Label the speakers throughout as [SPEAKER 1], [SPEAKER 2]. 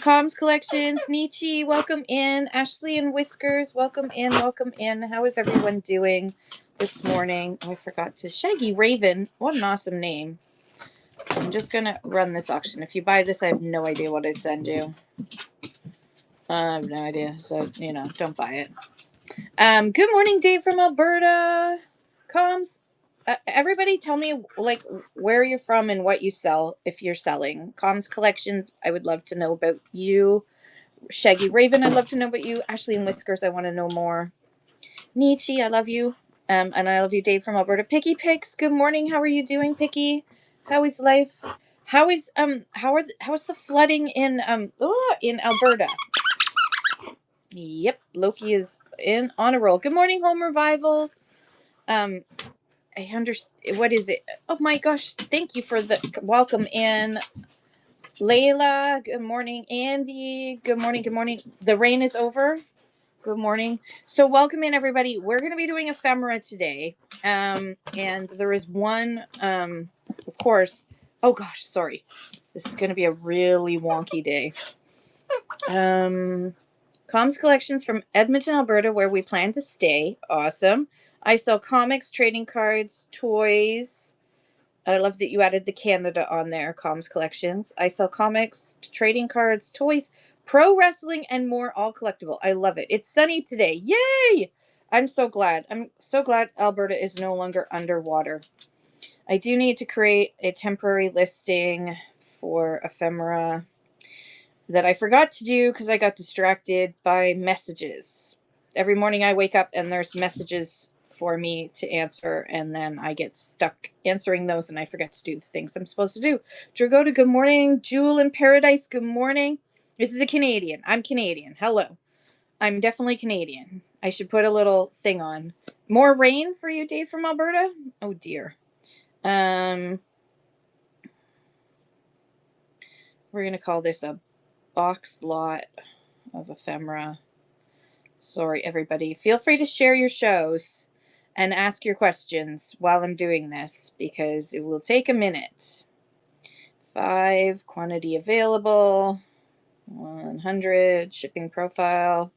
[SPEAKER 1] Comms Collections, Nietzsche, welcome in. Ashley and Whiskers, welcome in, welcome in. How is everyone doing this morning? Oh, I forgot to. Shaggy Raven, what an awesome name. I'm just going to run this auction. If you buy this, I have no idea what I'd send you. I have no idea, so, don't buy it. Good morning, Dave from Alberta. Comms, everybody tell me, where you're from and what you sell if you're selling. Comms Collections, I would love to know about you. Shaggy Raven, I'd love to know about you. Ashley and Whiskers, I want to know more. Nietzsche, I love you. And I love you, Dave from Alberta. Picky Picks, good morning. How are you doing, Picky? How is life? How is the flooding in Alberta? Yep, Loki is on a roll. Good morning, Home Revival. I understand. What is it? Oh my gosh! Thank you for the welcome in, Layla. Good morning, Andy. Good morning. Good morning. The rain is over. Good morning. So welcome in, everybody. We're going to be doing ephemera today, and there is one. Of course. Oh gosh, sorry. This is going to be a really wonky day. Comms Collections from Edmonton, Alberta, where we plan to stay. Awesome. I sell comics, trading cards, toys. I love that you added the Canada on there, Comms Collections. I sell comics, trading cards, toys, pro wrestling, and more, all collectible. I love it. It's sunny today. Yay! I'm so glad. I'm so glad Alberta is no longer underwater. I do need to create a temporary listing for ephemera that I forgot to do because I got distracted by messages. Every morning I wake up and there's messages for me to answer, and then I get stuck answering those and I forget to do the things I'm supposed to do. Dragoda, good morning. Jewel in Paradise, good morning. This is a Canadian. I'm Canadian. Hello. I'm definitely Canadian. I should put a little thing on. More rain for you, Dave from Alberta? Oh dear. We're going to call this a box lot of ephemera. Sorry, everybody. Feel free to share your shows and ask your questions while I'm doing this because it will take a minute. 5, quantity available, 100, shipping profile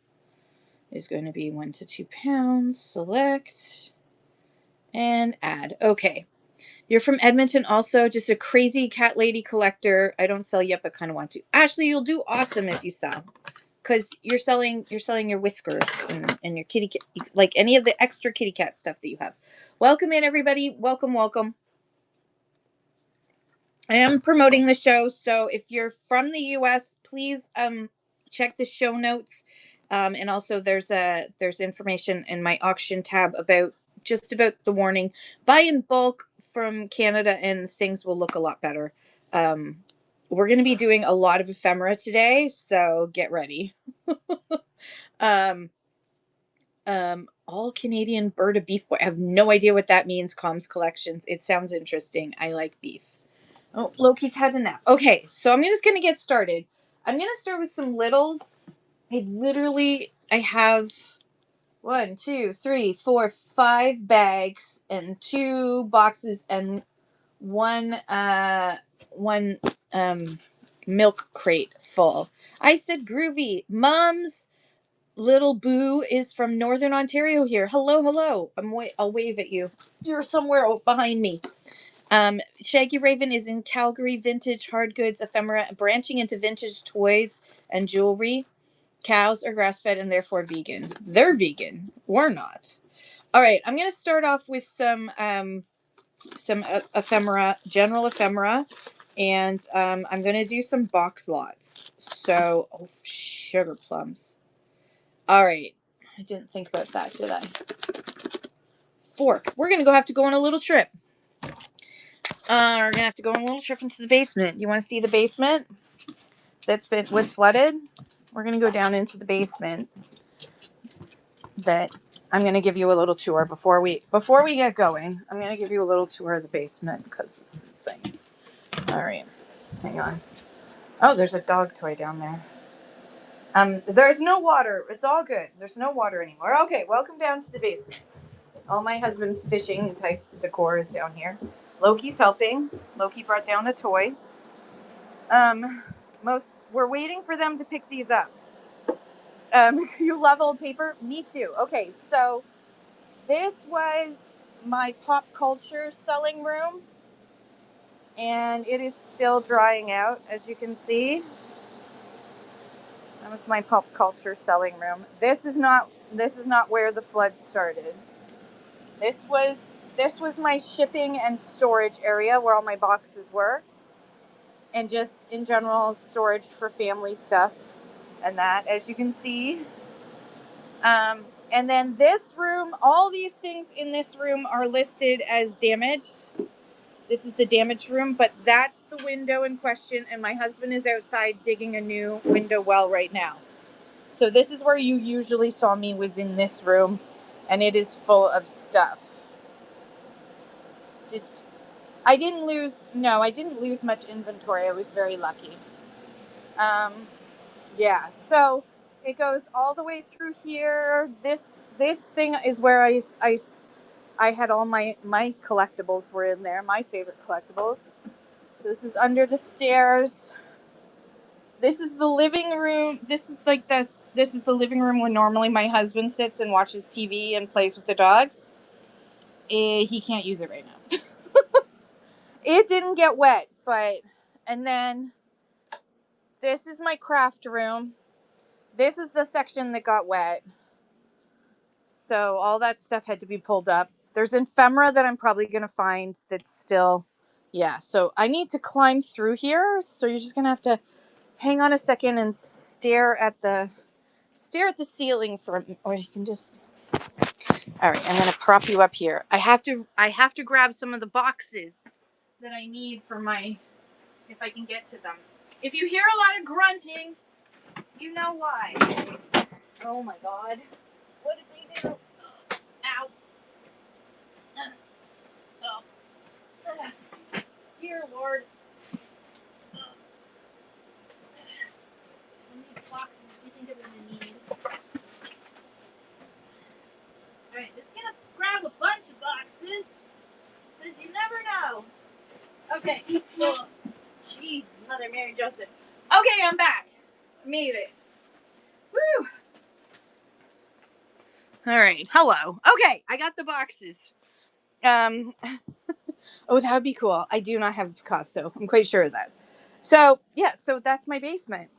[SPEAKER 1] is going to be 1 to 2 pounds. Select and add. Okay. You're from Edmonton also, just a crazy cat lady collector. I don't sell yet, but kind of want to. Ashley, you'll do awesome if you sell. Because you're selling your whiskers and your kitty cat, like any of the extra kitty cat stuff that you have. Welcome in, everybody. Welcome, welcome. I am promoting the show, so if you're from the U.S., please check the show notes. And also there's information in my auction tab about the warning. Buy in bulk from Canada and things will look a lot better. We're going to be doing a lot of ephemera today, so get ready. All Canadian bird of beef. I have no idea what that means, Comms Collections. It sounds interesting. I like beef. Oh, Loki's had a nap. Okay, so I'm just going to get started. I'm going to start with some littles. I have 1, 2, 3, 4, 5 bags and 2 boxes and one milk crate full. I said groovy. Mom's little boo is from Northern Ontario here. Hello, hello. I'll wave at you. You're somewhere behind me. Shaggy Raven is in Calgary, vintage hard goods, ephemera, branching into vintage toys and jewelry. Cows are grass-fed and therefore vegan. They're vegan. We're not. All right, I'm going to start off with some ephemera, general ephemera, and I'm going to do some box lots. So, sugar plums. All right. I didn't think about that, did I? Fork. We're going to have to go on a little trip. We're going to have to go on a little trip into the basement. You want to see the basement was flooded? We're going to go down into the basement. I'm going to give you a little tour before we get going. I'm going to give you a little tour of the basement because it's insane. All right. Hang on. Oh, there's a dog toy down there. There's no water. It's all good. There's no water anymore. Okay, welcome down to the basement. All my husband's fishing type decor is down here. Loki's helping. Loki brought down a toy. We're waiting for them to pick these up. You love old paper? Me too. Okay, so this was my pop culture selling room, and it is still drying out, as you can see. That was my pop culture selling room. This is not where the flood started. This was my shipping and storage area where all my boxes were, and just in general storage for family stuff and that, as you can see. And then this room, all these things in this room are listed as damaged. This is the damaged room, but that's the window in question, and my husband is outside digging a new window well right now. So this is where you usually saw me, was in this room, and it is full of stuff. I didn't lose much inventory. I was very lucky. Yeah, so it goes all the way through here. This thing is where I had all my collectibles were in there, my favorite collectibles. So this is under the stairs. This is the living room. This is the living room where normally my husband sits and watches TV and plays with the dogs. He can't use it right now. It didn't get wet, and then this is my craft room. This is the section that got wet. So all that stuff had to be pulled up. There's ephemera that I'm probably going to find that's still, yeah. So I need to climb through here. So you're just going to have to hang on a second and stare at the ceiling or you can just, all right, I'm going to prop you up here. I have to grab some of the boxes that I need for if I can get to them. If you hear a lot of grunting, you know why. Oh my God. What did they do? Ow. Dear Lord. How many boxes do you think I'm going to need? Alright, just going to grab a bunch of boxes, because you never know. Okay. Well, jeez, Mother Mary Joseph. Okay, I'm back. Made it. Woo! Alright, hello. Okay, I got the boxes. Oh, that would be cool. I do not have a Picasso. I'm quite sure of that. So, yeah, so that's my basement.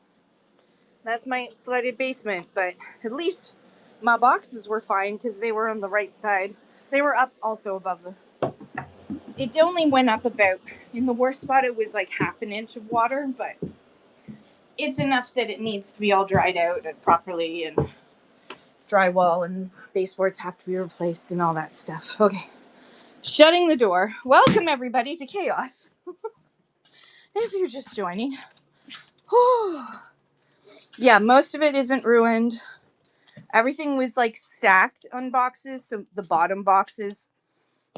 [SPEAKER 1] That's my flooded basement, but at least my boxes were fine because they were on the right side. They were up also above it only went up about, in the worst spot, it was like half an inch of water, but it's enough that it needs to be all dried out and properly, and drywall and baseboards have to be replaced and all that stuff. Okay. Shutting the door. Welcome everybody to Chaos. If you're just joining. Yeah, most of it isn't ruined. Everything was like stacked on boxes, so the bottom boxes,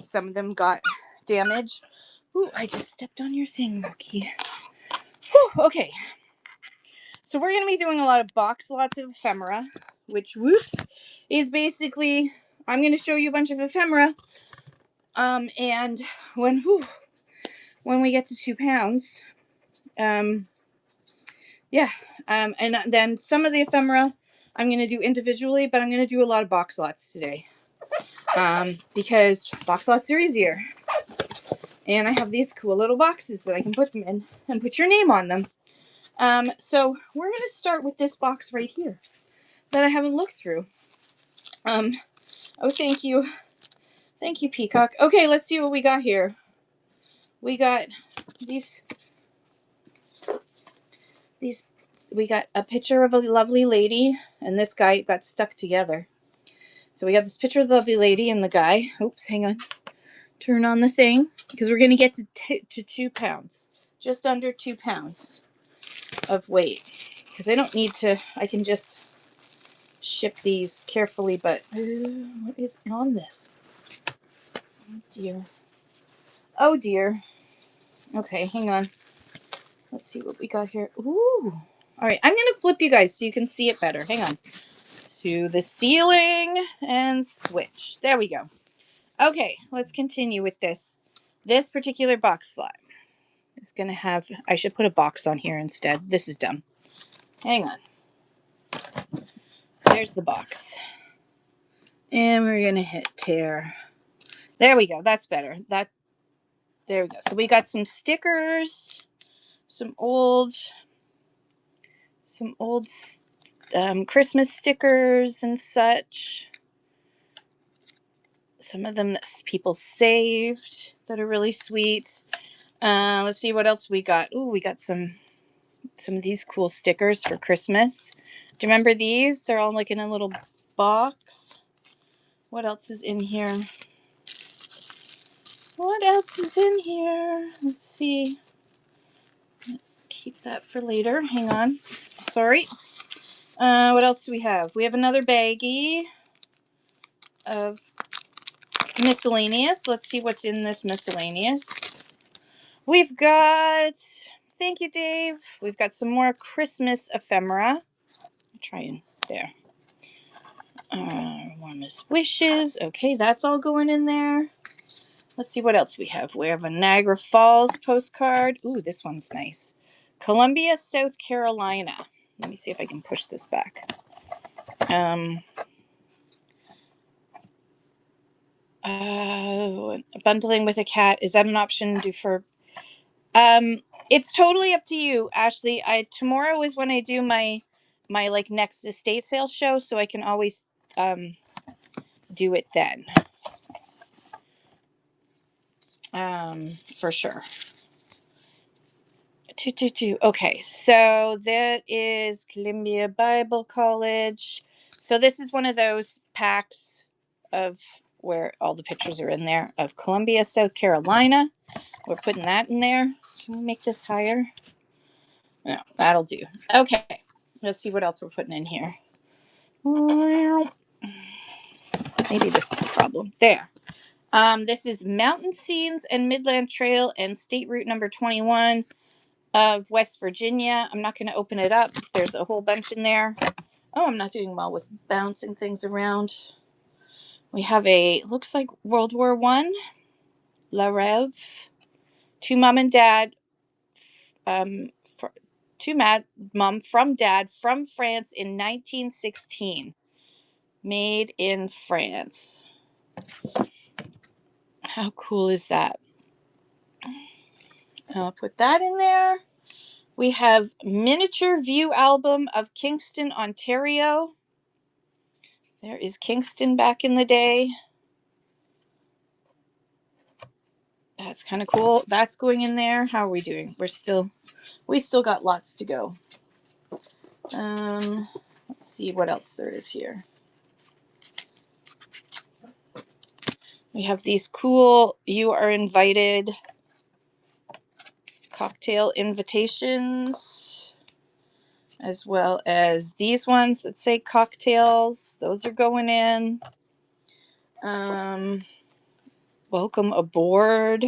[SPEAKER 1] some of them got damaged. Ooh, I just stepped on your thing, Mookie. Okay. So we're going to be doing a lot of lots of ephemera, which, is basically, I'm going to show you a bunch of ephemera. And when we get to 2 pounds, yeah. And then some of the ephemera I'm going to do individually, but I'm going to do a lot of box lots today. Because box lots are easier. And I have these cool little boxes that I can put them in and put your name on them. So we're going to start with this box right here that I haven't looked through. Oh, thank you. Thank you, Peacock. Okay, let's see what we got here. We got we got a picture of a lovely lady, and this guy got stuck together. So we got this picture of the lovely lady and the guy. Oops, hang on. Turn on the thing, because we're going to get to 2 pounds. Just under 2 pounds of weight. Because I don't need to, I can just ship these carefully, but what is on this? Oh dear. Oh dear. Okay, hang on. Let's see what we got here. Ooh. All right, I'm going to flip you guys so you can see it better. Hang on. To the ceiling and switch. There we go. Okay, let's continue with this particular box slot. is going to have, I should put a box on here instead. This is dumb. Hang on. There's the box. And we're going to hit tear. There we go. That's better. There we go. So we got some stickers, some old Christmas stickers and such. Some of them that people saved that are really sweet. Let's see what else we got. Ooh, we got some of these cool stickers for Christmas. Do you remember these? They're all like in a little box. What else is in here? What else is in here? Let's see. Keep that for later. Hang on. Sorry. What else do we have? We have another baggie of miscellaneous. Let's see what's in this miscellaneous. We've got, thank you, Dave. We've got some more Christmas ephemera. I'll try and, there. Warmest wishes. Okay, that's all going in there. Let's see what else we have. We have a Niagara Falls postcard. Ooh, this one's nice. Columbia, South Carolina. Let me see if I can push this back. Bundling with a cat. Is that an option for it's totally up to you, Ashley. Tomorrow is when I do my like next estate sale show, so I can always do it then. For sure. Okay, so that is Columbia Bible College. So this is one of those packs of where all the pictures are in there of Columbia, South Carolina. We're putting that in there. Can we make this higher? No, that'll do. Okay, let's see what else we're putting in here. Maybe this is the problem. There. This is Mountain Scenes and Midland Trail and State Route number 21 of West Virginia. I'm not going to open it up. There's a whole bunch in there. Oh, I'm not doing well with bouncing things around. We have looks like World War I, La Rêve, to mom and dad, mom from dad from France in 1916. Made in France. How cool is that? I'll put that in there. We have miniature view album of Kingston, Ontario. There is Kingston back in the day. That's kind of cool. That's going in there. How are we doing? We still got lots to go. Let's see what else there is here. We have these cool You Are Invited cocktail invitations, as well as these ones that say cocktails. Those are going in. Welcome aboard.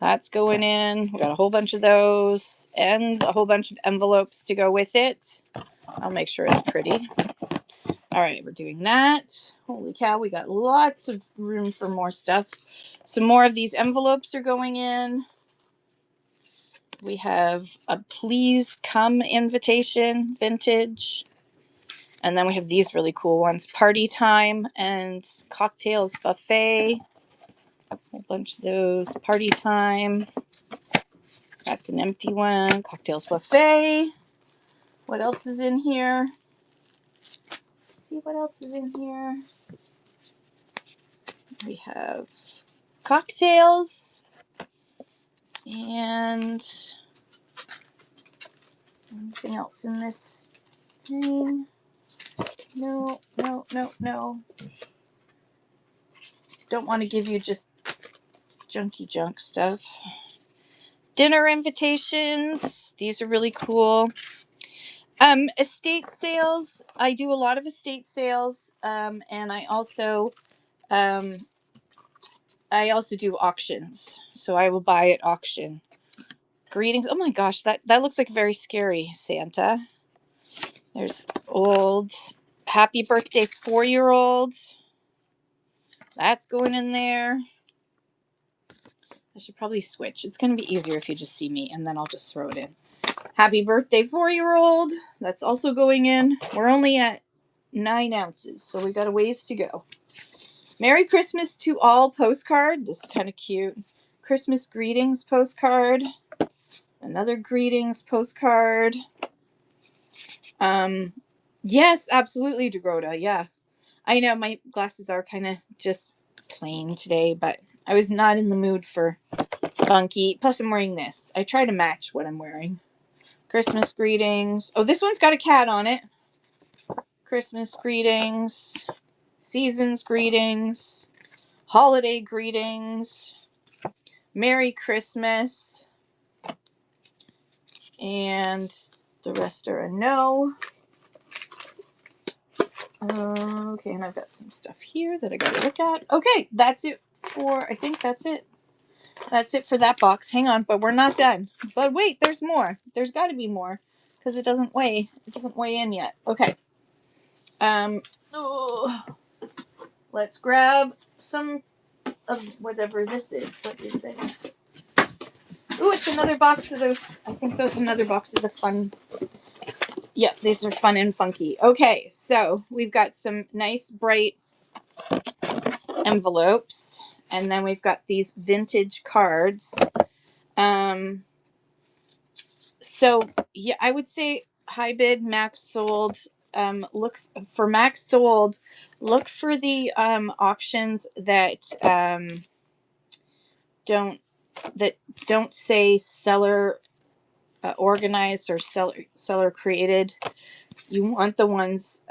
[SPEAKER 1] That's going in. We got a whole bunch of those and a whole bunch of envelopes to go with it. I'll make sure it's pretty. All right, we're doing that. Holy cow, we got lots of room for more stuff. Some more of these envelopes are going in. We have a Please Come invitation, vintage. And then we have these really cool ones. Party Time and Cocktails Buffet. A whole bunch of those. Party Time. That's an empty one. Cocktails Buffet. What else is in here? Let's see what else is in here. We have cocktails. And anything else in this thing? No. Don't want to give you just junky junk stuff. Dinner invitations. These are really cool. Estate sales. I do a lot of estate sales. And I also do auctions. So I will buy at auction. Greetings. Oh my gosh, that looks like very scary Santa. There's old happy birthday 4-year-old. That's going in there. I should probably switch. It's going to be easier if you just see me, and then I'll just throw it in. Happy birthday, 4-year-old. That's also going in. We're only at 9 ounces, so we got a ways to go. Merry Christmas to all postcard. This is kind of cute. Christmas greetings postcard. Another greetings postcard. Yes, absolutely, Dagrota. Yeah. I know my glasses are kind of just plain today, but I was not in the mood for funky. Plus, I'm wearing this. I try to match what I'm wearing. Christmas greetings. Oh, this one's got a cat on it. Christmas greetings. Seasons greetings. Holiday greetings. Merry Christmas. And the rest are a no. Okay, and I've got some stuff here that I gotta look at. Okay, that's it for, I think that's it. That's it for that box. Hang on, but we're not done. But wait, there's more. There's got to be more because it doesn't weigh. It doesn't weigh in yet. Okay. Oh, let's grab some of whatever this is. What is it? Oh, it's another box of those. I think those are another box of the fun. Yep, these are fun and funky. Okay, so we've got some nice bright envelopes, and then we've got these vintage cards. So yeah, I would say high bid, max sold. Look for max sold. Look for the auctions that don't say seller organized or seller created. You want the ones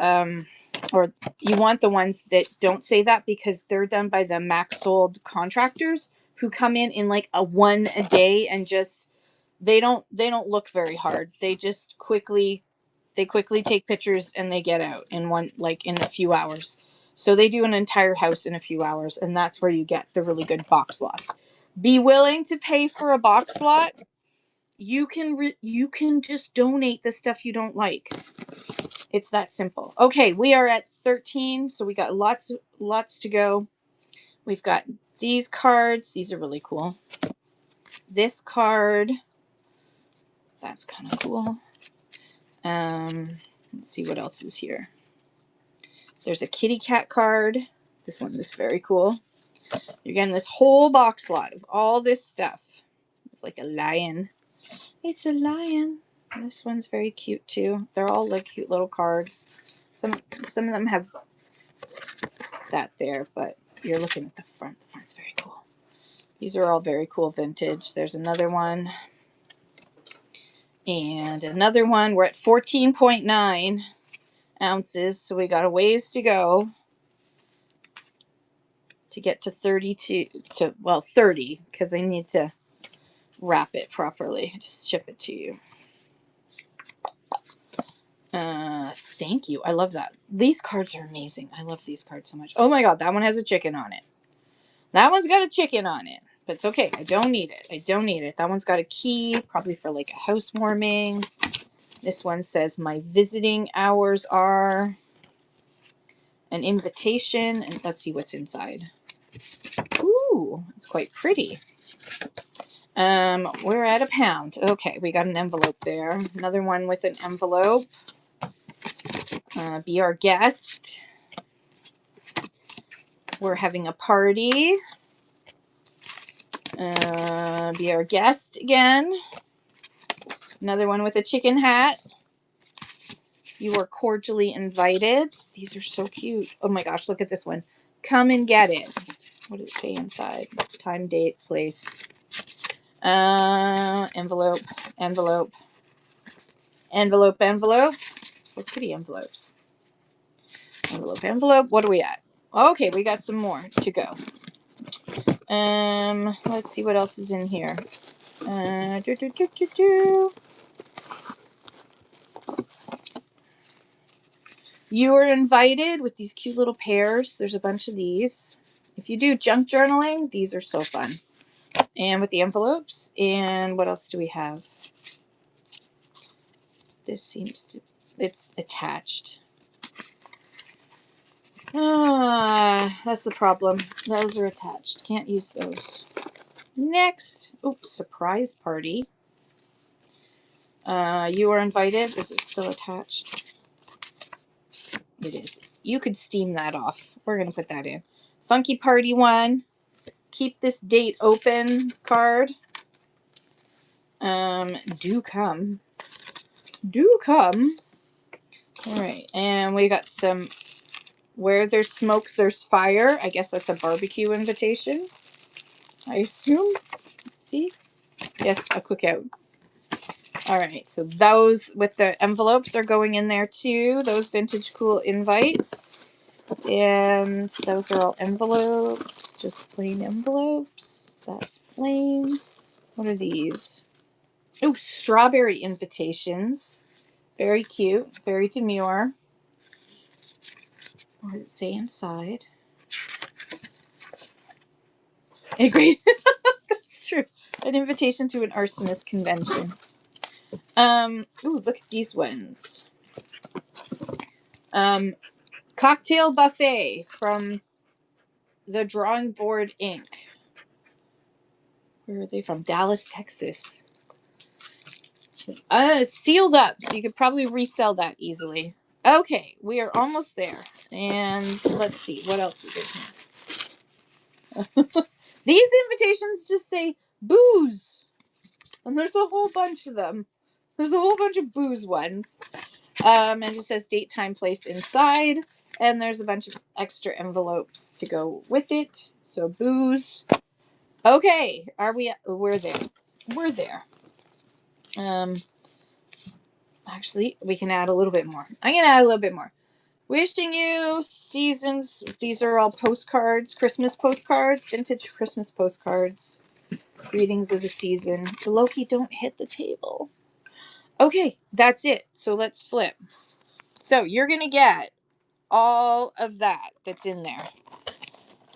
[SPEAKER 1] or you want the ones that don't say that, because they're done by the max sold contractors who come in like a one a day and just they don't look very hard. They just quickly take pictures and they get out in in a few hours. So they do an entire house in a few hours, and that's where you get the really good box lots. Be willing to pay for a box lot. You can just donate the stuff you don't like. It's that simple. Okay, we are at 13, so we got lots to go. We've got these cards. These are really cool. This card, that's kind of cool. Let's see what else is here. There's a kitty cat card. This one is very cool. You're getting this whole box lot of all this stuff. It's like a lion. It's a lion. This one's very cute too. They're all like cute little cards. Some of them have that there, but you're looking at the front. The front's very cool. These are all very cool vintage. There's another one. And another one. We're at 14.9 ounces, so we got a ways to go to get to 30, because I need to wrap it properly to ship it to you. Thank you. I love that. These cards are amazing. I love these cards so much. Oh my god, that one has a chicken on it. That one's got a chicken on it, but it's okay. I don't need it. I don't need it. That one's got a key, probably for like a housewarming. This one says my visiting hours are an invitation, and let's see what's inside. Ooh, it's quite pretty. We're at £1. Okay, we got an envelope there. Another one with an envelope. Be our guest. We're having a party. Be our guest again. Another one with a chicken hat. You are cordially invited. These are so cute. Oh my gosh, look at this one. Come and get it. What does it say inside? Time, date, place. Envelope, envelope, envelope, envelope. What pretty envelopes. Envelope, envelope. What are we at? Okay, we got some more to go. Let's see what else is in here. You are invited with these cute little pairs. There's a bunch of these. If you do junk journaling, these are so fun. And with the envelopes. And what else do we have? This seems to... It's attached. That's the problem. Those are attached. Can't use those. Next, oops, surprise party. You are invited. Is it still attached? It is. You could steam that off. We're going to put that in. Funky Party 1. Keep this date open card. Do come. Do come. All right. And we got some Where There's Smoke, There's Fire. I guess that's a barbecue invitation, I assume. See? Yes, a cookout. All right. So those with the envelopes are going in there too. Those vintage cool invites. And those are all envelopes. Just plain envelopes. That's plain. What are these? Oh, strawberry invitations. Very cute. Very demure. What does it say inside? A great. That's true. An invitation to an arsonist convention. Ooh, look at these ones. Cocktail buffet from the Drawing Board Inc. Where are they from? Dallas, Texas. Sealed up, so you could probably resell that easily. Okay, we are almost there. And let's see, what else is in here? These invitations just say booze. And there's a whole bunch of them. There's a whole bunch of booze ones. And it just says date, time, place inside. And there's a bunch of extra envelopes to go with it. So booze. Okay, we're there. We're there. Actually, we can add a little bit more. I'm going to add a little bit more. Wishing you seasons. These are all postcards, Christmas postcards, vintage Christmas postcards. Greetings of the season. Loki, don't hit the table. Okay, that's it. So let's flip. So you're going to get all of that that's in there.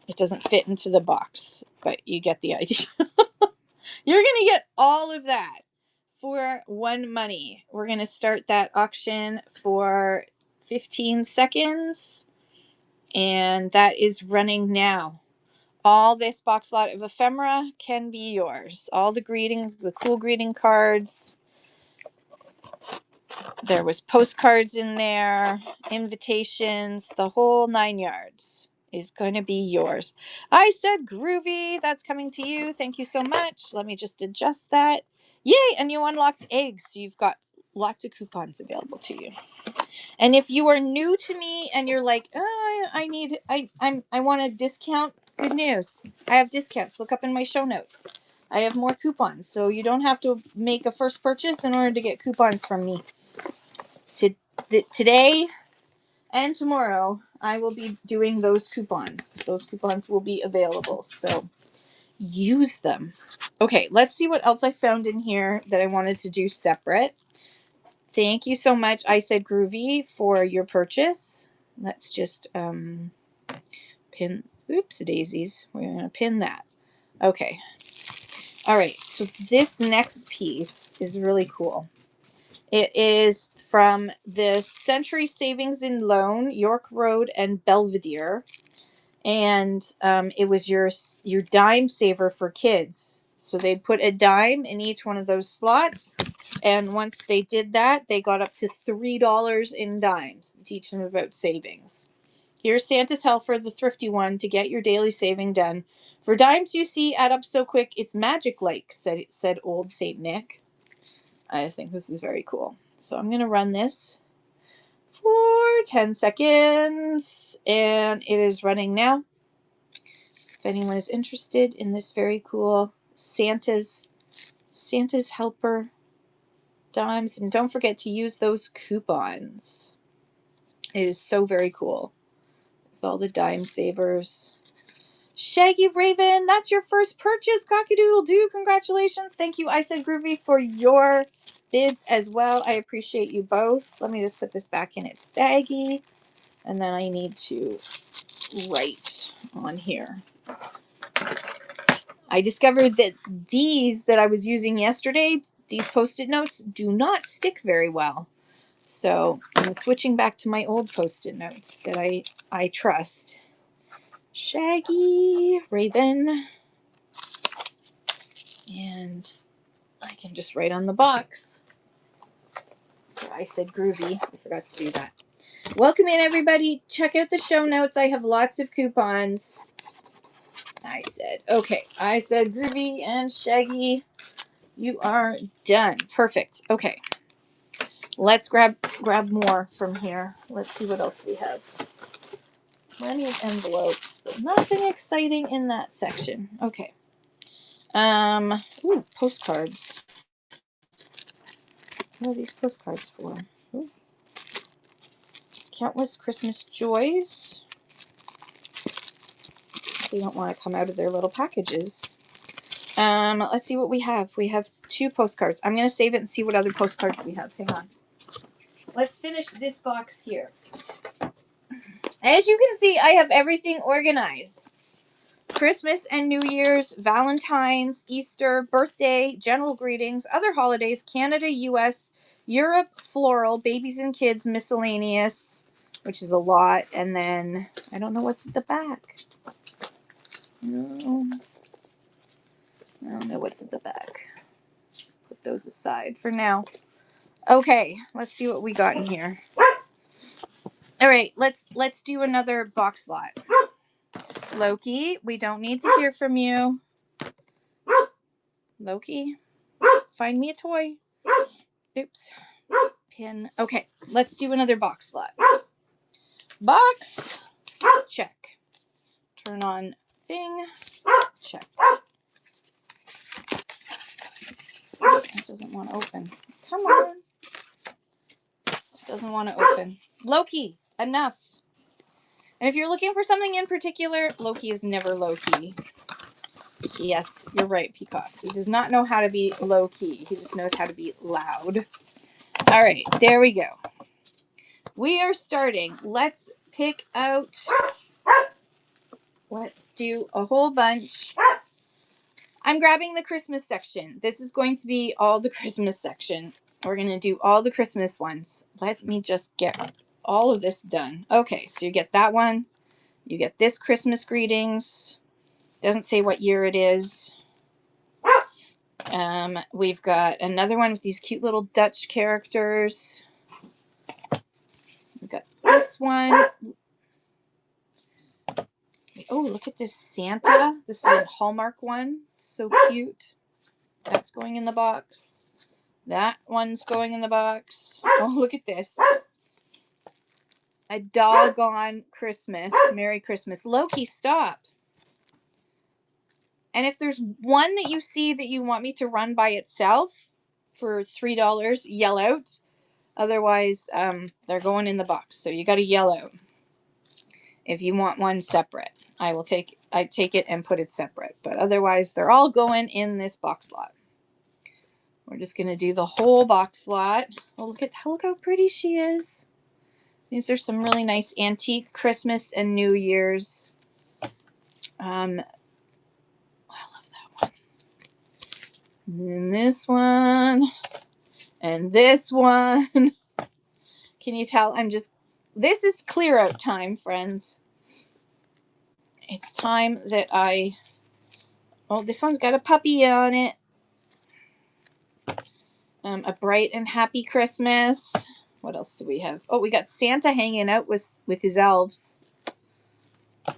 [SPEAKER 1] It doesn't fit into the box, but you get the idea. You're going to get all of that for one money. We're going to start that auction for 15 seconds, and that is running now. All this box lot of ephemera can be yours. All the cool greeting cards. There was postcards in there, invitations, the whole 9 yards is going to be yours. I said groovy. That's coming to you. Thank you so much. Let me just adjust that. Yay! And you unlocked eggs. So you've got lots of coupons available to you. And if you are new to me and you're like, I want a discount, good news. I have discounts. Look up in my show notes. I have more coupons. So you don't have to make a first purchase in order to get coupons from me. Today and tomorrow, I will be doing those coupons. Those coupons will be available. So use them. Okay, let's see what else I found in here that I wanted to do separate. Thank you so much, I Said Groovy, for your purchase. Let's just pin, oops, daisies. We're going to pin that. Okay. All right, so this next piece is really cool. It is from the Century Savings and Loan, York Road and Belvedere. And it was your dime saver for kids. So they'd put a dime in each one of those slots. And once they did that, they got up to $3 in dimes. Teach them about savings. Here's Santa's Helper, the thrifty one, to get your daily saving done. For dimes you see add up so quick, it's magic-like, said old Saint Nick. I just think this is very cool. So I'm going to run this for 10 seconds. And it is running now. If anyone is interested in this very cool Santa's Helper dimes. And don't forget to use those coupons. It is so very cool. With all the dime savers. Shaggy Raven, that's your first purchase. Cocky-doodle-doo. Congratulations. Thank you, I Said Groovy, for your bids as well. I appreciate you both. Let me just put this back in its baggie. And then I need to write on here. I discovered that these that I was using yesterday, these Post-it notes, do not stick very well. So I'm switching back to my old Post-it notes that I trust. Shaggy Raven. And I can just write on the box. I said groovy. I forgot to do that. Welcome in, everybody. Check out the show notes. I have lots of coupons. I said groovy and shaggy. You are done. Perfect. Okay. Let's grab more from here. Let's see what else we have. Plenty of envelopes, but nothing exciting in that section. Okay. Ooh, postcards. What are these postcards for? Ooh. Countless Christmas joys. They don't want to come out of their little packages. Let's see what we have. We have 2 postcards. I'm going to save it and see what other postcards we have. Hang on. Let's finish this box here. As you can see, I have everything organized. Christmas and New Year's, Valentine's, Easter, birthday, general greetings, other holidays, Canada, US, Europe, floral, babies and kids, miscellaneous, which is a lot. And then, I don't know what's at the back. No. I don't know what's at the back. Put those aside for now. Okay, let's see what we got in here. All right, let's do another box lot. Loki, we don't need to hear from you. Loki, find me a toy. Oops. Pin. Okay, let's do another box lot. Box. Check. Turn on thing. Check. It doesn't want to open. Come on. It doesn't want to open. Loki, enough. And if you're looking for something in particular, Loki is never low-key. Yes, you're right, Peacock. He does not know how to be low-key. He just knows how to be loud. All right, there we go. We are starting. Let's pick out. Let's do a whole bunch. I'm grabbing the Christmas section. This is going to be all the Christmas section. We're going to do all the Christmas ones. Let me just get all of this done. Okay, so you get that one. You get this Christmas greetings. Doesn't say what year it is. We've got another one with these cute little Dutch characters. We've got this one. Oh, look at this Santa. This is a Hallmark one. So cute. That's going in the box. That one's going in the box. Oh, look at this. A doggone Christmas. Merry Christmas. Loki, stop. And if there's one that you see that you want me to run by itself for $3, yell out. Otherwise, they're going in the box. So you got to yell out. If you want one separate, I take it and put it separate. But otherwise, they're all going in this box lot. We're just going to do the whole box lot. Oh, look how pretty she is. These are some really nice antique Christmas and New Year's. I love that one. And then this one. And this one. Can you tell? This is clear out time, friends. It's time that oh, this one's got a puppy on it. A bright and happy Christmas. What else do we have? Oh, we got Santa hanging out with his elves.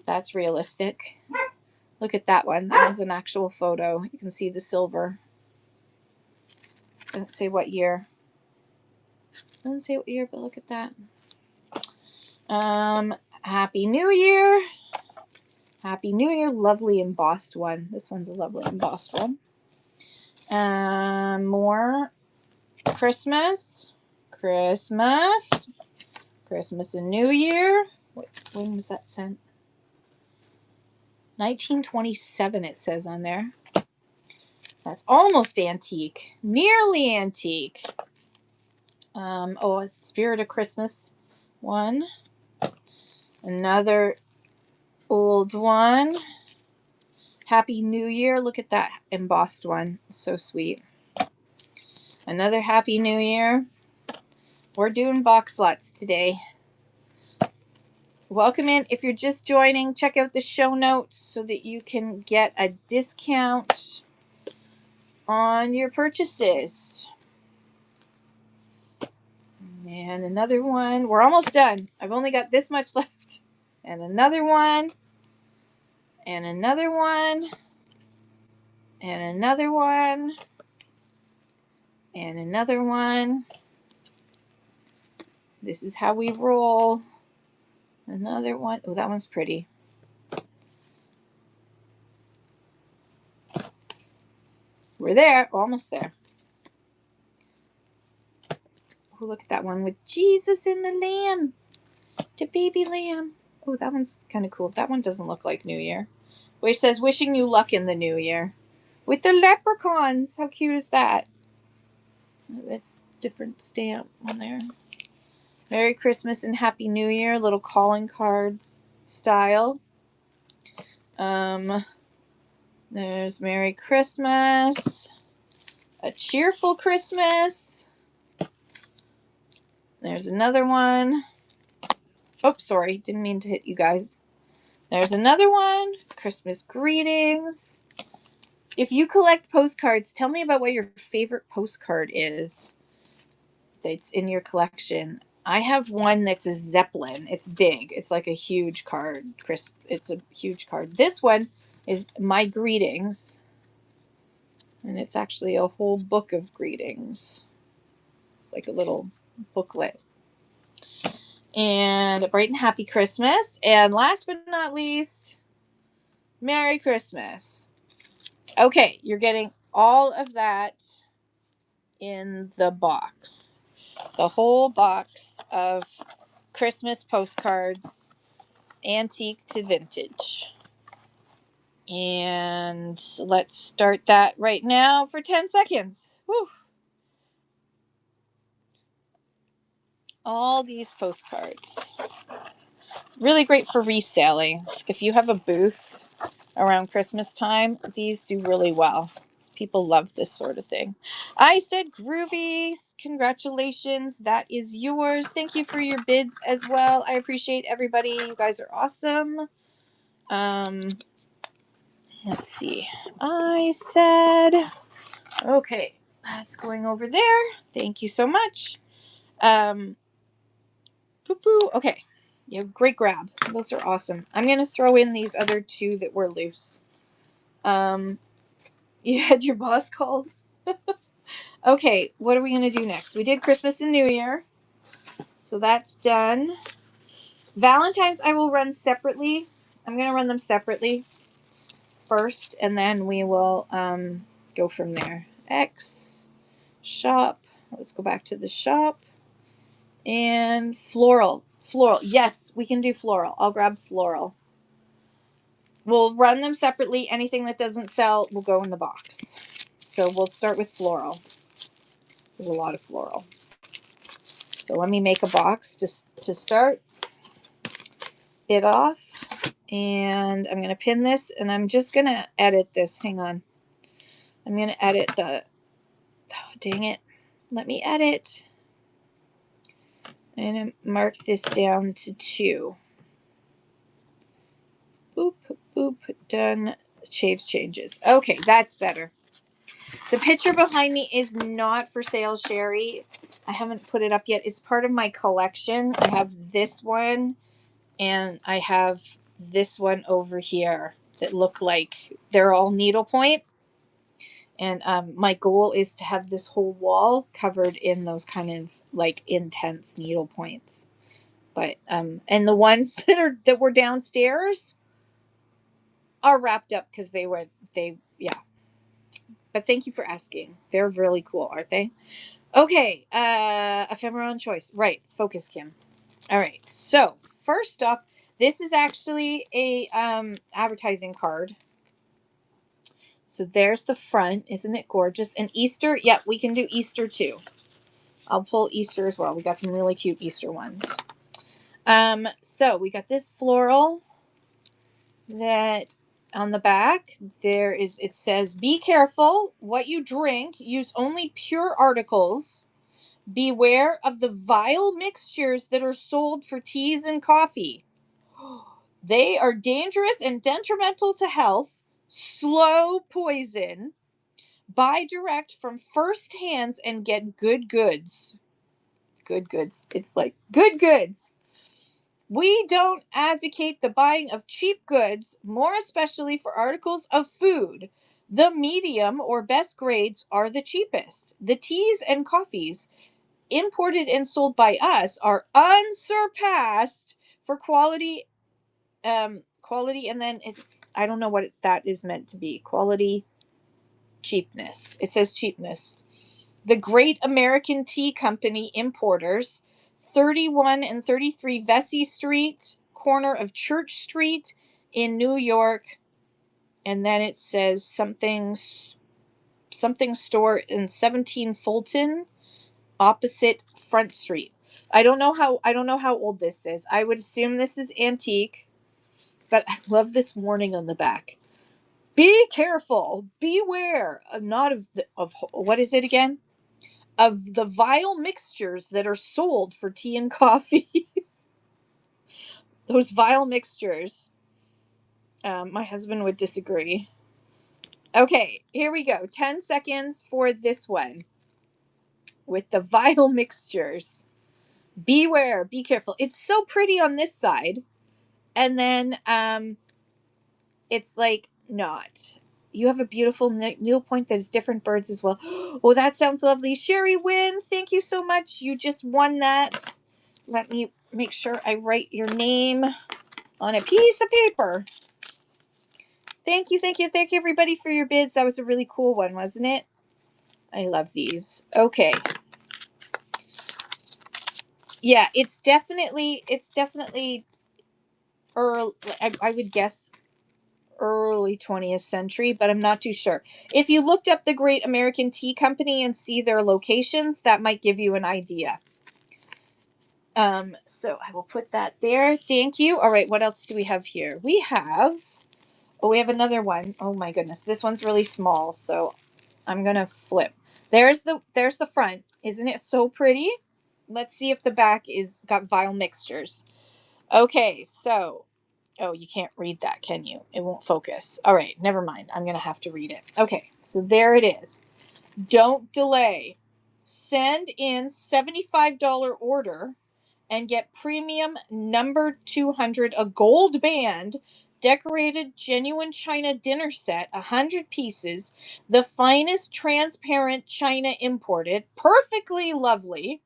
[SPEAKER 1] That's realistic. Look at that one. That one's an actual photo. You can see the silver. Doesn't say what year. Doesn't say what year, but look at that. Happy New Year. Happy New Year. Lovely embossed one. This one's a lovely embossed one. More Christmas. Christmas and New Year. When was that sent? 1927 it says on there. That's almost antique. Nearly antique. Oh, a Spirit of Christmas one. Another old one. Happy New Year. Look at that embossed one. So sweet. Another Happy New Year. We're doing box lots today. Welcome in. If you're just joining, check out the show notes so that you can get a discount. on your purchases. And another one. We're almost done. I've only got this much left. And another one. And another one. And another one. And another one. This is how we roll. Another one. Oh, that one's pretty. We're there. Almost there. Oh, look at that one with Jesus and the lamb. The baby lamb. Oh, that one's kind of cool. That one doesn't look like New Year. Which says, wishing you luck in the new year. With the leprechauns. How cute is that? That's different stamp on there. Merry Christmas and Happy New Year. Little calling cards style. There's Merry Christmas. A cheerful Christmas. There's another one. Oh, sorry. Didn't mean to hit you guys. There's another one. Christmas greetings. If you collect postcards, tell me about what your favorite postcard is that's in your collection. I have one that's a Zeppelin. It's big. It's like a huge card. It's a huge card. This one is my greetings. And it's actually a whole book of greetings. It's like a little booklet. And a bright and happy Christmas. And last but not least, Merry Christmas. Okay, you're getting all of that in the box. The whole box of Christmas postcards, antique to vintage. And let's start that right now for 10 seconds. Whew. All these postcards. Really great for reselling. If you have a booth around Christmas time, these do really well. People love this sort of thing. I said groovy. Congratulations. That is yours. Thank you for your bids as well. I appreciate everybody. You guys are awesome. Let's see. I said, okay, that's going over there. Thank you so much. Poo-poo. Okay. Yeah, great grab. Those are awesome. I'm going to throw in these other two that were loose. You had your boss called? Okay, what are we going to do next? We did Christmas and New Year. So that's done. Valentine's I will run separately. I'm going to run them separately first, and then we will go from there. X, shop. Let's go back to the shop. And floral. Floral. Yes, we can do floral. I'll grab floral. We'll run them separately. Anything that doesn't sell will go in the box. So we'll start with floral. There's a lot of floral. So let me make a box to start it off. And I'm going to pin this, and I'm just going to edit this. Hang on. I'm going to edit the... Oh, dang it. Let me edit. I'm going to mark this down to 2. Boop, boop, done. Shaves changes. Okay, that's better. The picture behind me is not for sale, Sherry. I haven't put it up yet. It's part of my collection. I have this one, and I have this one over here that look like they're all needlepoint. And my goal is to have this whole wall covered in those kind of like intense needle points. But and the ones that were downstairs are wrapped up because yeah. But thank you for asking. They're really cool, aren't they? Okay, ephemera on choice. Right, focus, Kim. All right, so first off, this is actually a advertising card. So there's the front. Isn't it gorgeous? And Easter, yep, we can do Easter too. I'll pull Easter as well. We got some really cute Easter ones. So we got this floral that on the back it says, be careful what you drink. Use only pure articles. Beware of the vile mixtures that are sold for teas and coffee. They are dangerous and detrimental to health. Slow poison. Buy direct from first hands and get good goods. Good goods. It's like good goods. We don't advocate the buying of cheap goods, more especially for articles of food. The medium or best grades are the cheapest. The teas and coffees imported and sold by us are unsurpassed for quality. Quality, and then it's, I don't know what that is meant to be. Quality, cheapness. It says cheapness. The Great American Tea Company importers, 31 and 33 Vesey Street, corner of Church Street in New York. And then it says something store in 17 Fulton, opposite Front Street. I don't know how old this is. I would assume this is antique, but I love this warning on the back. Be careful, beware of not of the, of what is it again? Of the vile mixtures that are sold for tea and coffee. Those vile mixtures. My husband would disagree. Okay, here we go. 10 seconds for this one. With the vile mixtures. Beware, be careful. It's so pretty on this side. And then it's like not. You have a beautiful needlepoint that is different birds as well. Oh, that sounds lovely. Sherry Wynn, thank you so much. You just won that. Let me make sure I write your name on a piece of paper. Thank you, everybody, for your bids. That was a really cool one, wasn't it? I love these. Okay. Yeah, it's definitely early, I would guess early 20th century, but I'm not too sure. If you looked up the Great American Tea Company and see their locations, that might give you an idea. So I will put that there. Thank you. All right, what else do we have here? We have another one. Oh my goodness. This one's really small, so I'm going to flip. There's the front. Isn't it so pretty? Let's see if the back is got vile mixtures. Okay, so oh, you can't read that, can you? It won't focus. All right, never mind. I'm going to have to read it. Okay, so there it is. Don't delay. Send in $75 order and get premium number 200, a gold band, decorated genuine china dinner set, 100 pieces, the finest transparent china imported, perfectly lovely.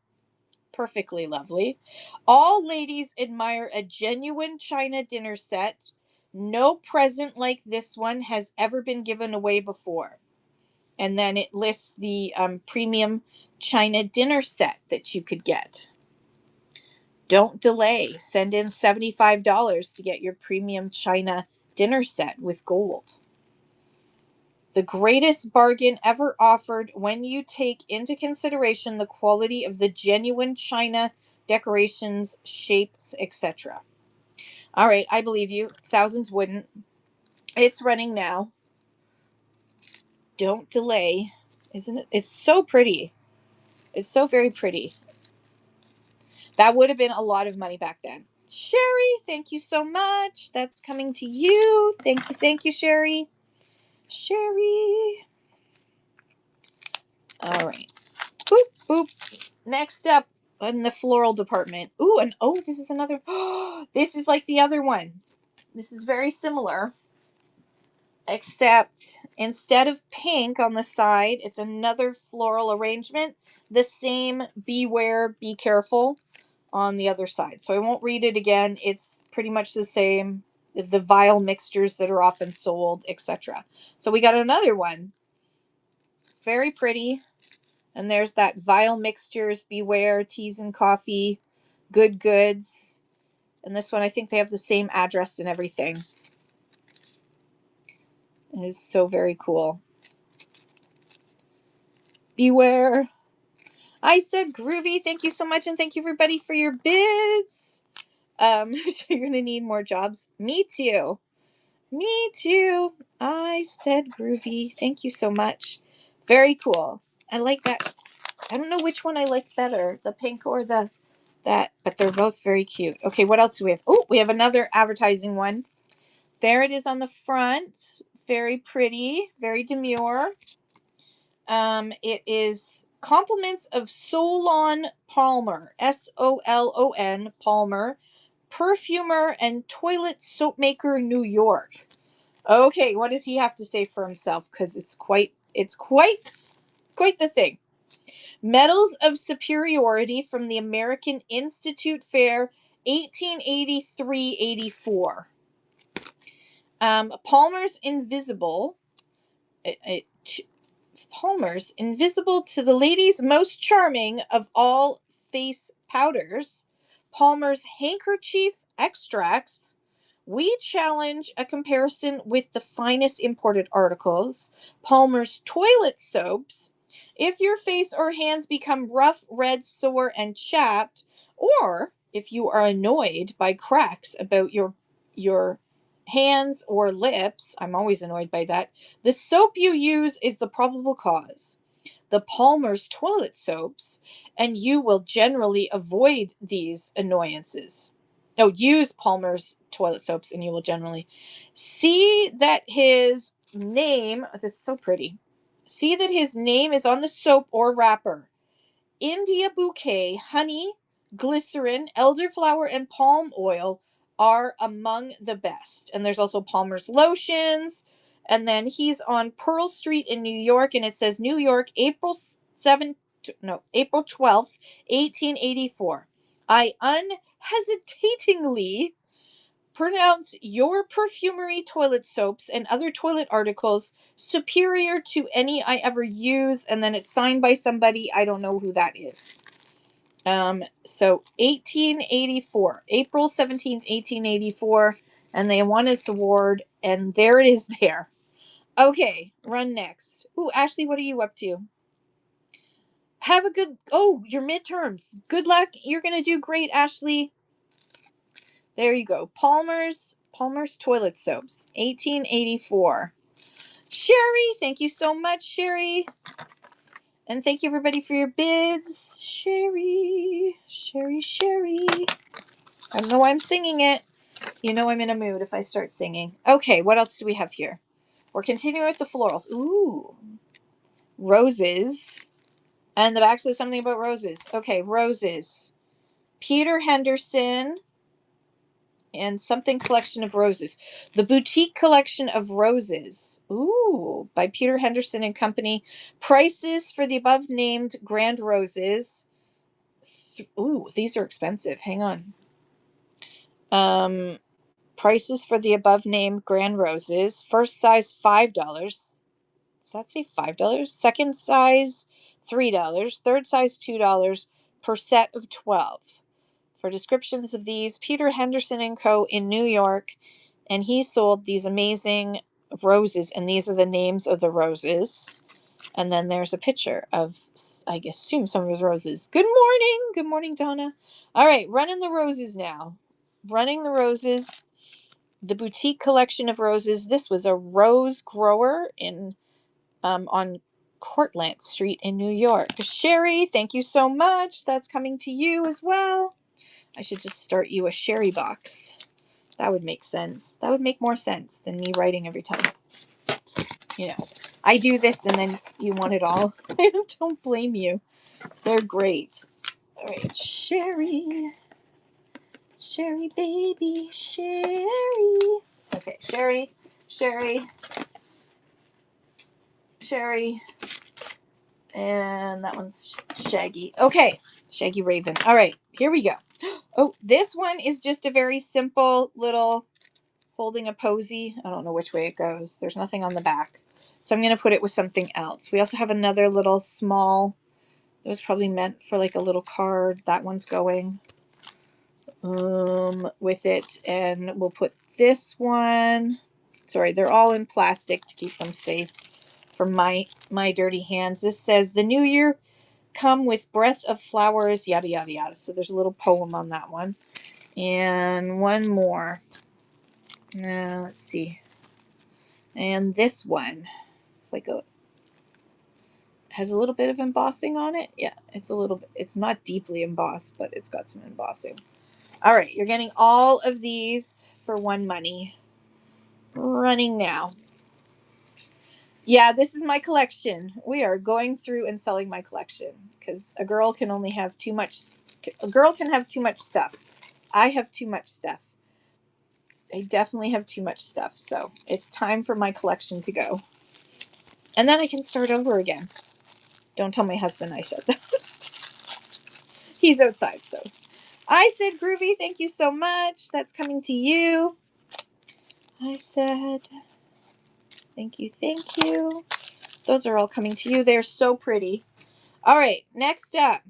[SPEAKER 1] Perfectly lovely. All ladies admire a genuine china dinner set. No present like this one has ever been given away before. And then it lists the premium china dinner set that you could get. Don't delay. Send in $75 to get your premium china dinner set with gold. The greatest bargain ever offered when you take into consideration the quality of the genuine china decorations, shapes, etc. All right, I believe you. Thousands wouldn't. It's running now. Don't delay. Isn't it? It's so pretty. It's so very pretty. That would have been a lot of money back then. Sherry, thank you so much. That's coming to you. Thank you, Sherry. Sherry. All right. Boop, boop. Next up in the floral department. Ooh, and oh, this is another. This is like the other one. This is very similar. Except instead of pink on the side, it's another floral arrangement. The same beware, be careful on the other side. So I won't read it again. It's pretty much the same. The vile mixtures that are often sold, etc. So we got another one. Very pretty. And there's that vile mixtures, beware, teas and coffee, good goods. And this one, I think they have the same address and everything. It is so very cool. Beware. I said groovy. Thank you so much. And thank you everybody for your bids. You're going to need more jobs. Me too. Me too. I said groovy. Thank you so much. Very cool. I like that. I don't know which one I like better, the pink or that, but they're both very cute. Okay, what else do we have? Oh, we have another advertising one. There it is on the front. Very pretty, very demure. It is Compliments of Solon Palmer, Solon Palmer, perfumer and toilet soap maker, New York. Okay, what does he have to say for himself? Because it's quite the thing. Medals of Superiority from the American Institute Fair, 1883-84. Palmer's Invisible. Palmer's Invisible to the Ladies Most Charming of All Face Powders. Palmer's Handkerchief Extracts. We challenge a comparison with the finest imported articles. Palmer's Toilet Soaps. If your face or hands become rough, red, sore, and chapped, or if you are annoyed by cracks about your hands or lips, I'm always annoyed by that, the soap you use is the probable cause. The Palmer's Toilet Soaps, and you will generally avoid these annoyances. Oh, use Palmer's Toilet Soaps and you will generally see that his name, this is so pretty, see that his name is on the soap or wrapper. India Bouquet, honey, glycerin, elderflower, and palm oil are among the best. And there's also Palmer's lotions. And then he's on Pearl Street in New York, and it says New York, April 12th, 1884. I unhesitatingly pronounce your perfumery toilet soaps and other toilet articles superior to any I ever use. And then it's signed by somebody. I don't know who that is. So 1884, April 17th, 1884. And they won this award. And there it is there. Okay, run next. Ooh, Ashley, what are you up to? Have a good, your midterms. Good luck. You're going to do great, Ashley. There you go. Palmer's Toilet Soaps, 1884. Sherry, thank you so much, Sherry. And thank you, everybody, for your bids. Sherry. I don't know why I'm singing it. You know I'm in a mood if I start singing. Okay, what else do we have here? We're continuing with the florals. Ooh. Roses. And the back says something about roses. Okay, roses. Peter Henderson and something collection of roses. The Boutique Collection of Roses. Ooh, by Peter Henderson and Company. Prices for the above named grand roses. Ooh, these are expensive. Hang on. Prices for the above named grand roses. First size $5. Does that say $5? Second size $3. Third size $2 per set of 12. For descriptions of these, Peter Henderson and Co. in New York, and he sold these amazing roses, and these are the names of the roses. And then there's a picture of, I assume, some of his roses. Good morning, Donna. All right, running the roses now. Running the roses, the Boutique Collection of Roses. This was a rose grower in on Cortlandt Street in New York. Sherry, thank you so much. That's coming to you as well. I should just start you a Sherry box. That would make sense. That would make more sense than me writing every time. You know, I do this and then you want it all. I don't blame you. They're great. All right, Sherry. Sherry, baby, Sherry. Okay, Sherry. And that one's Shaggy. Okay, Shaggy Raven. All right, here we go. Oh, this one is just a very simple little holding a posy. I don't know which way it goes. There's nothing on the back. So I'm going to put it with something else. We also have another little small, that was probably meant for like a little card. That one's going with it. And we'll put this one. Sorry, they're all in plastic to keep them safe from my dirty hands. This says, the new year come with breath of flowers, yada, yada, yada. So there's a little poem on that one. And one more. Now, let's see. And this one, it's like has a little bit of embossing on it. Yeah, it's a little bit, it's not deeply embossed, but it's got some embossing. All right, you're getting all of these for one money. Running now. Yeah, this is my collection. We are going through and selling my collection because a girl can only have too much. A girl can have too much stuff. I have too much stuff. I definitely have too much stuff. So it's time for my collection to go. And then I can start over again. Don't tell my husband I said that. He's outside. So I said, Groovy, thank you so much. That's coming to you. I said, thank you, thank you. Those are all coming to you. They're so pretty. All right, next up.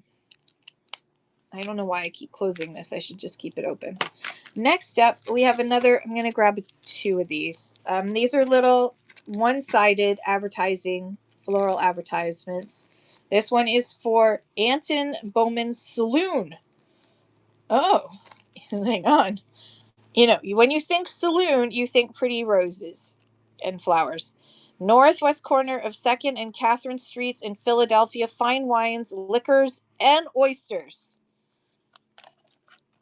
[SPEAKER 1] I don't know why I keep closing this. I should just keep it open. Next up, we have another. I'm going to grab 2 of these. These are little one-sided advertising, floral advertisements. This one is for Anton Bowman's Saloon. Oh, hang on. You know, when you think saloon, you think pretty roses and flowers. Northwest corner of 2nd and Catherine Streets in Philadelphia. Fine wines, liquors, and oysters.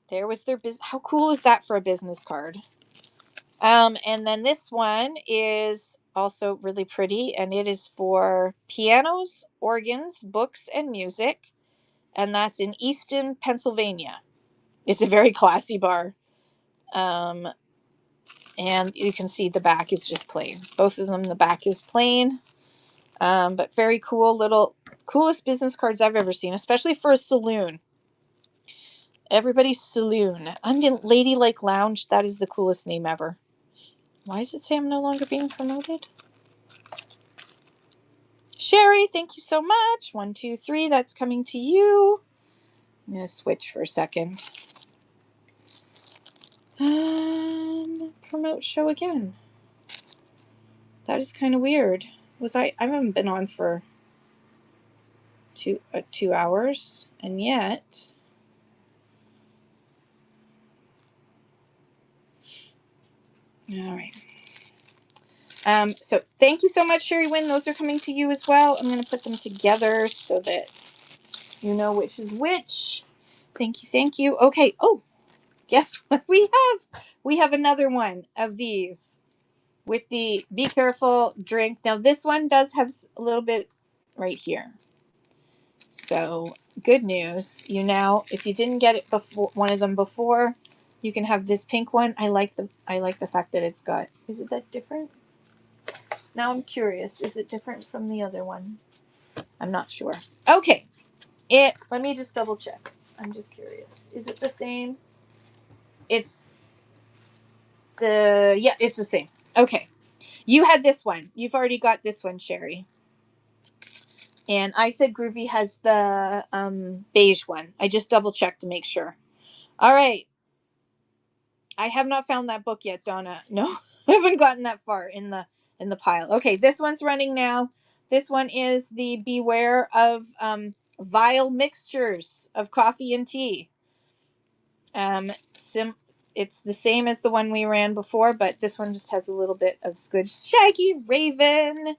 [SPEAKER 1] There was their business. How cool is that for a business card? And then this one is also really pretty, and it is for pianos, organs, books, and music. And that's in Easton, Pennsylvania. It's a very classy bar. And you can see the back is just plain. Both of them, the back is plain. But very cool little, coolest business cards I've ever seen, especially for a saloon. Everybody's Saloon. Onion Ladylike Lounge. That is the coolest name ever. Why does it say I'm no longer being promoted? Sherry, thank you so much. 1, 2, 3. That's coming to you. I'm going to switch for a second. Promote show again. That is kind of weird. I haven't been on for 2 hours, and yet all right. So thank you so much, Sherry Wynn. Those are coming to you as well. I'm going to put them together so that you know which is which. Thank you, thank you. Okay. Oh, guess what we have? We have another one of these with the Be Careful drink. Now this one does have a little bit right here. So good news. You now, if you didn't get it before, one of them before, you can have this pink one. I like the fact that it's got. Is it that different? Now I'm curious. Is it different from the other one? I'm not sure. Okay. Let me just double check. I'm just curious. Is it the same? It's it's the same. Okay. You had this one. You've already got this one, Sherry. And I said Groovy has the beige one. I just double checked to make sure. All right. I have not found that book yet, Donna. No, I haven't gotten that far in the pile. Okay, this one's running now. This one is the Beware of Vile Mixtures of Coffee and Tea. It's the same as the one we ran before, but this one just has a little bit of squidge. Shaggy Raven.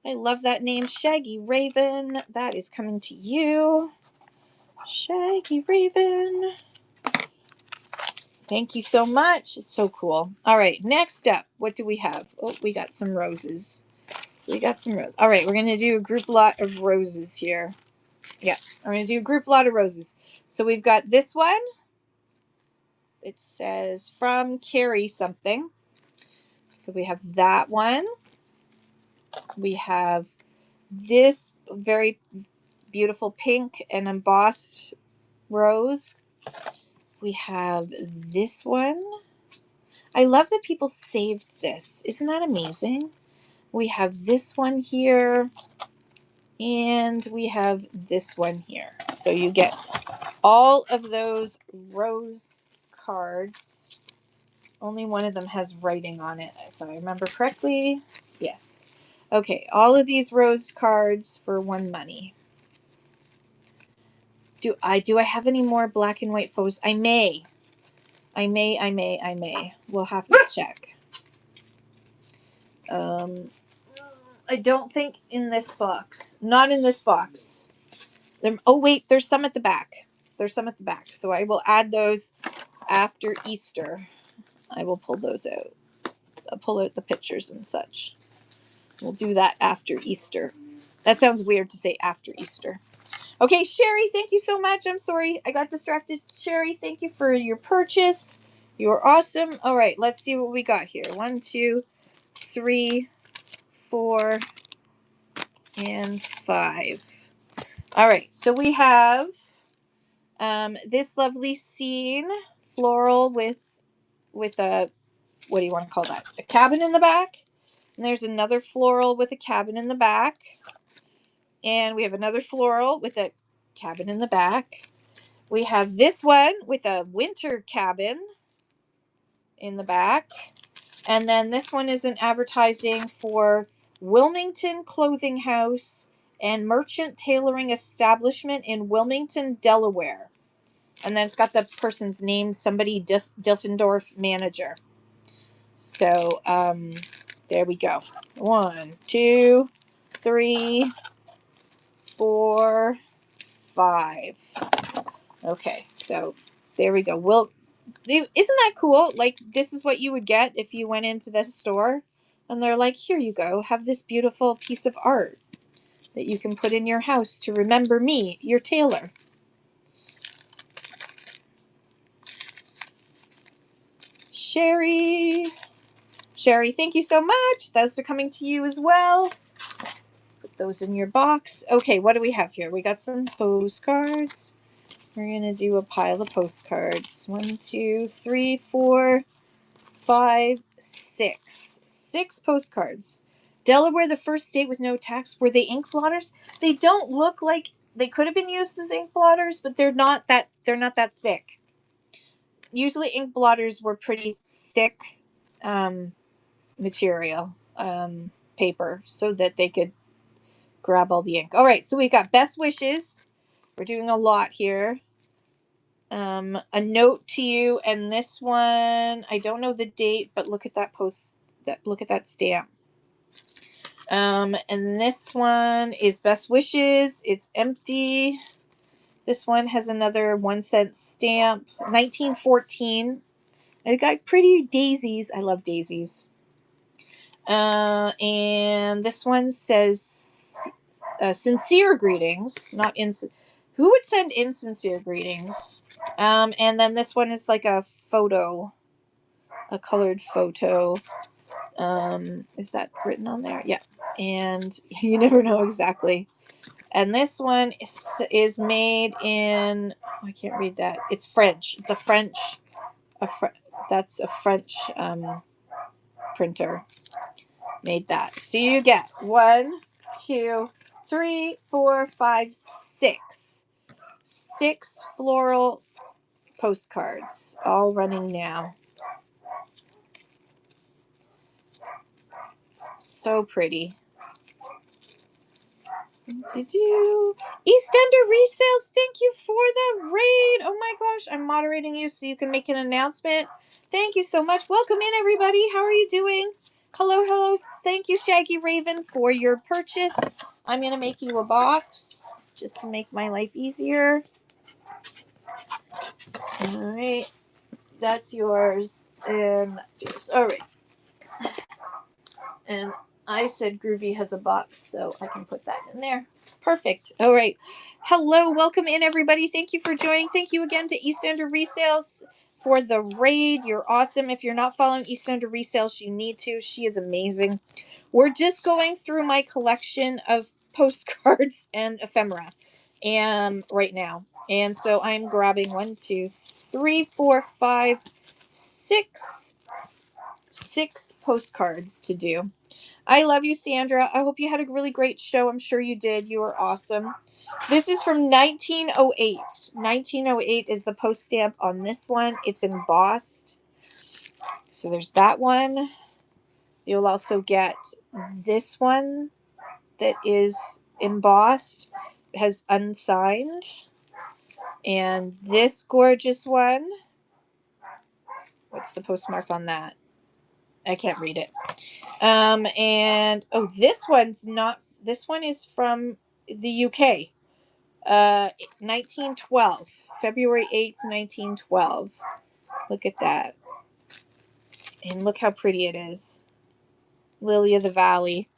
[SPEAKER 1] I love that name, Shaggy Raven. That is coming to you. Shaggy Raven. Thank you so much. It's so cool. All right, next up, what do we have? Oh, we got some roses. All right, we're going to do a group lot of roses here. Yeah, we're going to do a group lot of roses. So we've got this one. It says from Carrie something. So we have that one. We have this very beautiful pink and embossed rose. We have this one. I love that people saved this. Isn't that amazing? We have this one here. And we have this one here. So you get all of those rose cards. Only one of them has writing on it, if I remember correctly. Yes. Okay, all of these rose cards for one money. Do I have any more black and white photos? I may. We'll have to check. I don't think in this box. Not in this box. Oh wait, there's some at the back. So I will add those after Easter. I will pull those out. I'll pull out the pictures and such. We'll do that after Easter. That sounds weird to say after Easter. Okay, Sherry, thank you so much. I'm sorry I got distracted. Sherry, thank you for your purchase. You're awesome. All right, let's see what we got here. 1, 2, 3, 4, and 5. All right, so we have this lovely scene, floral with a, what do you want to call that? A cabin in the back. And there's another floral with a cabin in the back. And we have another floral with a cabin in the back. We have this one with a winter cabin in the back. And then this one is an advertising for Wilmington Clothing House and Merchant Tailoring Establishment in Wilmington, Delaware. And then it's got the person's name, somebody Diffendorf manager. So there we go. 1, 2, 3, 4, 5. Okay, so there we go. Isn't that cool? Like, this is what you would get if you went into the store and they're like, here you go, have this beautiful piece of art that you can put in your house to remember me, your tailor. Sherry, thank you so much. Those are coming to you as well. Put those in your box. Okay, what do we have here? We got some postcards. We're going to do a pile of postcards. 1, 2, 3, 4, 5, 6. 6 postcards. Delaware, the first state with no tax. Were they ink blotters? They don't look like they could have been used as ink blotters, but they're not that thick. Usually ink blotters were pretty thick material, paper, so that they could grab all the ink. All right, so we got best wishes. We're doing a lot here. A note to you, and this one, I don't know the date, but look at that look at that stamp. And this one is best wishes. It's empty. This one has another 1-cent stamp. 1914. I got pretty daisies. I love daisies. And this one says sincere greetings, not who would send insincere greetings? And then this one is like a photo, a colored photo. Is that written on there? Yeah. And you never know exactly. And this one is made in, I can't read that. It's French. It's a French, that's a French printer made that. So you get 1, 2, 3, 4, 5, 6. 6 floral postcards all running now. So pretty. EastEnder Resales, thank you for the raid. Oh my gosh, I'm moderating you so you can make an announcement. Thank you so much. Welcome in, everybody. How are you doing? Hello. Thank you, Shaggy Raven, for your purchase. I'm going to make you a box just to make my life easier. All right. That's yours, and that's yours. All right. And I said Groovy has a box, so I can put that in there. Perfect. All right. Hello. Welcome in, everybody. Thank you for joining. Thank you again to EastEnder Resales for the raid. You're awesome. If you're not following EastEnder Resales, you need to. She is amazing. We're just going through my collection of postcards and ephemera right now. And so I'm grabbing 1, 2, 3, 4, 5, 6 postcards to do. I love you, Sandra. I hope you had a really great show. I'm sure you did. You were awesome. This is from 1908. 1908 is the post stamp on this one. It's embossed. So there's that one. You'll also get this one that is embossed. It has unsigned. And this gorgeous one. What's the postmark on that? I can't read it. And this one's not. This one is from the UK. 1912, February 8th, 1912. Look at that, and look how pretty it is. Lily of the Valley.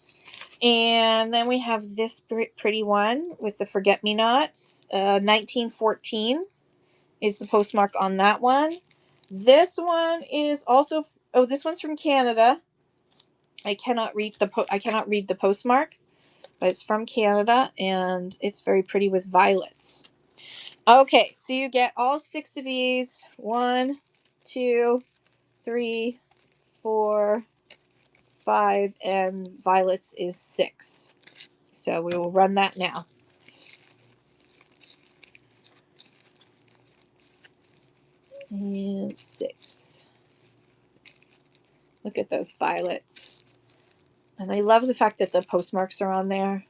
[SPEAKER 1] And then we have this pretty one with the forget-me-nots. 1914 is the postmark on that one. This one is also, oh, this one's from Canada. I cannot read the postmark, but it's from Canada, and it's very pretty with violets. Okay, so you get all 6 of these. 1, 2, 3, 4, 5, and violets is 6. So we will run that now. And 6. Look at those violets. And I love the fact that the postmarks are on there.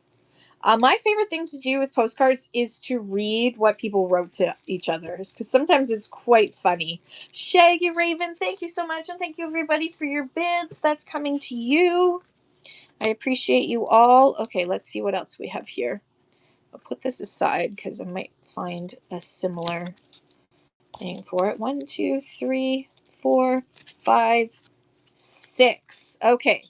[SPEAKER 1] My favorite thing to do with postcards is to read what people wrote to each other, because sometimes it's quite funny. Shaggy Raven, thank you so much, and thank you everybody for your bids. That's coming to you. I appreciate you all. Okay, let's see what else we have here. I'll put this aside because I might find a similar thing for it. 1, 2, 3, 4, 5, 6. Okay.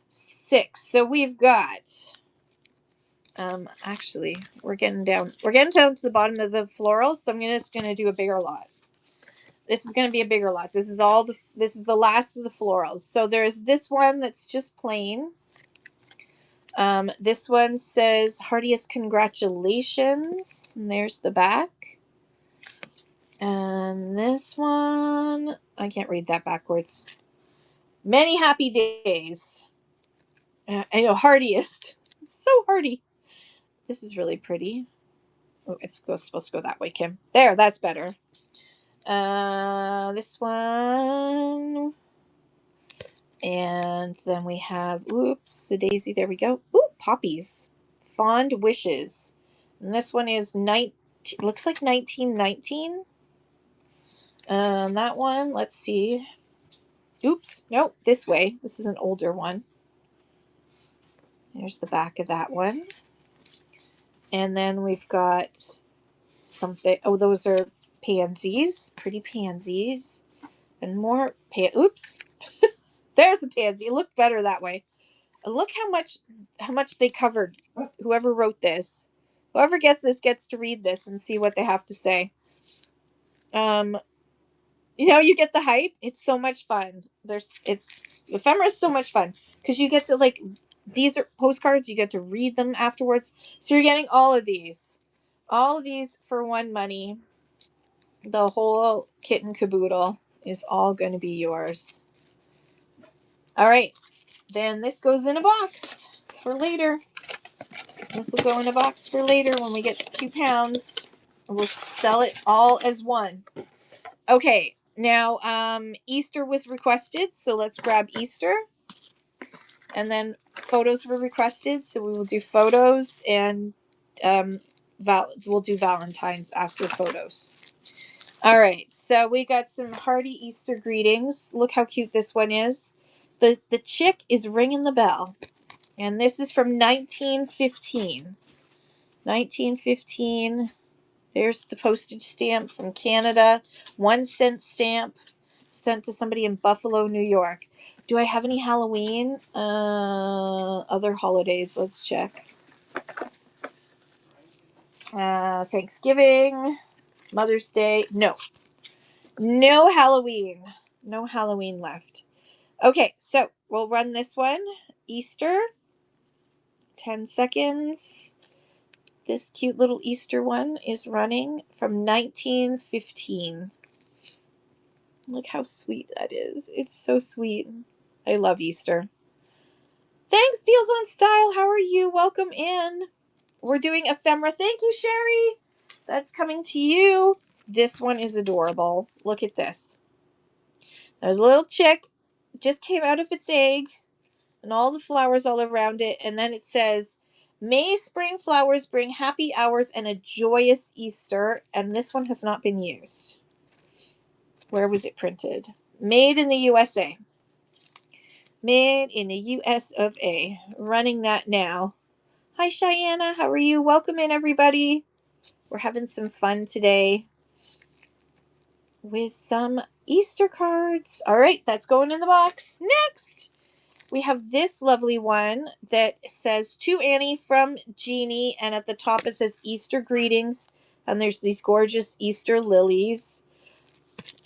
[SPEAKER 1] 6. So we've got actually we're getting down to the bottom of the florals, so I'm just gonna do a bigger lot. This is gonna be a bigger lot. This is the last of the florals. So there's this one that's just plain. This one says heartiest congratulations, and there's the back. And this one, I can't read that backwards. Many happy days. I know, heartiest. It's so hearty. This is really pretty. Oh, it's supposed to go that way, Kim. There, that's better. This one. And then we have, oops, a daisy. There we go. Ooh, poppies. Fond wishes. And this one is looks like 1919. That one, let's see. Oops, nope, this way. This is an older one. There's the back of that one. And then we've got something. Oh, those are pansies. Pretty pansies. And more oops. There's a pansy. It looked better that way. Look how much they covered. Whoever wrote this. Whoever gets this gets to read this and see what they have to say. You get the hype. It's so much fun. Ephemera is so much fun because you get to these are postcards. You get to read them afterwards. So you're getting all of these for one money. The whole kit and caboodle is all going to be yours. All right, then this goes in a box for later. This will go in a box for later when we get to 2 pounds. We'll sell it all as one. Okay, now Easter was requested, so let's grab Easter. And then photos were requested, so we will do photos, and we'll do Valentine's after photos. All right, so we got some hearty Easter greetings. Look how cute this one is. The chick is ringing the bell. And this is from 1915. 1915. There's the postage stamp from Canada. 1-cent stamp sent to somebody in Buffalo, New York. Do I have any Halloween? Other holidays. Let's check. Thanksgiving. Mother's Day. No. No Halloween. No Halloween left. Okay, so we'll run this one. Easter. 10 seconds. This cute little Easter one is running from 1915. Look how sweet that is. It's so sweet. I love Easter. Thanks, Deals on Style. How are you? Welcome in. We're doing Ephemera. Thank you, Sherry. That's coming to you. This one is adorable. Look at this. There's a little chick. Just came out of its egg. And all the flowers all around it. And then it says, May spring flowers bring happy hours and a joyous Easter. And this one has not been used. Where was it printed? Made in the USA. Made in the US of A. Running that now. Hi, Cheyenne. How are you? Welcome in, everybody. We're having some fun today with some Easter cards. All right, that's going in the box. Next. We have this lovely one that says, to Annie from Jeannie, and at the top it says Easter greetings, and there's these gorgeous Easter lilies.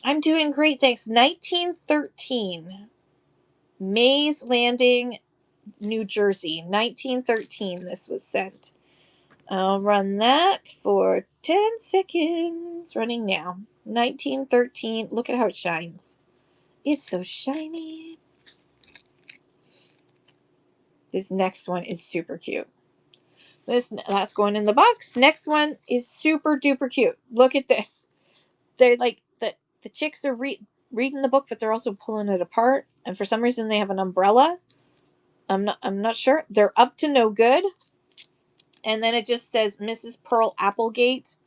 [SPEAKER 1] I'm doing great, thanks. 1913, Mays Landing, New Jersey. 1913 this was sent. I'll run that for 10 seconds. Running now. 1913. Look at how it shines. It's so shiny. This next one is super cute. That's going in the box. Next one is super duper cute. Look at this. They're like the chicks are reading the book, but they're also pulling it apart. And for some reason they have an umbrella. I'm not sure. They're up to no good. And then it just says Mrs. Pearl Applegate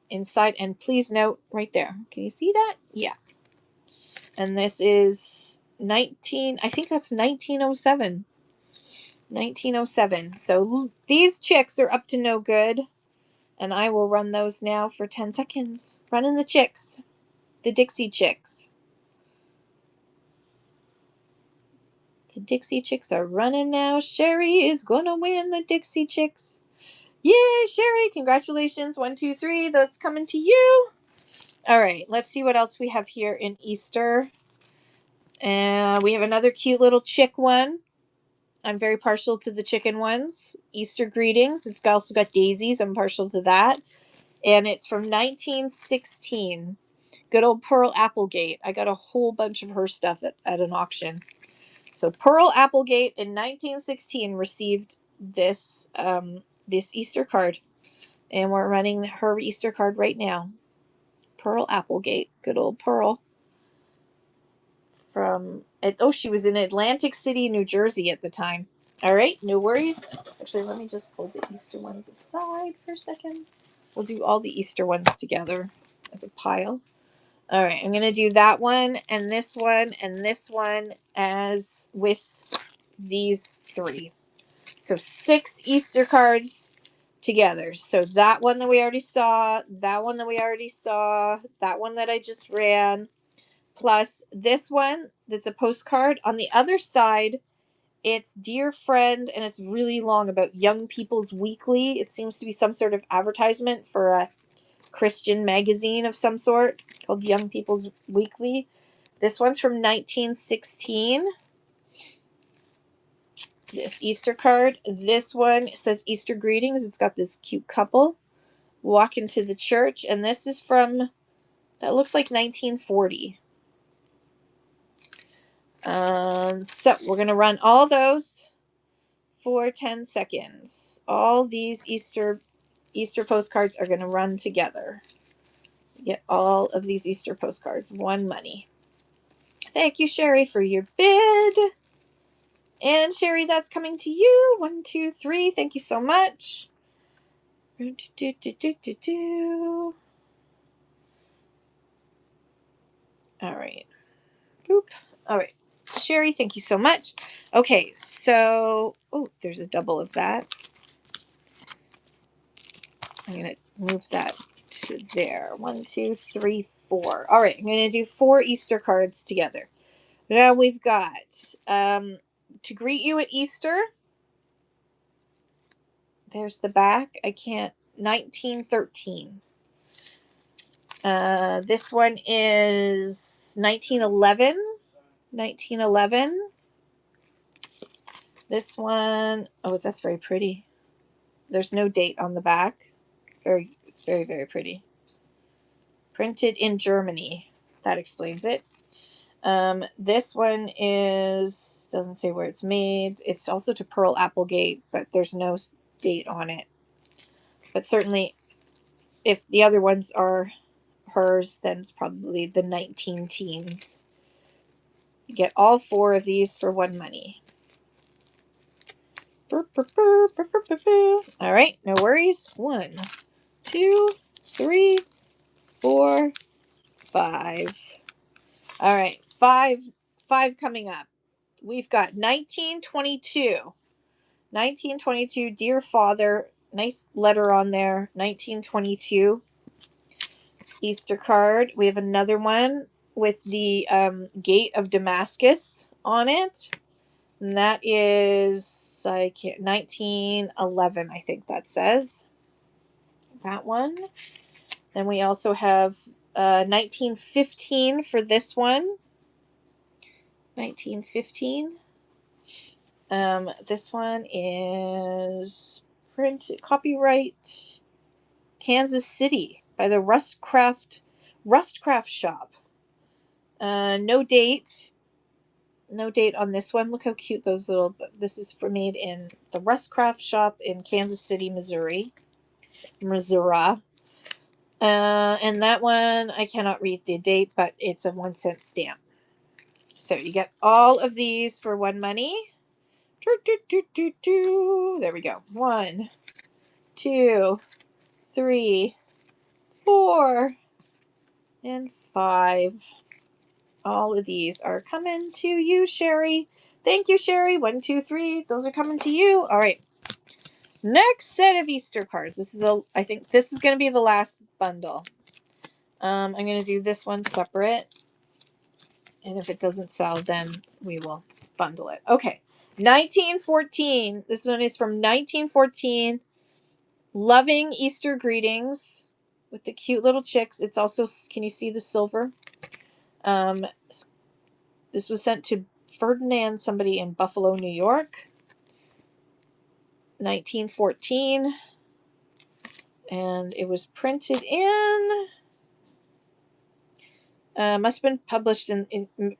[SPEAKER 1] inside. And please note right there. Can you see that? Yeah. And this is I think that's 1907. 1907. So these chicks are up to no good. And I will run those now for 10 seconds. Running the chicks. The Dixie Chicks. The Dixie Chicks are running now. Sherry is going to win the Dixie Chicks. Yay, Sherry. Congratulations. 1, 2, 3. That's coming to you. All right. Let's see what else we have here in Easter. We have another cute little chick one. I'm very partial to the chicken ones. Easter greetings. It's also got daisies. I'm partial to that. And it's from 1916. Good old Pearl Applegate. I got a whole bunch of her stuff at an auction. So Pearl Applegate in 1916 received this this Easter card. And we're running her Easter card right now. Pearl Applegate. Good old Pearl. She was in Atlantic City, New Jersey at the time. All right, no worries. Actually, let me just pull the Easter ones aside for a second. We'll do all the Easter ones together as a pile. All right, I'm going to do that one and this one as with these 3. So 6 Easter cards together. So that one that we already saw, that one that we already saw, that one that I just ran, plus this one that's a postcard. On the other side, it's Dear Friend, and it's really long, about Young People's Weekly. It seems to be some sort of advertisement for a Christian magazine of some sort called Young People's Weekly. This one's from 1916. This Easter card. This one says Easter greetings. It's got this cute couple walking to the church. And this is from, that looks like 1940. So we're going to run all those for 10 seconds. All these Easter postcards are going to run together. Get all of these Easter postcards. 1 money. Thank you, Sherry, for your bid. And Sherry, that's coming to you. 1, 2, 3. Thank you so much. All right. Boop. All right. Sherry, thank you so much. Okay, so, there's a double of that. I'm going to move that to there. 1, 2, 3, 4. All right, I'm going to do 4 Easter cards together. Now we've got To Greet You at Easter. There's the back. 1913. This one is 1911. 1911. This one, that's very pretty. There's no date on the back. It's very, very pretty. Printed in Germany. That explains it. This one doesn't say where it's made. It's also to Pearl Applegate, but there's no date on it. But certainly, if the other ones are hers, then it's probably the 19 teens. You get all 4 of these for 1 money. All right, no worries. 1, 2, 3, 4, 5. All right, 5 coming up. We've got 1922. 1922, Dear Father. Nice letter on there. 1922 Easter card. We have another one with the Gate of Damascus on it. And that is 1911, I think that says. That one. Then we also have 1915 for this one. 1915. This one is copyright Kansas City by the Rustcraft Shop. No date. No date on this one. Look how cute those little. This is made in the Rustcraft Shop in Kansas City, Missouri. And that one, I cannot read the date, but it's a 1-cent stamp. So you get all of these for one money. There we go. 1, 2, 3, 4, and 5. All of these are coming to you, Sherry. Thank you, Sherry. 1, 2, 3. Those are coming to you. All right. Next set of Easter cards. I think this is going to be the last bundle. I'm going to do this one separate. And if it doesn't sell, then we will bundle it. Okay. 1914. This one is from 1914. Loving Easter greetings with the cute little chicks. It's also, can you see the silver? This was sent to Ferdinand, somebody in Buffalo, New York. 1914. And it was printed in... must have been published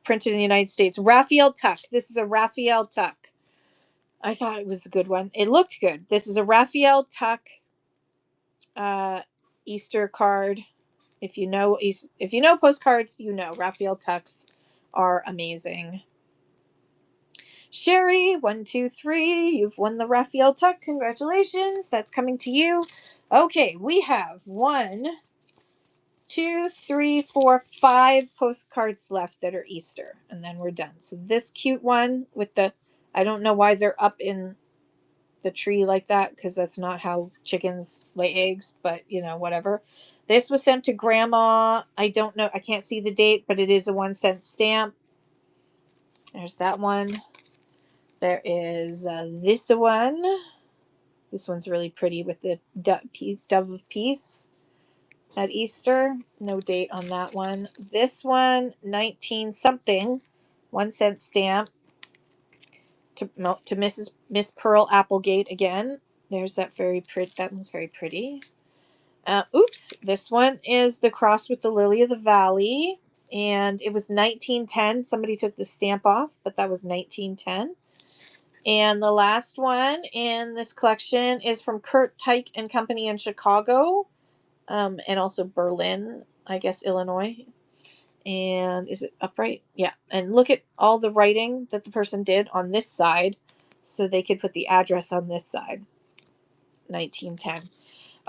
[SPEAKER 1] printed in the United States. Raphael Tuck. This is a Raphael Tuck. I thought it was a good one. It looked good. This is a Raphael Tuck Easter card. If you know postcards, you know Raphael Tucks are amazing. Sherry, 1, 2, 3. You've won the Raphael Tuck. Congratulations. That's coming to you. Okay, we have 1, 2, 3, 4, 5 postcards left that are Easter, and then we're done. So this cute one with the, I don't know why they're up in the tree like that, because that's not how chickens lay eggs, but whatever. This was sent to Grandma. I don't know, I can't see the date, but it is a 1-cent stamp. There's that one. There is this one. This one's really pretty with the dove of peace at Easter. No date on that one. This one, 19 something, 1-cent stamp to Miss Pearl Applegate again. There's that very pretty. That one's very pretty. Oops, this one is the cross with the Lily of the Valley, and it was 1910. Somebody took the stamp off, but that was 1910. And the last one in this collection is from Kurt Tyke and Company in Chicago, and also Berlin, I guess, Illinois. And is it upright? Yeah. And look at all the writing that the person did on this side, so they could put the address on this side. 1910.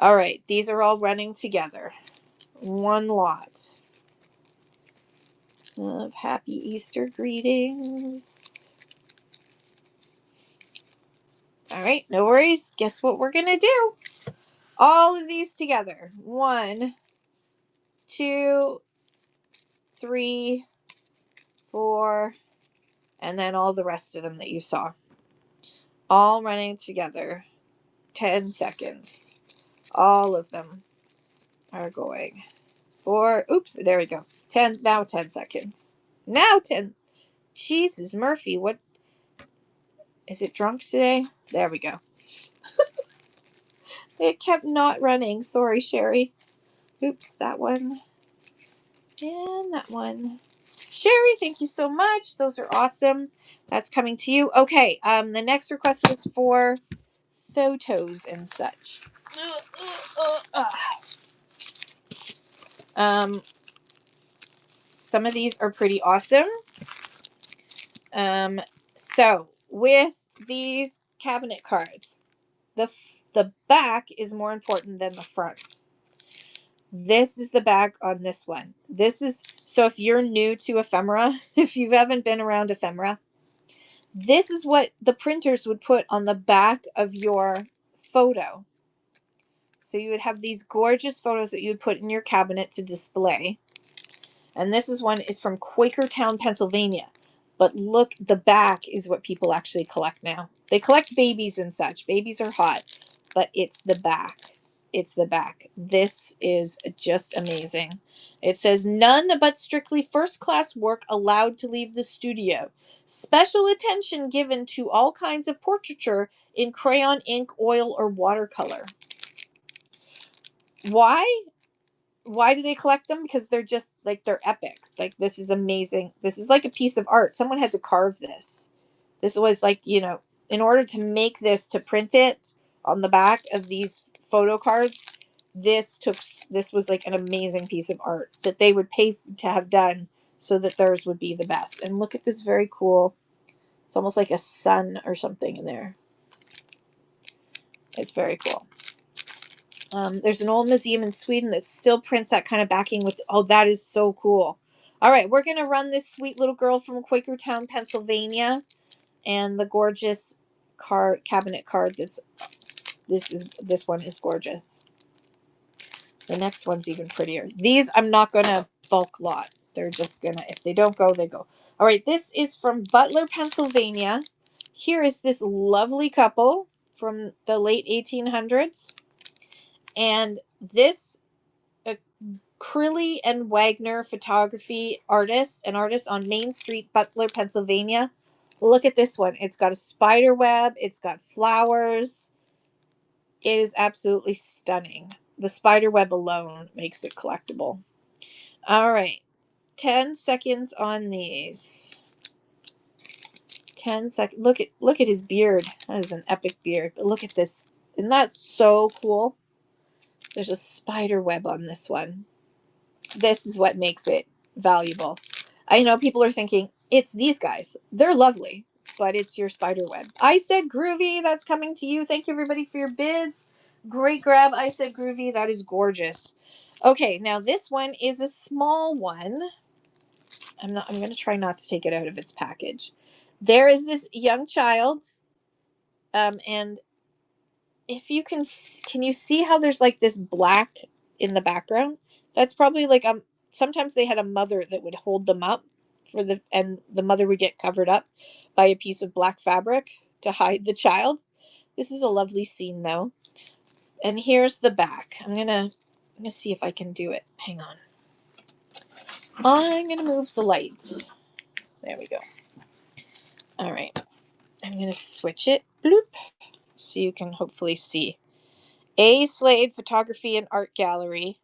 [SPEAKER 1] All right. These are all running together. One lot of happy Easter greetings. All right. No worries. Guess what we're going to do? All of these together. 1, 2, 3, 4, and then all the rest of them that you saw. All running together. 10 seconds. All of them are going. Oops, there we go. 10, now 10 seconds. Now 10. Jesus, Murphy, what? Is it drunk today? There we go. It kept not running. Sorry, Sherry. Oops, that one. And that one. Sherry, thank you so much. Those are awesome. That's coming to you. Okay, the next request was for photos and such. Some of these are pretty awesome. So with these cabinet cards, the back is more important than the front. This is the back on this one. So if you're new to Ephemera, if you haven't been around Ephemera, this is what the printers would put on the back of your photo. So you would have these gorgeous photos that you'd put in your cabinet to display. And this one is from Quakertown, Pennsylvania. But look, the back is what people actually collect now. They collect babies and such. Babies are hot, but it's the back. It's the back. This is just amazing. It says, none but strictly first-class work allowed to leave the studio. Special attention given to all kinds of portraiture in crayon, ink, oil, or watercolor. Why? Why do they collect them? Because they're just like, they're epic. Like, this is amazing. This is like a piece of art. Someone had to carve this. This was like, in order to make this, to print it on the back of these photo cards, this was like an amazing piece of art that they would pay to have done so that theirs would be the best. And look at this very cool, it's almost like a sun or something in there. It's very cool. There's an old museum in Sweden that still prints that kind of backing with, oh, that is so cool. All right, we're going to run this sweet little girl from Quakertown, Pennsylvania, and the gorgeous cabinet card this one is gorgeous. The next one's even prettier. These I'm not going to bulk lot. They're just going to, if they don't go, they go. All right, this is from Butler, Pennsylvania. Here is this lovely couple from the late 1800s. And this Crilly and Wagner photography artists on Main Street, Butler, Pennsylvania. Look at this one. It's got a spider web. It's got flowers. It is absolutely stunning. The spider web alone makes it collectible. All right. 10 seconds on these. 10 seconds. Look at his beard. That is an epic beard. But look at this. Isn't that so cool? There's a spider web on this one. This is what makes it valuable. I know people are thinking, it's these guys. They're lovely, but it's your spider web. I Said Groovy, that's coming to you. Thank you, everybody, for your bids. Great grab, I Said Groovy. That is gorgeous. Okay, now this one is a small one. I'm going to try not to take it out of its package. There is this young child, and if you can you see how there's like this black in the background? That's probably like sometimes they had a mother that would hold them up and the mother would get covered up by a piece of black fabric to hide the child. This is a lovely scene though. And here's the back. I'm gonna see if I can do it. Hang on. I'm gonna move the light. There we go. All right. I'm gonna switch it. Bloop. So you can hopefully see. A. Slade Photography and Art Gallery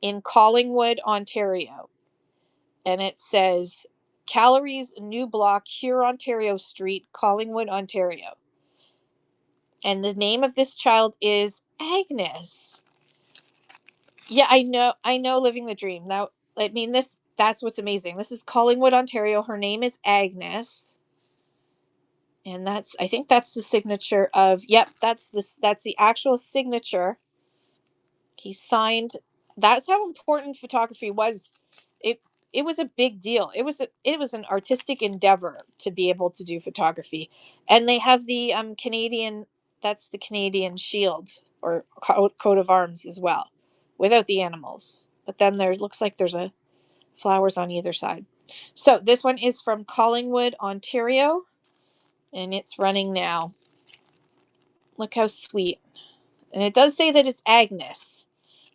[SPEAKER 1] in Collingwood, Ontario. And it says Calories New Block, Hurontario Street, Collingwood, Ontario. And the name of this child is Agnes. Yeah, I know Living the Dream. Now, I mean that's what's amazing. This is Collingwood, Ontario. Her name is Agnes. And I think that's the signature of, yep, that's the actual signature. He signed. That's how important photography was. It was a big deal. It was an artistic endeavor to be able to do photography. And they have the Canadian, that's the Canadian shield or coat of arms as well, without the animals. But then there looks like there's a flowers on either side. So this one is from Collingwood, Ontario, and it's running now. Look how sweet. And it does say that it's Agnes.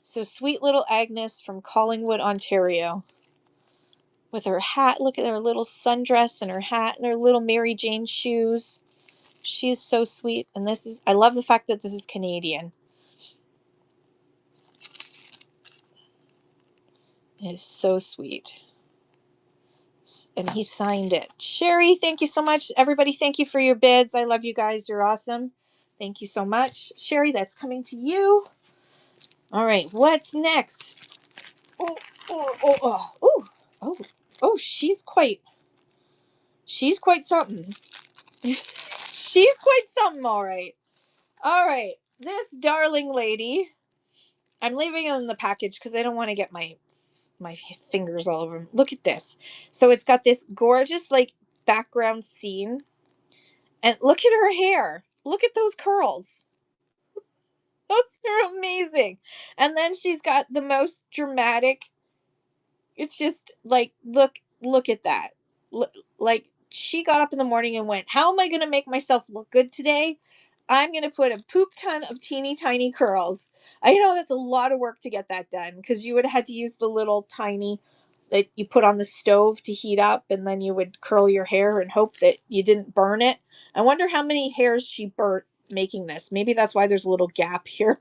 [SPEAKER 1] So sweet little Agnes from Collingwood, Ontario. With her hat. Look at her little sundress and her hat and her little Mary Jane shoes. She is so sweet. And I love the fact that this is Canadian. It is so sweet. And he signed it. Sherry, thank you so much. Everybody, thank you for your bids. I love you guys. You're awesome. Thank you so much. Sherry, that's coming to you. All right, what's next? Oh, she's quite something. She's quite something, all right. All right, this darling lady, I'm leaving it in the package because I don't want to get my fingers all over them. Look at this. So it's got this gorgeous like background scene, and look at her hair. Look at those curls. Those are amazing. And then she's got the most dramatic. It's just like look at that. Like she got up in the morning and went, how am I going to make myself look good today? I'm going to put a poop ton of teeny tiny curls. I know that's a lot of work to get that done because you would have had to use the little tiny that you put on the stove to heat up, and then you would curl your hair and hope that you didn't burn it. I wonder how many hairs she burnt making this. Maybe that's why there's a little gap here.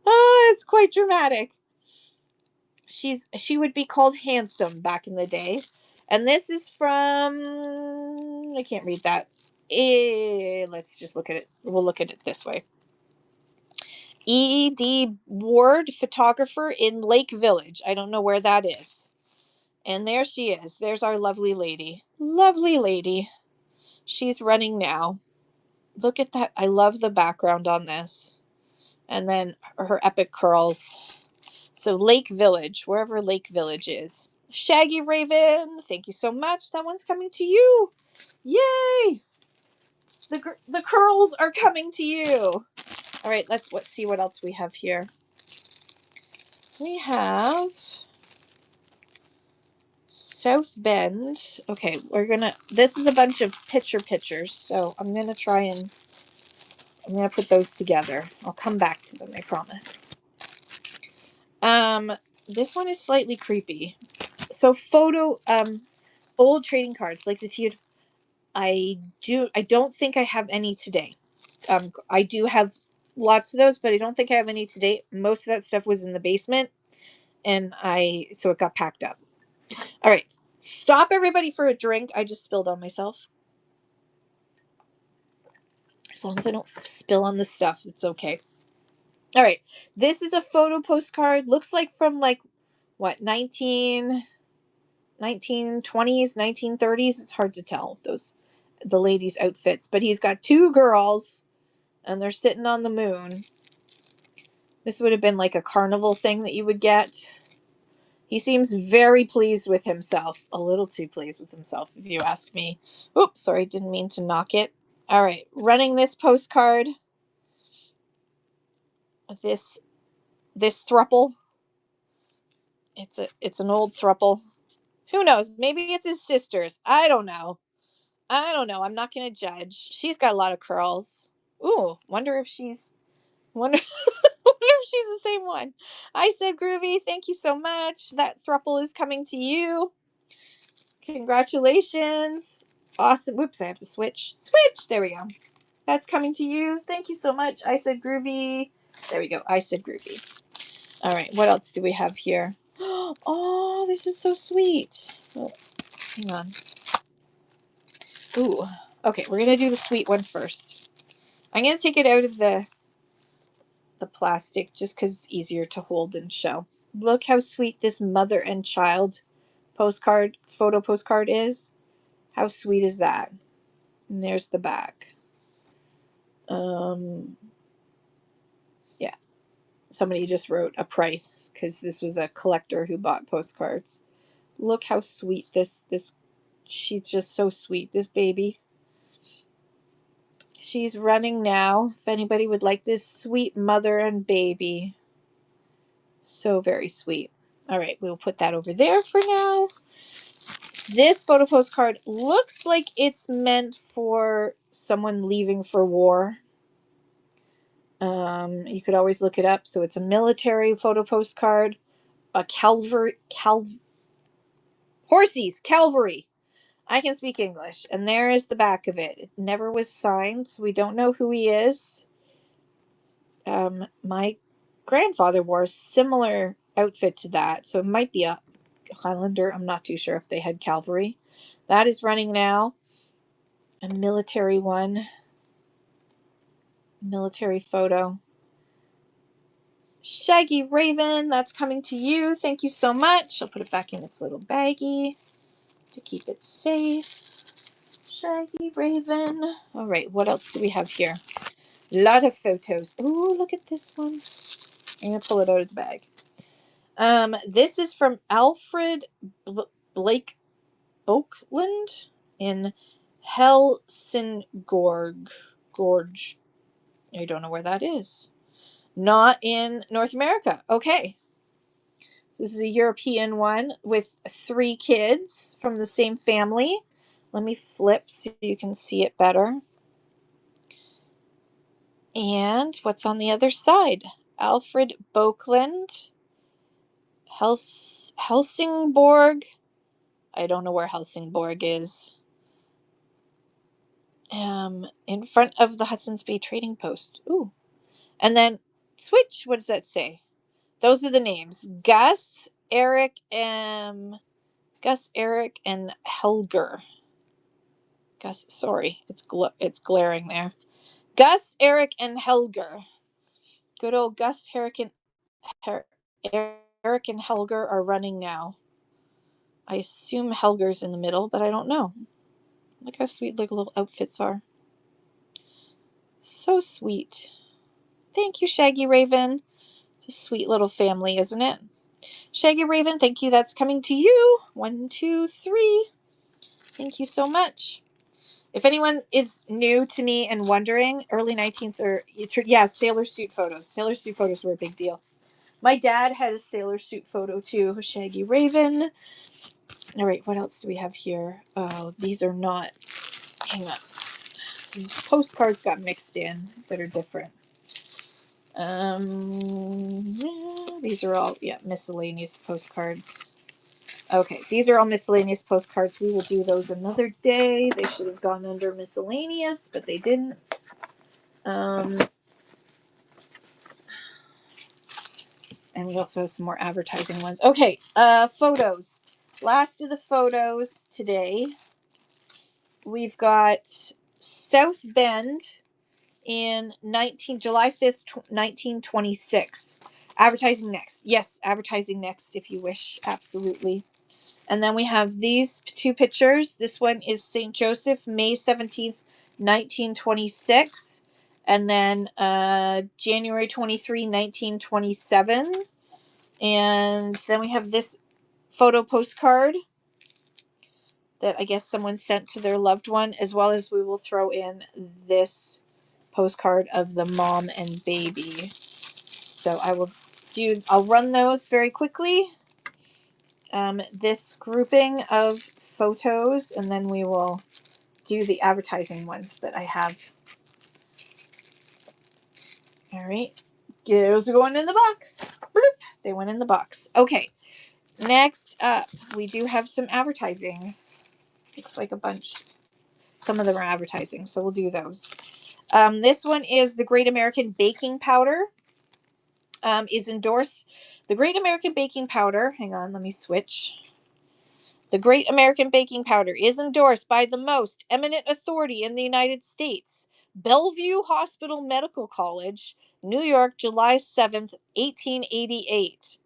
[SPEAKER 1] Oh, it's quite dramatic. She would be called handsome back in the day. And this is from, I can't read that. Let's just look at it. We'll look at it this way. E.D. Ward, photographer in Lake Village. I don't know where that is. And there she is. There's our lovely lady. Lovely lady. She's running now. Look at that. I love the background on this. And then her epic curls. So Lake Village, wherever Lake Village is. Shaggy Raven, thank you so much. That one's coming to you. Yay! The curls are coming to you. All right, let's see what else we have here. We have South Bend. Okay, this is a bunch of pictures, so I'm going to put those together. I'll come back to them, I promise. This one is slightly creepy. So old trading cards, like the T. I don't think I have any today. I do have lots of those, but I don't think I have any today. Most of that stuff was in the basement, and so it got packed up. All right, stop everybody for a drink. I just spilled on myself. As long as I don't spill on the stuff, it's okay. All right, this is a photo postcard. Looks like from what, 1920s, 1930s. It's hard to tell the ladies' outfits, but he's got two girls and they're sitting on the moon. This would have been like a carnival thing that you would get. He seems very pleased with himself. A little too pleased with himself, if you ask me. Oops, sorry, didn't mean to knock it. All right, running this postcard. This thruple. It's an old thruple. Who knows? Maybe it's his sister's. I don't know. I'm not going to judge. She's got a lot of curls. Ooh, wonder if she's wonder wonder if she's the same one. I said Groovy, thank you so much. That thruple is coming to you. Congratulations. Awesome. Whoops, I have to switch. There we go. That's coming to you. Thank you so much. I said Groovy. There we go. I said Groovy. All right, what else do we have here? Oh, this is so sweet. Oh, hang on. Ooh. Okay, we're going to do the sweet one first. I'm going to take it out of the plastic just because it's easier to hold and show. Look how sweet this mother and child photo postcard is. How sweet is that? And there's the back. Yeah. Somebody just wrote a price because this was a collector who bought postcards. Look how sweet this she's just so sweet, this baby. She's running now. If anybody would like this sweet mother and baby. So very sweet. All right, we'll put that over there for now. This photo postcard looks like it's meant for someone leaving for war. You could always look it up. So it's a military photo postcard. A cavalry. I can speak English. And there is the back of it. It never was signed, so we don't know who he is. My grandfather wore a similar outfit to that, so it might be a Highlander. I'm not too sure if they had cavalry. That is running now. A military one. Military photo. Shaggy Raven, that's coming to you. Thank you so much. I'll put it back in its little baggie to keep it safe. Shaggy Raven. All right, what else do we have here? A lot of photos. Ooh, look at this one. I'm going to pull it out of the bag. This is from Alfred Blake Oakland in Gorge. I don't know where that is. Not in North America. Okay. So this is a European one with 3 kids from the same family. Let me flip so you can see it better. And what's on the other side? Alfred Bokeland, Helsingborg. I don't know where Helsingborg is. In front of the Hudson's Bay Trading Post. Ooh. And then switch. What does that say? Those are the names. Gus, Eric, and Helger. Gus, sorry, it's glaring there. Gus, Eric, and Helger. Good old Gus, Eric, and Helger are running now. I assume Helger's in the middle, but I don't know. Look how sweet the little outfits are. So sweet. Thank you, Shaggy Raven. It's a sweet little family, isn't it? Shaggy Raven, thank you. That's coming to you. 1, 2, 3. Thank you so much. If anyone is new to me and wondering, early 19th or yeah, sailor suit photos. Sailor suit photos were a big deal. My dad had a sailor suit photo too. Shaggy Raven. All right, what else do we have here? Oh, these are not. Hang on. Some postcards got mixed in that are different. Yeah, these are all miscellaneous postcards. Okay, these are all miscellaneous postcards. We will do those another day. They should have gone under miscellaneous, but they didn't. And we also have some more advertising ones. Okay, photos. Last of the photos today. We've got South Bend in July 5th, 1926. Advertising next. Yes, advertising next if you wish. Absolutely. And then we have these 2 pictures. This one is St. Joseph, May 17th, 1926. And then January 23, 1927. And then we have this photo postcard that I guess someone sent to their loved one, as well as we will throw in this postcard of the mom and baby. So I'll run those very quickly. This grouping of photos, and then we will do the advertising ones that I have. All right. Those are going in the box. Bloop. They went in the box. Okay. Next up, we do have some advertising. Looks like a bunch. Some of them are advertising, so we'll do those. This one is the Great American Baking Powder. Is endorsed. The Great American Baking Powder. Hang on, let me switch. The Great American Baking Powder is endorsed by the most eminent authority in the United States. Bellevue Hospital Medical College, New York, July 7th, 1888.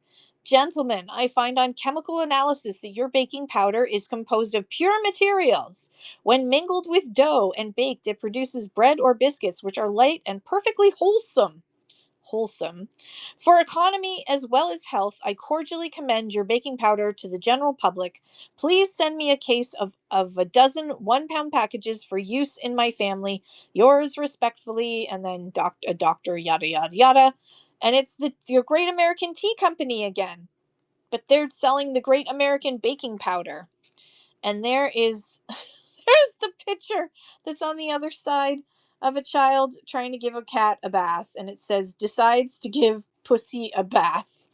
[SPEAKER 1] Gentlemen, I find on chemical analysis that your baking powder is composed of pure materials. When mingled with dough and baked, it produces bread or biscuits which are light and perfectly wholesome. For economy as well as health, I cordially commend your baking powder to the general public. Please send me a case of a dozen 1-pound packages for use in my family. Yours respectfully, and then doctor yada yada yada. And it's your Great American Tea Company again, but they're selling the Great American Baking Powder. And there's the picture that's on the other side of a child trying to give a cat a bath, and it says decides to give pussy a bath.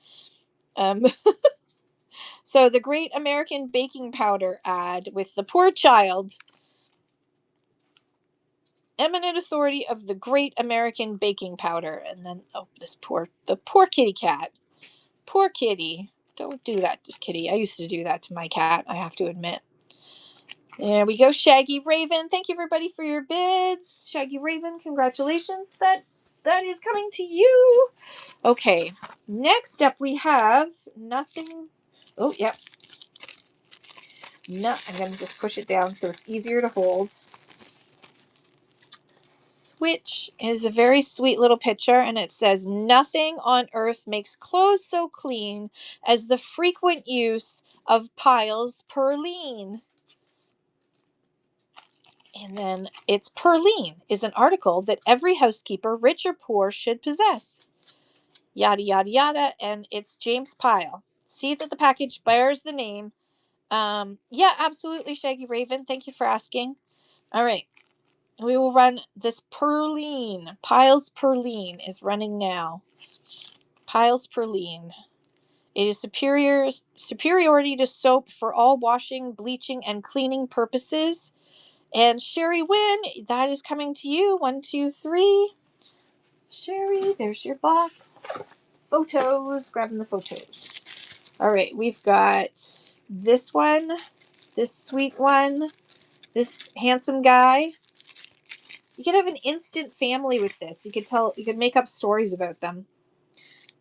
[SPEAKER 1] So the Great American Baking Powder ad with the poor child, eminent authority of the Great American Baking Powder, and then the poor kitty cat. Poor kitty. Don't do that to kitty. I used to do that to my cat, I have to admit. There we go, Shaggy Raven. Thank you, everybody, for your bids. Shaggy Raven, congratulations. That is coming to you. Okay, next up we have nothing. Oh, yep. No, I'm going to just push it down so it's easier to hold. Switch is a very sweet little picture, and it says, nothing on earth makes clothes so clean as the frequent use of Piles Perline. And then it's Perline is an article that every housekeeper, rich or poor, should possess. Yada, yada, yada. And it's James Pyle. see that the package bears the name. Yeah, absolutely, Shaggy Raven. Thank you for asking. All right. We will run this Perline. Piles Perline is running now. Piles Perline. It is superiority to soap for all washing, bleaching, and cleaning purposes. And Sherry Wynn, that is coming to you. 1, 2, 3. Sherry, there's your box. Photos. Grabbing the photos. All right, we've got this one, this sweet one, this handsome guy. You could have an instant family with this. You could make up stories about them.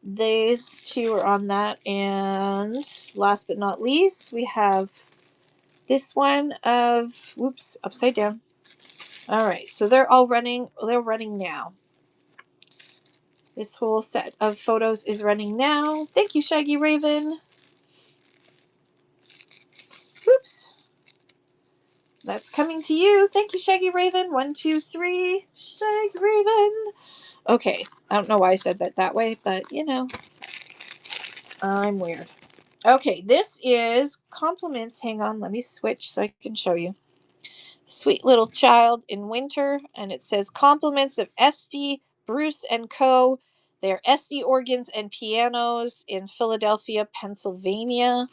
[SPEAKER 1] These two are on that. And last but not least, we have this one of, whoops, upside down. All right, so they're running now. This whole set of photos is running now. Thank you, Shaggy Raven. Whoops. That's coming to you. Thank you, Shaggy Raven. 1, 2, 3. Shaggy Raven. Okay, I don't know why I said that way, but I'm weird. Okay, this is compliments. Hang on, let me switch so I can show you. Sweet little child in winter, and it says compliments of Esty, Bruce and Co. They're Esty organs and pianos in Philadelphia, Pennsylvania.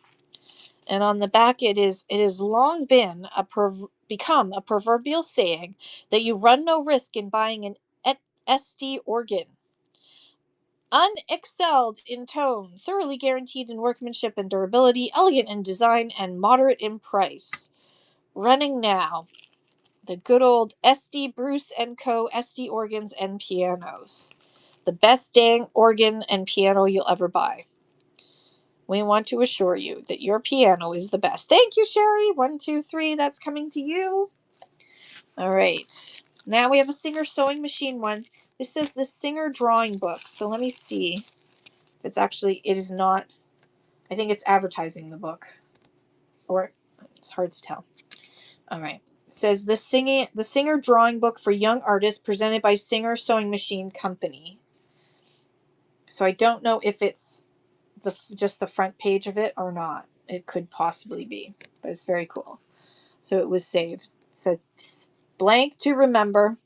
[SPEAKER 1] And on the back, it has long been become a proverbial saying that you run no risk in buying an Esty organ. Unexcelled in tone, thoroughly guaranteed in workmanship and durability, elegant in design, and moderate in price. Running now, the good old Esty Bruce and Co. Esty organs and pianos. The best dang organ and piano you'll ever buy. We want to assure you that your piano is the best. Thank you, Sherry. 1, 2, 3. That's coming to you. All right. Now we have a Singer sewing machine one. This says the Singer drawing book. So let me see. It is not. I think it's advertising the book. Or it's hard to tell. All right. It says the Singer drawing book for young artists presented by Singer Sewing Machine Company. So I don't know if it's just the front page of it or not. It could possibly be, but it's very cool. So it was saved. So blank to remember.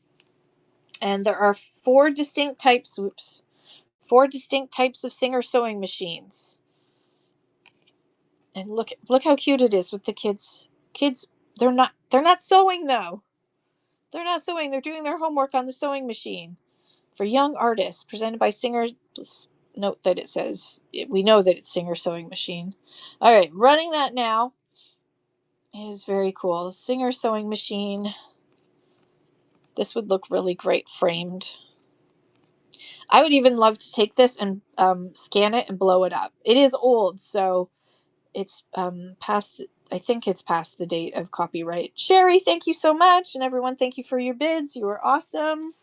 [SPEAKER 1] And there are 4 distinct types. Oops. 4 distinct types of Singer sewing machines. And look how cute it is with the kids. Kids, they're not sewing though. They're not sewing. They're doing their homework on the sewing machine. For young artists, presented by Singer. Note that it says, we know that it's Singer sewing machine. All right, running that now. It is very cool. Singer sewing machine. This would look really great framed. I would even love to take this and scan it and blow it up. It is old, so it's past. I think it's past the date of copyright. Sherry, thank you so much, and everyone, thank you for your bids. You are awesome.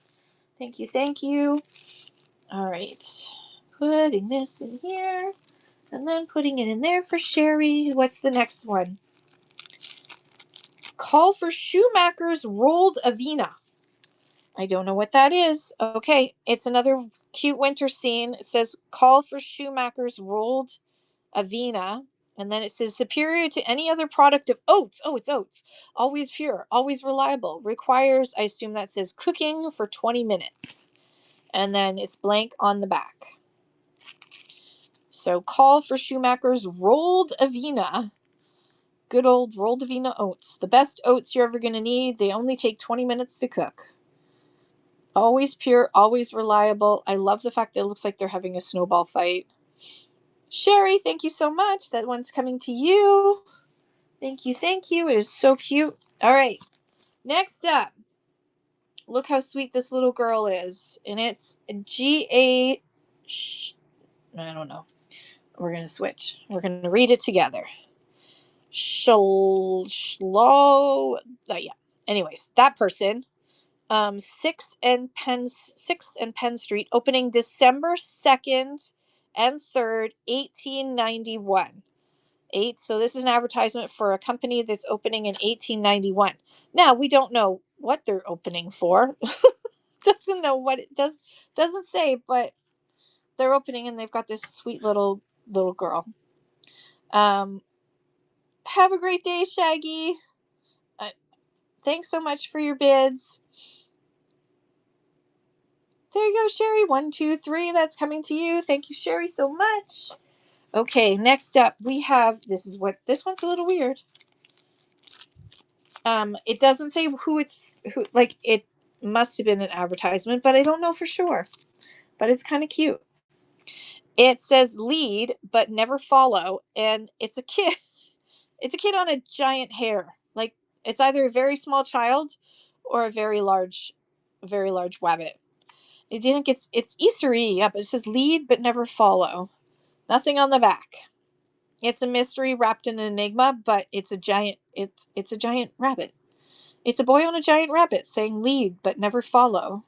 [SPEAKER 1] Thank you, thank you. All right, putting this in here, and then putting it in there for Sherry. What's the next one? Call for Schumacher's Rolled Avena. I don't know what that is. Okay, it's another cute winter scene. It says call for Schumacher's Rolled Avena. And then it says superior to any other product of oats. Oh, it's oats. Always pure, always reliable. Requires, I assume that says cooking for 20 minutes. And then it's blank on the back. So call for Schumacher's Rolled Avena. Good old Rolled Avena oats. The best oats you're ever going to need. They only take 20 minutes to cook. Always pure, always reliable. I love the fact that it looks like they're having a snowball fight. Sherry, thank you so much. That one's coming to you. Thank you, thank you. It is so cute. All right. Next up. Look how sweet this little girl is. And it's G-A... I don't know. We're going to switch. We're going to read it together. Yeah. Anyways, that person. 6 and Penn Street, opening December 2nd and 3rd, 1891. So this is an advertisement for a company that's opening in 1891. Now, we don't know what they're opening for. Doesn't know what it doesn't say, but they're opening and they've got this sweet little girl. Um, have a great day, Shaggy. Thanks so much for your bids. There you go, Sherry. 1, 2, 3. That's coming to you. Thank you, Sherry, so much. Okay, next up we have, this one's a little weird. It doesn't say who like it must have been an advertisement, but I don't know for sure. But it's kind of cute. It says lead but never follow, and it's a kid. It's a kid on a giant hare. Like it's either a very small child or a very large rabbit. I think it's Easter-y, yeah, but it says lead but never follow. Nothing on the back. It's a mystery wrapped in an enigma, but it's a giant rabbit. It's a boy on a giant rabbit saying lead but never follow.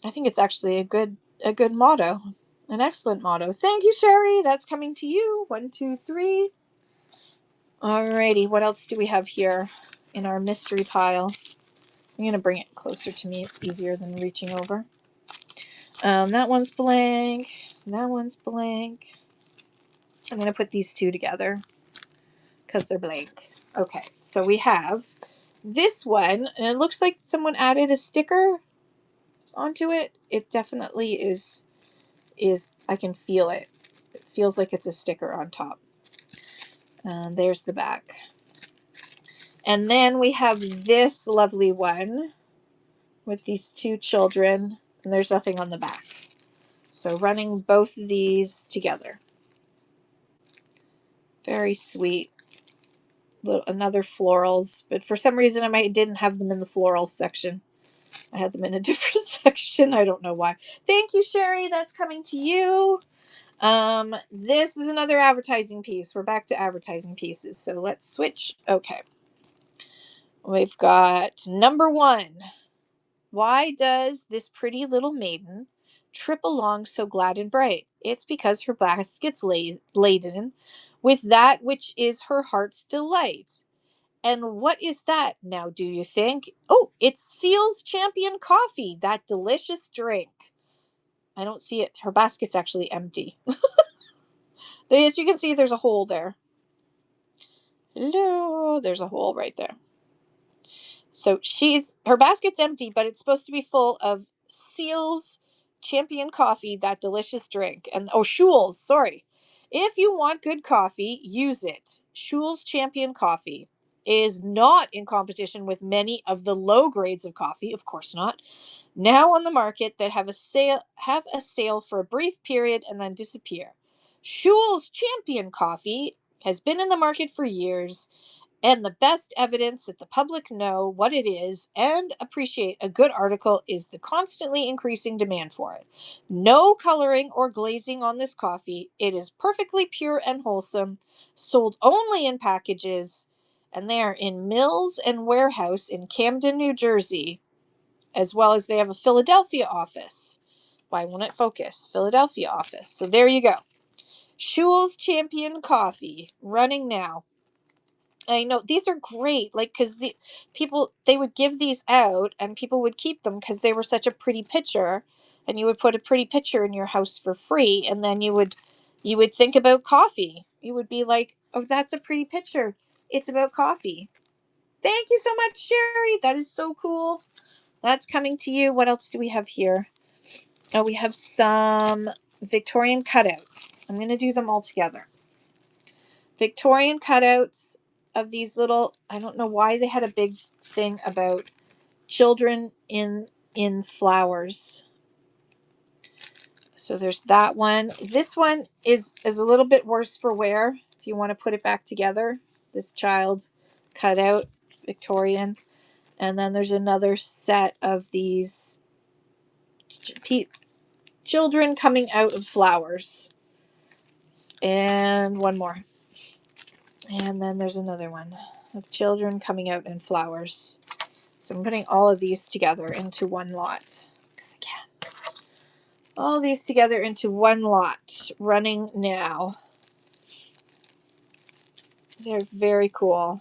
[SPEAKER 1] I think it's actually a good motto. An excellent motto. Thank you, Sherry. That's coming to you. 1, 2, 3. Alrighty, what else do we have here in our mystery pile? I'm going to bring it closer to me. It's easier than reaching over. That one's blank. That one's blank. I'm going to put these two together because they're blank. Okay, so we have this one, and it looks like someone added a sticker onto it. It definitely is I can feel it. It feels like it's a sticker on top. And there's the back. And then we have this lovely one with these two children, and there's nothing on the back. So running both of these together. Very sweet. Another florals, but for some reason I didn't have them in the floral section. I had them in a different section. I don't know why. Thank you, Sherry. That's coming to you. This is another advertising piece. We're back to advertising pieces. So let's switch. Okay. We've got number 1. Why does this pretty little maiden trip along so glad and bright? It's because her basket's laden with that which is her heart's delight. And what is that now, do you think? Oh, it's Seal's Champion Coffee, that delicious drink. I don't see it. Her basket's actually empty. As you can see, there's a hole there. Hello, there's a hole right there. So her basket's empty, but it's supposed to be full of Seal's Champion Coffee, that delicious drink. And Schul's, sorry. If you want good coffee, use it. Schul's Champion Coffee is not in competition with many of the low grades of coffee, of course not, now on the market that have a sale for a brief period and then disappear. Schul's Champion Coffee has been in the market for years, and the best evidence that the public know what it is and appreciate a good article is the constantly increasing demand for it. No coloring or glazing on this coffee. It is perfectly pure and wholesome, sold only in packages, and they are in Mills and Warehouse in Camden, New Jersey, as well as they have a Philadelphia office. Why won't it focus? Philadelphia office. So there you go. Schul's Champion Coffee, running now. I know these are great, like, because they would give these out and people would keep them because they were such a pretty picture, and you would put a pretty picture in your house for free, and then you would think about coffee. You would be like, oh, that's a pretty picture. It's about coffee. Thank you so much, Sherry. That is so cool. That's coming to you. What else do we have here? Oh, we have some Victorian cutouts. I'm going to do them all together. Victorian cutouts of these little, I don't know why they had a big thing about children in flowers. So there's that one. This one is a little bit worse for wear if you want to put it back together. This child cutout, Victorian. And then there's another set of these children coming out of flowers. And one more. And then there's another one of children coming out in flowers. So I'm putting all of these together into one lot, because I can. All these together into one lot, running now. They're very cool.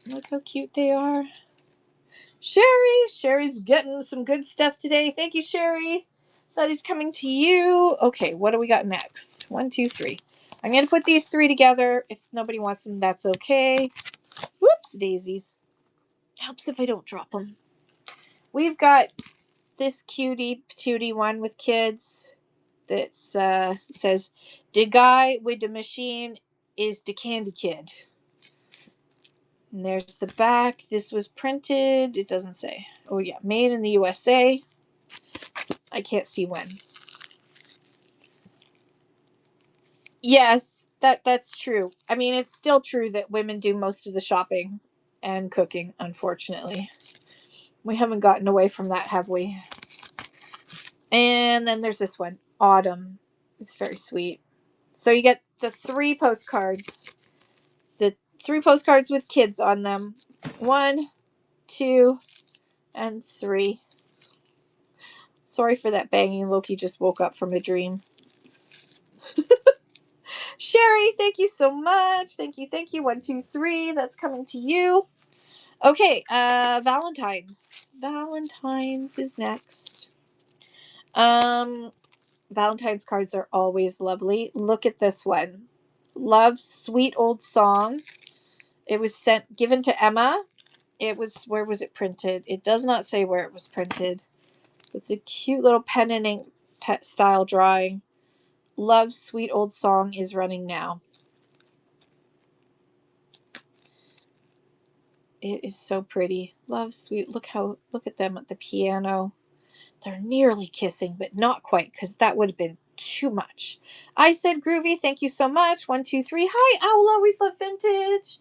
[SPEAKER 1] Look how cute they are. Sherry's getting some good stuff today. Thank you, Sherry. That is coming to you. Okay, what do we got next? 1, 2, 3. I'm going to put these 3 together. If nobody wants them, that's okay. Whoops, daisies. Helps if I don't drop them. We've got this cutie patootie one with kids that says, "The guy with the machine is the candy kid." And there's the back. This was printed. It doesn't say. Oh, yeah. Made in the USA. I can't see when. Yes, that's true. I mean, it's still true that women do most of the shopping and cooking, unfortunately. We haven't gotten away from that, have we? And then there's this one, Autumn. It's very sweet. So you get the 3 postcards. The 3 postcards with kids on them. 1, 2, and 3. Sorry for that banging. Loki just woke up from a dream. Sherry, thank you so much. Thank you, thank you. 1, 2, 3. That's coming to you. Okay, Valentine's. Valentine's is next. Valentine's cards are always lovely. Look at this one. Love's Sweet Old Song. It was given to Emma. Where was it printed? It does not say where it was printed. It's a cute little pen and ink style drawing. Love's Sweet Old Song is running now. It is so pretty. Love's Sweet. Look at them at the piano. They're nearly kissing, but not quite, because that would have been too much. I Said Groovy, thank you so much. 1, 2, 3. Hi, I will always love vintage.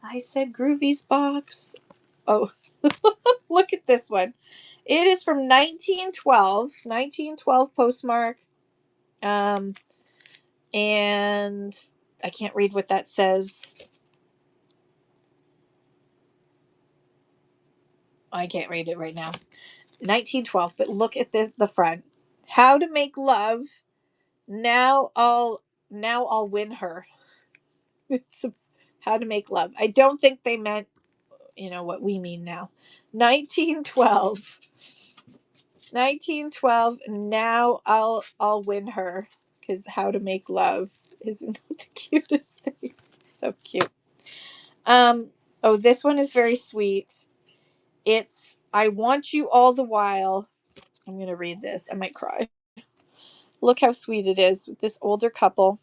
[SPEAKER 1] I Said Groovy's box. Oh, look at this one. It is from 1912 postmark. And I can't read what that says. I can't read it right now. 1912, but look at the front. How to make love. Now I'll win her. It's how to make love. I don't think they meant, what we mean now. 1912. 1912. Now I'll win her, because how to make love isn't the cutest thing. So cute. Oh, this one is very sweet. It's I Want You All the While. I'm going to read this. I might cry. Look how sweet it is with this older couple.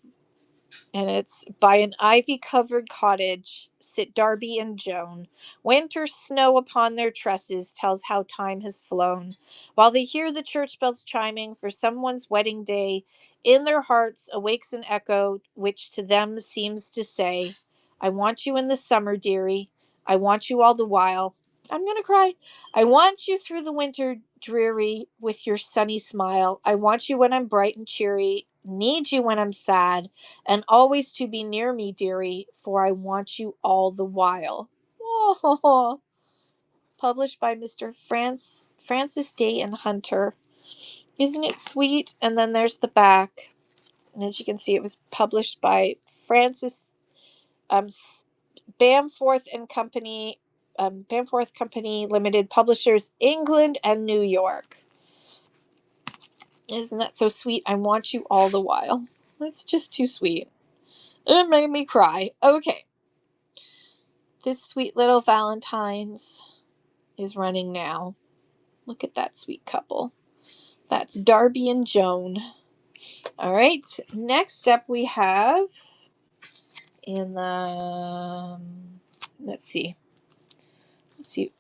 [SPEAKER 1] And it's by an ivy-covered cottage sit Darby and Joan. Winter snow upon their tresses tells how time has flown. While they hear the church bells chiming for someone's wedding day, in their hearts awakes an echo which to them seems to say, I want you in the summer, dearie. I want you all the while. I'm going to cry. I want you through the winter dreary with your sunny smile. I want you when I'm bright and cheery, need you when I'm sad, and always to be near me, dearie, for I want you all the while. Oh, published by Mr. Francis Day and Hunter. Isn't it sweet? And then there's the back. And as you can see, it was published by Francis Bamforth and Company, Bamforth Company Limited, publishers England and New York. Isn't that so sweet? I want you all the while. That's just too sweet. It made me cry. Okay. This sweet little Valentine's is running now. Look at that sweet couple. That's Darby and Joan. All right. Next up we have in the let's see.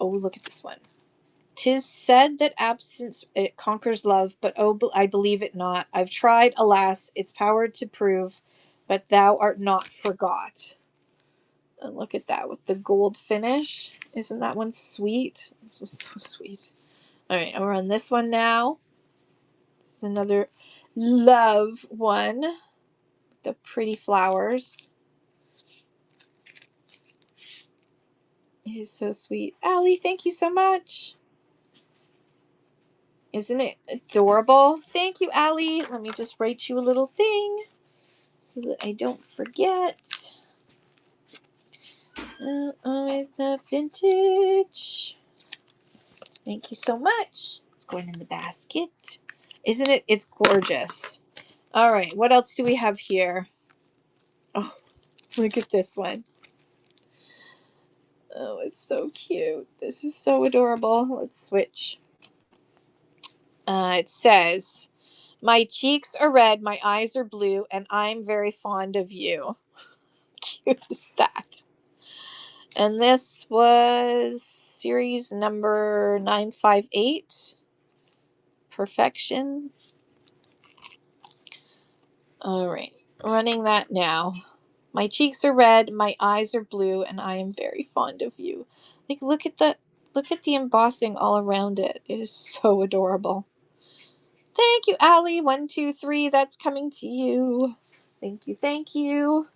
[SPEAKER 1] Oh, look at this one. 'Tis said that absence it conquers love, but oh, I believe it not. I've tried, alas, its power to prove, but thou art not forgot. And look at that with the gold finish. Isn't that one sweet? This was so sweet. All right, I'll run this one now. This is another love one. The pretty flowers. It is so sweet. Allie, thank you so much. Isn't it adorable? Thank you, Allie. Let me just write you a little thing so that I don't forget. Always the vintage. Thank you so much. It's going in the basket. Isn't it? It's gorgeous. All right, what else do we have here? Oh, look at this one. Oh, it's so cute. This is so adorable. Let's switch. It says, my cheeks are red, my eyes are blue, and I'm very fond of you. Cute is that? And this was series number 958. Perfection. All right, running that now. My cheeks are red, my eyes are blue, and I am very fond of you. Like, look at the embossing all around it. It is so adorable. Thank you, Allie. 123. That's coming to you. Thank you. Thank you.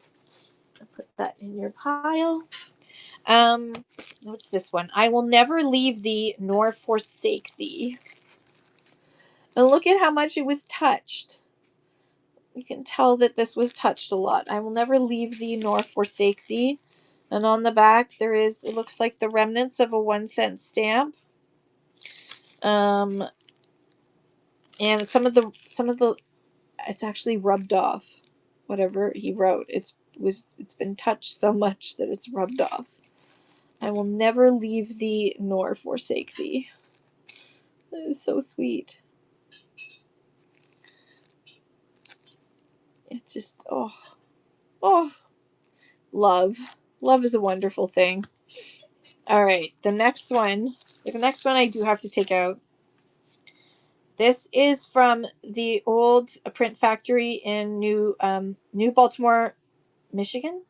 [SPEAKER 1] I'll put that in your pile. What's this one? I will never leave thee nor forsake thee. And look at how much it was touched. You can tell that this was touched a lot. I will never leave thee nor forsake thee. And on the back there is, it looks like the remnants of a 1-cent stamp. And some of the it's actually rubbed off. Whatever he wrote, it's been touched so much that it's rubbed off. I will never leave thee nor forsake thee. That is so sweet. It's just, oh, love. Love is a wonderful thing. All right, the next one I do have to take out. This is from the old print factory in New Baltimore, Michigan.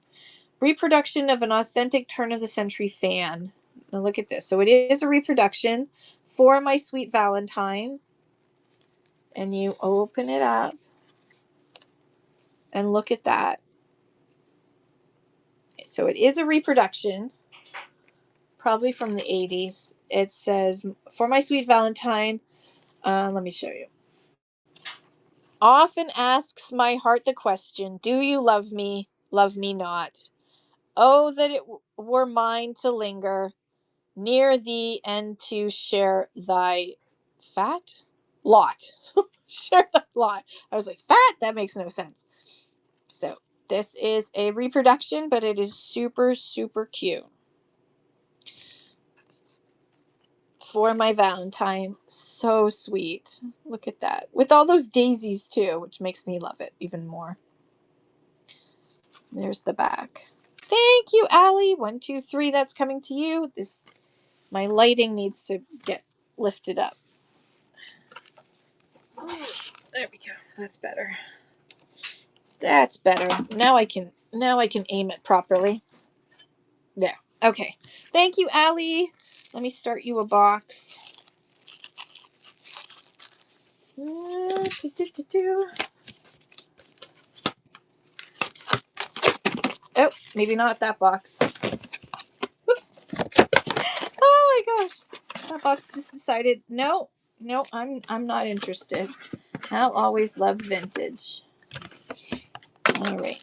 [SPEAKER 1] Reproduction of an authentic turn-of-the-century fan. Now look at this. So it is a reproduction for My Sweet Valentine. And you open it up. And look at that. So it is a reproduction. Probably from the 80s. It says, for My Sweet Valentine. Let me show you. Often asks my heart the question, do you love me? Love me not. Oh, that it were mine to linger near thee and to share thy fat lot. Share the lot. I was like, fat? That makes no sense. So this is a reproduction, but it is super, super cute. For My Valentine. So sweet. Look at that. With all those daisies too, which makes me love it even more. There's the back. Thank you, Allie. 123. That's coming to you. My lighting needs to get lifted up. There we go. That's better. That's better. Now I can aim it properly. There. Okay. Thank you, Allie. Let me start you a box. Oh, maybe not that box. Oh my gosh. That box just decided, no, I'm not interested. I'll always love vintage. All right.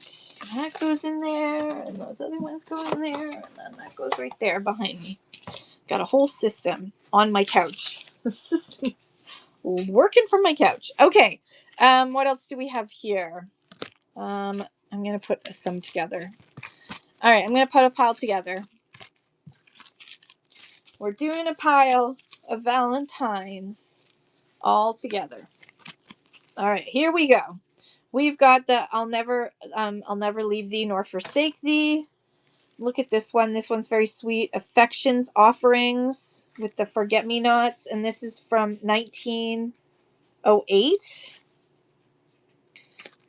[SPEAKER 1] That goes in there, and those other ones go in there, and then that goes right there behind me. Got a whole system on my couch. The system working from my couch. Okay. What else do we have here? I'm going to put some together. All right. I'm going to put a pile together. We're doing a pile of Valentines all together. All right. Here we go. We've got the I'll never leave thee nor forsake thee. Look at this one. This one's very sweet. Affections Offerings with the forget-me-nots. And this is from 1908.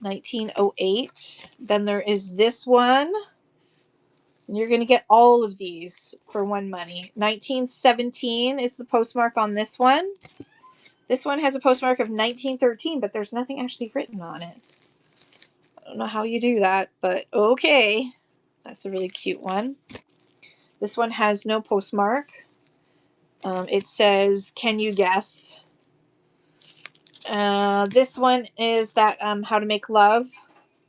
[SPEAKER 1] 1908. Then there is this one. And you're going to get all of these for one money. 1917 is the postmark on this one. This one has a postmark of 1913, but there's nothing actually written on it. I don't know how you do that, but okay. That's a really cute one. This one has no postmark. It says, can you guess? This one is that How to Make Love.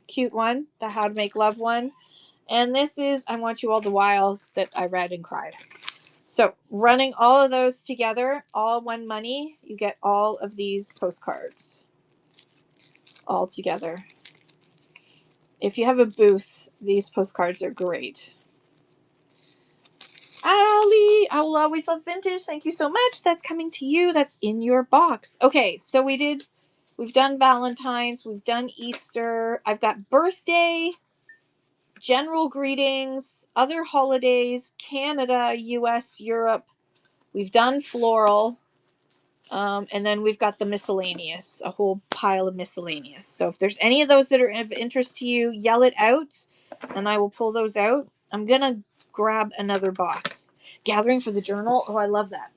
[SPEAKER 1] Cute one. The How to Make Love one. And this is I Want You All the While that I read and cried. So running all of those together, all one money, you get all of these postcards all together. If you have a booth, these postcards are great. Allie, I will always love vintage. Thank you so much. That's coming to you. That's in your box. Okay, so we've done Valentine's, we've done Easter. I've got birthday, general greetings, other holidays, Canada, US, Europe. We've done floral. And then we've got the miscellaneous, a whole pile of miscellaneous. So if there's any of those that are of interest to you, yell it out and I will pull those out. I'm going to grab another box. Gathering for the journal. Oh, I love that.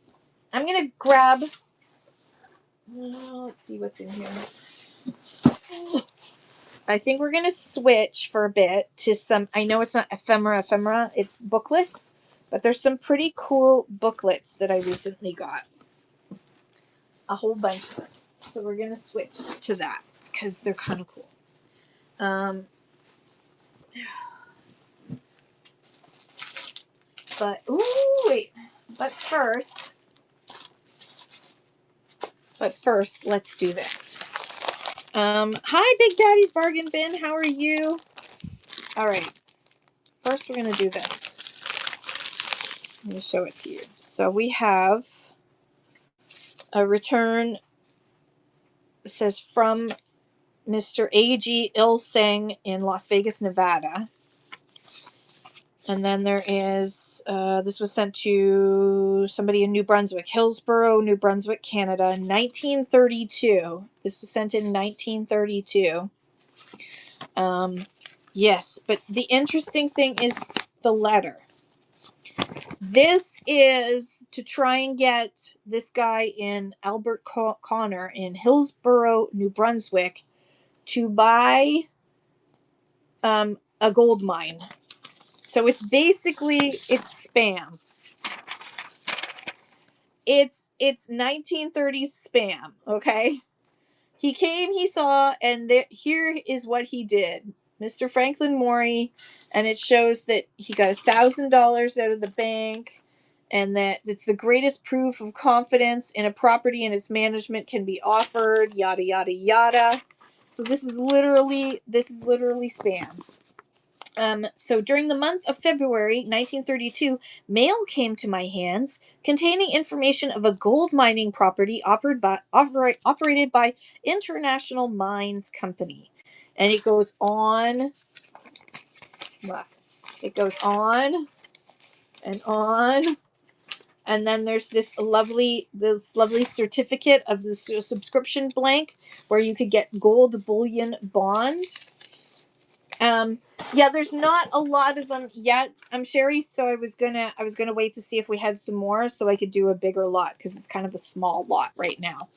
[SPEAKER 1] I'm going to grab, let's see what's in here. I think we're going to switch for a bit to some, I know it's not ephemera, it's booklets, but there's some pretty cool booklets that I recently got. A whole bunch of them. So we're going to switch to that because they're kind of cool. But first, let's do this. Hi, Big Daddy's Bargain Bin. How are you? All right. First, we're going to do this. Let me show it to you. So we have a return. It says from Mr. A.G. Ilseng in Las Vegas, Nevada. And then there is, this was sent to somebody in New Brunswick, Hillsborough, New Brunswick, Canada, 1932. This was sent in 1932. Yes, but the interesting thing is the letter. This is to try and get this guy in Albert Connor in Hillsborough, New Brunswick, to buy a gold mine. So it's spam. It's 1930s spam, okay? He came, he saw, and here is what he did. Mr. Franklin Morey, and it shows that he got $1,000 out of the bank, and that it's the greatest proof of confidence in a property and its management can be offered, yada yada yada. So this is literally spam. So during the month of February 1932, mail came to my hands containing information of a gold mining property operated by International Mines Company. And it goes on. Look, it goes on and on. And then there's this lovely certificate of the subscription blank where you could get gold bullion bond. Yeah, there's not a lot of them yet, Sherry. So I was gonna wait to see if we had some more, so I could do a bigger lot because it's kind of a small lot right now.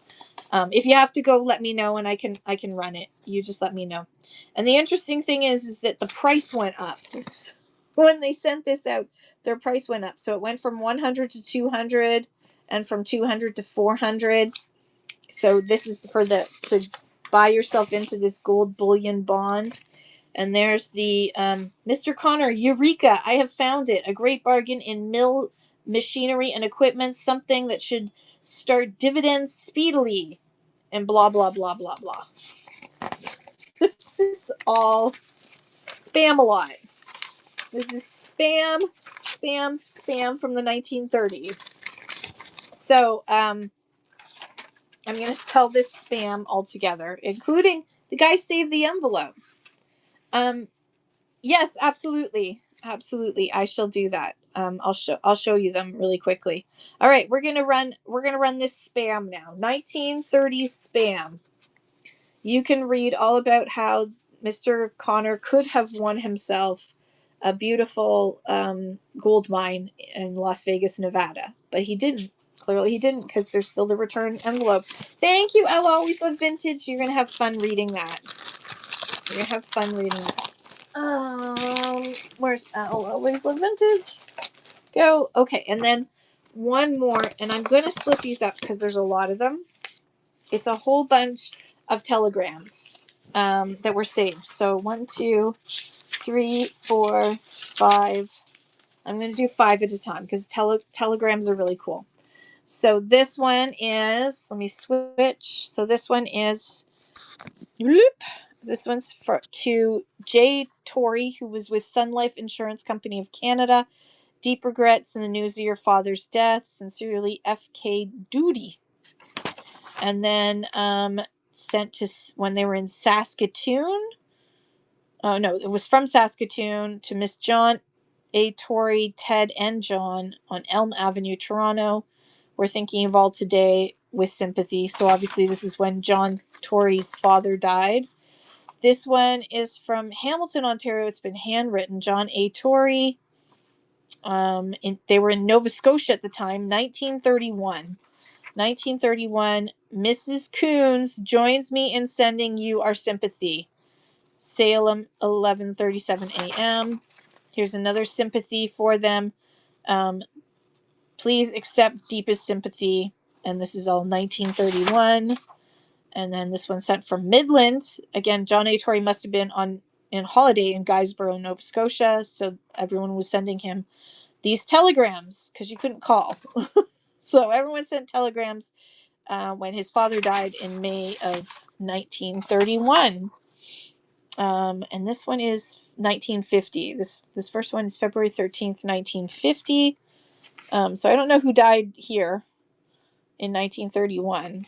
[SPEAKER 1] If you have to go, let me know, and I can run it. You just let me know. And the interesting thing is that the price went up when they sent this out. Their price went up, so it went from 100 to 200, and from 200 to 400. So this is to buy yourself into this gold bullion bond. And there's the Mr. Connor, Eureka! I have found it. A great bargain in mill machinery and equipment. Something that should start dividends speedily. And blah, blah, blah, blah, blah. This is all Spam-a-lot. This is spam from the 1930s. So, I'm going to sell this spam altogether, including the guy saved the envelope. Yes, absolutely. Absolutely. I shall do that. I'll show you them really quickly. All right, we're going to run this spam now. 1930s spam. You can read all about how Mr. Connor could have won himself a beautiful gold mine in Las Vegas, Nevada, but he didn't. Clearly he didn't, because there's still the return envelope. Thank you. I'll always love vintage. You're going to have fun reading that. You're going to have fun reading that. Where's I'll always love vintage? Go. Okay, and then one more, and I'm going to split these up because there's a lot of them. It's a whole bunch of telegrams that were saved. So 1, 2, 3, 4, 5, I'm going to do 5 at a time because telegrams are really cool. So this one is, let me switch. So this one is, this one's to Jay Torrey, who was with Sun Life Insurance Company of Canada. Deep regrets in the news of your father's death. Sincerely, F.K. Doody. And then sent to when they were in Saskatoon. Oh, no, it was from Saskatoon to Miss John A. Torrey, Ted, and John on Elm Avenue, Toronto. We're thinking of all today with sympathy. So obviously this is when John Torrey's father died. This one is from Hamilton, Ontario. It's been handwritten. John A. Torrey. They were in Nova Scotia at the time, 1931. 1931. Mrs. Coons joins me in sending you our sympathy. Salem, 11:37 a.m. Here's another sympathy for them. Please accept deepest sympathy. And this is all 1931. And then this one sent from Midland. Again, John A. Torrey must have been in holiday in Guysborough, Nova Scotia. So everyone was sending him these telegrams because you couldn't call. So everyone sent telegrams when his father died in May of 1931. And this one is 1950. This first one is February 13th, 1950. So I don't know who died here in 1931.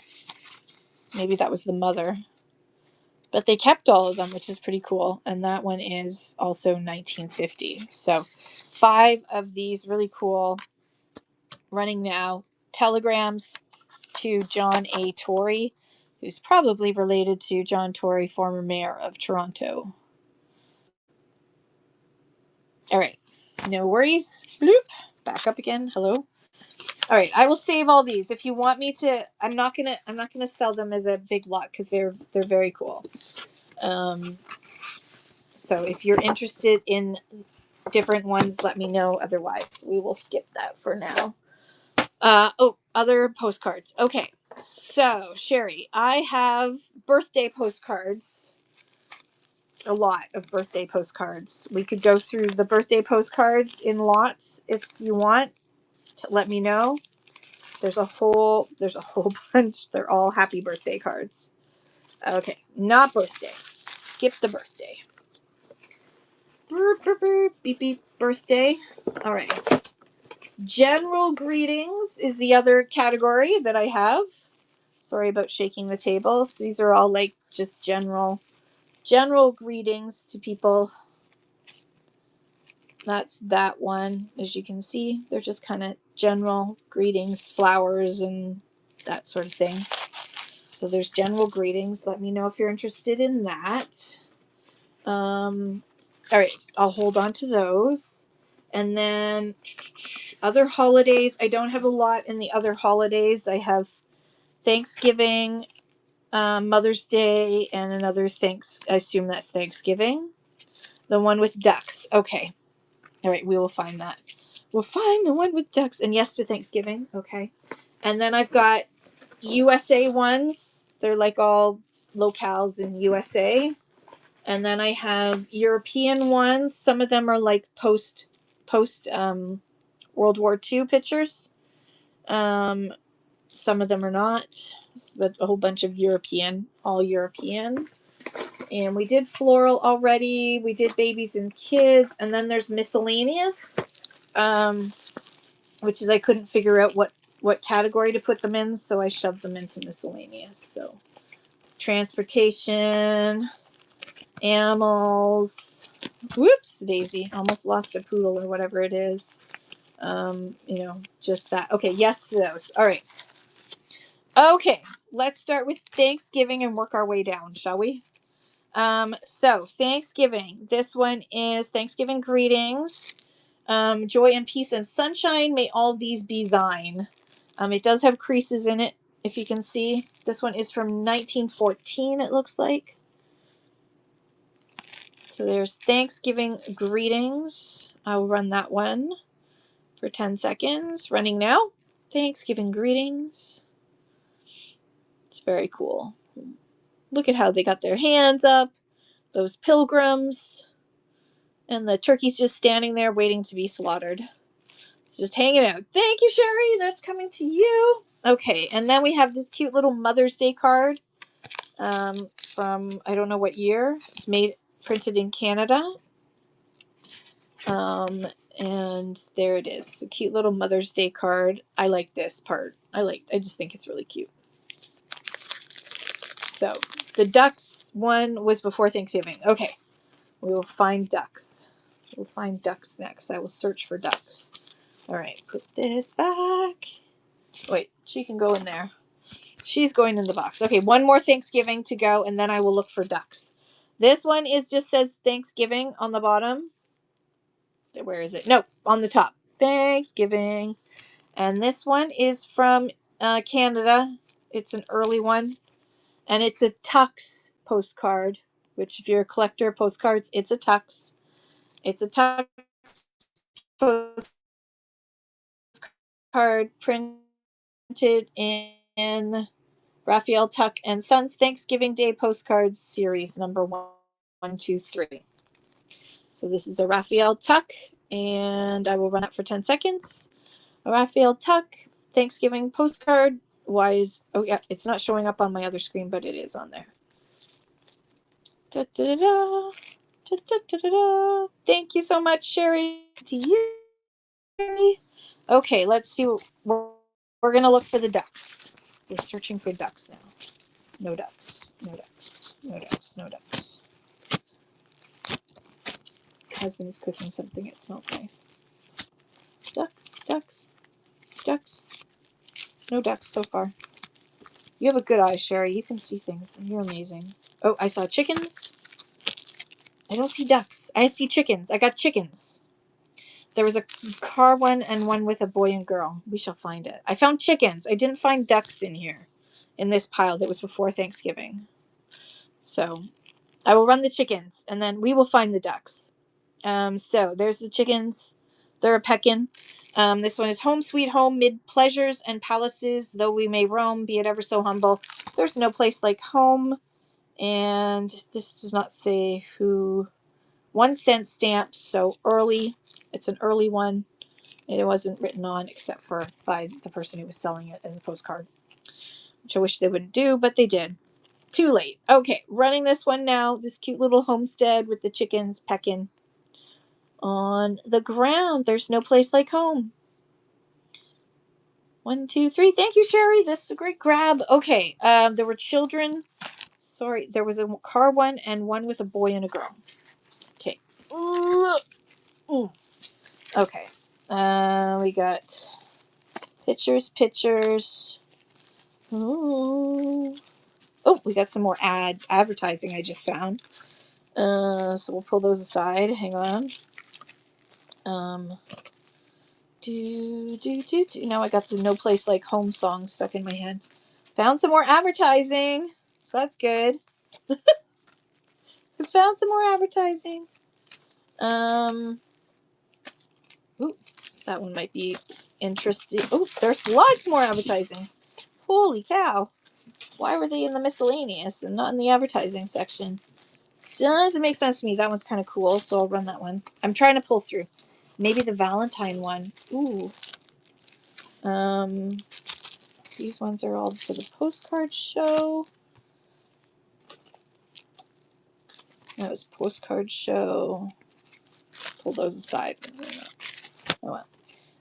[SPEAKER 1] Maybe that was the mother. But they kept all of them, which is pretty cool. And that one is also 1950. So 5 of these really cool running now. Telegrams to John A. Torrey, who's probably related to John Tory, former mayor of Toronto. All right. No worries. Bloop. Back up again. Hello. All right, I will save all these. If you want me to, I'm not gonna sell them as a big lot because they're very cool. So if you're interested in different ones, let me know. Otherwise, we will skip that for now. Other postcards. Okay, so Sherry, I have birthday postcards. A lot of birthday postcards. We could go through the birthday postcards in lots if you want. Let me know. There's a whole bunch. They're all happy birthday cards. Okay, not birthday. Skip the birthday. Beep beep birthday. All right. General greetings is the other category that I have. Sorry about shaking the tables. These are all like just general greetings to people. That's that one. As you can see, they're just kind of general greetings, flowers and that sort of thing. So there's general greetings. Let me know if you're interested in that. All right, I'll hold on to those. And then other holidays. I don't have a lot in the other holidays. I have Thanksgiving, Mother's Day, and another I assume that's Thanksgiving. The one with ducks. Okay. All right, we will find that. We'll find the one with ducks. And yes to Thanksgiving. Okay. And then I've got USA ones. They're like all locales in USA. And then I have European ones. Some of them are like post World War II pictures. Some of them are not, but a whole bunch of all European. And we did floral already. We did babies and kids. And then there's miscellaneous, which is I couldn't figure out what category to put them in, so I shoved them into miscellaneous. So transportation, animals. Whoops, Daisy. Almost lost a poodle or whatever it is. Just that. Okay, yes to those. All right. Okay, let's start with Thanksgiving and work our way down, shall we? So Thanksgiving. This one is Thanksgiving greetings. Joy and peace and sunshine. May all these be thine. It does have creases in it, if you can see. This one is from 1914, it looks like. So there's Thanksgiving greetings. I'll run that one for 10 seconds. Running now. Thanksgiving greetings. It's very cool. Look at how they got their hands up. Those pilgrims. And the turkey's just standing there waiting to be slaughtered. It's just hanging out. Thank you, Sherry. That's coming to you. Okay, and then we have this cute little Mother's Day card from I don't know what year. It's printed in Canada. And there it is. So cute little Mother's Day card. I like this part. I just think it's really cute. So the ducks one was before Thanksgiving. Okay. We will find ducks. We'll find ducks next. I will search for ducks. All right, put this back. Wait, she can go in there. She's going in the box. Okay, one more Thanksgiving to go, and then I will look for ducks. This one just says Thanksgiving on the bottom. Where is it? No, on the top. Thanksgiving. And this one is from Canada. It's an early one. And it's a tux postcard, which if you're a collector of postcards, it's a tux. It's a tux postcard printed in Raphael Tuck and Sons Thanksgiving Day Postcards Series number 123. So this is a Raphael Tuck, and I will run that for 10 seconds. A Raphael Tuck Thanksgiving postcard. Oh yeah, it's not showing up on my other screen, but it is on there. Da, da, da, da. Da, da, da, da, da. Thank you so much, Sherry. To you. Okay, let's see. We're going to look for the ducks. We're searching for ducks now. No ducks. No ducks. No ducks. No ducks. Husband is cooking something. It smells nice. Ducks. Ducks. Ducks. No ducks so far. You have a good eye, Sherry. You can see things. You're amazing. Oh, I saw chickens. I don't see ducks. I see chickens. I got chickens. There was a car one and one with a boy and girl. We shall find it. I found chickens. I didn't find ducks in here, in this pile that was before Thanksgiving. So I will run the chickens, and then we will find the ducks. So there's the chickens. They're a peckin'. This one is home sweet home, mid pleasures and palaces, though we may roam, be it ever so humble. There's no place like home. And this does not say who. 1 cent stamps, so early. It's an early one. It wasn't written on except for by the person who was selling it as a postcard, which I wish they wouldn't do, but they did. Too late. Okay, running this one now. This cute little homestead with the chickens pecking on the ground. There's no place like home. 1, 2, 3. Thank you, Sherry. This is a great grab. Okay, there were children. Sorry, there was a car one and one with a boy and a girl. Okay. Okay. We got pictures. Ooh. Oh, we got some more advertising I just found. So we'll pull those aside. Hang on. Now I got the No Place Like Home song stuck in my head. Found some more advertising. So that's good. Found some more advertising. Ooh, that one might be interesting. Oh, there's lots more advertising. Holy cow. Why were they in the miscellaneous and not in the advertising section? Doesn't make sense to me. That one's kind of cool, so I'll run that one. I'm trying to pull through. Maybe the Valentine one. Ooh. These ones are all for the postcard show. That was postcard show. Pull those aside. Oh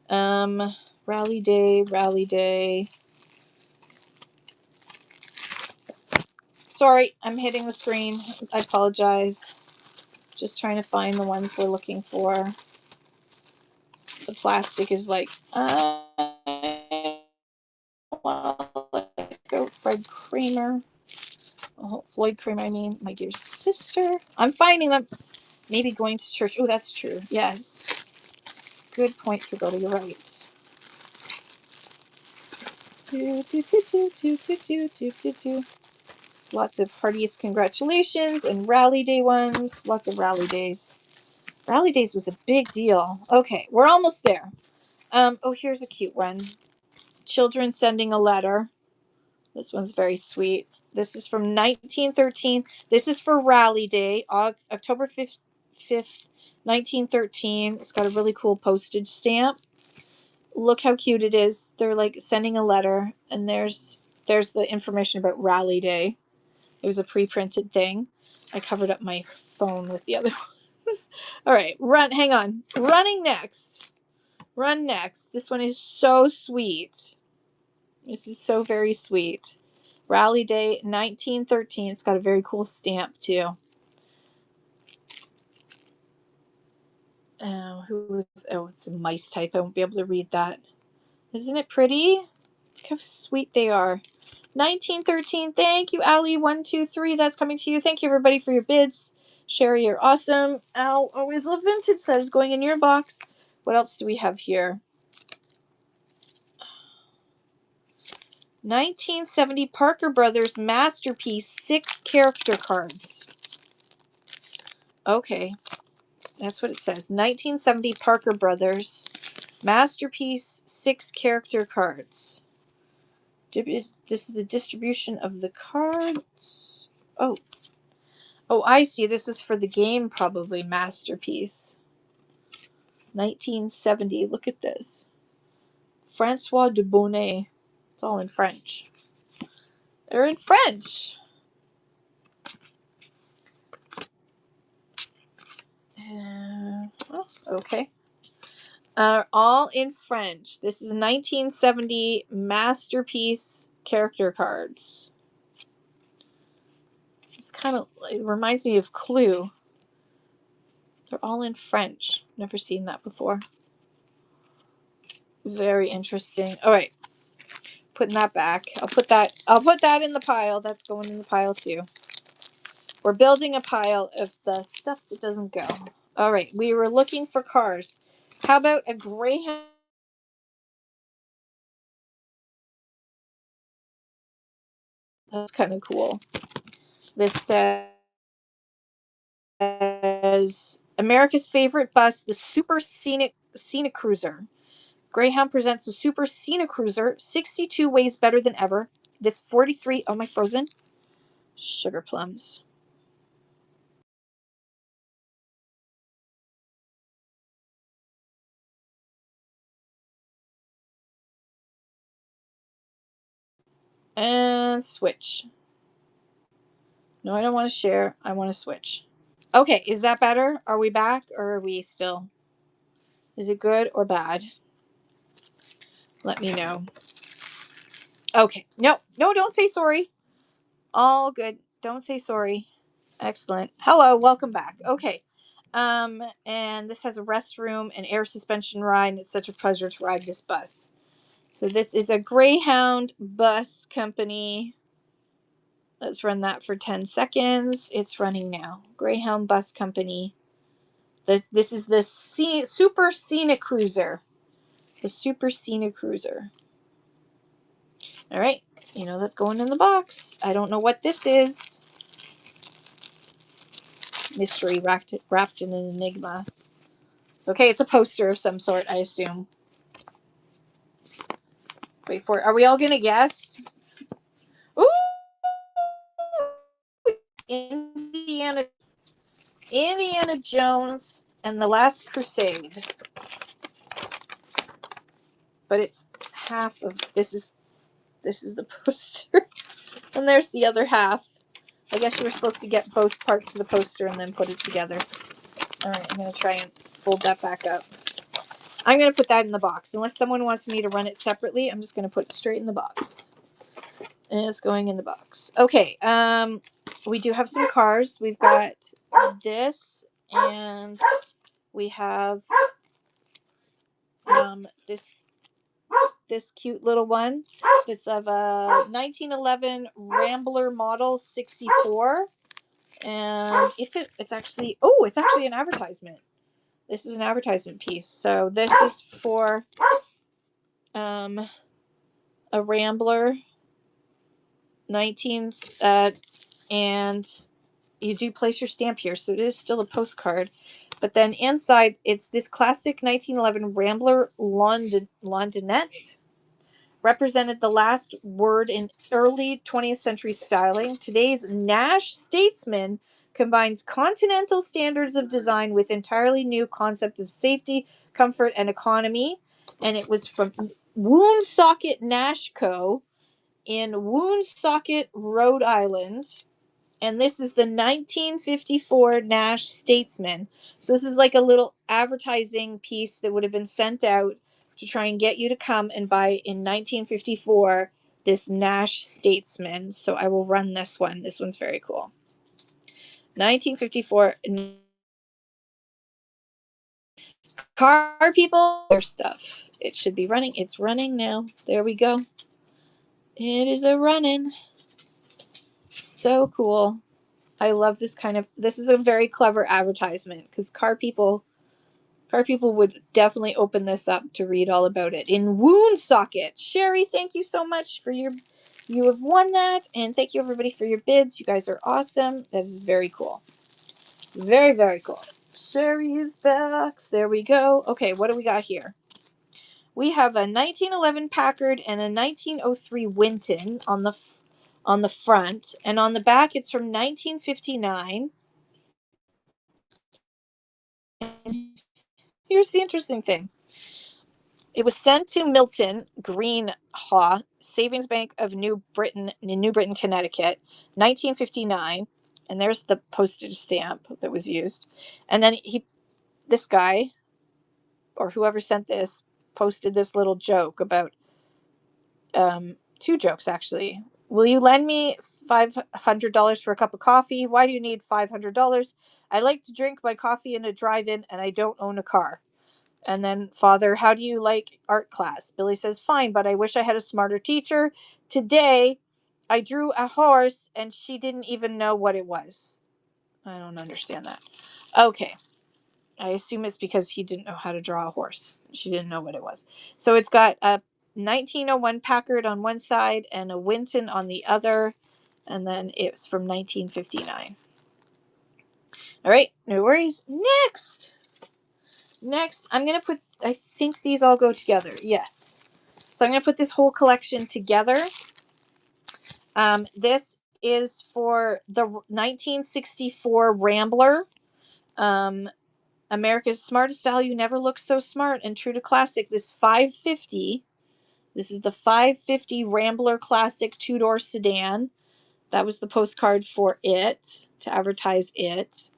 [SPEAKER 1] well. Rally day. Sorry, I'm hitting the screen. I apologize. Just trying to find the ones we're looking for. The plastic is like, I want to let go. Fred Kramer. Oh, Floyd Kramer, I mean, my dear sister. I'm finding them. Maybe going to church. Oh, that's true. Yes. Good point, Tragoda. You're right. Lots of heartiest congratulations and rally day ones. Lots of rally days. Rally days was a big deal. Okay, we're almost there. Oh, here's a cute one. Children sending a letter. This one's very sweet. This is from 1913. This is for Rally Day, October 5th, 1913. It's got a really cool postage stamp. Look how cute it is. They're like sending a letter, and there's the information about Rally Day. It was a pre-printed thing. I covered up my phone with the other ones. All right, hang on. Running next. Run next. This one is so sweet. This is so very sweet. Rally Day 1913. It's got a very cool stamp too. It's a mice type. I won't be able to read that. Isn't it pretty? Look how sweet they are. 1913. Thank you, Ali123. That's coming to you. Thank you, everybody, for your bids. Sherry, you're awesome. Al, always love vintage. That is going in your box. What else do we have here? 1970 Parker Brothers Masterpiece 6 character cards. Okay, that's what it says. 1970 Parker Brothers Masterpiece 6 character cards. This is the distribution of the cards. Oh, I see. This was for the game, probably. Masterpiece 1970. Look at this. Francois de Bonnet. It's all in French. They're in French. Okay. All in French. This is 1970 Masterpiece character cards. It's it reminds me of Clue. They're all in French. Never seen that before. Very interesting. All right. Putting that back. I'll put that in the pile. That's going in the pile too. We're building a pile of the stuff that doesn't go. All right. We were looking for cars. How about a Greyhound? That's kind of cool. This says America's favorite bus, the Super Scenic Cruiser. Greyhound presents the Super Scenic Cruiser. 62 weighs better than ever. This 43. Oh, my frozen sugar plums. And switch. No, I don't want to share. I want to switch. Okay, is that better? Are we back or are we still? Is it good or bad? Let me know. Okay. No, don't say sorry. All good. Don't say sorry. Excellent. Hello, welcome back. Okay. And this has a restroom and air suspension ride, and it's such a pleasure to ride this bus. So this is a Greyhound bus company. Let's run that for 10 seconds. It's running now. Greyhound bus company. This is the Super Scenic Cruiser. The Super Scenic Cruiser. All right. That's going in the box. I don't know what this is. Mystery wrapped in an enigma. Okay, it's a poster of some sort, I assume. Wait for it. Are we all going to guess? Ooh! Indiana Jones and the Last Crusade. But it's half of this is the poster. And there's the other half. I guess you were supposed to get both parts of the poster and then put it together. All right, I'm going to try and fold that back up. I'm going to put that in the box. Unless someone wants me to run it separately, I'm just going to put it straight in the box. And it's going in the box. Okay, we do have some cars. We've got this, and we have this cute little one. It's of a 1911 Rambler Model 64. And it's actually an advertisement. This is an advertisement piece. So this is for a Rambler 19 and you do place your stamp here, so it is still a postcard. But then inside it's this classic 1911 Rambler Londonette. Represented the last word in early 20th century styling. Today's Nash Statesman combines continental standards of design with entirely new concept of safety, comfort, and economy. And it was from Woonsocket Nash Co. in Woonsocket, Rhode Island. And this is the 1954 Nash Statesman. So this is like a little advertising piece that would have been sent out to try and get you to come and buy in 1954 this Nash Statesman. So I will run this one. This one's very cool. 1954 car people, their stuff. It should be running. It's running now. There we go. It is a running. So cool. I love this kind of, this is a very clever advertisement because car people would definitely open this up to read all about it. In Woonsocket. Sherry, thank you so much for you have won that. And thank you everybody for your bids. You guys are awesome. That is very cool. Very, very cool. Sherry's box. There we go. Okay, what do we got here? We have a 1911 Packard and a 1903 Winton on the front, and on the back it's from 1959. Here's the interesting thing. It was sent to Milton Greenhaw Savings Bank of New Britain, Connecticut, 1959. And there's the postage stamp that was used. And then this guy, or whoever sent this, posted this little joke about, two jokes actually. Will you lend me $500 for a cup of coffee? Why do you need $500? I like to drink my coffee in a drive-in and I don't own a car. And then, Father, how do you like art class? Billy says, fine, but I wish I had a smarter teacher. Today, I drew a horse and she didn't even know what it was. I don't understand that. Okay. I assume it's because he didn't know how to draw a horse. She didn't know what it was. So it's got a 1901 Packard on one side and a Winton on the other. And then it's from 1959. All right. No worries. Next, I'm going to put, I think these all go together. Yes. So I'm going to put this whole collection together. This is for the 1964 Rambler. America's Smartest Value Never Looks So Smart and True to Classic. This 550. This is the 550 Rambler Classic two-door sedan. That was the postcard for it, to advertise it.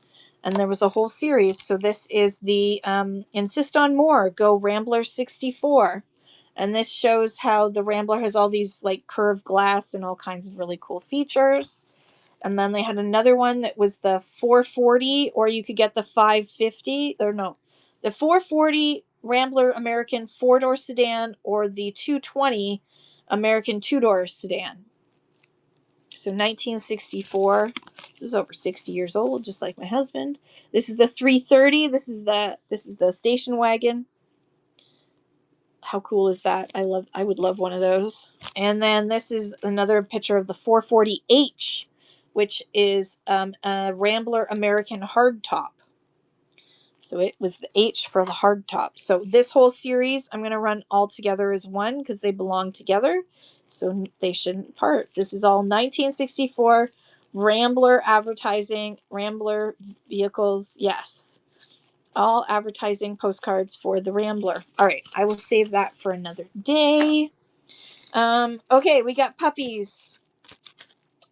[SPEAKER 1] And there was a whole series. So this is the Insist on More, Go Rambler 64. And this shows how the Rambler has all these like curved glass and all kinds of really cool features. And then they had another one that was the 440, or you could get the 550, or no, the 440 Rambler American four-door sedan or the 220 American two-door sedan. So 1964. This is over 60 years old, just like my husband. This is the 330. This is the station wagon. How cool is that? I would love one of those. And then this is another picture of the 440H, which is a Rambler American hardtop. So it was the H for the hardtop. So this whole series I'm going to run all together as one because they belong together. So they shouldn't part. This is all 1964 Rambler advertising, Rambler vehicles. Yes. All advertising postcards for the Rambler. All right. I will save that for another day. Okay. We got puppies.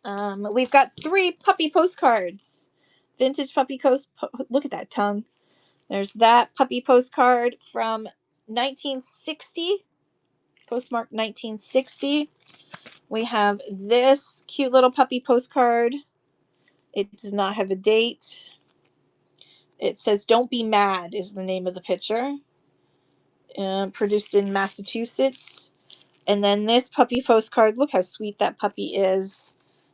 [SPEAKER 1] We've got 3 puppy postcards. Vintage puppy look at that tongue. There's that puppy postcard from 1960. Postmark 1960. We have this cute little puppy postcard. It does not have a date. It says Don't Be Mad is the name of the picture. Produced in Massachusetts. And then this puppy postcard, look how sweet that puppy is.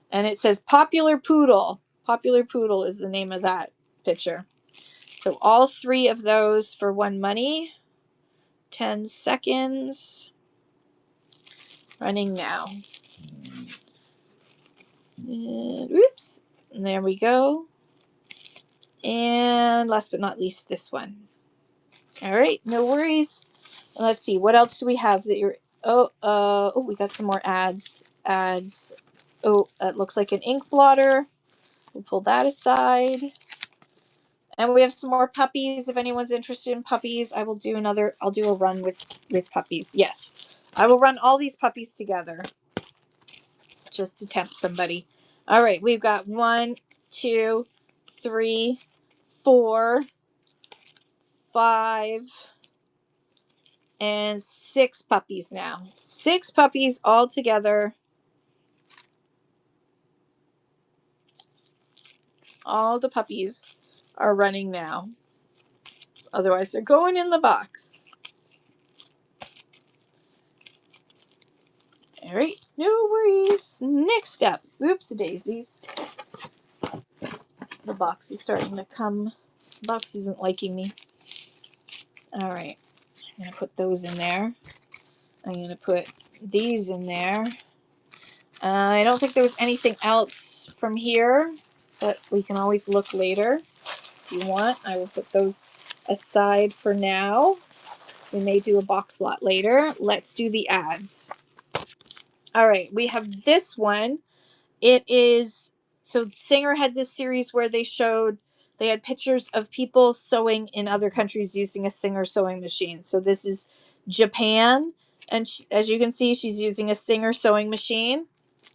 [SPEAKER 1] And it says Popular Poodle. Popular Poodle is the name of that picture. So all 3 of those for one money. 10 seconds. Running now. And, oops. And there we go. And last but not least, this one. All right, no worries. Let's see, what else do we have that you're... we got some more ads. Oh, it looks like an ink blotter. We'll pull that aside. And we have some more puppies. If anyone's interested in puppies, I'll do a run with puppies. Yes. I will run all these puppies together just to tempt somebody. All right, we've got 1, 2, 3, 4, 5, and 6 puppies now. 6 puppies all together. All the puppies are running now. Otherwise, they're going in the box. All right, no worries. Next up, oops daisies. The box is starting to come. The box isn't liking me. All right, I'm going to put those in there. I'm going to put these in there. I don't think there was anything else from here, but we can always look later if you want. I will put those aside for now. We may do a box lot later. Let's do the ads. All right, we have this one. It is, so Singer had this series where they had pictures of people sewing in other countries using a Singer sewing machine. So this is Japan, and as you can see, she's using a Singer sewing machine,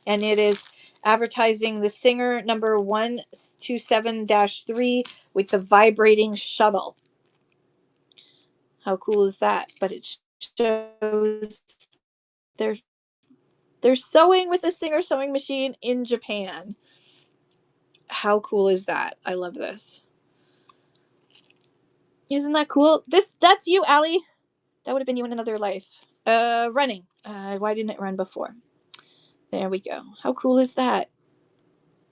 [SPEAKER 1] and it is advertising the Singer number 127-3 with the vibrating shuttle. How cool is that? But it shows they're sewing with a Singer sewing machine in Japan. How cool is that? I love this. Isn't that cool? That's you, Allie. That would have been you in another life. Running. Why didn't it run before? There we go. How cool is that?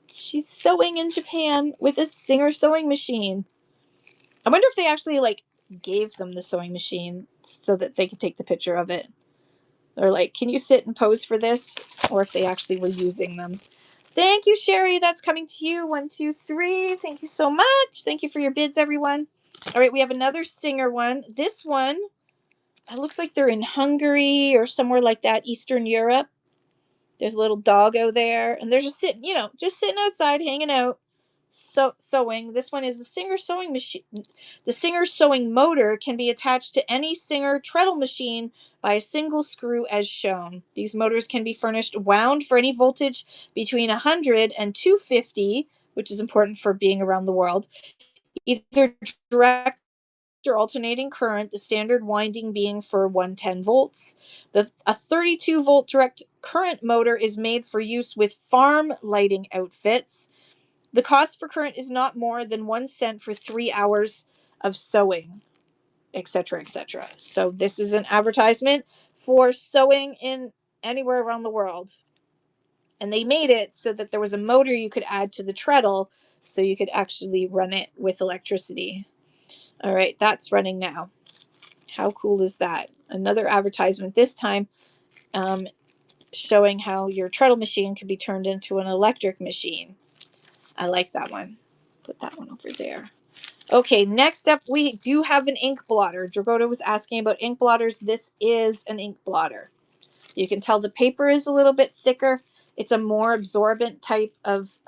[SPEAKER 1] She's sewing in Japan with a Singer sewing machine. I wonder if they actually gave them the sewing machine so that they could take the picture of it. They're like, can you sit and pose for this? Or if they actually were using them. Thank you, Sherry. That's coming to you. 1, 2, 3. Thank you so much. Thank you for your bids, everyone. All right, we have another Singer one. This one, it looks like they're in Hungary or somewhere like that, Eastern Europe. There's a little doggo there, and they're just sitting outside, hanging out, sewing. This one is a Singer sewing machine. The Singer sewing motor can be attached to any Singer treadle machine by a single screw as shown. These motors can be furnished wound for any voltage between 100 and 250, which is important for being around the world, either direct or alternating current, the standard winding being for 110 volts. A 32 volt direct current motor is made for use with farm lighting outfits. The cost for current is not more than 1 cent for 3 hours of sewing, etc., etc. So this is an advertisement for sewing in anywhere around the world. And they made it so that there was a motor you could add to the treadle so you could actually run it with electricity. All right, that's running now. How cool is that? Another advertisement, this time showing how your treadle machine can be turned into an electric machine. I like that one. Put that one over there. Okay, next up, we do have an ink blotter. Dragoda was asking about ink blotters. This is an ink blotter. You can tell the paper is a little bit thicker. It's a more absorbent type of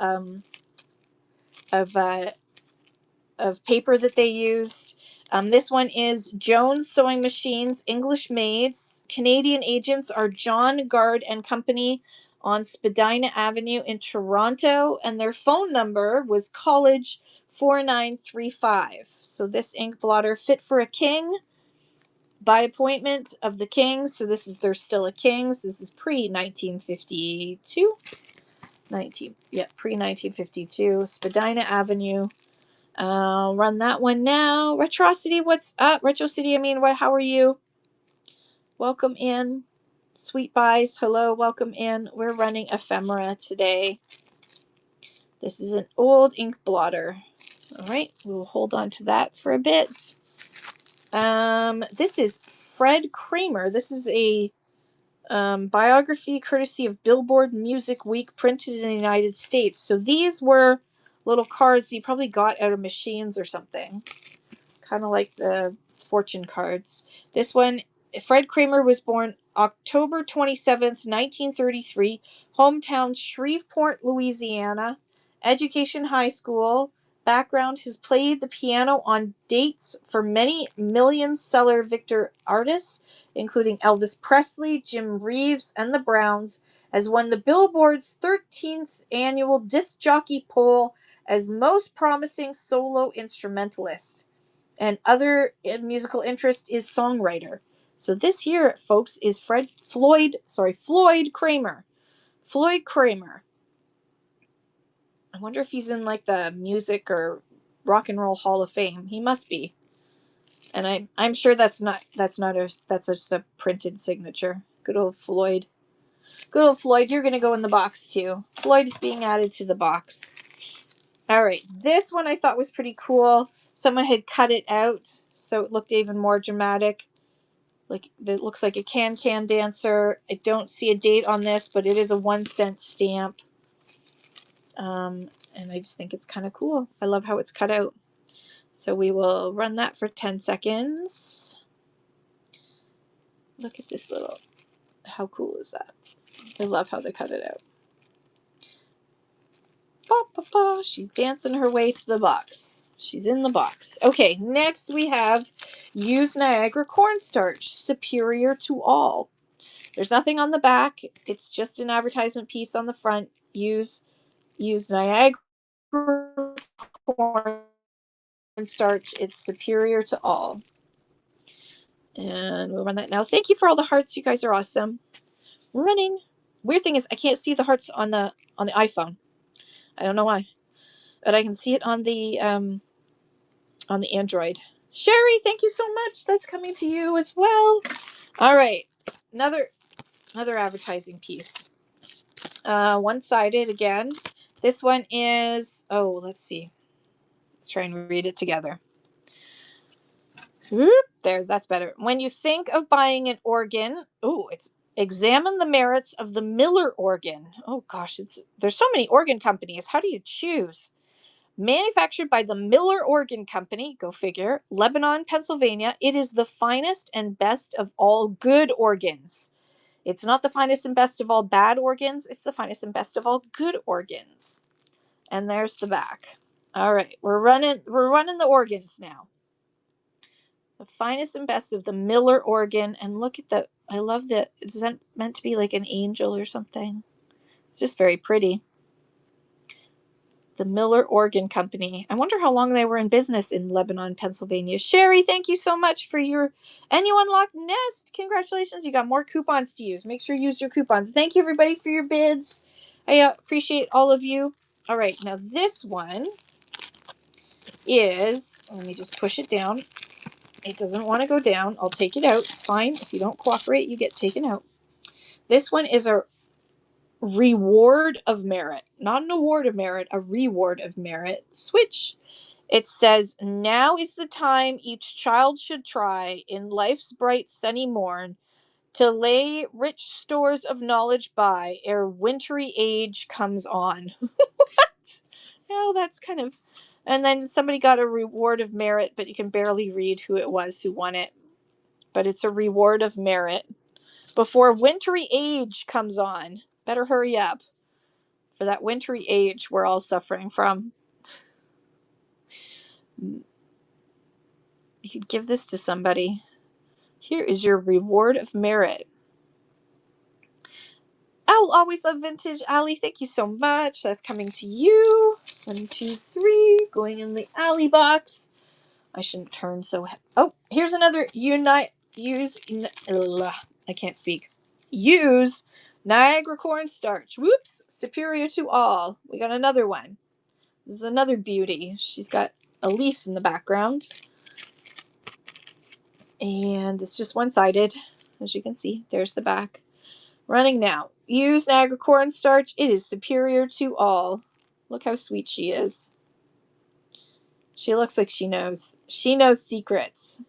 [SPEAKER 1] paper that they used. This one is Jones Sewing Machines, English Maids. Canadian agents are John Guard and Company on Spadina Avenue in Toronto, and their phone number was College 4935. So this ink blotter, fit for a king, by appointment of the kings. So they're still a kings. This is pre-1952. Pre-1952. Spadina Avenue. I'll run that one now. Retrocity, what's up? Retro City, how are you? Welcome in. Sweet Buys, hello, welcome in. We're running Ephemera today. This is an old ink blotter. All right, we'll hold on to that for a bit. This is Fred Kramer. This is a biography courtesy of Billboard Music Week, printed in the United States. So these were little cards you probably got out of machines or something. Kind of like the fortune cards. This one, Fred Kramer was born October 27th, 1933, hometown Shreveport, Louisiana, Education High School. Background has played the piano on dates for many million-seller Victor artists, including Elvis Presley, Jim Reeves, and the Browns, has won the Billboard's 13th annual disc jockey poll as most promising solo instrumentalist. And other musical interest is songwriter. So this here, folks, is Floyd Kramer. Floyd Kramer. I wonder if he's in like the music or rock and roll Hall of Fame. He must be. And I'm sure that's just a printed signature. Good old Floyd. Good old Floyd, you're gonna go in the box too. Floyd is being added to the box. All right, this one I thought was pretty cool. Someone had cut it out, so it looked even more dramatic. Like it looks like a can dancer. I don't see a date on this, but it is a 1-cent stamp. And I just think it's kind of cool. I love how it's cut out. So we will run that for 10 seconds. Look at this little, how cool is that? I love how they cut it out. Ba, ba, ba. She's dancing her way to the box. She's in the box. Okay, next we have Use Niagara Cornstarch, superior to all. There's nothing on the back. It's just an advertisement piece on the front. Use Niagara Cornstarch. It's superior to all. And we'll run that now. Thank you for all the hearts. You guys are awesome. Running. Weird thing is I can't see the hearts on the iPhone. I don't know why, but I can see it on the Android. Sherry, thank you so much. That's coming to you as well. All right, another advertising piece. One-sided again. This one is, oh, let's see. Let's try and read it together. That's better. When you think of buying an organ, examine the merits of the Miller organ. Oh gosh, there's so many organ companies. How do you choose? Manufactured by the Miller Organ Company, go figure, Lebanon, Pennsylvania, it is the finest and best of all good organs. It's not the finest and best of all bad organs. It's the finest and best of all good organs. And there's the back. All right, we're running the organs now. The finest and best of the Miller organ. And look at I love that. It's meant to be like an angel or something. It's just very pretty. The Miller Organ Company. I wonder how long they were in business in Lebanon, Pennsylvania. Sherry, thank you so much for and you unlocked Nest. Congratulations. You got more coupons to use. Make sure you use your coupons. Thank you everybody for your bids. I appreciate all of you. All right, now this one is, let me just push it down. It doesn't want to go down. I'll take it out. Fine. If you don't cooperate, you get taken out. This one is a reward of merit, not an award of merit, a reward of merit. Switch. It says, now is the time each child should try in life's bright sunny morn to lay rich stores of knowledge by ere wintry age comes on. What? Oh, that's kind of, and then somebody got a reward of merit, but you can barely read who it was who won it. But it's a reward of merit before wintry age comes on. Better hurry up for that wintry age we're all suffering from. You could give this to somebody. Here is your reward of merit. I'll always love vintage. Ali, thank you so much. That's coming to you. 1, 2, 3. Going in the Ali box. I shouldn't turn so. Oh, here's another I can't speak. Use Niagara Cornstarch. Whoops. Superior to all. We got another one. This is another beauty. She's got a leaf in the background. And it's just one-sided. As you can see, there's the back. Running now. Use Niagara Cornstarch. It is superior to all. Look how sweet she is. She looks like she knows. She knows secrets.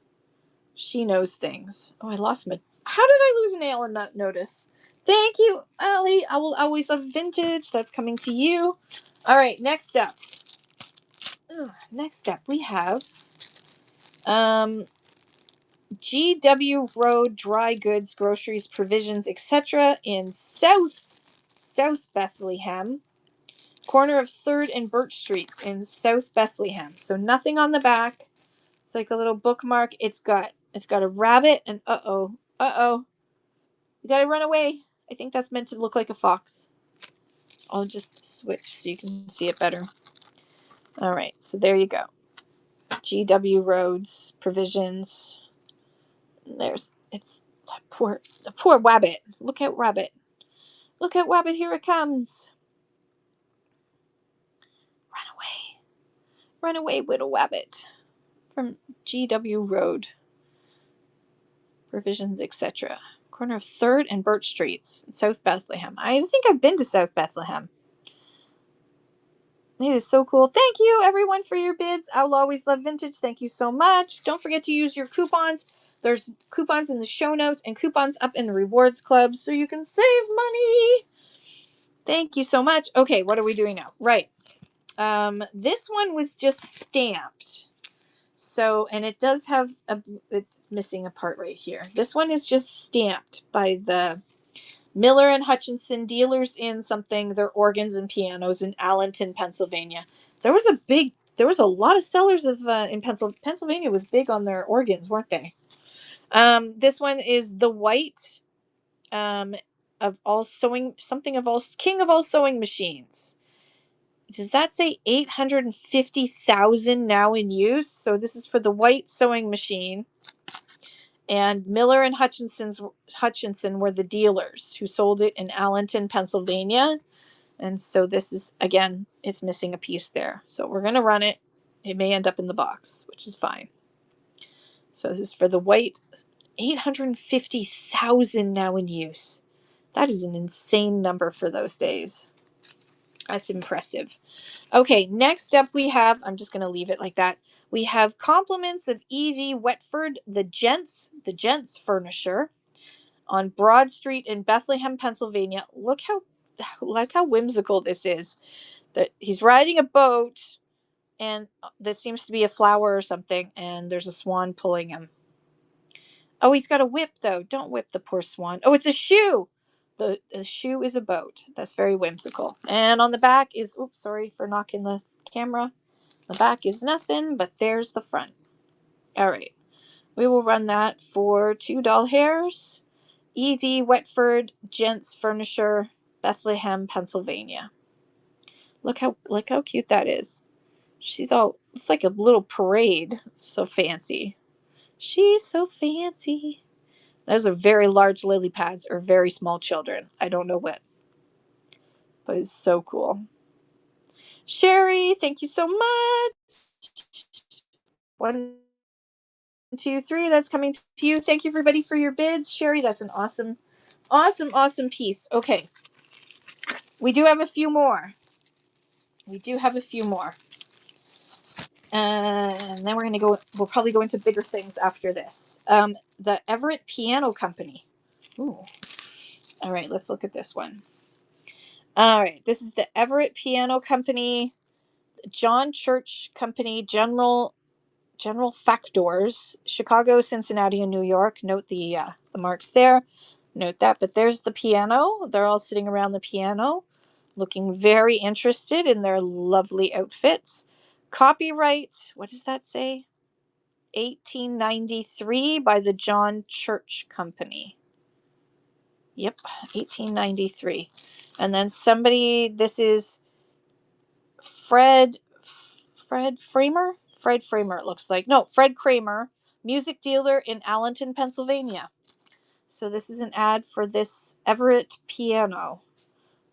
[SPEAKER 1] She knows things. Oh, I lost my... How did I lose a nail and not notice? Thank you, Ali. I will always love vintage. That's coming to you. All right, next up. Next up, we have GW Road Dry Goods, Groceries, Provisions, etc. in South Bethlehem. corner of 3rd and Birch Streets in South Bethlehem. So nothing on the back. It's like a little bookmark. It's got a rabbit and you gotta run away. I think that's meant to look like a fox. I'll just switch so you can see it better. All right, so there you go. GW Roads Provisions. It's the poor Wabbit. Look at Wabbit. Look at Wabbit. Here it comes. Run away, little Wabbit. From GW Road Provisions, etc. Corner of 3rd and Birch Streets in South Bethlehem. I think I've been to South Bethlehem. It is so cool. Thank you, everyone, for your bids. I'll always love vintage. Thank you so much. Don't forget to use your coupons. There's coupons in the show notes and coupons up in the rewards club so you can save money. Thank you so much. Okay, what are we doing now? Right. This one was just stamped. So, and it does have it's missing a part right here. This one is just stamped by the Miller and Hutchinson dealers in something, their organs and pianos in Allenton, Pennsylvania. There was a lot of sellers of in Pennsylvania was big on their organs, weren't they? This one is the white of all sewing, something of all, king of all sewing machines. Does that say 850,000 now in use? So this is for the white sewing machine. And Miller and Hutchinson were the dealers who sold it in Allenton, Pennsylvania. And so this is, again, it's missing a piece there. So we're going to run it. It may end up in the box, which is fine. So this is for the white, 850,000 now in use. That is an insane number for those days. That's impressive. Okay, next up we have, I'm just going to leave it like that. We have compliments of E.D. Wetford, the gents furnisher on Broad Street in Bethlehem, Pennsylvania. Look how whimsical this is. That he's riding a boat and that seems to be a flower or something, and there's a swan pulling him. Oh, he's got a whip though. Don't whip the poor swan. Oh, it's a shoe. The shoe is a boat. That's very whimsical. And on the back is, oops, sorry for knocking the camera. The back is nothing, but there's the front. All right. We will run that for $2 hairs. E.D. Wetford, Gents Furniture, Bethlehem, Pennsylvania. Look how cute that is. She's all, it's like a little parade. It's so fancy. She's so fancy. Those are very large lily pads or very small children. I don't know what. But it's so cool. Sherry, thank you so much. 1, 2, 3. That's coming to you. Thank you, everybody, for your bids. Sherry, that's an awesome piece. Okay. We do have a few more. And then we'll probably go into bigger things after this. The Everett Piano Company. Ooh. All right, let's look at this one. All right, this is the Everett Piano Company, John Church Company, General Factors, Chicago, Cincinnati, and New York. Note the marks there. Note that, but there's the piano. They're all sitting around the piano, looking very interested in their lovely outfits. Copyright, what does that say? 1893 by the John Church Company. Yep, 1893. And then this is Fred Framer? Fred Framer, it looks like. No, Fred Kramer, music dealer in Allenton, Pennsylvania. So this is an ad for this Everett piano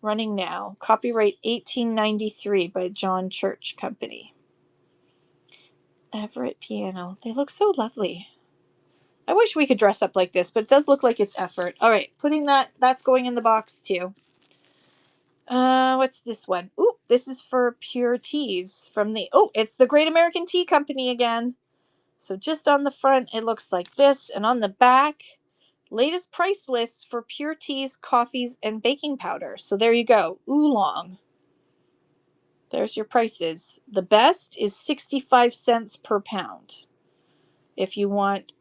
[SPEAKER 1] running now. Copyright 1893 by John Church Company. Everett piano. They look so lovely. I wish we could dress up like this, but it does look like it's effort. All right, that's going in the box too. What's this one? Ooh, this is for Pure Teas it's the Great American Tea Company again. So just on the front, it looks like this, and on the back, latest price lists for Pure Teas, coffees, and baking powder. So there you go, oolong. There's your prices. The best is 65 cents per pound. If you want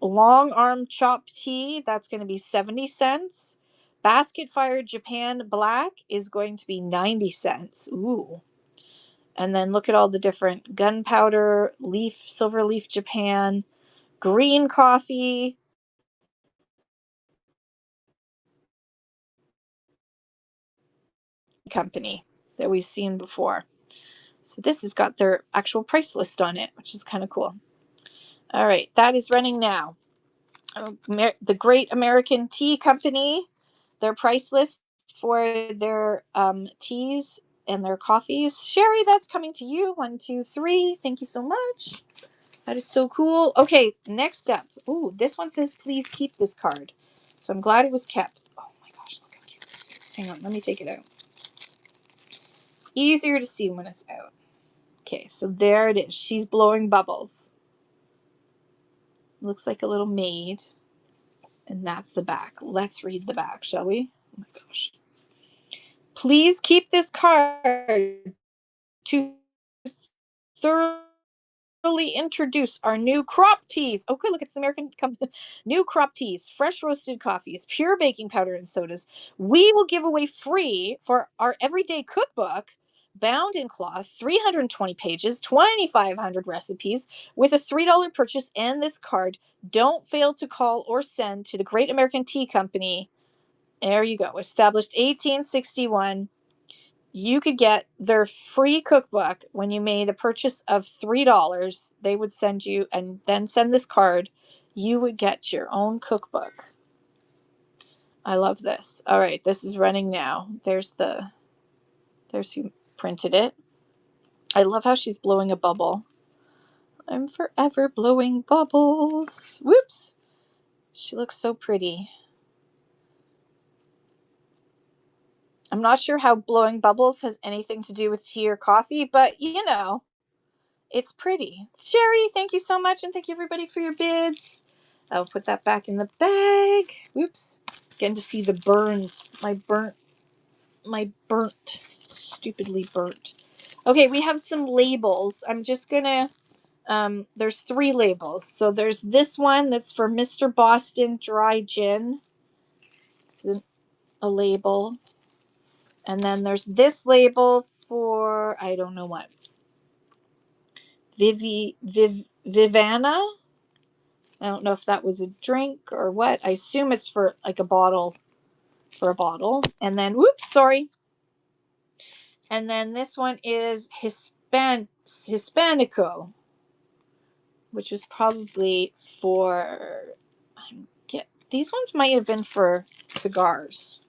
[SPEAKER 1] long arm chopped tea, that's going to be 70 cents. Basket Fire Japan Black is going to be 90 cents. Ooh. And then look at all the different gunpowder, leaf, silver leaf Japan, green coffee. Company that we've seen before. So this has got their actual price list on it, which is kind of cool. All right, that is running now. The Great American Tea Company, their price list for their teas and their coffees. Sherry, that's coming to you. 1, 2, 3. Thank you so much. That is so cool. Okay, next up. Ooh, this one says, please keep this card. So I'm glad it was kept. Oh my gosh, look how cute this is. Hang on, let me take it out. It's easier to see when it's out. Okay, so there it is. She's blowing bubbles. Looks like a little maid. And that's the back. Let's read the back, shall we? Oh my gosh. Please keep this card to thoroughly introduce our new crop teas. Okay, look, it's the American company. New crop teas, fresh roasted coffees, pure baking powder and sodas. We will give away free for our everyday cookbook, bound in cloth, 320 pages, 2,500 recipes with a $3 purchase and this card. Don't fail to call or send to the Great American Tea Company. There you go. Established 1861. You could get their free cookbook when you made a purchase of $3. They would send you, and then send this card. You would get your own cookbook. I love this. All right, this is running now. There's who printed it. I love how she's blowing a bubble. I'm forever blowing bubbles. Whoops. She looks so pretty. I'm not sure how blowing bubbles has anything to do with tea or coffee, but you know, it's pretty. Sherry, thank you so much, and thank you everybody for your bids. I'll put that back in the bag. Whoops. Getting to see the burns. My burnt, stupidly burnt. Okay, we have some labels. I'm just gonna, there's 3 labels. So there's this one that's for Mr. Boston Dry Gin. It's a label. And then there's this label for, I don't know what, Vivana. I don't know if that was a drink or what. I assume it's for like a bottle, for a bottle. And then, whoops, sorry. And then this one is Hispanico, which is probably for, these ones might have been for cigars.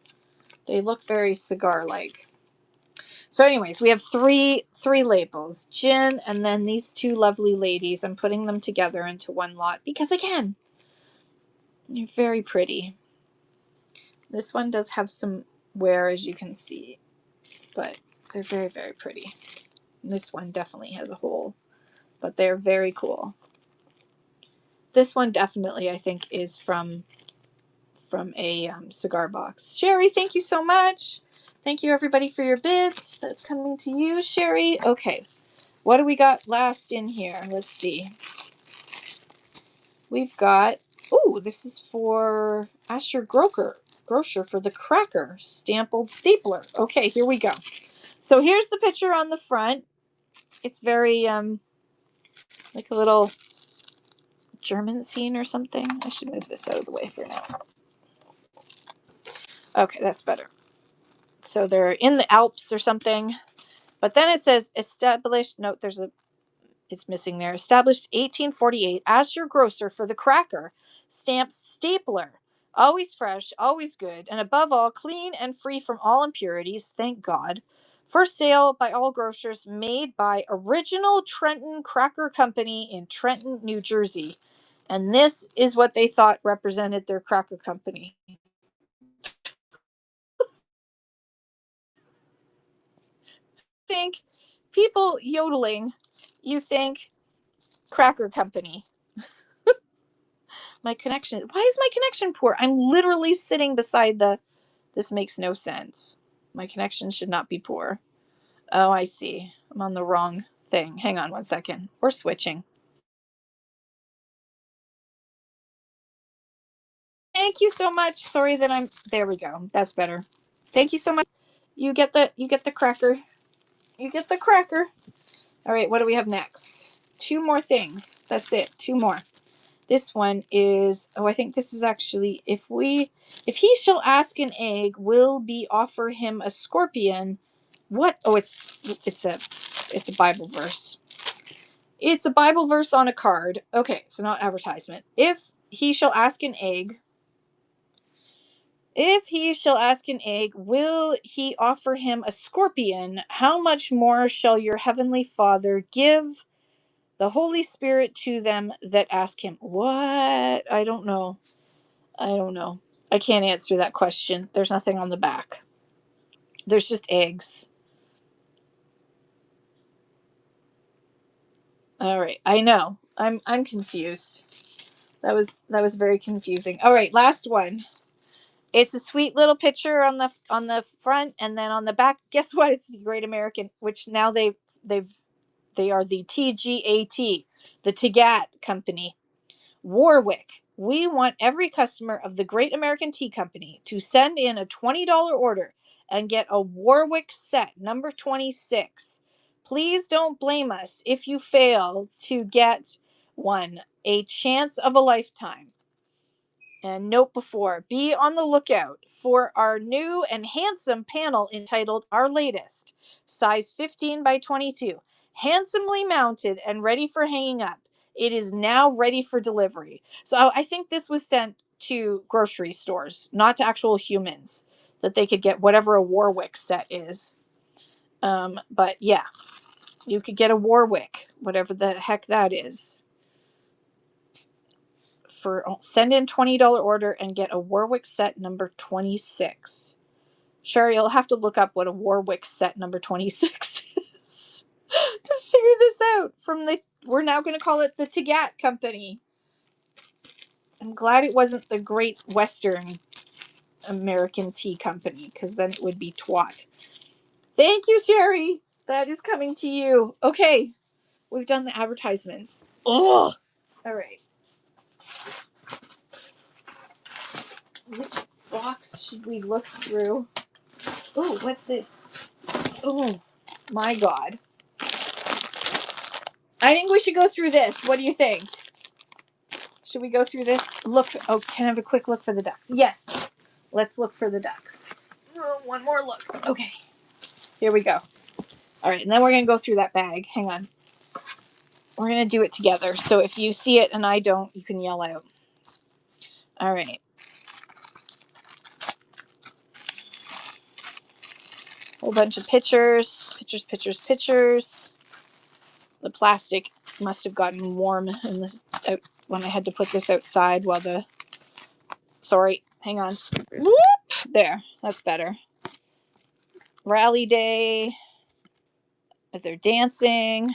[SPEAKER 1] They look very cigar-like. So anyways, we have three labels. Gin, and then these 2 lovely ladies. I'm putting them together into one lot because, again, they're very pretty. This one does have some wear, as you can see, but they're very, very pretty. This one definitely has a hole, but they're very cool. This one definitely, I think, is from a cigar box. Sherry, thank you so much. Thank you, everybody, for your bids. That's coming to you, Sherry. Okay, what do we got last in here? Let's see. We've got, oh, this is for Asher Grocer for the cracker stapled stapler. Okay, here we go. So here's the picture on the front. It's very like a little German scene or something. I should move this out of the way for now. Okay, that's better. So they're in the Alps or something. But then it says established, no, it's missing there. Established 1848 as your grocer for the cracker stamp stapler. Always fresh, always good, and above all, clean and free from all impurities, thank God. For sale by all grocers, made by Original Trenton Cracker Company in Trenton, New Jersey. And this is what they thought represented their cracker company. Think people yodeling, you think cracker company. My connection, why is my connection poor? I'm literally sitting beside this makes no sense. My connection should not be poor. Oh, I see. I'm on the wrong thing. Hang on one second. We're switching. thank you so much. Sorry that there we go. That's better. Thank you so much. You get the cracker. You get the cracker. All right, what do we have next? 2 more things. That's it. 2 more. This one is, I think this is actually, if he shall ask an egg, will be offer him a scorpion. What? Oh, it's a Bible verse. It's a Bible verse on a card. Okay, so not advertisement. If he shall ask an egg, will he offer him a scorpion? How much more shall your heavenly Father give the Holy Spirit to them that ask him? What? I don't know. I can't answer that question. There's nothing on the back. There's just eggs. All right. I know. I'm confused. That was very confusing. All right, last one. It's a sweet little picture on the front, and then on the back, guess what? It's the Great American, which now they are the TGAT, the Tagat Company. Warwick. We want every customer of the Great American Tea Company to send in a $20 order and get a Warwick set number 26. Please don't blame us if you fail to get one. A chance of a lifetime. And note before, be on the lookout for our new and handsome panel entitled Our Latest, size 15 by 22, handsomely mounted and ready for hanging up. It is now ready for delivery. So I think this was sent to grocery stores, not to actual humans, that they could get whatever a Warwick set is. But yeah, you could get a Warwick, whatever the heck that is. Send in $20 order and get a Warwick set number 26. Sherry, you'll have to look up what a Warwick set number 26 is to figure this out. We're now going to call it the Tagat Company. I'm glad it wasn't the Great Western American Tea Company, because then it would be twat. Thank you, Sherry. That is coming to you. Okay, we've done the advertisements. Oh, all right. Which box should we look through? Oh, what's this? Oh, my God. I think we should go through this. What do you think? Should we go through this? Look. Oh, can I have a quick look for the ducks? Yes. Let's look for the ducks. One more look. Okay. Here we go. All right, and then we're going to go through that bag. Hang on. We're going to do it together. So if you see it and I don't, you can yell out. All right. Whole bunch of pictures. Pictures. The plastic must have gotten warm in this when I had to put this outside while sorry, hang on. Whoop! There, that's better. Rally day. They're dancing.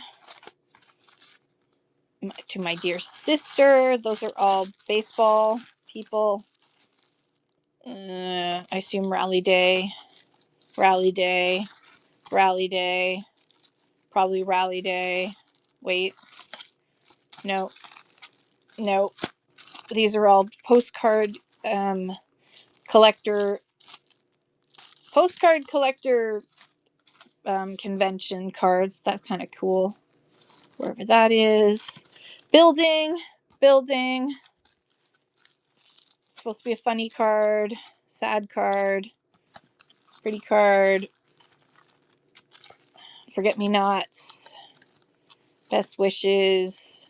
[SPEAKER 1] To my dear sister. Those are all baseball people. I assume rally day. Probably rally day. Wait. No. These are all postcard collector convention cards. That's kind of cool. Wherever that is. Building. It's supposed to be a funny card. Sad card. Pretty card. Forget me nots. Best wishes.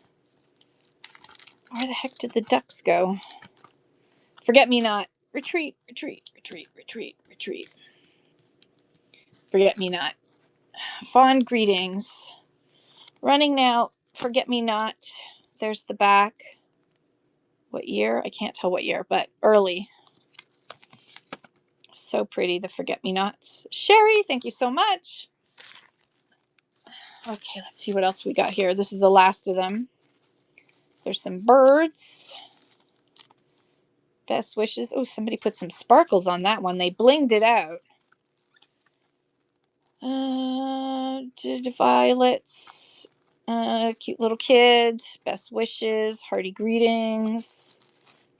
[SPEAKER 1] Where the heck did the ducks go? Forget me not. Retreat. Forget me not. Fond greetings. Running now. Forget me not. There's the back. What year? I can't tell what year, but early. So pretty, the forget me nots. Sherry, thank you so much. Okay, let's see what else we got here. This is the last of them. There's some birds. Best wishes. Oh, somebody put some sparkles on that one. They blinged it out. Violets. Cute little kid. Best wishes. Hearty greetings.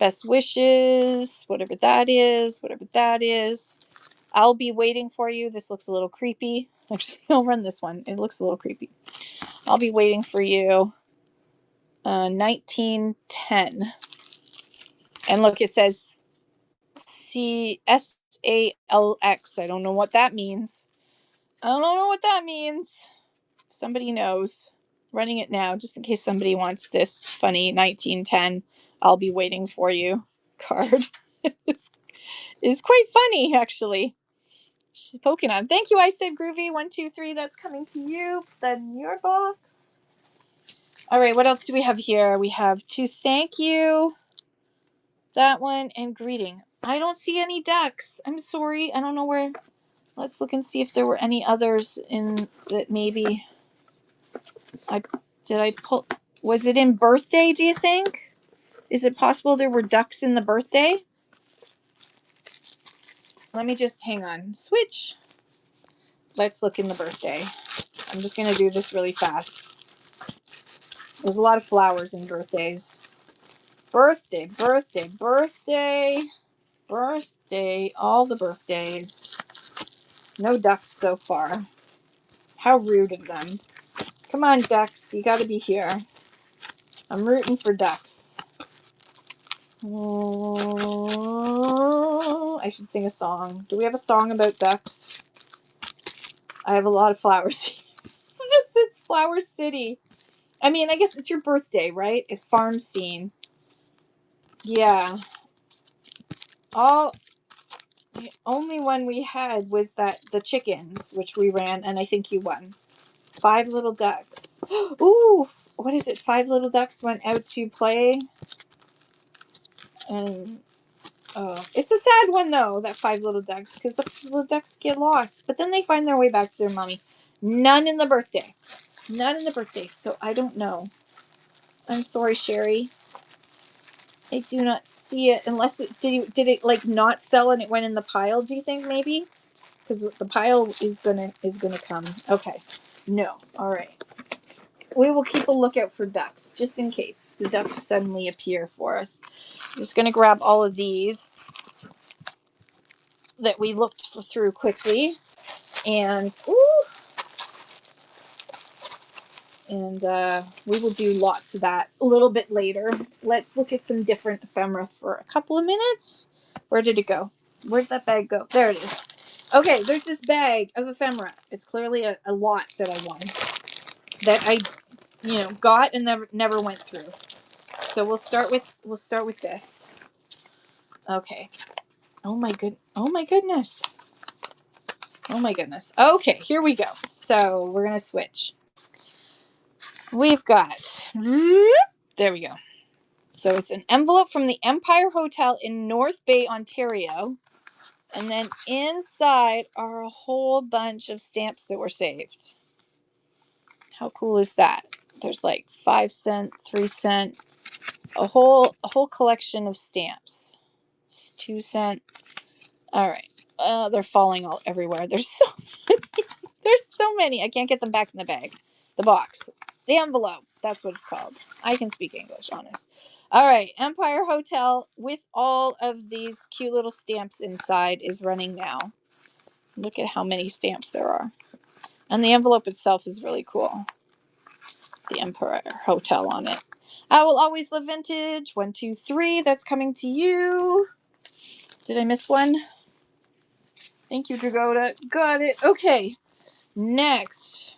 [SPEAKER 1] Best wishes, whatever that is, whatever that is. I'll be waiting for you. This looks a little creepy. Actually, I'll run this one. It looks a little creepy. I'll be waiting for you. 1910. And look, it says CSALX. I don't know what that means. I don't know what that means. Somebody knows. Running it now, just in case somebody wants this funny 1910. I'll be waiting for you card. It's quite funny, actually. She's poking on. Thank you, I said groovy. 1, 2, 3. That's coming to you. Then your box. All right, what else do we have here? We have to thank you. That one and greeting. I don't see any ducks. I'm sorry. I don't know where. Let's look and see if there were any others in that maybe I pull. Was it in birthday, do you think? Is it possible there were ducks in the birthday? Let me just hang on. Switch. Let's look in the birthday. I'm just going to do this really fast. There's a lot of flowers in birthdays. Birthday, birthday, birthday, birthday. All the birthdays. No ducks so far. How rude of them. Come on, ducks. You got to be here. I'm rooting for ducks. Oh, I should sing a song. Do we have a song about ducks? I have a lot of flowers. It's Flower City. I mean, I guess it's your birthday, right? It's farm scene. Yeah. The only one we had was the chickens, which we ran, and I think you won. 5 little ducks. Ooh, what is it? 5 little ducks went out to play. And it's a sad one though, that 5 little ducks, because the little ducks get lost, but then they find their way back to their mommy. None in the birthday. None in the birthday, so I don't know. I'm sorry, Sherry. I do not see it unless it did it like not sell and it went in the pile, do you think maybe? Because the pile is gonna come. Okay. No. All right. We will keep a lookout for ducks, just in case the ducks suddenly appear for us. I'm just gonna grab all of these that we looked through quickly, and we will do lots of that a little bit later. Let's look at some different ephemera for a couple of minutes. Where did it go? Where'd that bag go? There it is. Okay, there's this bag of ephemera. It's clearly a lot that I won, that I got and never went through. So we'll start with this. Okay. Oh my goodness. Oh my goodness. Okay, here we go. So we're gonna switch. We've got, there we go. So it's an envelope from the Empire Hotel in North Bay, Ontario. And then inside are a whole bunch of stamps that were saved. How cool is that? There's like 5 cent, 3 cent, a whole collection of stamps. It's 2 cent. All right. They're falling everywhere. There's so many. I can't get them back in the bag. The box. The envelope. That's what it's called. I can speak English, honest. All right. Empire Hotel with all of these cute little stamps inside is running now. Look at how many stamps there are. And the envelope itself is really cool. The Empire Hotel on it. I will always live vintage. 1, 2, 3. That's coming to you. Did I miss one? Thank you, Dragoda. Got it. Okay. Next.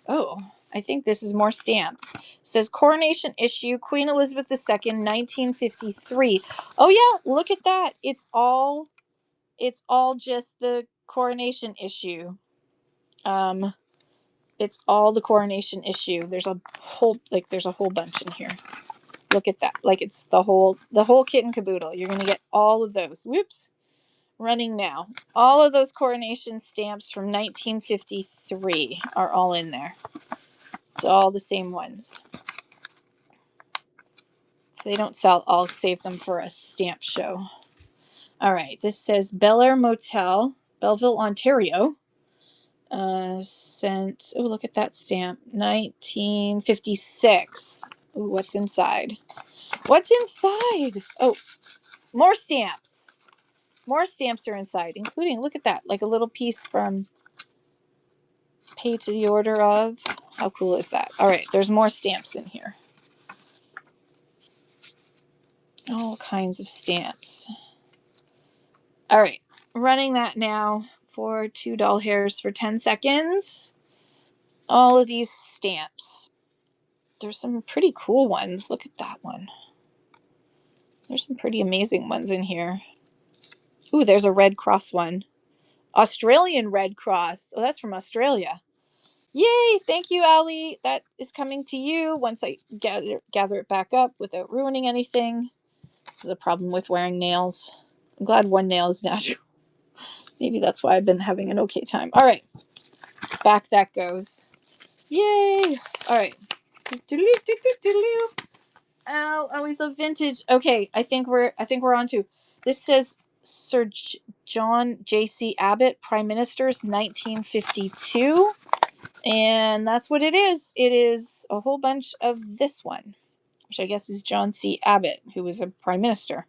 [SPEAKER 1] Oh, I think this is more stamps. It says coronation issue, Queen Elizabeth II, 1953. Oh yeah, look at that. It's all just the coronation issue. It's all the coronation issue. There's a whole bunch in here. Look at that. Like it's the whole kit and caboodle. You're gonna get all of those. Whoops. Running now. All of those coronation stamps from 1953 are all in there. It's all the same ones. If they don't sell, I'll save them for a stamp show. All right. This says Bel Air Motel, Belleville, Ontario. Sent. Oh, look at that stamp. 1956. Ooh, what's inside? What's inside? Oh, More stamps. More stamps are inside, including, look at that, like a little piece from Pay to the Order of. How cool is that? All right, there's more stamps in here. All kinds of stamps. All right, running that now for 2 doll hairs for 10 seconds. All of these stamps. There's some pretty cool ones. Look at that one. There's some pretty amazing ones in here. Ooh, there's a Red Cross one. Australian Red Cross. Oh, that's from Australia. Yay! Thank you, Ali. That is coming to you once I gather it back up without ruining anything. This is a problem with wearing nails. I'm glad one nail is natural. Maybe that's why I've been having an okay time. All right. Back that goes. Yay! All right. Oh, always love vintage. Okay, I think we're on to. This says Sir John J.C. Abbott, Prime Minister's 1952. And that's what it is. It is a whole bunch of this one, which I guess is John C. Abbott, who was a prime minister.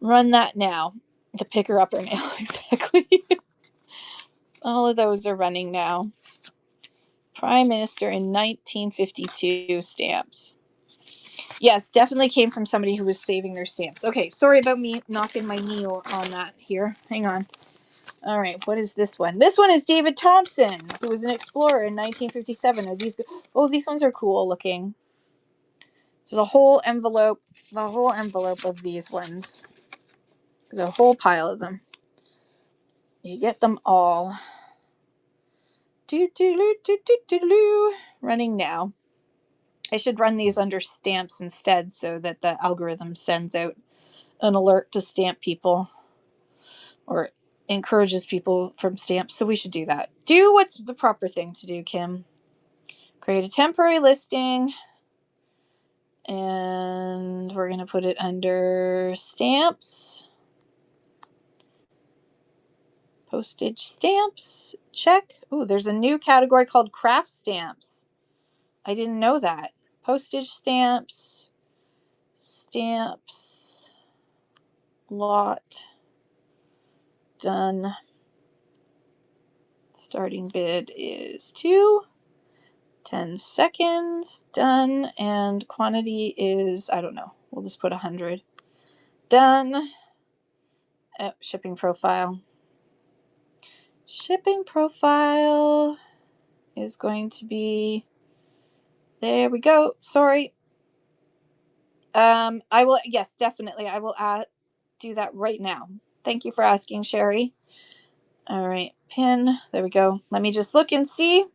[SPEAKER 1] Run that now. The picker upper nail, exactly. All of those are running now. Prime Minister in 1952 stamps. Yes, definitely came from somebody who was saving their stamps. Okay, sorry about me knocking my knee on that here. Hang on. All right, what is this one? This one is David Thompson, who was an explorer in 1957. Are these? Oh, these ones are cool looking. There's a whole envelope, of these ones. There's a whole pile of them. You get them all. Running now. I should run these under stamps instead so that the algorithm sends out an alert to stamp people or encourages people from stamps. So we should do that. Do what's the proper thing to do, Kim. Create a temporary listing. And we're going to put it under stamps. Postage stamps. Check. Ooh, there's a new category called craft stamps. I didn't know that. Postage stamps. Stamps. Lot. Done. Starting bid is 2. 10 seconds. Done. And quantity is, I don't know. We'll just put 100. Done. Shipping profile. Shipping profile is going to be, there we go. Sorry. I will, yes, definitely. I will do that right now. Thank you for asking, Sherry. All right, pin. There we go. Let me just look and see.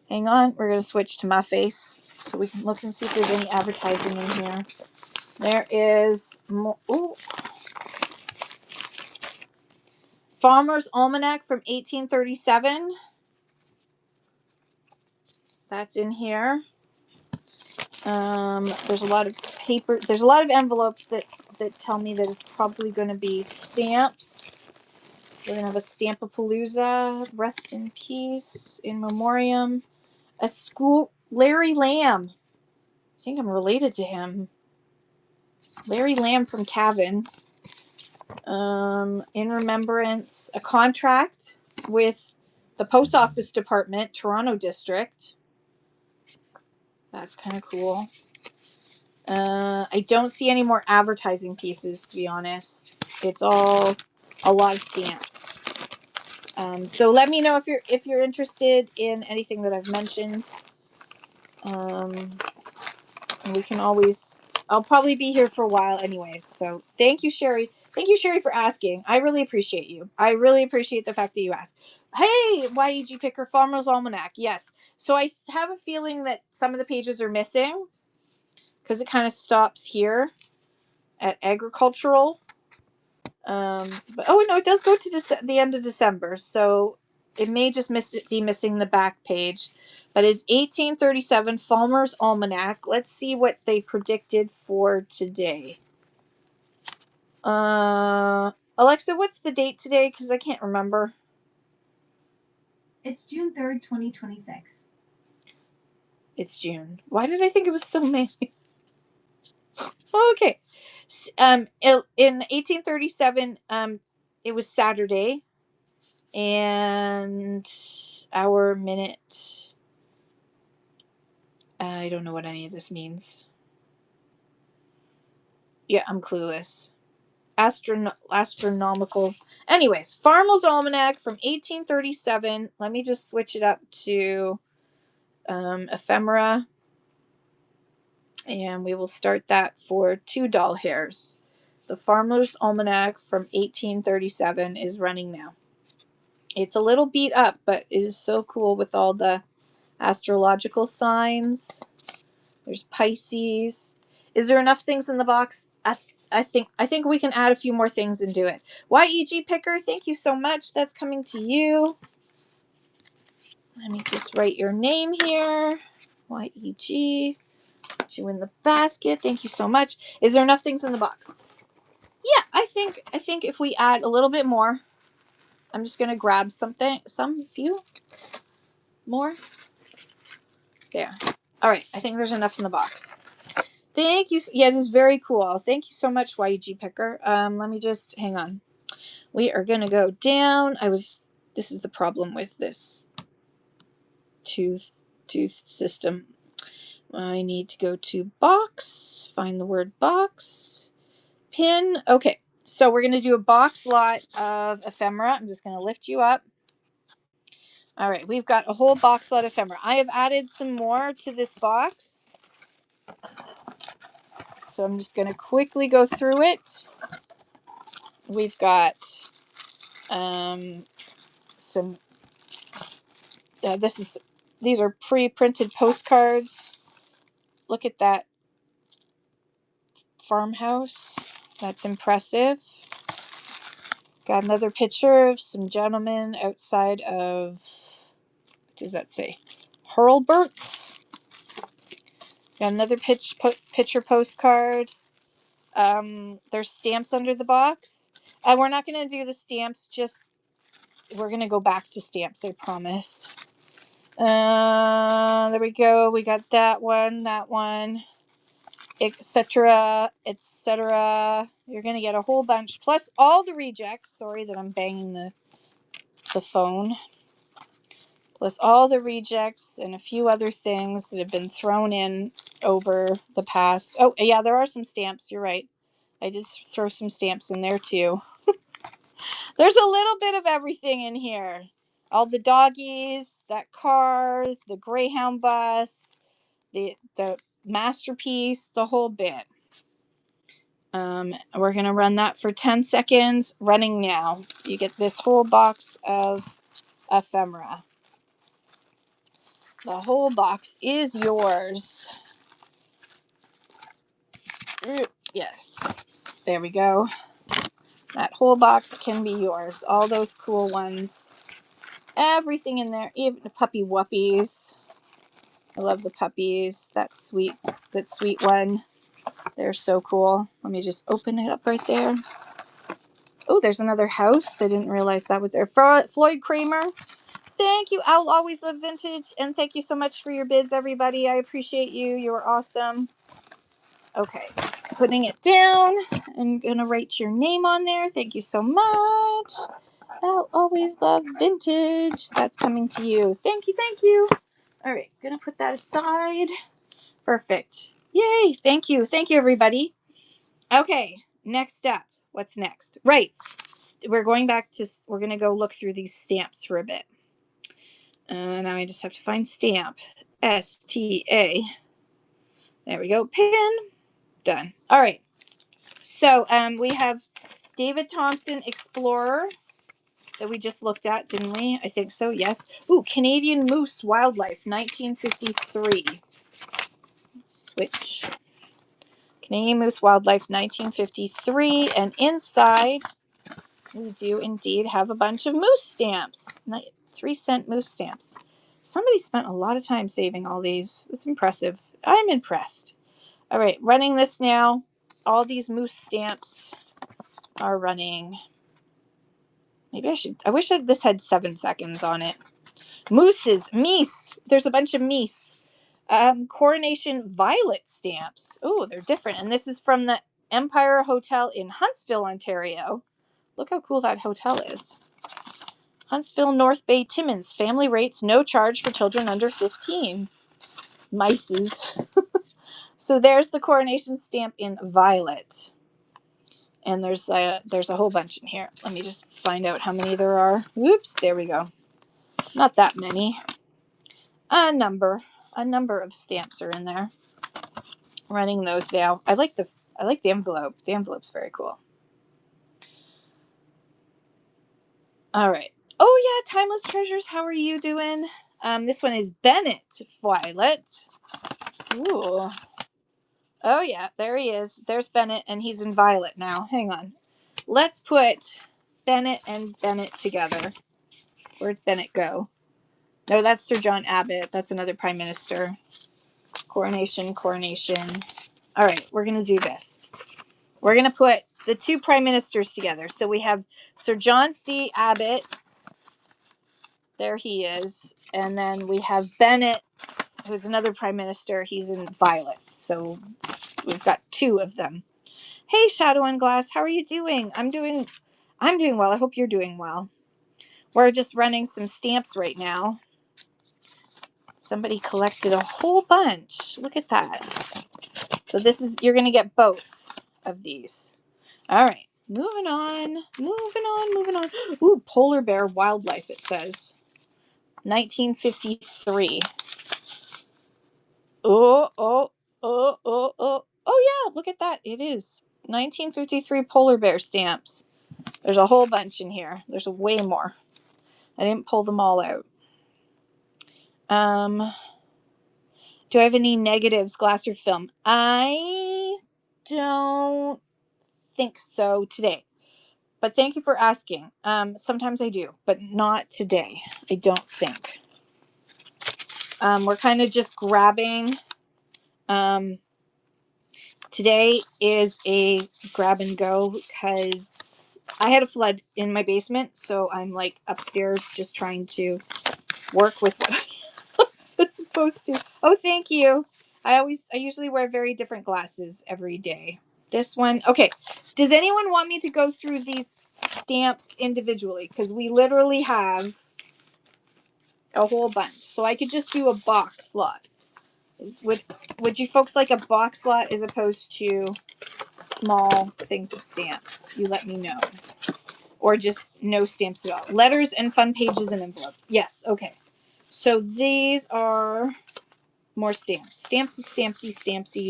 [SPEAKER 1] Hang on. We're going to switch to my face so we can look and see if there's any advertising in here. There is more. Ooh. Farmer's Almanac from 1837. That's in here. There's a lot of paper. There's a lot of envelopes that tell me that it's probably going to be stamps. We're going to have a Stampapalooza, rest in peace, in memoriam. A school, Larry Lamb. I think I'm related to him. Larry Lamb from Cavan. In remembrance, a contract with the Post Office Department, Toronto District. That's kind of cool. I don't see any more advertising pieces, to be honest. It's all a lot of stamps. So let me know if you're interested in anything that I've mentioned. We can always. I'll probably be here for a while, anyways. So thank you, Sherry. Thank you, Sherry, for asking. I really appreciate you. I really appreciate the fact that you asked. Hey, YEG Picker, Farmer's Almanac. Yes. So I have a feeling that some of the pages are missing because it kind of stops here at agricultural. But oh no, it does go to the end of December, so it may just be missing the back page. But it's 1837 Farmer's Almanac. Let's see what they predicted for today. Alexa, what's the date today? Because I can't remember.
[SPEAKER 2] It's June 3rd, 2026.
[SPEAKER 1] It's June. Why did I think it was still May? Okay. In 1837, it was Saturday, and hour, minute. I don't know what any of this means. Yeah, I'm clueless. Astronomical. Anyways, Farmer's Almanac from 1837. Let me just switch it up to Ephemera, and we will start that for $2 hairs. The Farmer's Almanac from 1837 is running now. It's a little beat up, but it is so cool with all the astrological signs. There's Pisces. Is there enough things in the box? I think we can add a few more things and do it. YEG Picker, thank you so much. That's coming to you. Let me just write your name here. YEG. Put you in the basket. Thank you so much. Is there enough things in the box? Yeah, I think if we add a little bit more, I'm just gonna grab some few more. There. All right, I think there's enough in the box. Thank you. Yeah, it is very cool. Thank you so much, YG Picker. Let me just hang on. We are gonna go down. This is the problem with this tooth system. I need to go to box, find the word box, pin. Okay, so we're gonna do a box lot of ephemera. I'm just gonna lift you up. All right, we've got a whole box lot of ephemera. I have added some more to this box. So I'm just going to quickly go through it. We've got some, these are pre-printed postcards. Look at that farmhouse. That's impressive. Got another picture of some gentlemen outside of, what does that say? Hurlbert's. Got another picture postcard. There's stamps under the box. We're not going to do the stamps, we're going to go back to stamps, I promise. There we go. We got that one, etc., etc. You're going to get a whole bunch, plus all the rejects. Sorry that I'm banging the phone. Plus all the rejects and a few other things that have been thrown in over the past. Oh, yeah, there are some stamps. You're right. I did throw some stamps in there too. There's a little bit of everything in here. All the doggies, that car, the Greyhound bus, the masterpiece, the whole bit. We're going to run that for 10 seconds. Running now. You get this whole box of ephemera. The whole box is yours. Yes. There we go. That whole box can be yours. All those cool ones. Everything in there. Even the puppy whuppies. I love the puppies. That sweet one. They're so cool. Let me just open it up right there. Oh, there's another house. I didn't realize that was there. Floyd Kramer. Thank you. I'll always love vintage. And thank you so much for your bids, everybody. I appreciate you. You are awesome. Okay. Putting it down. I'm going to write your name on there. Thank you so much. I'll always love vintage. That's coming to you. Thank you. Thank you. All right. Going to put that aside. Perfect. Yay. Thank you. Thank you, everybody. Okay. Next up. What's next? Right. We're going to go look through these stamps for a bit. Now I just have to find stamp. STA. There we go. Pin. Done. All right. So we have David Thompson Explorer that we just looked at, didn't we? I think so. Yes. Ooh, Canadian Moose Wildlife, 1953. Switch. Canadian Moose Wildlife, 1953. And inside, we do indeed have a bunch of moose stamps. 3-cent moose stamps. Somebody spent a lot of time saving all these. It's impressive. I'm impressed. All right, running this now. All these moose stamps are running. Maybe I wish this had 7 seconds on it. Mooses, meese. There's a bunch of meese. Coronation Violet stamps. Oh, they're different. And this is from the Empire Hotel in Huntsville, Ontario. Look how cool that hotel is. Huntsville North Bay Timmins. Family rates, no charge for children under 15. Mices. So there's the coronation stamp in violet. And there's a whole bunch in here. Let me just find out how many there are. Whoops, there we go. Not that many. A number of stamps are in there. Running those now. I like the envelope. The envelope's very cool. All right. Oh yeah, Timeless Treasures. How are you doing? This one is Bennett Violet. Ooh. Oh yeah, there he is. There's Bennett, and he's in violet now. Hang on. Let's put Bennett and Bennett together. Where'd Bennett go? No, that's Sir John Abbott. That's another prime minister. Coronation. All right, we're going to do this. We're going to put the two prime ministers together. So we have Sir John C. Abbott. There he is. And then we have Bennett, who's another prime minister. He's in violet. So we've got two of them. Hey, Shadow and Glass, how are you doing? I'm doing well. I hope you're doing well. We're just running some stamps right now. Somebody collected a whole bunch. Look at that. So you're going to get both of these. All right. Moving on. Ooh, polar bear wildlife, it says. 1953. Oh, yeah, look at that. It is 1953 polar bear stamps. There's a whole bunch in here. There's way more. I didn't pull them all out. Do I have any negatives, glass or film? I don't think so today. But thank you for asking. Sometimes I do, but not today. I don't think. We're kind of just grabbing. Today is a grab and go because I had a flood in my basement. So I'm like upstairs just trying to work with what I was supposed to. Oh, thank you. I usually wear very different glasses every day. This one. Okay. Does anyone want me to go through these stamps individually? Because we literally have a whole bunch. So I could just do a box lot. Would you folks like a box lot as opposed to small things of stamps? You let me know. Or just no stamps at all. Letters and fun pages and envelopes. Yes. Okay. So these are more stamps. Stampsies.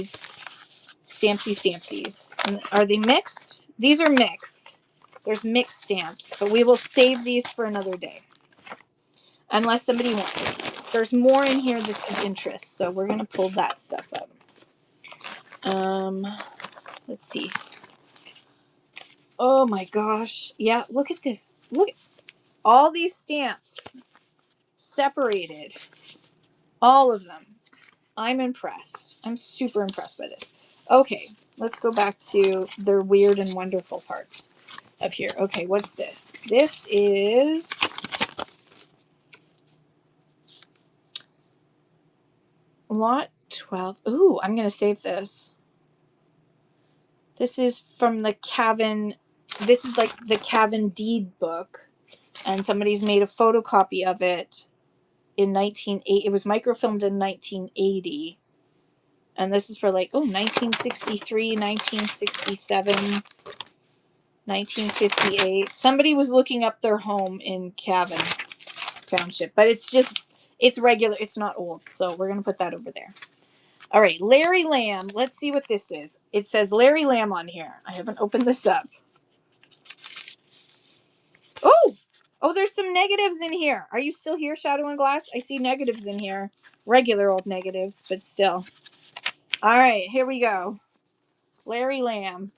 [SPEAKER 1] And are they mixed? These are mixed. There's mixed stamps, but we will save these for another day. Unless somebody wants it. There's more in here that's of interest, so we're going to pull that stuff up. Let's see. Oh my gosh. Yeah, look at this. Look at all these stamps separated. All of them. I'm impressed. I'm super impressed by this. Okay, let's go back to the weird and wonderful parts up here. Okay, what's this? This is lot 12. Ooh, I'm going to save this. This is from the Cavan. This is like the Cavan deed book. And somebody's made a photocopy of it in 1980. It was microfilmed in 1980. And this is for like, 1963, 1967, 1958. Somebody was looking up their home in Cavan Township. But it's regular. It's not old. So we're going to put that over there. All right, Larry Lamb. Let's see what this is. It says Larry Lamb on here. I haven't opened this up. Oh, there's some negatives in here. Are you still here, Shadow and Glass? I see negatives in here. Regular old negatives, but still. All right, here we go. Larry Lamb.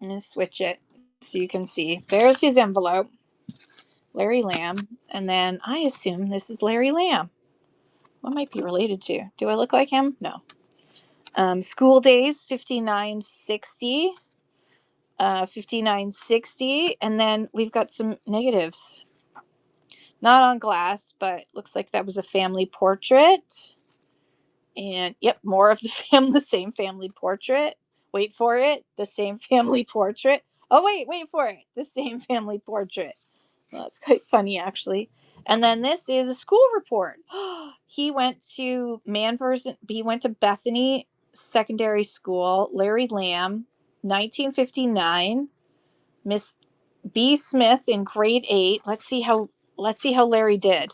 [SPEAKER 1] I'm going to switch it so you can see. There's his envelope. Larry Lamb. And then I assume this is Larry Lamb. What might be related to? Do I look like him? No. School Days, 5960. 5960. And then we've got some negatives. Not on glass, but looks like that was a family portrait. And yep, more of the same family portrait. Wait for it. The same family portrait. Oh, wait for it. The same family portrait. Well, that's quite funny, actually. And then this is a school report. He went to he went to Bethany Secondary School, Larry Lamb, 1959. Miss B. Smith in grade 8. Let's see how Larry did.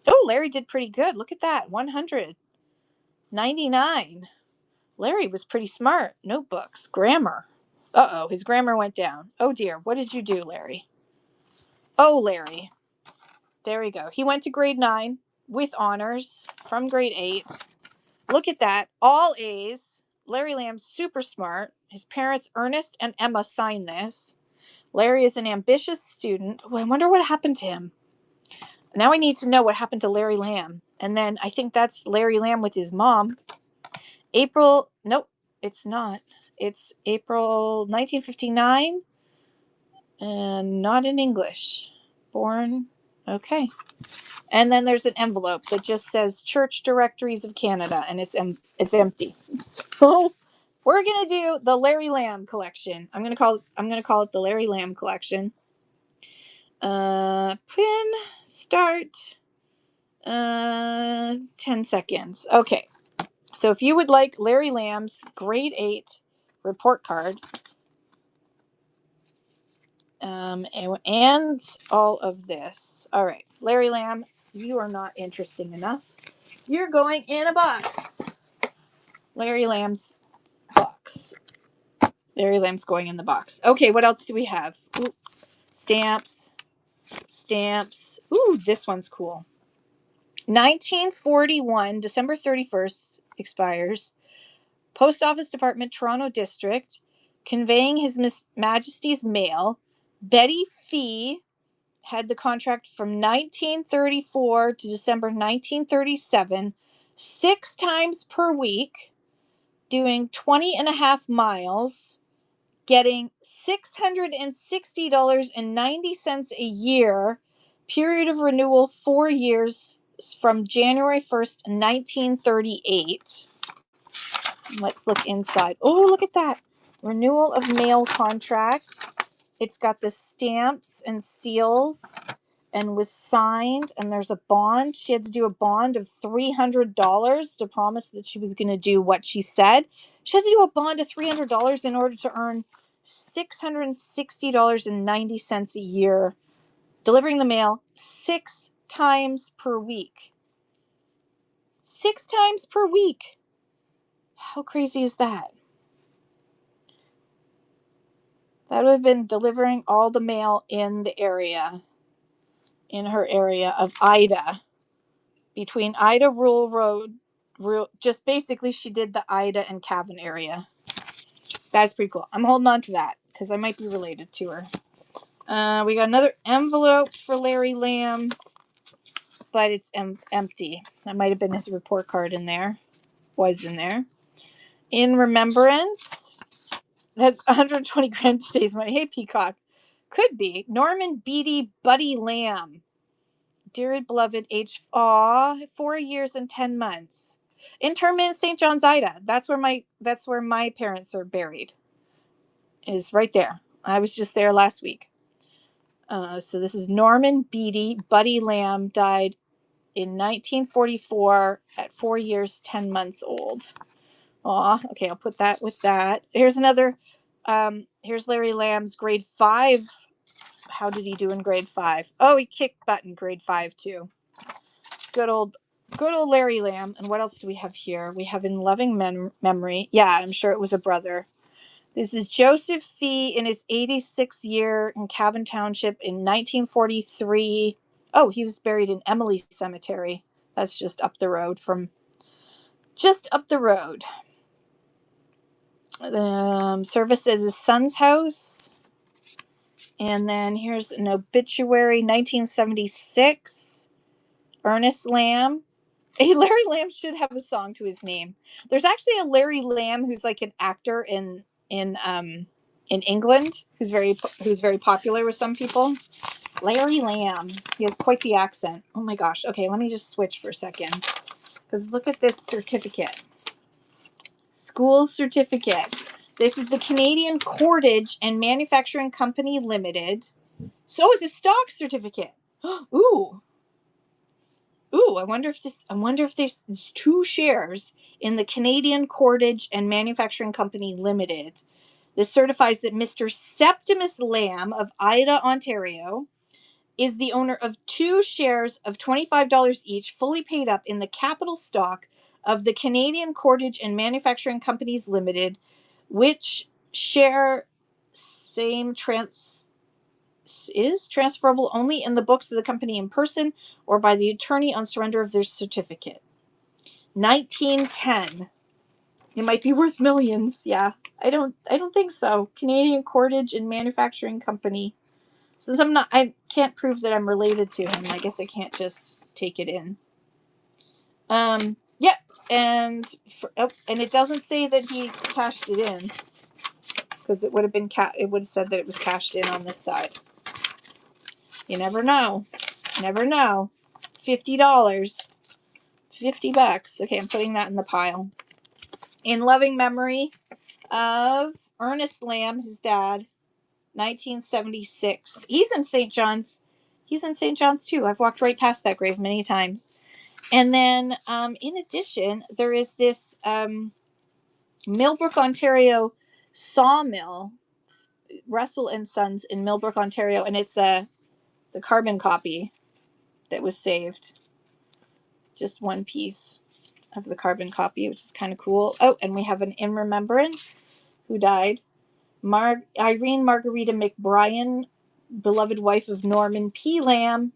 [SPEAKER 1] Oh, Larry did pretty good. Look at that. 199. Larry was pretty smart. Notebooks, grammar. Uh-oh, his grammar went down. Oh dear. What did you do, Larry? Oh, Larry. There we go. He went to grade 9 with honors from grade 8. Look at that. All A's. Larry Lamb's super smart. His parents, Ernest and Emma, signed this. Larry is an ambitious student. Oh, I wonder what happened to him. Now I need to know what happened to Larry Lamb. And then I think that's Larry Lamb with his mom. Nope, it's not. It's April 1959 and not in English. Born, okay. And then there's an envelope that just says Church Directories of Canada, and it's empty. So we're gonna do the Larry Lamb collection. I'm gonna call it the Larry Lamb collection. Pin start. 10 seconds. Okay. So if you would like Larry Lamb's grade 8 report card, and all of this. All right, Larry Lamb, you are not interesting enough. You're going in a box. Larry Lamb's box. Larry Lamb's going in the box. Okay, what else do we have? Ooh, stamps. Ooh, this one's cool. 1941, December 31st expires. Post Office Department, Toronto District, conveying His Majesty's mail. Betty Fee had the contract from 1934 to December 1937, 6 times per week, doing 20 and a half miles, getting $660.90 a year, period of renewal 4 years from January 1st, 1938. Let's look inside. Oh, look at that. Renewal of mail contract. It's got the stamps and seals and was signed, and there's a bond. She had to do a bond of $300 to promise that she was going to do what she said. She had to do a bond of $300 in order to earn $660.90 a year, delivering the mail 6 times per week. 6 times per week. How crazy is that? That would have been delivering all the mail in the area, in her area of Ida, between Ida Rule Road, just basically she did the Ida and Cavan area. That's pretty cool. I'm holding on to that because I might be related to her. We got another envelope for Larry Lamb, but it's empty. That might have been his report card in there. Was in there. In remembrance. That's 120 grand today's money. Hey, Peacock. Could be. Norman Beatty Buddy Lamb. Dearly beloved, age 4 years and 10 months. Interment in St. John's, Ida. That's where my parents are buried. Is right there. I was just there last week. So this is Norman Beatty Buddy Lamb, died in 1944 at 4 years 10 months old. Okay, I'll put that with that. Here's another. Here's Larry Lamb's grade 5. How did he do in grade 5? Oh, he kicked butt in grade 5 too. Good old Larry Lamb. And what else do we have here? We have in loving memory. Yeah, I'm sure it was a brother. This is Joseph Fee in his 86th year in Cavan Township in 1943. Oh, he was buried in Emily Cemetery. That's just up the road. Service at his son's house. And then here's an obituary, 1976. Ernest Lamb. Hey, Larry Lamb should have a song to his name. There's actually a Larry Lamb who's like an actor in England who's very popular with some people. Larry Lamb. He has quite the accent. Oh my gosh. Okay, let me just switch for a second. Because look at this certificate. School certificate. This is the Canadian Cordage and Manufacturing Company Limited. So it's a stock certificate. Ooh. Ooh, I wonder if there's 2 shares in the Canadian Cordage and Manufacturing Company Limited. This certifies that Mr. Septimus Lamb of Ida, Ontario, is the owner of 2 shares of $25 each, fully paid up in the capital stock of the Canadian Cordage and Manufacturing Companies Limited, which share same is transferable only in the books of the company in person or by the attorney on surrender of their certificate. 1910. It might be worth millions. Yeah, I don't think so. Canadian Cordage and Manufacturing Company. Since I can't prove that I'm related to him, I guess I can't just take it in. Yeah, and it doesn't say that he cashed it in, because it would have been it would have said that it was cashed in on this side. You never know. Never know. $50. $50. Okay, I'm putting that in the pile. In loving memory of Ernest Lamb, his dad, 1976. He's in St. John's. He's in St. John's too. I've walked right past that grave many times. And then, in addition, there is this Millbrook, Ontario sawmill, Russell and Sons in Millbrook, Ontario, and it's a carbon copy that was saved. Just one piece of the carbon copy, which is kind of cool. Oh, and we have an in remembrance who died. Irene Margarita McBrien, beloved wife of Norman P. Lamb,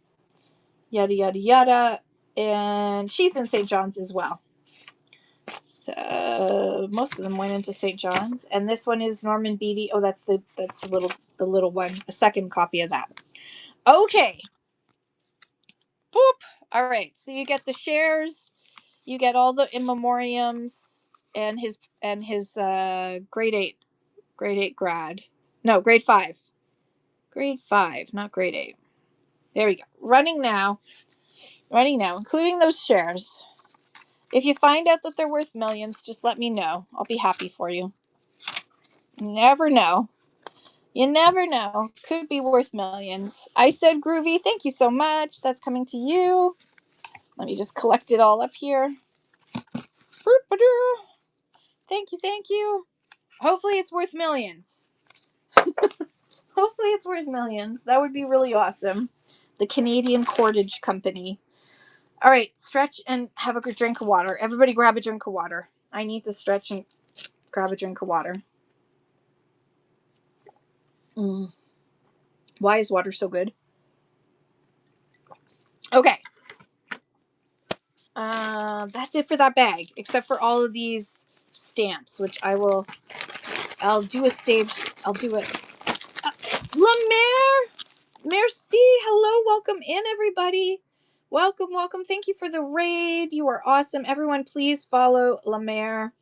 [SPEAKER 1] yada, yada, yada. And she's in St. John's as well. So most of them went into St. John's. And this one is Norman Beatty. Oh, that's the little one, a second copy of that. Okay. Boop. All right. So you get the shares, you get all the in memoriams, and his grade 8 grad. No, grade 5. Grade 5, not grade 8. There we go. Running now, including those shares. If you find out that they're worth millions, just let me know. I'll be happy for you. You never know. You never know. Could be worth millions. I said groovy. Thank you so much. That's coming to you. Let me just collect it all up here. Thank you, thank you. Hopefully it's worth millions. Hopefully it's worth millions. That would be really awesome. The Canadian Cordage Company. All right, stretch and have a good drink of water. Everybody grab a drink of water. I need to stretch and grab a drink of water. Why is water so good? Okay. That's it for that bag, except for all of these stamps, which I'll do a save. I'll do it. La Mer! Merci. Hello. Welcome in, everybody. Welcome, welcome. Thank you for the raid. You are awesome. Everyone, please follow La Mer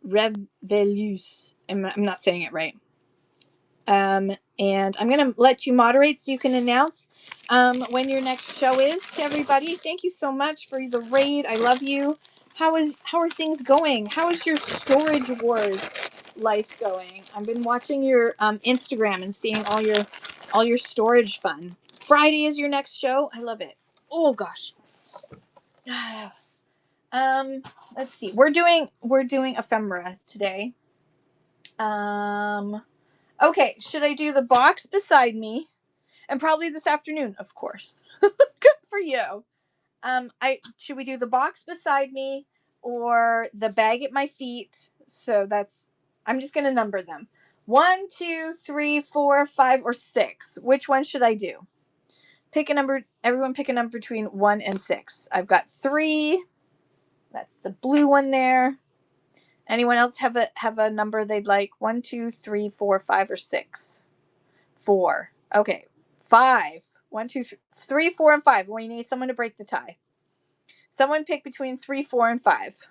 [SPEAKER 1] Revelus. I'm not saying it right. And I'm going to let you moderate so you can announce when your next show is to everybody. Thank you so much for the raid. I love you. How are things going? How is your Storage Wars life going? I've been watching your Instagram and seeing all your storage fun. Friday is your next show. I love it. Oh gosh. Let's see. We're doing Ephemera today. Okay, should I do the box beside me? And probably this afternoon, of course. Good for you. Should we do the box beside me or the bag at my feet? So I'm just gonna number them. 1, 2, 3, 4, 5, or 6. Which one should I do? Pick a number. Everyone pick a number between 1 and 6. I've got 3. That's the blue one there. Anyone else have a number they'd like? 1, 2, 3, 4, 5, or 6? 4. Okay. 5. 1, 2, 3, 4, and 5. We need someone to break the tie. Someone pick between 3, 4, and 5.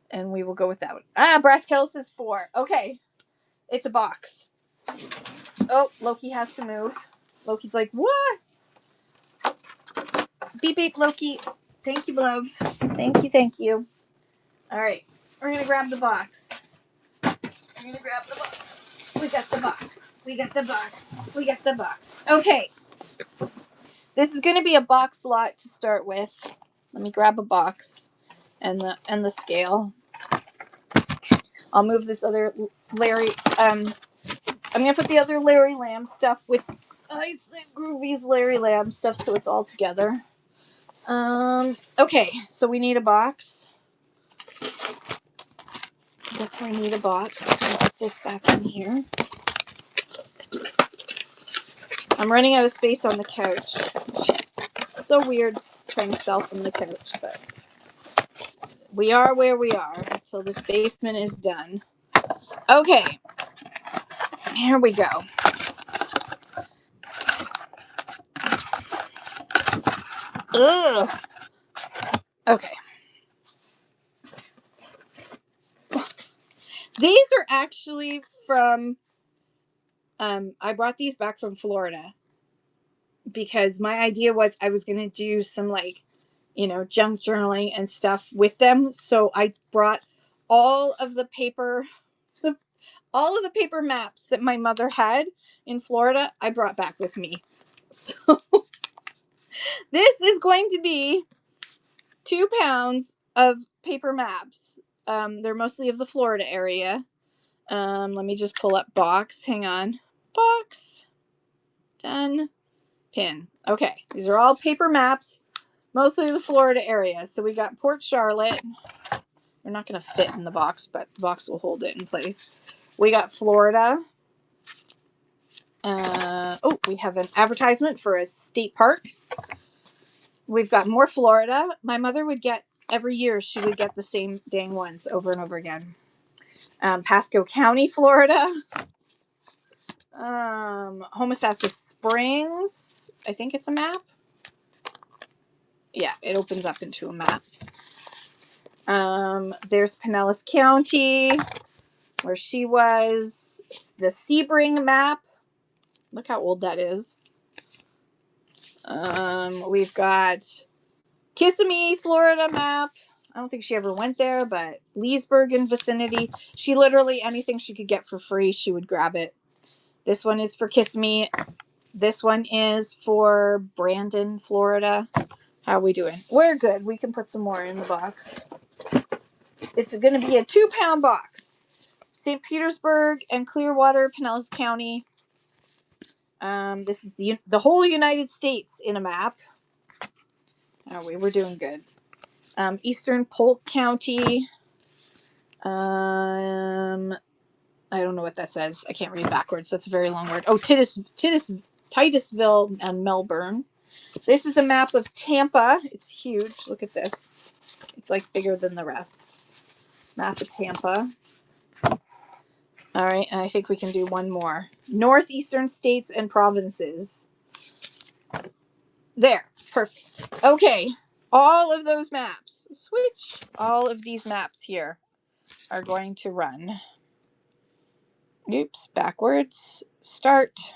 [SPEAKER 1] And we will go with that. Brass Kettle says 4. Okay. It's a box. Oh, Loki has to move. Loki's like, what? Beep, beep, Loki. Thank you, love. Thank you, thank you. All right. We're going to grab the box. I'm gonna grab the box. We got the box. We got the box. We got the box. Okay. This is gonna be a box lot to start with. Let me grab a box and the scale. I'll move this other Larry. I'm gonna put the other Larry Lamb stuff with Groovy's Larry Lamb stuff so it's all together. Okay, so we need a box. Definitely need a box. I'll put this back in here. I'm running out of space on the couch. It's so weird trying to sell from the couch, but we are where we are until this basement is done. Okay, here we go. Ugh. Okay. These are actually from, I brought these back from Florida because my idea was I was going to do some junk journaling and stuff with them. So I brought all of the paper, all of the paper maps that my mother had in Florida, I brought back with me. So this is going to be 2 pounds of paper maps. They're mostly of the Florida area. Let me just pull up box. Hang on. Box. Done. Pin. Okay. These are all paper maps, mostly the Florida area. So we got Port Charlotte. They're not going to fit in the box, but the box will hold it in place. We got Florida. We have an advertisement for a state park. We've got more Florida. My mother would get, every year, she would get the same dang ones over and over again. Pasco County, Florida. Homosassa Springs. I think it's a map. Yeah, it opens up into a map. There's Pinellas County, where she was. The Sebring map. Look how old that is. We've got Kissimmee, Florida map. I don't think she ever went there, but Leesburg and vicinity. She literally, anything she could get for free, she would grab it. This one is for Kissimmee. This one is for Brandon, Florida. How are we doing? We're good. We can put some more in the box. It's going to be a 2-pound box. St. Petersburg and Clearwater, Pinellas County. This is the whole United States in a map. Oh, we're doing good. Eastern Polk County. I don't know what that says. I can't read backwards. That's a very long word. Oh, Titusville and Melbourne. This is a map of Tampa. It's huge. Look at this. It's like bigger than the rest. Map of Tampa. All right, and I think we can do one more. Northeastern states and provinces. There. Perfect. Okay. All of those maps. Switch. All of these maps here are going to run. Oops, backwards. Start.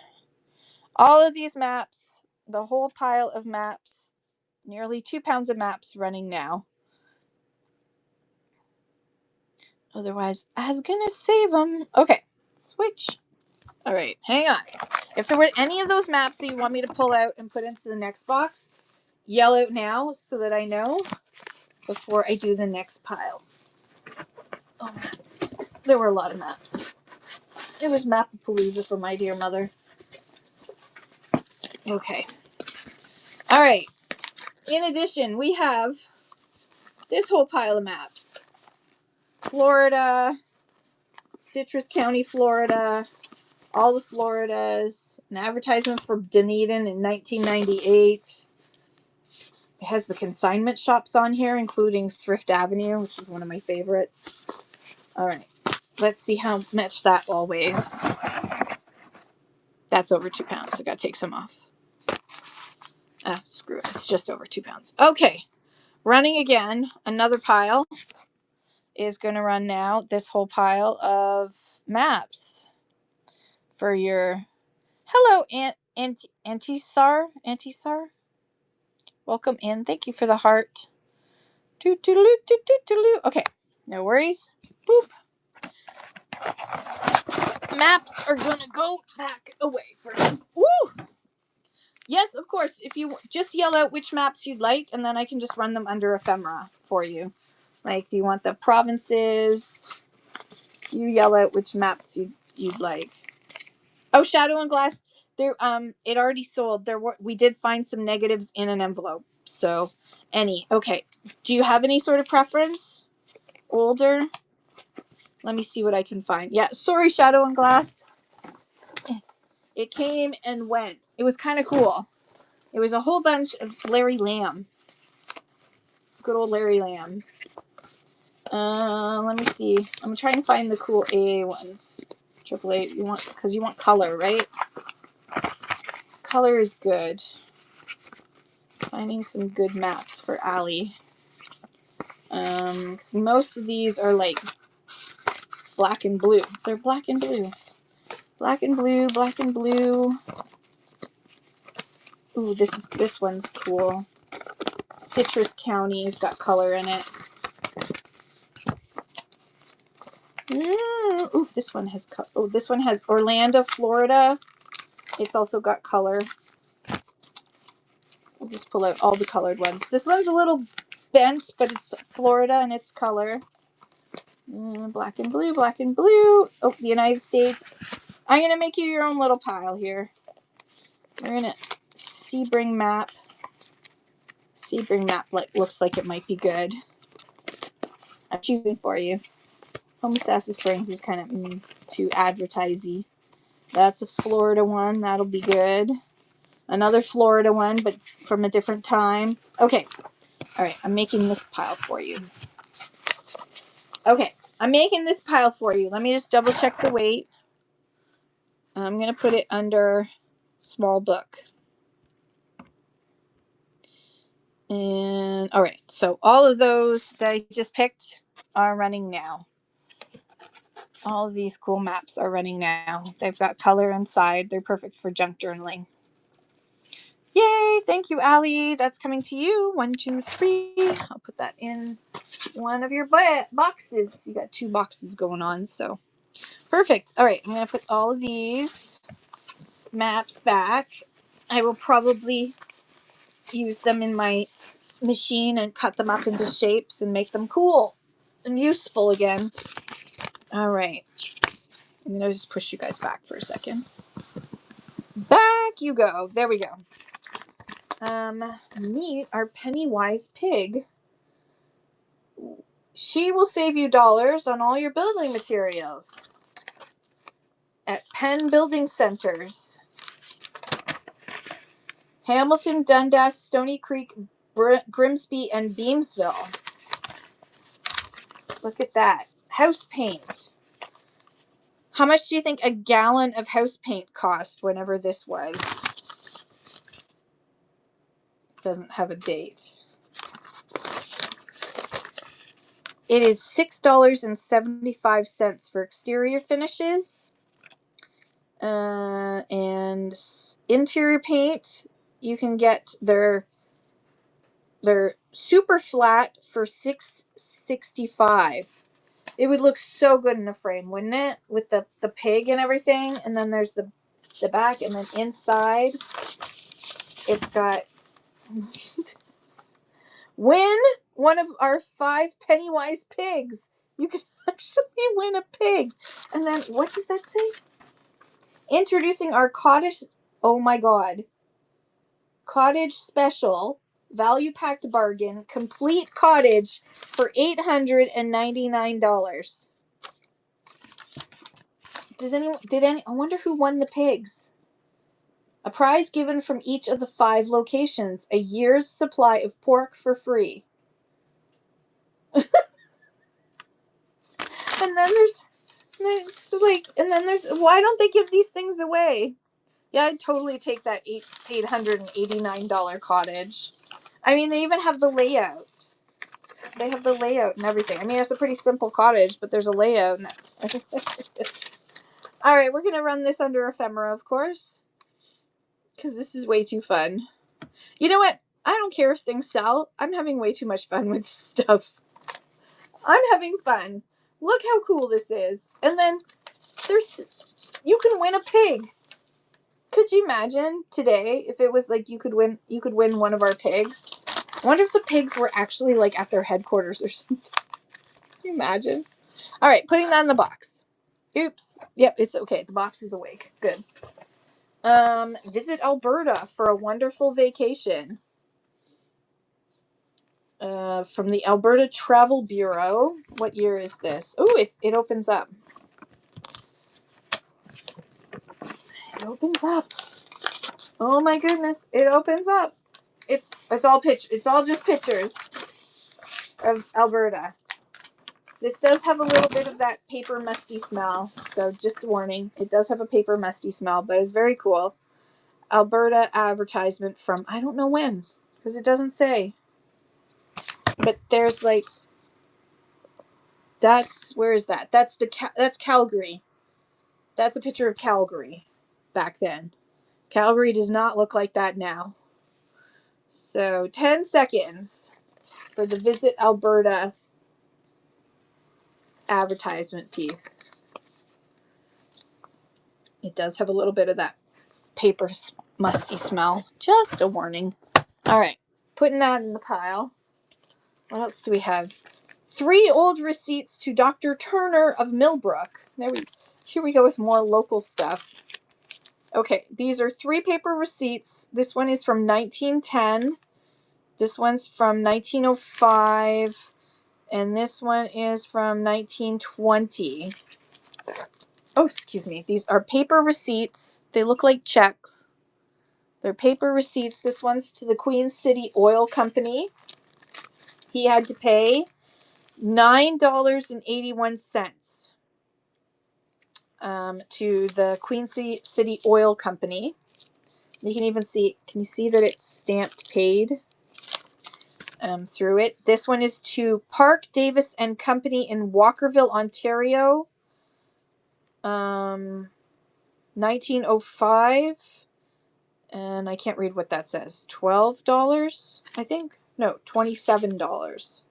[SPEAKER 1] All of these maps, the whole pile of maps, nearly 2 pounds of maps running now. Otherwise, I was gonna save them. Okay, switch. All right, hang on. If there were any of those maps that you want me to pull out and put into the next box, yell out now so that I know before I do the next pile. Oh, maps. There were a lot of maps. It was Mapapalooza for my dear mother. Okay. All right. In addition, we have this whole pile of maps. Florida, Citrus County, Florida, all the Floridas, an advertisement for Dunedin in 1998. It has the consignment shops on here, including Thrift Avenue, which is one of my favorites. All right, let's see how much that all weighs. That's over 2 pounds. I gotta take some off. Screw it. It's just over 2 pounds. Okay, running again. Another pile is going to run now. This whole pile of maps for your. Hello, Antisar. Welcome in. Thank you for the heart. Okay, no worries. Boop. maps are gonna go back away for me. Woo! Yes, of course. If you just yell out which maps you'd like, and then I can just run them under Ephemera for you. Like, do you want the provinces? You yell out which maps you'd like. Oh, Shadow and Glass. There, it already sold. We did find some negatives in an envelope. So, okay. Do you have any sort of preference? Older? Let me see what I can find. Yeah, sorry, Shadow and Glass. It came and went. It was kind of cool. It was a whole bunch of Larry Lamb. Good old Larry Lamb. Let me see. I'm trying to find the cool AA ones. AAA, because you want color, right? Color is good. Finding some good maps for Allie. Because most of these are like black and blue. They're black and blue. Black and blue, black and blue. Ooh, this one's cool. Citrus County's got color in it. Ooh, this one has Orlando, Florida. It's also got color. I'll just pull out all the colored ones. This one's a little bent, but it's Florida and it's color. Black and blue, black and blue. Oh, the United States. I'm going to make you your own little pile here. We're going to Sebring map. Sebring map looks like it might be good. I'm choosing for you. Homosassa Springs is kind of too advertisey. That's a Florida one. That'll be good. Another Florida one, but from a different time. Okay. All right. I'm making this pile for you. Okay. I'm making this pile for you. Let me just double check the weight. I'm going to put it under small book. And all right. So all of those that I just picked are running now. All of these cool maps are running now. They've got color inside. They're perfect for junk journaling. Yay! Thank you, Allie. That's coming to you. 1, 2, 3. I'll put that in one of your boxes. You got 2 boxes going on, so perfect. All right, I'm going to put all of these maps back. I will probably use them in my machine and cut them up into shapes and make them cool and useful again. All right. I'm going to just push you guys back for a second. Back you go. There we go. Meet our Pennywise pig. She will save you dollars on all your building materials at Penn Building Centers. Hamilton, Dundas, Stony Creek, Grimsby, and Beamsville. Look at that. House paint. How much do you think a gallon of house paint cost whenever this was? Doesn't have a date. It is $6.75 for exterior finishes. And interior paint, you can get their super flat for $6.65. It would look so good in a frame, wouldn't it? With the pig and everything. And then there's the back, and then inside it's got win one of our 5 Pennywise pigs. You could actually win a pig. And then what does that say? Introducing our cottage, oh my god, cottage special, value packed bargain, complete cottage for $899. I wonder who won the pigs. A prize given from each of the 5 locations, a year's supply of pork for free. And then there's why don't they give these things away? Yeah, I'd totally take that $889 cottage. I mean, they even have the layout. They have the layout and everything. I mean, it's a pretty simple cottage, but there's a layout. All right, we're going to run this under Ephemera, of course, because this is way too fun. You know what? I don't care if things sell. I'm having way too much fun with stuff. I'm having fun. Look how cool this is. And then there's You can win a pig. Could you imagine today if it was like you could win one of our pigs? I wonder if the pigs were actually like at their headquarters or something. Can you imagine? All right, putting that in the box. Oops. Yep, it's okay. The box is awake. Good. Visit Alberta for a wonderful vacation. From the Alberta Travel Bureau. What year is this? Oh, it opens up. It opens up. Oh my goodness! It opens up. It's all It's all just pictures of Alberta. This does have a little bit of that paper musty smell, so just a warning. It does have a paper musty smell, but it's very cool. Alberta advertisement from I don't know when, because it doesn't say. But there's like where is that? That's Calgary. That's a picture of Calgary back then. Calgary does not look like that now. So 10 seconds for the Visit Alberta advertisement piece. It does have a little bit of that paper musty smell. Just a warning. All right, putting that in the pile. What else do we have? 3 old receipts to Dr. Turner of Millbrook. Here we go with more local stuff. Okay, these are 3 paper receipts. This one is from 1910. This one's from 1905. And this one is from 1920. Oh, excuse me. These are paper receipts. They look like checks. They're paper receipts. This one's to the Queen City Oil Company. He had to pay $9.81 to the Queen City Oil Company. You can even see, can you see that it's stamped paid through it? This one is to Park Davis and Company in Walkerville, Ontario. 1905. And I can't read what that says. $12, I think? No, $27.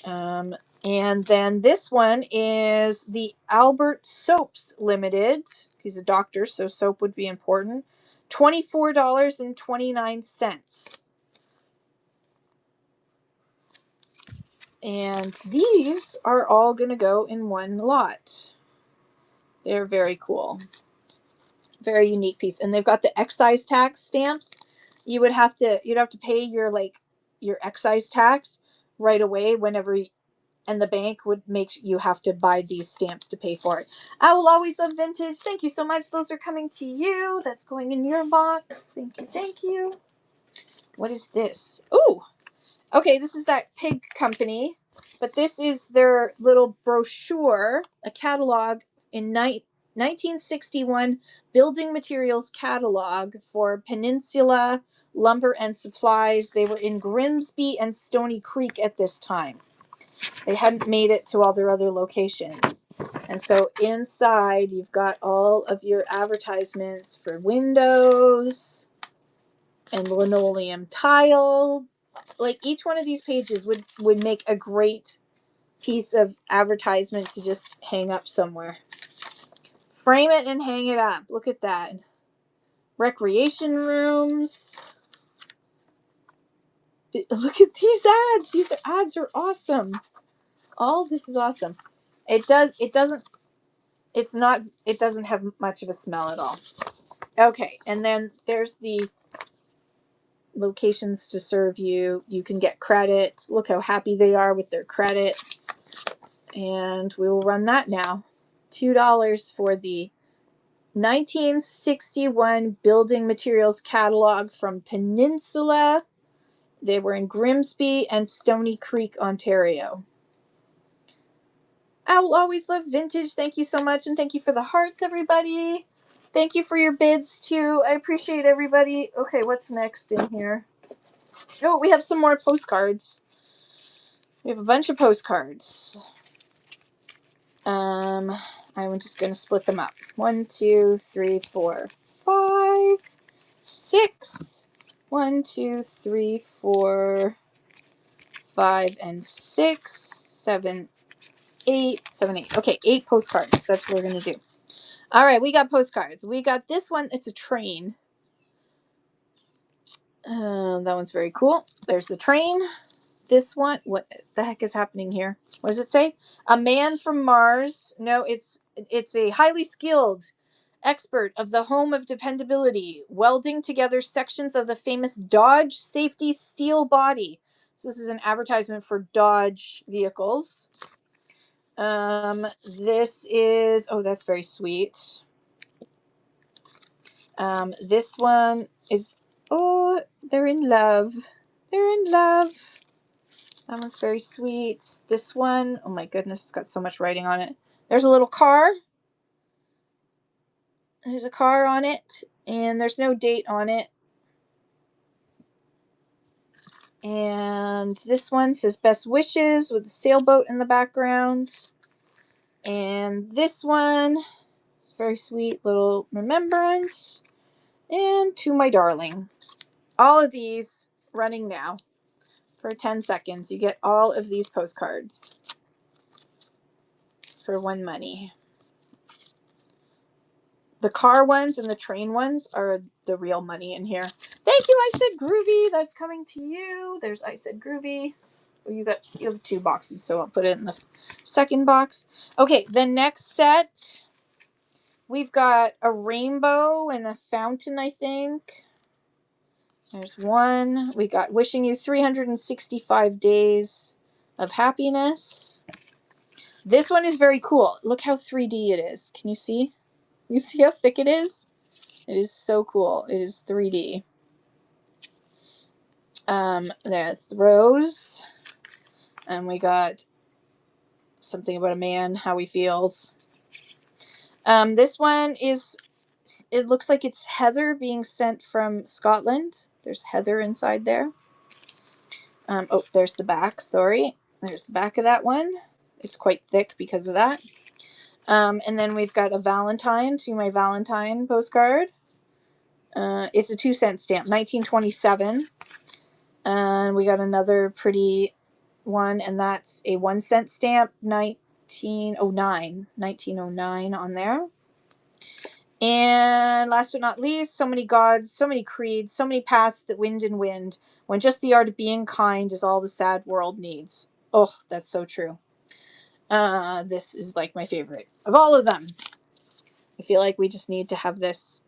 [SPEAKER 1] And then this one is the Albert Soaps Limited. He's a doctor, so soap would be important. $24.29. And these are all going to go in one lot. They're very cool. Very unique piece. And they've got the excise tax stamps. You'd have to pay your excise tax right away and the bank would make you have to buy these stamps to pay for it. I will always love vintage. Thank you so much. Those are coming to you. That's going in your box. Thank you. Thank you. What is this? Ooh. Okay, this is that pig company, but this is their little brochure, a catalog in 1961 building materials catalog for Peninsula Lumber and Supplies. They were in Grimsby and Stony Creek at this time. They hadn't made it to all their other locations. And so inside you've got all of your advertisements for windows and linoleum tile. Like each one of these pages would make a great piece of advertisement to just hang up somewhere. Frame it and hang it up. Look at that. Recreation rooms. Look at these ads. These ads are awesome. All this is awesome. It doesn't have much of a smell at all. Okay, and then there's the locations to serve you. You can get credit. Look how happy they are with their credit. And we will run that now. $2 for the 1961 building materials catalog from Peninsula. They were in Grimsby and Stony Creek, Ontario. I will always love vintage. Thank you so much. And thank you for the hearts, everybody. Thank you for your bids, too. I appreciate everybody. Okay, what's next in here? Oh, we have some more postcards. We have a bunch of postcards. I'm just going to split them up. 1, 2, 3, 4, 5, 6. 1, 2, 3, 4, 5, and 6, 7, 8, 7, 8. Okay, 8 postcards. That's what we're going to do. All right, we got postcards. We got this one. It's a train. That one's very cool. There's the train. This one, what the heck is happening here? What does it say? A man from Mars. No, it's a highly skilled expert of the home of dependability, welding together sections of the famous Dodge safety steel body. So this is an advertisement for Dodge vehicles. This is, oh, that's very sweet. This one is, oh, they're in love. They're in love. That one's very sweet. This one, oh my goodness, it's got so much writing on it. There's a little car. There's a car on it, and there's no date on it. And this one says best wishes with a sailboat in the background. And this one is very sweet little remembrance. And to my darling. All of these running now for 10 seconds. You get all of these postcards for one money. The car ones and the train ones are the real money in here. Thank you, I Said Groovy. That's coming to you. There's I Said Groovy. You have 2 boxes, so I'll put it in the second box. Okay, the next set, we've got a rainbow and a fountain, I think. There's one. We got wishing you 365 days of happiness. This one is very cool. Look how 3D it is. Can you see? You see how thick it is? It is so cool. It is 3D. There's rose. And we got something about a man, how he feels. This one is, it looks like it's heather being sent from Scotland. There's heather inside there. Oh, there's the back. Sorry. There's the back of that one. It's quite thick because of that. And then we've got a Valentine, to my Valentine postcard. It's a 2-cent stamp, 1927. And we got another pretty one, and that's a 1-cent stamp, 1909 on there. And last but not least, so many gods, so many creeds, so many paths that wind and wind, when just the art of being kind is all the sad world needs. Oh, that's so true. This is like my favorite of all of them. I feel like we just need to have this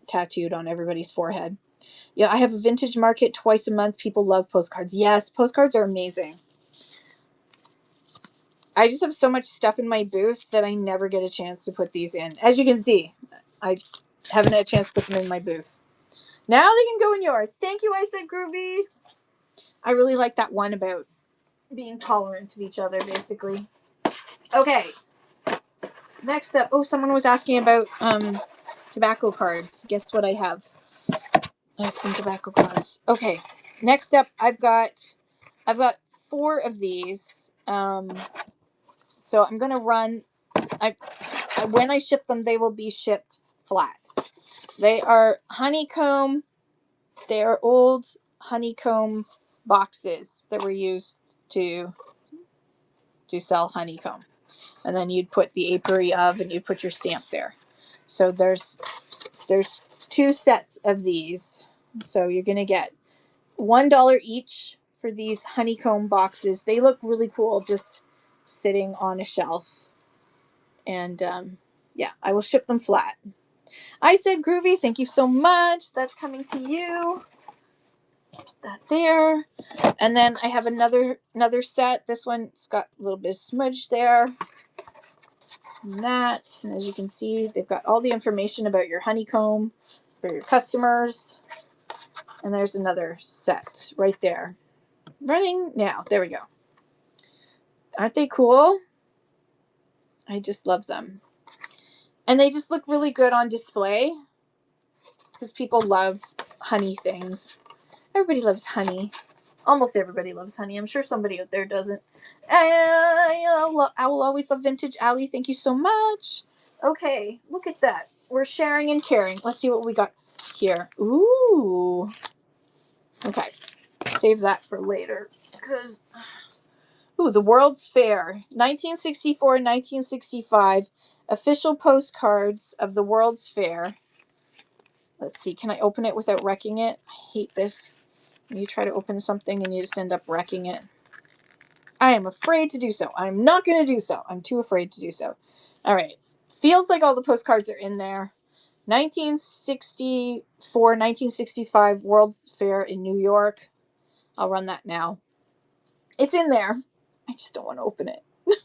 [SPEAKER 1] tattooed on everybody's forehead. Yeah, I have a vintage market twice a month. People love postcards. Yes, postcards are amazing. I just have so much stuff in my booth that I never get a chance to put these in. As you can see, I haven't had a chance to put them in my booth. Now they can go in yours. Thank you, I Said Groovy. I really like that one about being tolerant of each other, basically. Okay. Next up, oh, someone was asking about tobacco cards. Guess what I have? I have some tobacco cards. Okay. Next up, I've got 4 of these. So I'm gonna run. When I ship them, they will be shipped flat. They are honeycomb. They are old honeycomb boxes that were used to sell honeycomb, and then you'd put the apiary of, and you'd put your stamp there. So there's 2 sets of these. So you're gonna get $1 each for these honeycomb boxes. They look really cool, just sitting on a shelf. And yeah, I will ship them flat. I Said Groovy, thank you so much. That's coming to you. That there. And then I have another set. This one's got a little bit of smudge there. And that. And as you can see, they've got all the information about your honeycomb for your customers. And there's another set right there. Running now. There we go. Aren't they cool? I just love them. And they just look really good on display because people love honey things. Everybody loves honey. Almost everybody loves honey. I'm sure somebody out there doesn't. I will always love vintage. Allie, thank you so much. Okay, look at that. We're sharing and caring. Let's see what we got here. Ooh. Okay, save that for later because Ooh, the World's Fair, 1964, 1965, official postcards of the World's Fair. Let's see, can I open it without wrecking it? I hate this. When you try to open something and you just end up wrecking it. I am afraid to do so. I'm not going to do so. I'm too afraid to do so. All right. Feels like all the postcards are in there. 1964, 1965 World's Fair in New York. I'll run that now. It's in there. I just don't want to open it. I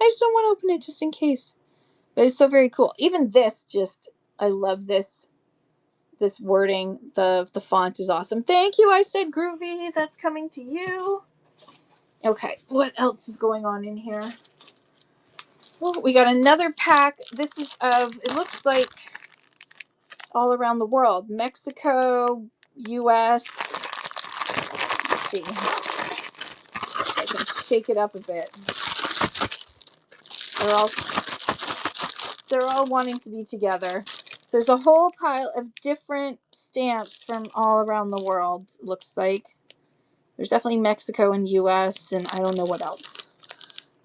[SPEAKER 1] just don't want to open it just in case. But it's so very cool. Even this I love this wording. The font is awesome. Thank you. I said groovy. That's coming to you. Okay, what else is going on in here? Oh, we got another pack. This is it looks like all around the world. Mexico, US. Let's see. I can shake it up a bit. They're all wanting to be together. There's a whole pile of different stamps from all around the world, looks like. There's definitely Mexico and US, and I don't know what else.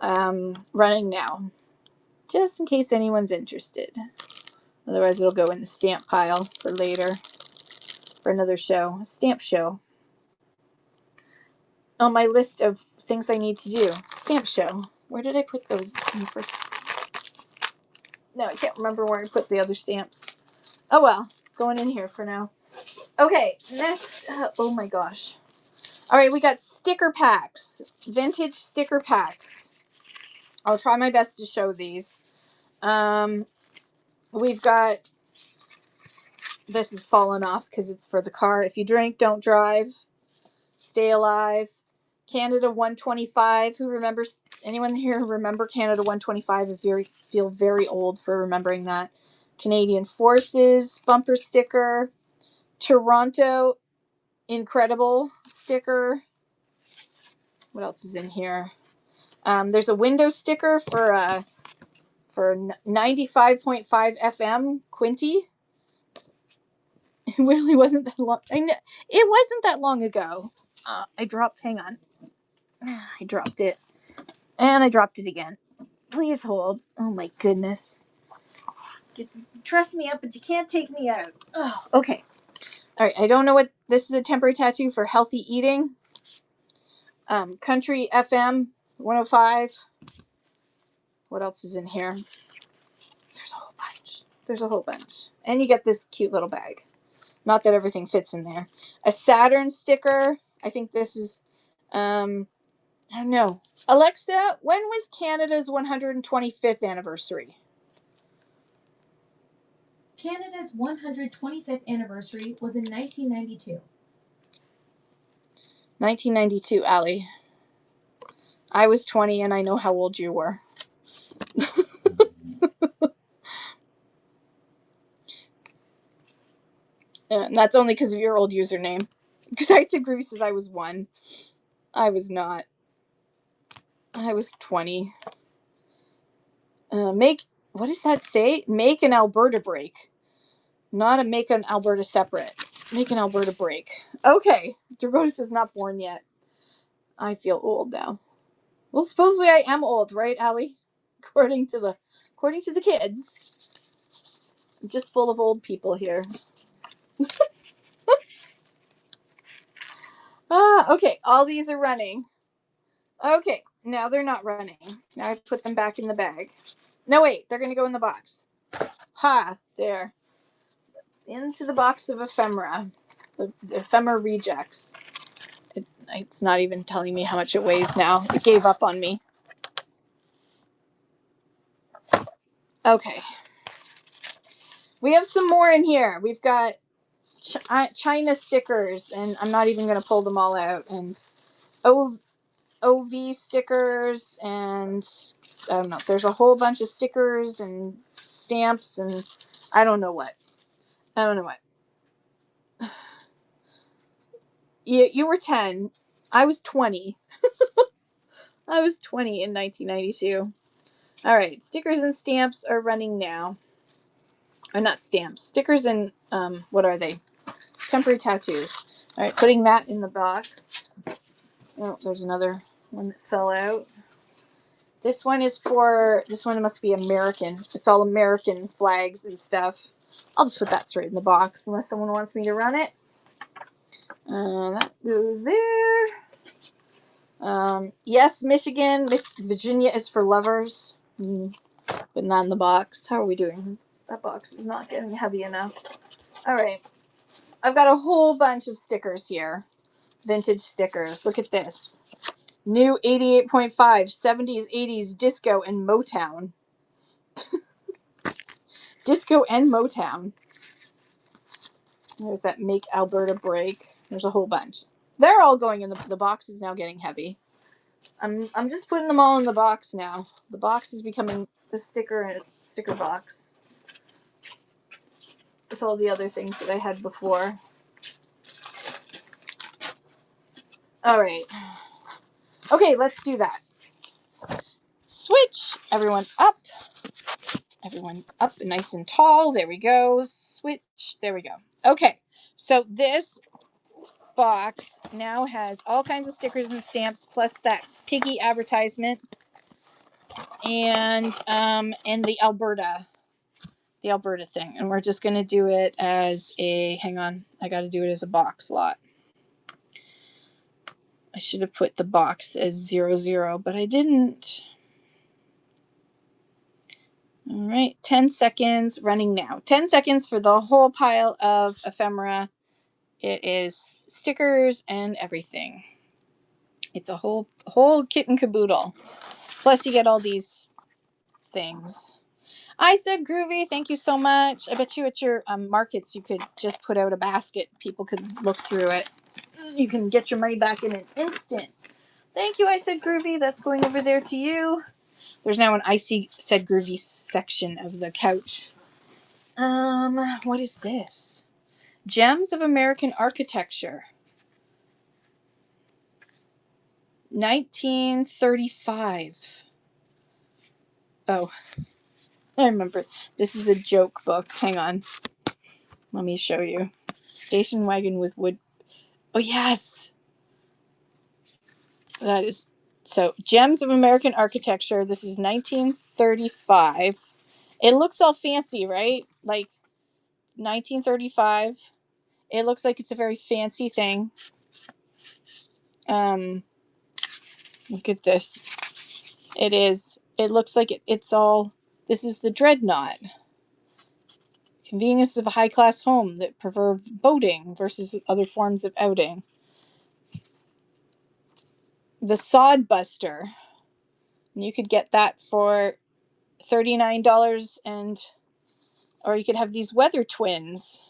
[SPEAKER 1] Running now. Just in case anyone's interested. Otherwise, it'll go in the stamp pile for later. For another show. A stamp show. On my list of things I need to do. Stamp show. Where did I put those in the first? No, I can't remember where I put the other stamps. Oh well. Going in here for now. Okay, next. Oh my gosh. All right, we got sticker packs. Vintage sticker packs. I'll try my best to show these. We've got, this is fallen off because it's for the car. If you drink, don't drive. Stay alive. Canada 125. Who remembers? Anyone here remember Canada 125? I feel very old for remembering that. Canadian Forces bumper sticker. Toronto Incredible sticker. What else is in here? There's a window sticker for 95.5 FM Quinty. It really wasn't that long. I know it wasn't that long ago. Hang on. I dropped it. And I dropped it again. Please hold. Oh my goodness. Trust me up, but you can't take me out. Oh, okay. All right. I don't know what this is. A temporary tattoo for healthy eating. Country FM 105. What else is in here? There's a whole bunch. And you get this cute little bag. Not that everything fits in there. A Saturn sticker. I think this is, I don't know. Alexa, when was Canada's 125th anniversary?
[SPEAKER 2] Canada's 125th anniversary was in 1992.
[SPEAKER 1] 1992, Allie. I was 20 and I know how old you were. And that's only because of your old username. Because I said Groovy says I was 1. I was not. I was 20. What does that say? Make an Alberta break. Not a make an Alberta separate. Make an Alberta break. Okay. Drogotis is not born yet. I feel old now. Well, supposedly I am old, right, Allie? According to the kids. I'm just full of old people here. Okay. All these are running. Okay. Now they're not running. Now I put them back in the bag. No, wait. They're going to go in the box. Ha! There. Into the box of ephemera. The ephemera rejects. It's not even telling me how much it weighs now. It gave up on me. Okay. We have some more in here. We've got China stickers, and I'm not even going to pull them all out. And OV stickers, and I don't know. There's a whole bunch of stickers and stamps, and I don't know what. You were 10. I was 20. I was 20 in 1992. All right. Stickers and stamps are running now. Or not stamps. Stickers and, what are they? Temporary tattoos. All right. Putting that in the box. Oh, there's another one that fell out. This one is for, this one must be American. It's all American flags and stuff. I'll just put that straight in the box unless someone wants me to run it. That goes there. Yes, Michigan. Virginia is for lovers. But not in the box. How are we doing? That box is not getting heavy enough. All right. I've got a whole bunch of stickers here. Vintage stickers. Look at this. New 88.5, 70s, 80s disco and Motown. Disco and Motown. There's that Make Alberta Break. There's a whole bunch. They're all going in the box is now getting heavy. I'm just putting them all in the box now. The box is becoming the sticker box. With all the other things that I had before. All right. Okay, let's do that. Switch. Everyone up. Everyone up nice and tall. There we go. Switch. There we go. Okay. So this box now has all kinds of stickers and stamps plus that piggy advertisement and the Alberta thing. And we're just going to do it as a, hang on, I got to do it as a box lot. I should have put the box as 00, but I didn't. All right, 10 seconds running now. 10 seconds for the whole pile of ephemera. It is stickers and everything. It's a whole kit and caboodle. Plus you get all these things. I said groovy, thank you so much. I bet you at your markets you could just put out a basket. People could look through it. You can get your money back in an instant. Thank you, I said groovy. That's going over there to you. There's now an said groovy section of the couch. What is this? Gems of American Architecture. 1935. Oh, I remember. This is a joke book. Hang on. Let me show you. Station wagon with wood. Oh, yes. That is. So, Gems of American Architecture. This is 1935. It looks all fancy, right? Like 1935. It looks like it's a very fancy thing. Look at this. It is. It looks like it's all. This is the Dreadnought. Convenience of a high-class home that prefer boating versus other forms of outing. The Sod Buster. You could get that for $39 or you could have these Weather Twins.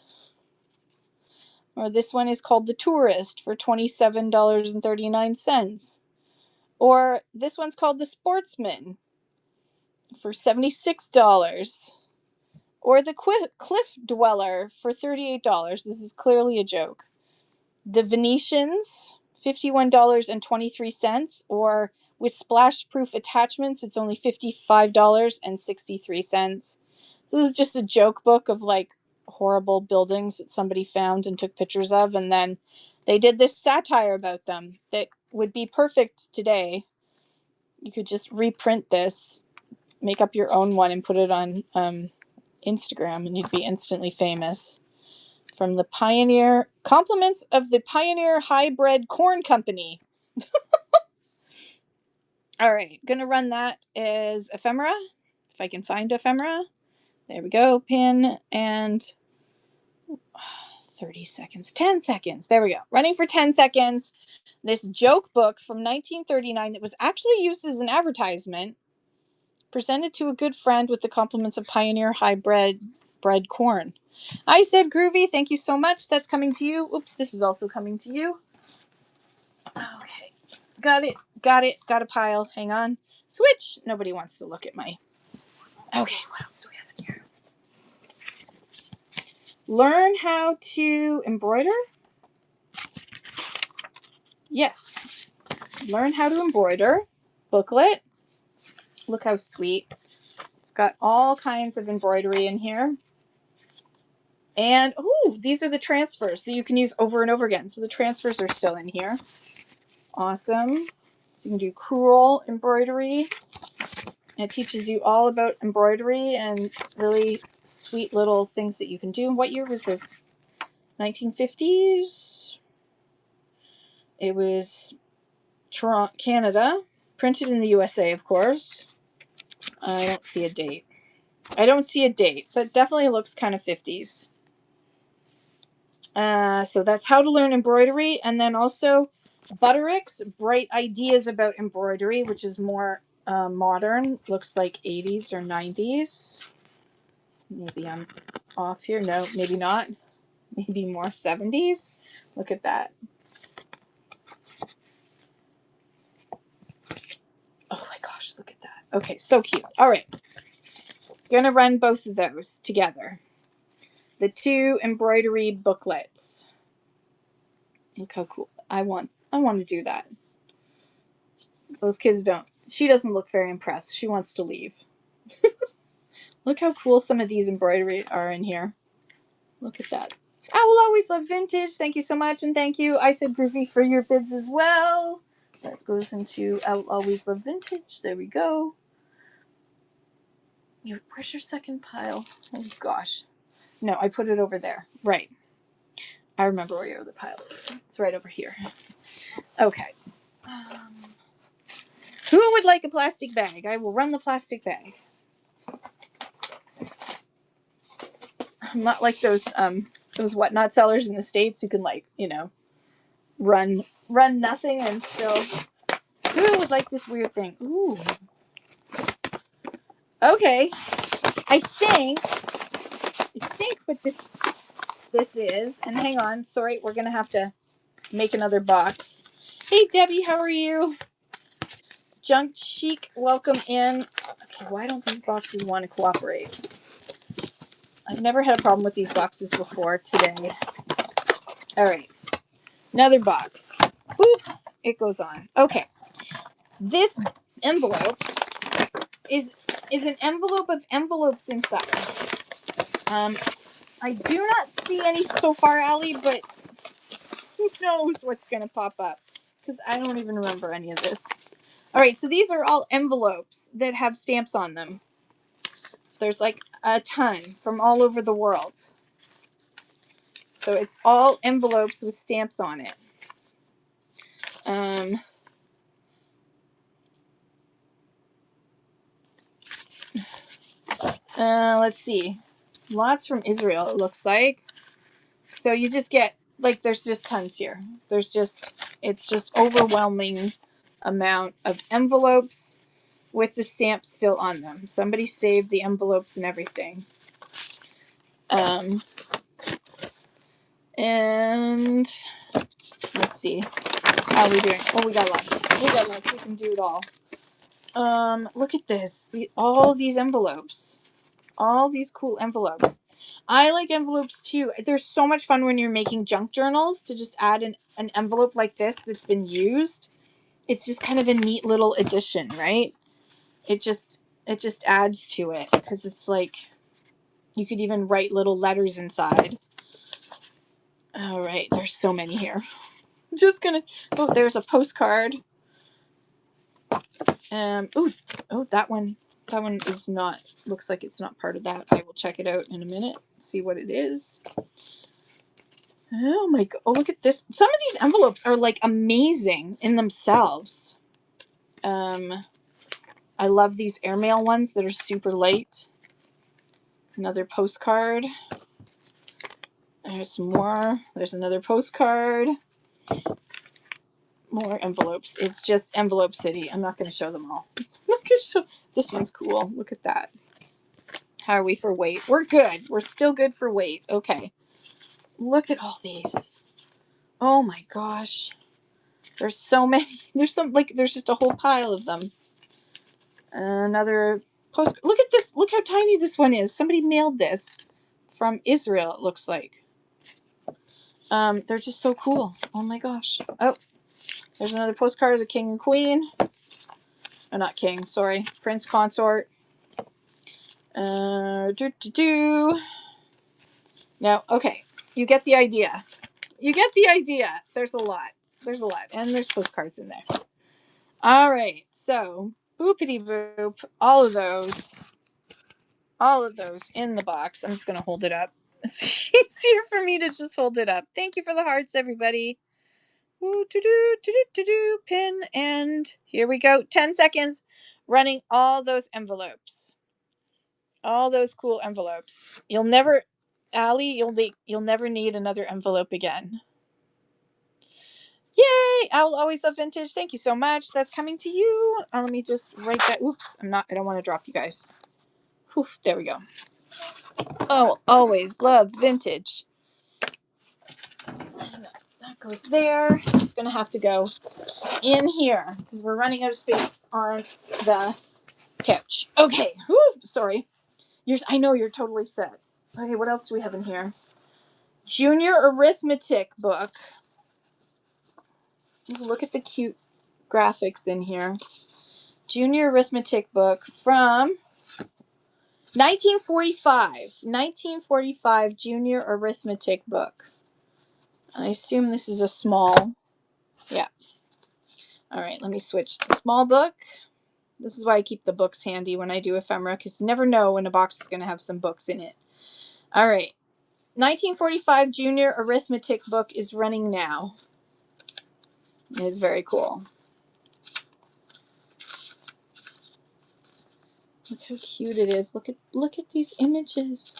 [SPEAKER 1] Or this one is called the Tourist for $27.39. Or this one's called the Sportsman for $76. Or the Cliff Dweller for $38. This is clearly a joke. The Venetians, $51.23. Or with splash-proof attachments, it's only $55.63. So this is just a joke book of like horrible buildings that somebody found and took pictures of. And then they did this satire about them that would be perfect today. You could just reprint this, make up your own one and put it on Instagram and you'd be instantly famous. From the Pioneer, compliments of the Pioneer Hybrid Corn Company. All right, gonna run that as ephemera. If I can find ephemera. There we go, pin and 30 seconds, 10 seconds. There we go. Running for 10 seconds. This joke book from 1939 that was actually used as an advertisement, presented to a good friend with the compliments of Pioneer Hybrid bread corn. I said groovy. Thank you so much. That's coming to you. Oops, this is also coming to you. Okay. Got it. Got a pile. Hang on. Switch. Nobody wants to look at my... Okay, what else do we have in here? Learn how to embroider. Yes. Learn how to embroider. Booklet. Look how sweet. It's got all kinds of embroidery in here. And, ooh, these are the transfers that you can use over and over again. So the transfers are still in here. Awesome. So you can do crewel embroidery. It teaches you all about embroidery and really sweet little things that you can do. And what year was this? 1950s? It was Toronto, Canada. Printed in the USA, of course. I don't see a date. But definitely looks kind of 50s. So that's how to learn embroidery. And then also Butterick's Bright Ideas About Embroidery, which is more modern. Looks like 80s or 90s. Maybe I'm off here. No, maybe not. Maybe more 70s. Look at that. Oh my gosh, look at that. Okay, so cute. All right. Gonna run both of those together. The 2 embroidery booklets. Look how cool. I want to do that. Those kids don't. She doesn't look very impressed. She wants to leave. Look how cool some of these embroidery are in here. Look at that. I will always love vintage. Thank you so much. And thank you, I said Groovy, for your bids as well. That goes into I will always love vintage. There we go. Where's your second pile? Oh gosh. No, I put it over there. Right. I remember where your other pile is. It's right over here. Okay. Who would like a plastic bag? I will run the plastic bag. I'm not like those whatnot sellers in the States who can, like, run nothing and still. Who would like this weird thing? Ooh. Okay. I think what this is, and hang on, sorry, we're gonna have to make another box. Hey Debbie, how are you? Junk Chic, welcome in. Okay, why don't these boxes want to cooperate? I've never had a problem with these boxes before today. All right, another box. Boop, it goes on. Okay, this envelope is an envelope of envelopes inside. I do not see any so far, Allie, but who knows what's going to pop up, because I don't even remember any of this. All right, so these are all envelopes that have stamps on them. There's like a ton from all over the world. So it's all envelopes with stamps on it. Let's see. Lots from Israel, it looks like. So you just get, like, there's just tons here. It's just overwhelming amount of envelopes with the stamps still on them. Somebody saved the envelopes and everything. And let's see. How are we doing? Oh, we got lots. We can do it all. Look at this. All these envelopes. All these cool envelopes. I like envelopes too. They're so much fun when you're making junk journals to just add an envelope like this that's been used. It's just kind of a neat little addition, right? It just adds to it, because it's like you could even write little letters inside. All right, there's so many here. I'm just gonna. Oh, there's a postcard. That one is not. Looks like it's not part of that. I will check it out in a minute. See what it is. Oh my god! Oh, look at this. Some of these envelopes are like amazing in themselves. I love these airmail ones that are super light. Another postcard. There's some more. There's another postcard. More envelopes. It's just envelope city. I'm not going to show them all. This one's cool. Look at that. How are we for weight? We're good. We're still good for weight. Okay. Look at all these. Oh my gosh. There's so many. There's just a whole pile of them. Another post. Look at this. Look how tiny this one is. Somebody mailed this from Israel, it looks like. They're just so cool. Oh my gosh. Oh, there's another postcard of the king and queen. Oh, not king, sorry. Prince consort. Now, okay. You get the idea. There's a lot. And there's postcards in there. All right, so boopity boop, all of those in the box. I'm just gonna hold it up. It's easier for me to just hold it up. Thank you for the hearts, everybody. Ooh, do, pin, and here we go. 10 seconds, running all those envelopes, all those cool envelopes. You'll never, Allie, you'll never need another envelope again. Yay! I will always love vintage. Thank you so much. That's coming to you. Let me just write that. Oops, I don't want to drop you guys. Whew, there we go. Oh, always love vintage. And that goes there. It's gonna have to go in here because we're running out of space on the couch. Okay. Whew, sorry. I know you're totally set. Okay, what else do we have in here? Junior arithmetic book. Look at the cute graphics in here. Junior arithmetic book from 1945. 1945 junior arithmetic book. I assume this is a small. Yeah. All right, let me switch to small book. This is why I keep the books handy when I do ephemera, because you never know when a box is going to have some books in it. All right. 1945 junior arithmetic book is running now. It is very cool. Look how cute it is. Look at these images.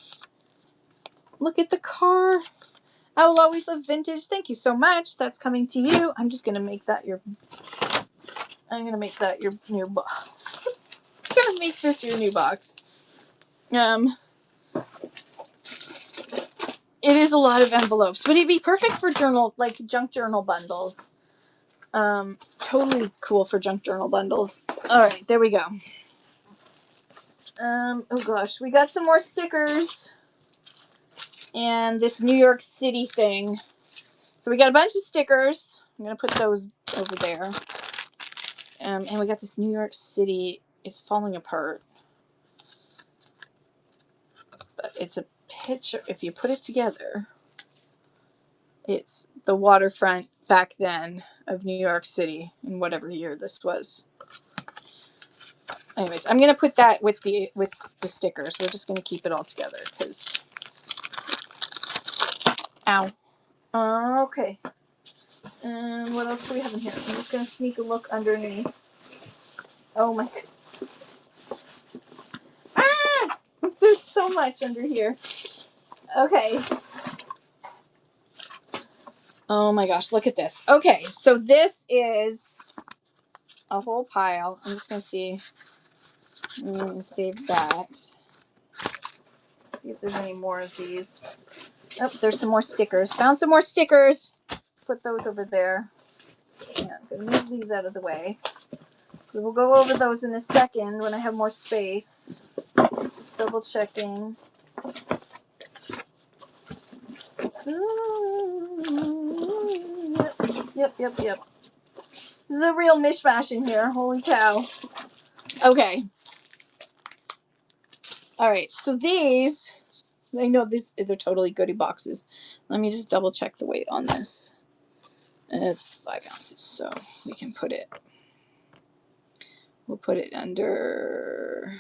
[SPEAKER 1] Look at the car. I will always love vintage. Thank you so much. That's coming to you. I'm going to make that your new box. I'm going to make this your new box. It is a lot of envelopes, but it'd be perfect for journal, like junk journal bundles. Totally cool for junk journal bundles. All right, there we go. Oh gosh, we got some more stickers and this New York City thing. So we got a bunch of stickers. I'm gonna put those over there. And we got this New York City. It's falling apart, but it's a picture. If you put it together, it's the waterfront back then of New York City in whatever year this was. Anyways, I'm gonna put that with the stickers. We're just gonna keep it all together because. Ow. Okay. And what else do we have in here? I'm just gonna sneak a look underneath. Oh my goodness. Ah! There's so much under here. Okay. Oh my gosh, look at this. Okay, so this is a whole pile. I'm just gonna see. I'm gonna save that. See if there's any more of these. Oh, there's some more stickers. Found some more stickers. Put those over there. Yeah, I'm gonna move these out of the way. So we'll go over those in a second when I have more space. Just double checking. Yep. This is a real mishmash in here. Holy cow. Okay. All right. So these, I know they're totally goodie boxes. Let me just double check the weight on this. It's 5 ounces, so we can put it. We'll put it under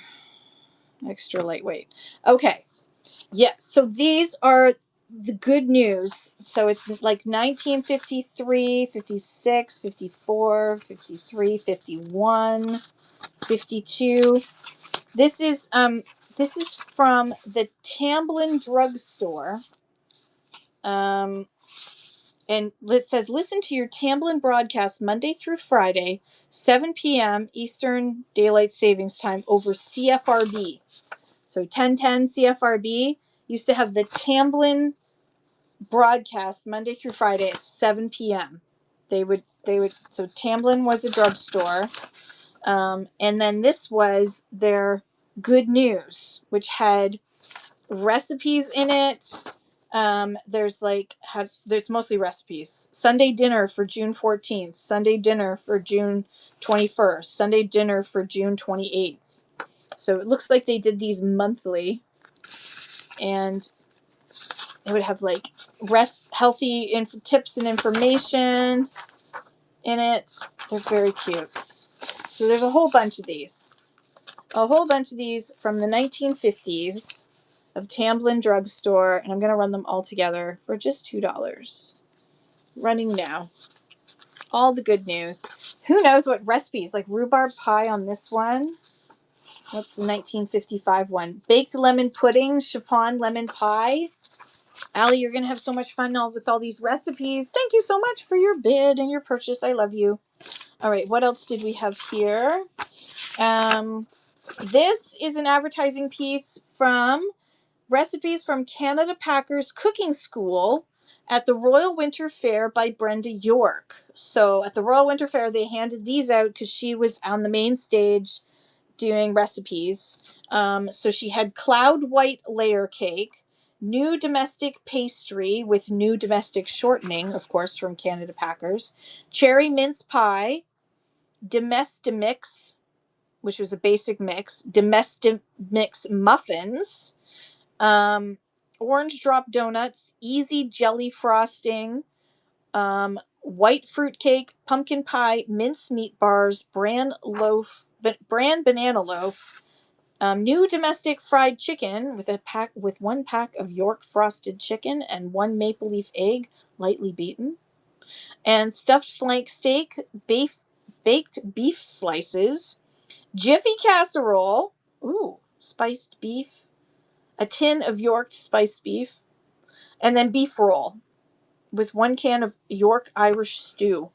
[SPEAKER 1] extra lightweight. Okay. Yeah. So these are the good news. So it's like 1953, 56, 54, 53, 51, 52. This is from the Tamblyn drugstore. And it says, listen to your Tamblyn broadcast Monday through Friday, 7 p.m. Eastern Daylight Savings Time over CFRB. So 1010 CFRB used to have the Tamblyn broadcast Monday through Friday at 7 p.m. So Tamblyn was a drugstore. And then this was their good news, which had recipes in it. There's mostly recipes. Sunday dinner for June 14th, Sunday dinner for June 21st, Sunday dinner for June 28th. So it looks like they did these monthly, and it would have like healthy tips and information in it. They're very cute. So there's a whole bunch of these. A whole bunch of these from the 1950s of Tamblyn Drugstore, and I'm going to run them all together for just $2. Running now. All the good news. Who knows what recipes? Like rhubarb pie on this one. What's the 1955 one? Baked lemon pudding, chiffon lemon pie. Allie, you're going to have so much fun with all these recipes. Thank you so much for your bid and your purchase. I love you. All right, what else did we have here? This is an advertising piece from Recipes from Canada Packers Cooking School at the Royal Winter Fair by Brenda York. So at the Royal Winter Fair, they handed these out because she was on the main stage doing recipes. So she had cloud white layer cake, new domestic pastry with new domestic shortening, of course, from Canada Packers, cherry mince pie, Domestimix, which was a basic mix, Domestimix muffins, orange drop donuts, easy jelly frosting, white fruit cake, pumpkin pie, mincemeat bars, bran banana loaf, new domestic fried chicken with 1 pack of York frosted chicken and 1 maple leaf egg lightly beaten, and stuffed flank steak, baked beef slices, Jiffy casserole, ooh, spiced beef, a tin of York spiced beef, and then beef roll with 1 can of York Irish stew.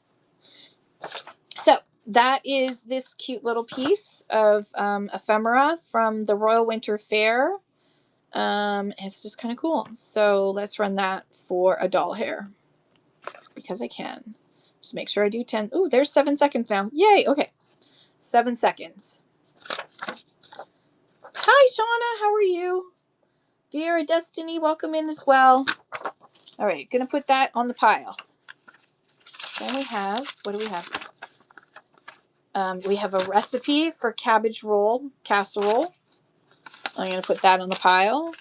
[SPEAKER 1] So that is this cute little piece of ephemera from the Royal Winter Fair. It's just kind of cool. So let's run that for a doll hair because I can. Just make sure I do 10. Ooh, there's 7 seconds now. Yay. Okay. 7 seconds. Hi, Shauna. How are you? Vera Destiny, welcome in as well. All right. Going to put that on the pile. Then we have, what do we have? We have a recipe for cabbage roll casserole. I'm going to put that on the pile.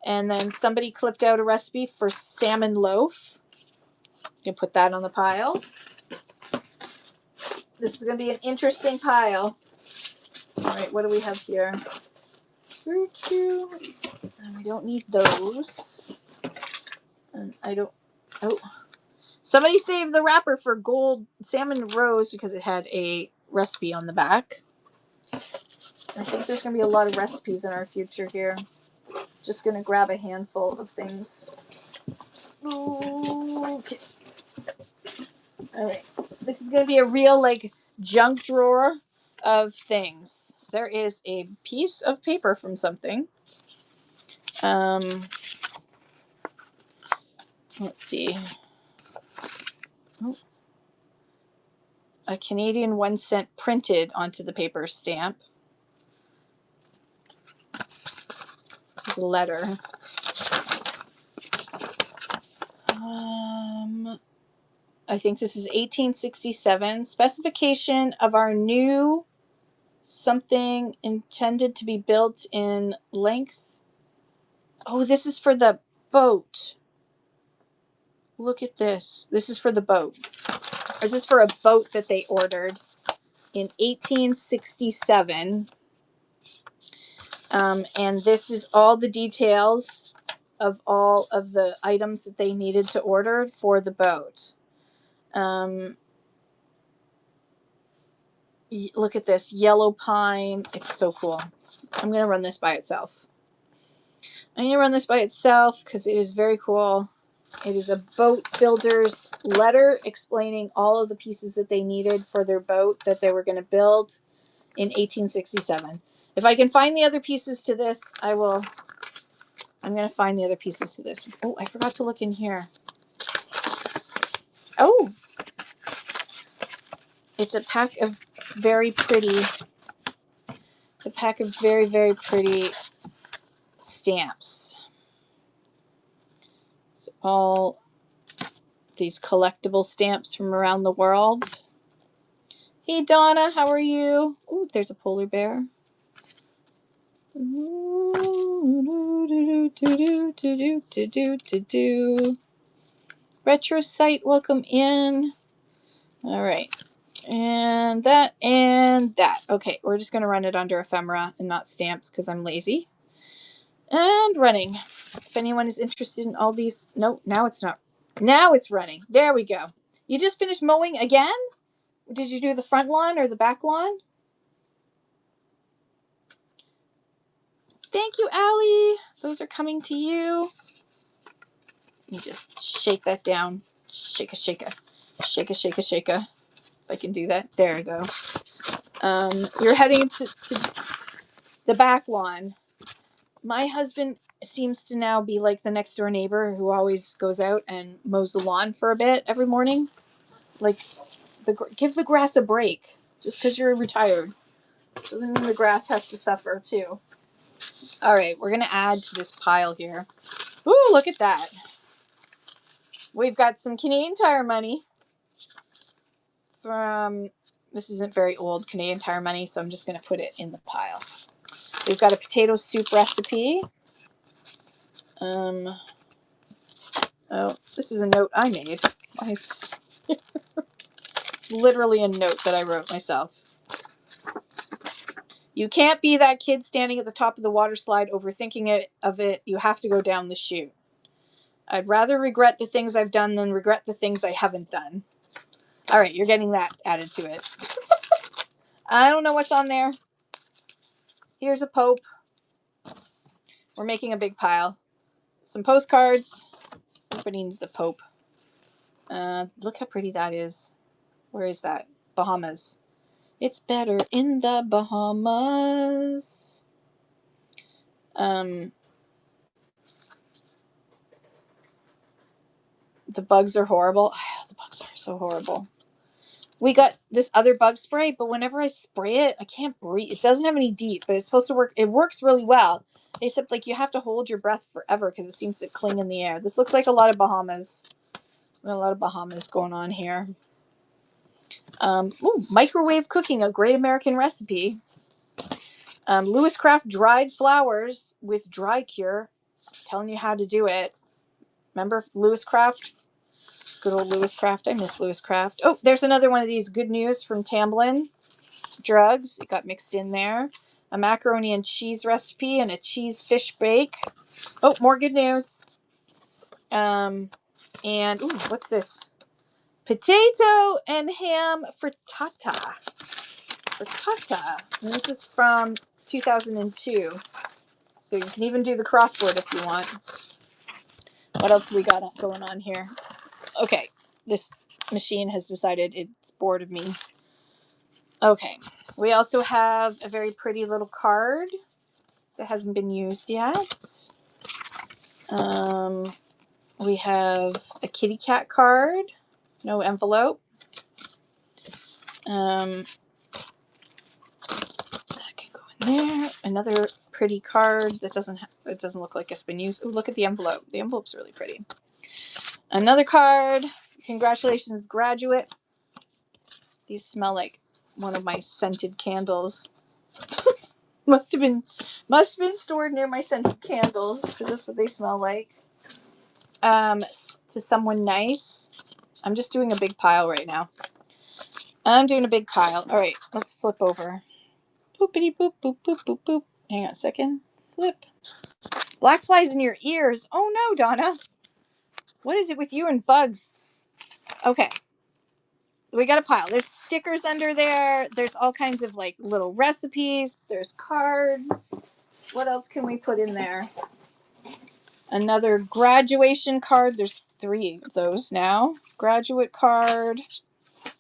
[SPEAKER 1] And then somebody clipped out a recipe for salmon loaf. You can put that on the pile. This is going to be an interesting pile. All right, what do we have here? And we don't need those. And I don't. Oh, somebody saved the wrapper for gold salmon rose because it had a recipe on the back. I think there's going to be a lot of recipes in our future here. Just going to grab a handful of things. Okay. All right. This is going to be a real, like, junk drawer of things. There is a piece of paper from something. Let's see. Oh. A Canadian 1 cent printed onto the paper stamp. There's a letter. I think this is 1867. Specification of our new something intended to be built in length. Oh, this is for the boat. Look at this. This is for the boat. This is for a boat that they ordered in 1867. And this is all the details of all of the items that they needed to order for the boat. Look at this. Yellow pine. It's so cool. I'm going to run this by itself. I'm going to run this by itself because it is very cool. It is a boat builder's letter explaining all of the pieces that they needed for their boat that they were going to build in 1867. If I can find the other pieces to this, I will. I'm going to find the other pieces to this. Oh, I forgot to look in here. Oh, it's a pack of very pretty. It's a pack of very, very pretty stamps. It's all these collectible stamps from around the world. Hey, Donna, how are you? Ooh, there's a polar bear. Retro site, welcome in. All right. And that and that. Okay, we're just going to run it under ephemera and not stamps because I'm lazy. And running. If anyone is interested in all these... No, now it's not. Now it's running. There we go. You just finished mowing again? Did you do the front lawn or the back lawn? Thank you, Allie. Those are coming to you. You just shake that down. Shake a, shake a. Shake a, shake a, shake a. If I can do that. There we go. You're heading to the back lawn. My husband seems to now be like the next door neighbor who always goes out and mows the lawn for a bit every morning. Like, give the grass a break. Just because you're retired doesn't mean the grass has to suffer too. All right, we're gonna add to this pile here. Ooh, look at that. We've got some Canadian Tire money from... This isn't very old Canadian Tire money, so I'm just gonna put it in the pile. We've got a potato soup recipe. Oh, this is a note I made. Why is this? It's literally a note that I wrote myself. You can't be that kid standing at the top of the water slide overthinking of it. You have to go down the chute. I'd rather regret the things I've done than regret the things I haven't done. All right, you're getting that added to it. I don't know what's on there. Here's a Pope. We're making a big pile. Some postcards. Everybody needs a Pope. Look how pretty that is. Where is that? Bahamas. It's better in the Bahamas. The bugs are horrible. The bugs are so horrible. We got this other bug spray, but whenever I spray it, I can't breathe. It doesn't have any DEET, but it's supposed to work. It works really well, except like you have to hold your breath forever because it seems to cling in the air. This looks like a lot of Bahamas. A lot of Bahamas going on here. Microwave cooking, a great American recipe. Lewis Craft dried flowers with dry cure. Telling you how to do it. Remember Lewis Craft? Good old Lewis Craft. I miss Lewis Craft. Oh, there's another one of these good news from Tamblyn drugs. It got mixed in there. A macaroni and cheese recipe and a cheese fish bake. Oh, more good news. And what's this? Potato and ham frittata. And this is from 2002. So you can even do the crossword if you want. What else we got going on here? Okay, this machine has decided it's bored of me. Okay, we also have a very pretty little card that hasn't been used yet. We have a kitty cat card, no envelope. That can go in there. Another pretty card that doesn't look like it's been used. Oh, look at the envelope. The envelope's really pretty. Another card. Congratulations, graduate. These smell like one of my scented candles. Must have been stored near my scented candles because that's what they smell like. To someone nice. I'm just doing a big pile right now. I'm doing a big pile. All right, let's flip over. Boopity boop boop boop boop boop. Hang on a second. Flip. Black flies in your ears. Oh no, Donna. What is it with you and bugs? Okay. We got a pile. There's stickers under there. There's all kinds of like little recipes. There's cards. What else can we put in there? Another graduation card. There's 3 of those now. Graduate card.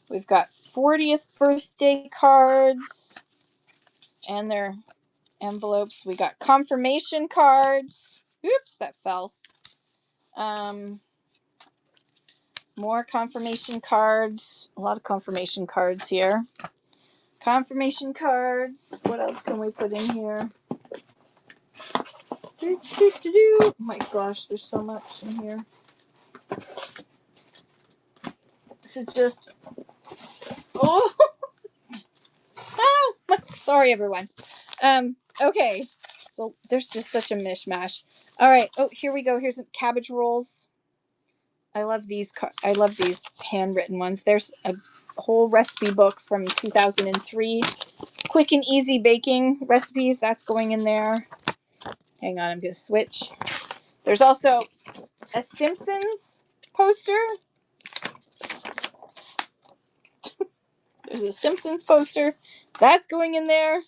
[SPEAKER 1] We've got 40th birthday cards. And their envelopes. We got confirmation cards. Oops, that fell. More confirmation cards. A lot of confirmation cards here. Confirmation cards. What else can we put in here? Oh my gosh, there's so much in here. This is just... Oh! Oh! Sorry, everyone. Okay. So there's just such a mishmash. All right. Oh, here we go. Here's some cabbage rolls. I love these handwritten ones. There's a whole recipe book from 2003. Quick and easy baking recipes. That's going in there. Hang on, I'm going to switch. There's also a Simpsons poster. There's a Simpsons poster. That's going in there.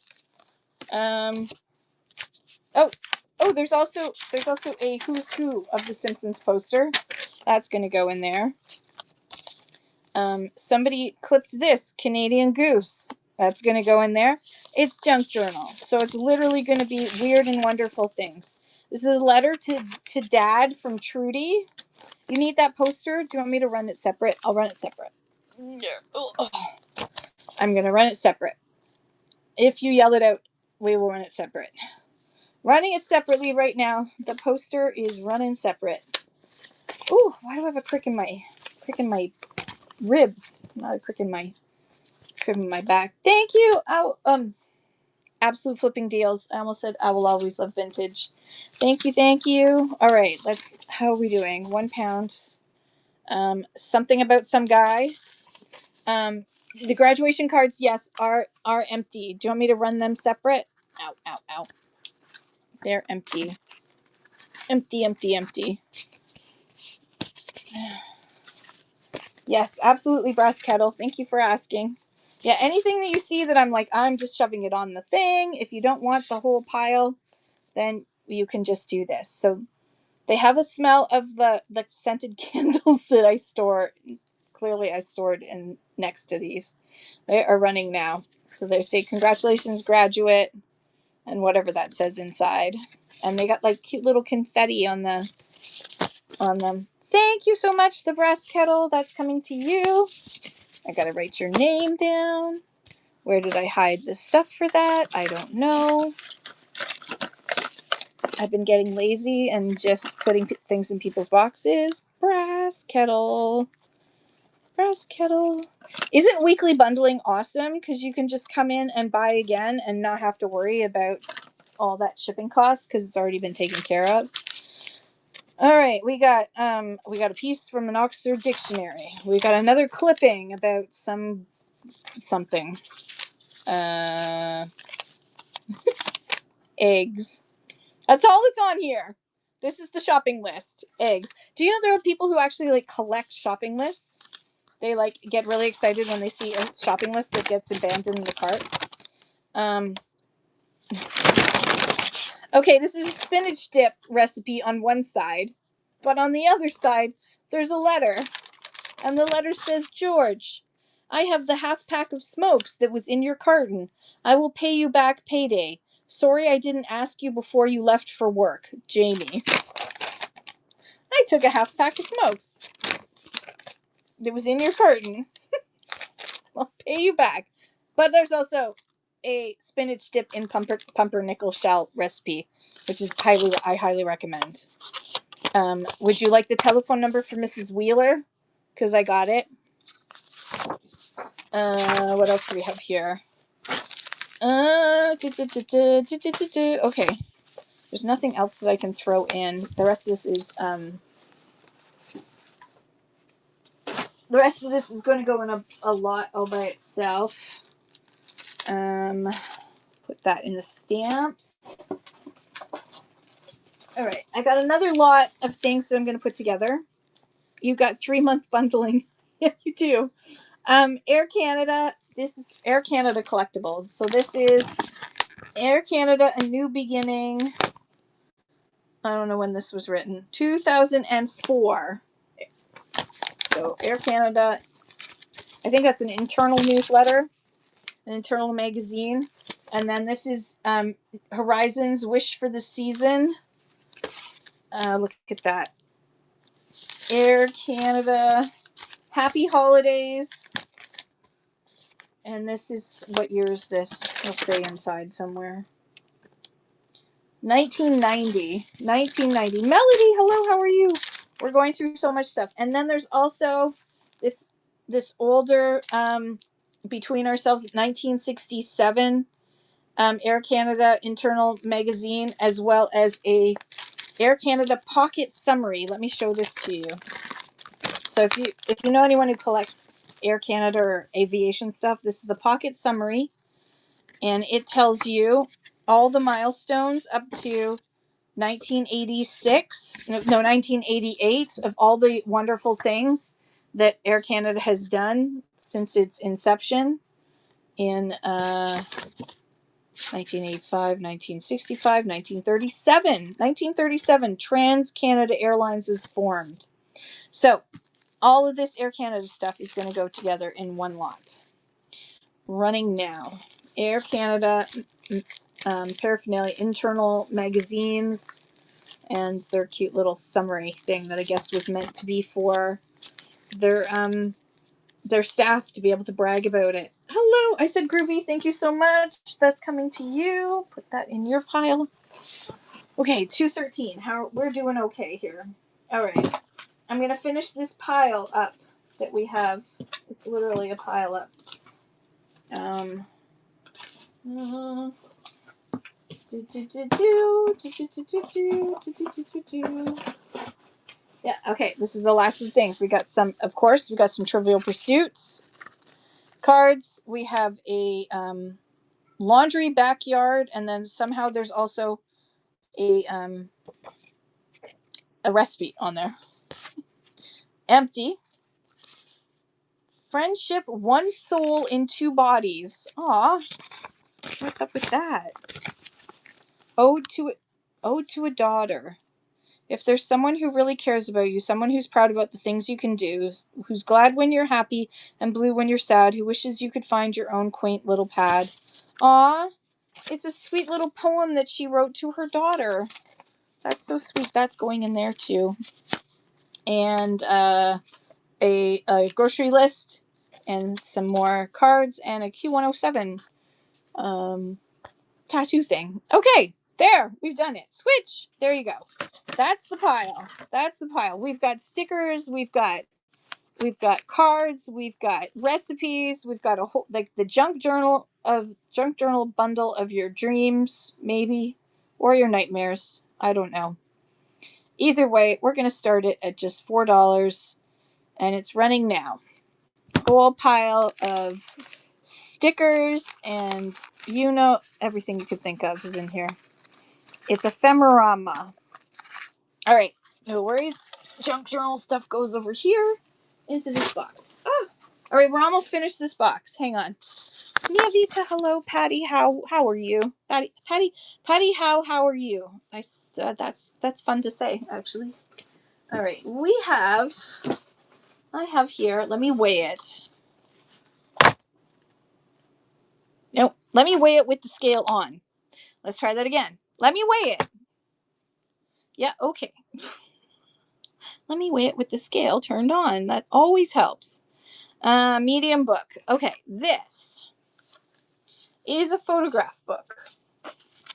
[SPEAKER 1] There's also a who's who of the Simpsons poster. That's going to go in there. Somebody clipped this Canadian goose. That's going to go in there. It's junk journal, so it's literally going to be weird and wonderful things. This is a letter to Dad from Trudy. You need that poster? Do you want me to run it separate? I'll run it separate. I'm going to run it separate. If you yell it out, we will run it separate. Running it separately right now. The poster is running separate. Ooh, why do I have a crick in my ribs? Not a crick in my back. Thank you. Absolute flipping deals. I almost said I will always love vintage. Thank you. All right, how are we doing? 1 pound. Something about some guy. The graduation cards, yes, are empty. Do you want me to run them separate? Ow. They're empty. Empty. Yes, absolutely, brass kettle. Thank you for asking. Yeah, anything that you see that I'm just shoving it on the thing. If you don't want the whole pile, then you can just do this. So they have a smell of the scented candles that I store. Clearly, I stored in next to these. They are running now. So they say, congratulations, graduate, and whatever that says inside. And they got like cute little confetti on them. Thank you so much, the brass kettle. That's coming to you. I gotta write your name down. Where did I hide the stuff for that? I don't know. I've been getting lazy and just putting things in people's boxes. Brass kettle. Isn't weekly bundling awesome? Because you can just come in and buy again and not have to worry about all that shipping costs because it's already been taken care of. All right, we got a piece from an Oxford dictionary. We got another clipping about something. Eggs. That's all that's on here. This is the shopping list. Eggs. Do you know there are people who actually collect shopping lists? They get really excited when they see a shopping list that gets abandoned in the cart. Okay, this is a spinach dip recipe on one side, but on the other side, there's a letter. And the letter says, George, I have the half pack of smokes that was in your carton. I will pay you back payday. Sorry I didn't ask you before you left for work. Jamie. I took a half pack of smokes that was in your carton. I'll pay you back. But there's also a spinach dip in pumpernickel shell recipe, which is I highly recommend. Would you like the telephone number for Mrs. Wheeler? Because I got it. What else do we have here? Okay. There's nothing else that I can throw in. The rest of this is going to go in a lot all by itself. Put that in the stamps. All right, I got another lot of things that I'm going to put together. You got 3-month bundling. Yeah, you do. Air Canada. This is Air Canada collectibles. So this is Air Canada, A New Beginning. I don't know when this was written. 2004. So Air Canada. I think that's an internal newsletter, an internal magazine. And then this is Horizons Wish for the Season. Look at that. Air Canada. Happy Holidays. And this is, what year is this? It'll say inside somewhere. 1990. Melody, hello, how are you? We're going through so much stuff. And then there's also this older Between Ourselves 1967 Air Canada internal magazine, as well as a Air Canada pocket summary. Let me show this to you. So if you know anyone who collects Air Canada or aviation stuff, this is the pocket summary, and it tells you all the milestones up to 1986, no 1988, of all the wonderful things that Air Canada has done since its inception in 1985, 1965, 1937. 1937, Trans Canada Airlines is formed. So all of this Air Canada stuff is going to go together in one lot. Running now. Air Canada paraphernalia, internal magazines, and their cute little summary thing that I guess was meant to be for their staff to be able to brag about it. Hello, I said Groovy. Thank you so much. That's coming to you. Put that in your pile. Okay, 213. How we're doing okay here. All right. I'm gonna finish this pile up that we have. It's literally a pile up. Yeah, okay, this is the last of the things. We got some, of course, we got some Trivial Pursuits cards. We have a laundry backyard, and then somehow there's also a recipe on there. Empty. Friendship, one soul in two bodies. Aw, what's up with that? Ode to a daughter. If there's someone who really cares about you, someone who's proud about the things you can do, who's glad when you're happy and blue when you're sad, who wishes you could find your own quaint little pad. Aw, it's a sweet little poem that she wrote to her daughter. That's so sweet. That's going in there too. And a grocery list and some more cards and a Q107 tattoo thing. Okay, there, we've done it. Switch. There you go. That's the pile. That's the pile. We've got stickers, we've got cards, we've got recipes, we've got a whole, like, the junk journal bundle of your dreams, maybe, or your nightmares. I don't know. Either way, we're going to start it at just $4, and it's running now. Whole pile of stickers and everything you could think of is in here. It's Ephemerama. All right, no worries. Junk journal stuff goes over here into this box. Oh, all right, we're almost finished this box. Hang on. Niavita, hello, Patty. How are you? Patty, how are you? That's fun to say, actually. All right, I have here. Let me weigh it. No, let me weigh it with the scale on. Let's try that again. Let me weigh it. Yeah, okay. Let me weigh it with the scale turned on. That always helps. Medium book. Okay, this is a photograph book.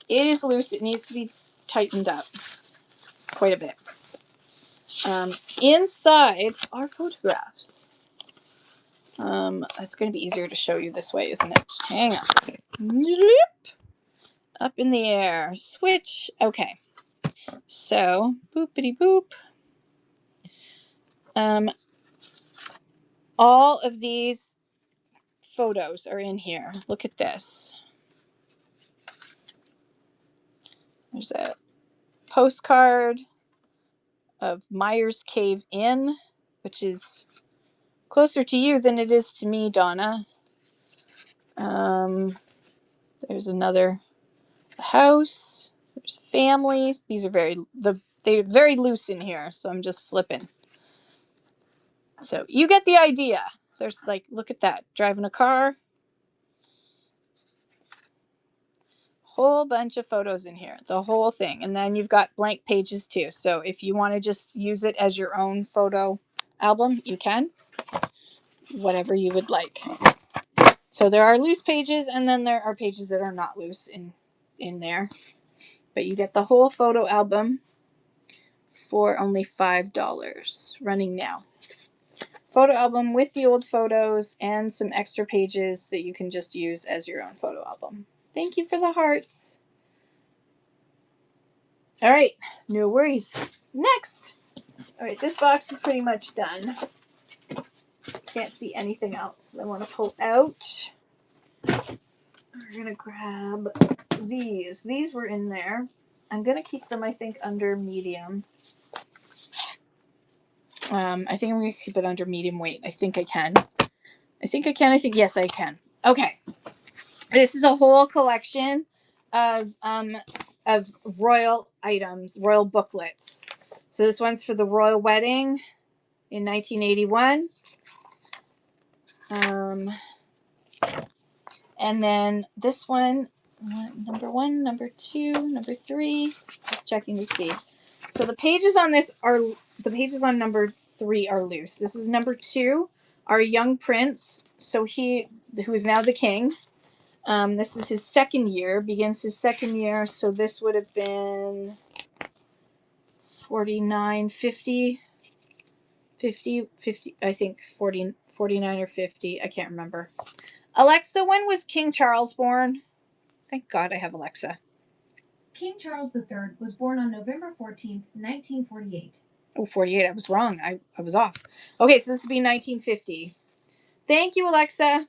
[SPEAKER 1] It is loose. It needs to be tightened up quite a bit. Inside are photographs. It's going to be easier to show you this way, isn't it? Hang on. Up in the air. Switch. Okay. So, boopity boop. All of these photos are in here. Look at this. There's a postcard of Myers Cave Inn, which is closer to you than it is to me, Donna. There's another house. There's families. These are they're very loose in here, so I'm just flipping. So you get the idea. There's, like, look at that. Driving a car. Whole bunch of photos in here. The whole thing. And then you've got blank pages too. So if you want to just use it as your own photo album, you can. Whatever you would like. So there are loose pages, and then there are pages that are not loose in there. But you get the whole photo album for only $5, running now. Photo album with the old photos and some extra pages that you can just use as your own photo album. Thank you for the hearts. All right, no worries. Next. All right, this box is pretty much done. Can't see anything else I want to pull out. We're going to grab these. These were in there. I'm going to keep them, I think, under medium. I think I'm going to keep it under medium weight. I think I can. Yes, I can. Okay. This is a whole collection of royal items, royal booklets. So this one's for the royal wedding in 1981. And then this one, number 1, number 2, number 3. Just checking to see. So the pages on number 3 are loose. This is number 2, our young prince. So who is now the king. This is his second year, begins his second year. So this would have been 49, 50, I think 49 or 50. I can't remember. Alexa, when was King Charles born? Thank God I have Alexa.
[SPEAKER 2] King Charles III was born on November 14th, 1948.
[SPEAKER 1] Oh, 48. I was wrong. I was off. Okay, so this would be 1950. Thank you, Alexa.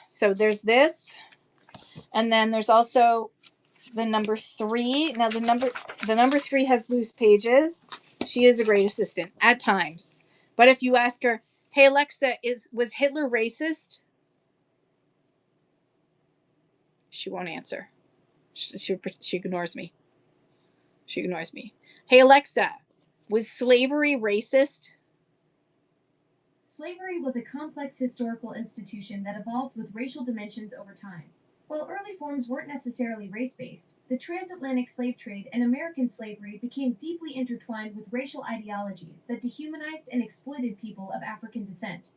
[SPEAKER 1] So there's this. And then there's also the number 3. Now the number 3 has loose pages. She is a great assistant at times. But if you ask her, "Hey Alexa, was Hitler racist?" She won't answer. She ignores me. Hey Alexa, was slavery racist?
[SPEAKER 2] Slavery was a complex historical institution that evolved with racial dimensions over time. While early forms weren't necessarily race-based, the transatlantic slave trade and American slavery became deeply intertwined with racial ideologies that dehumanized and exploited people of African descent.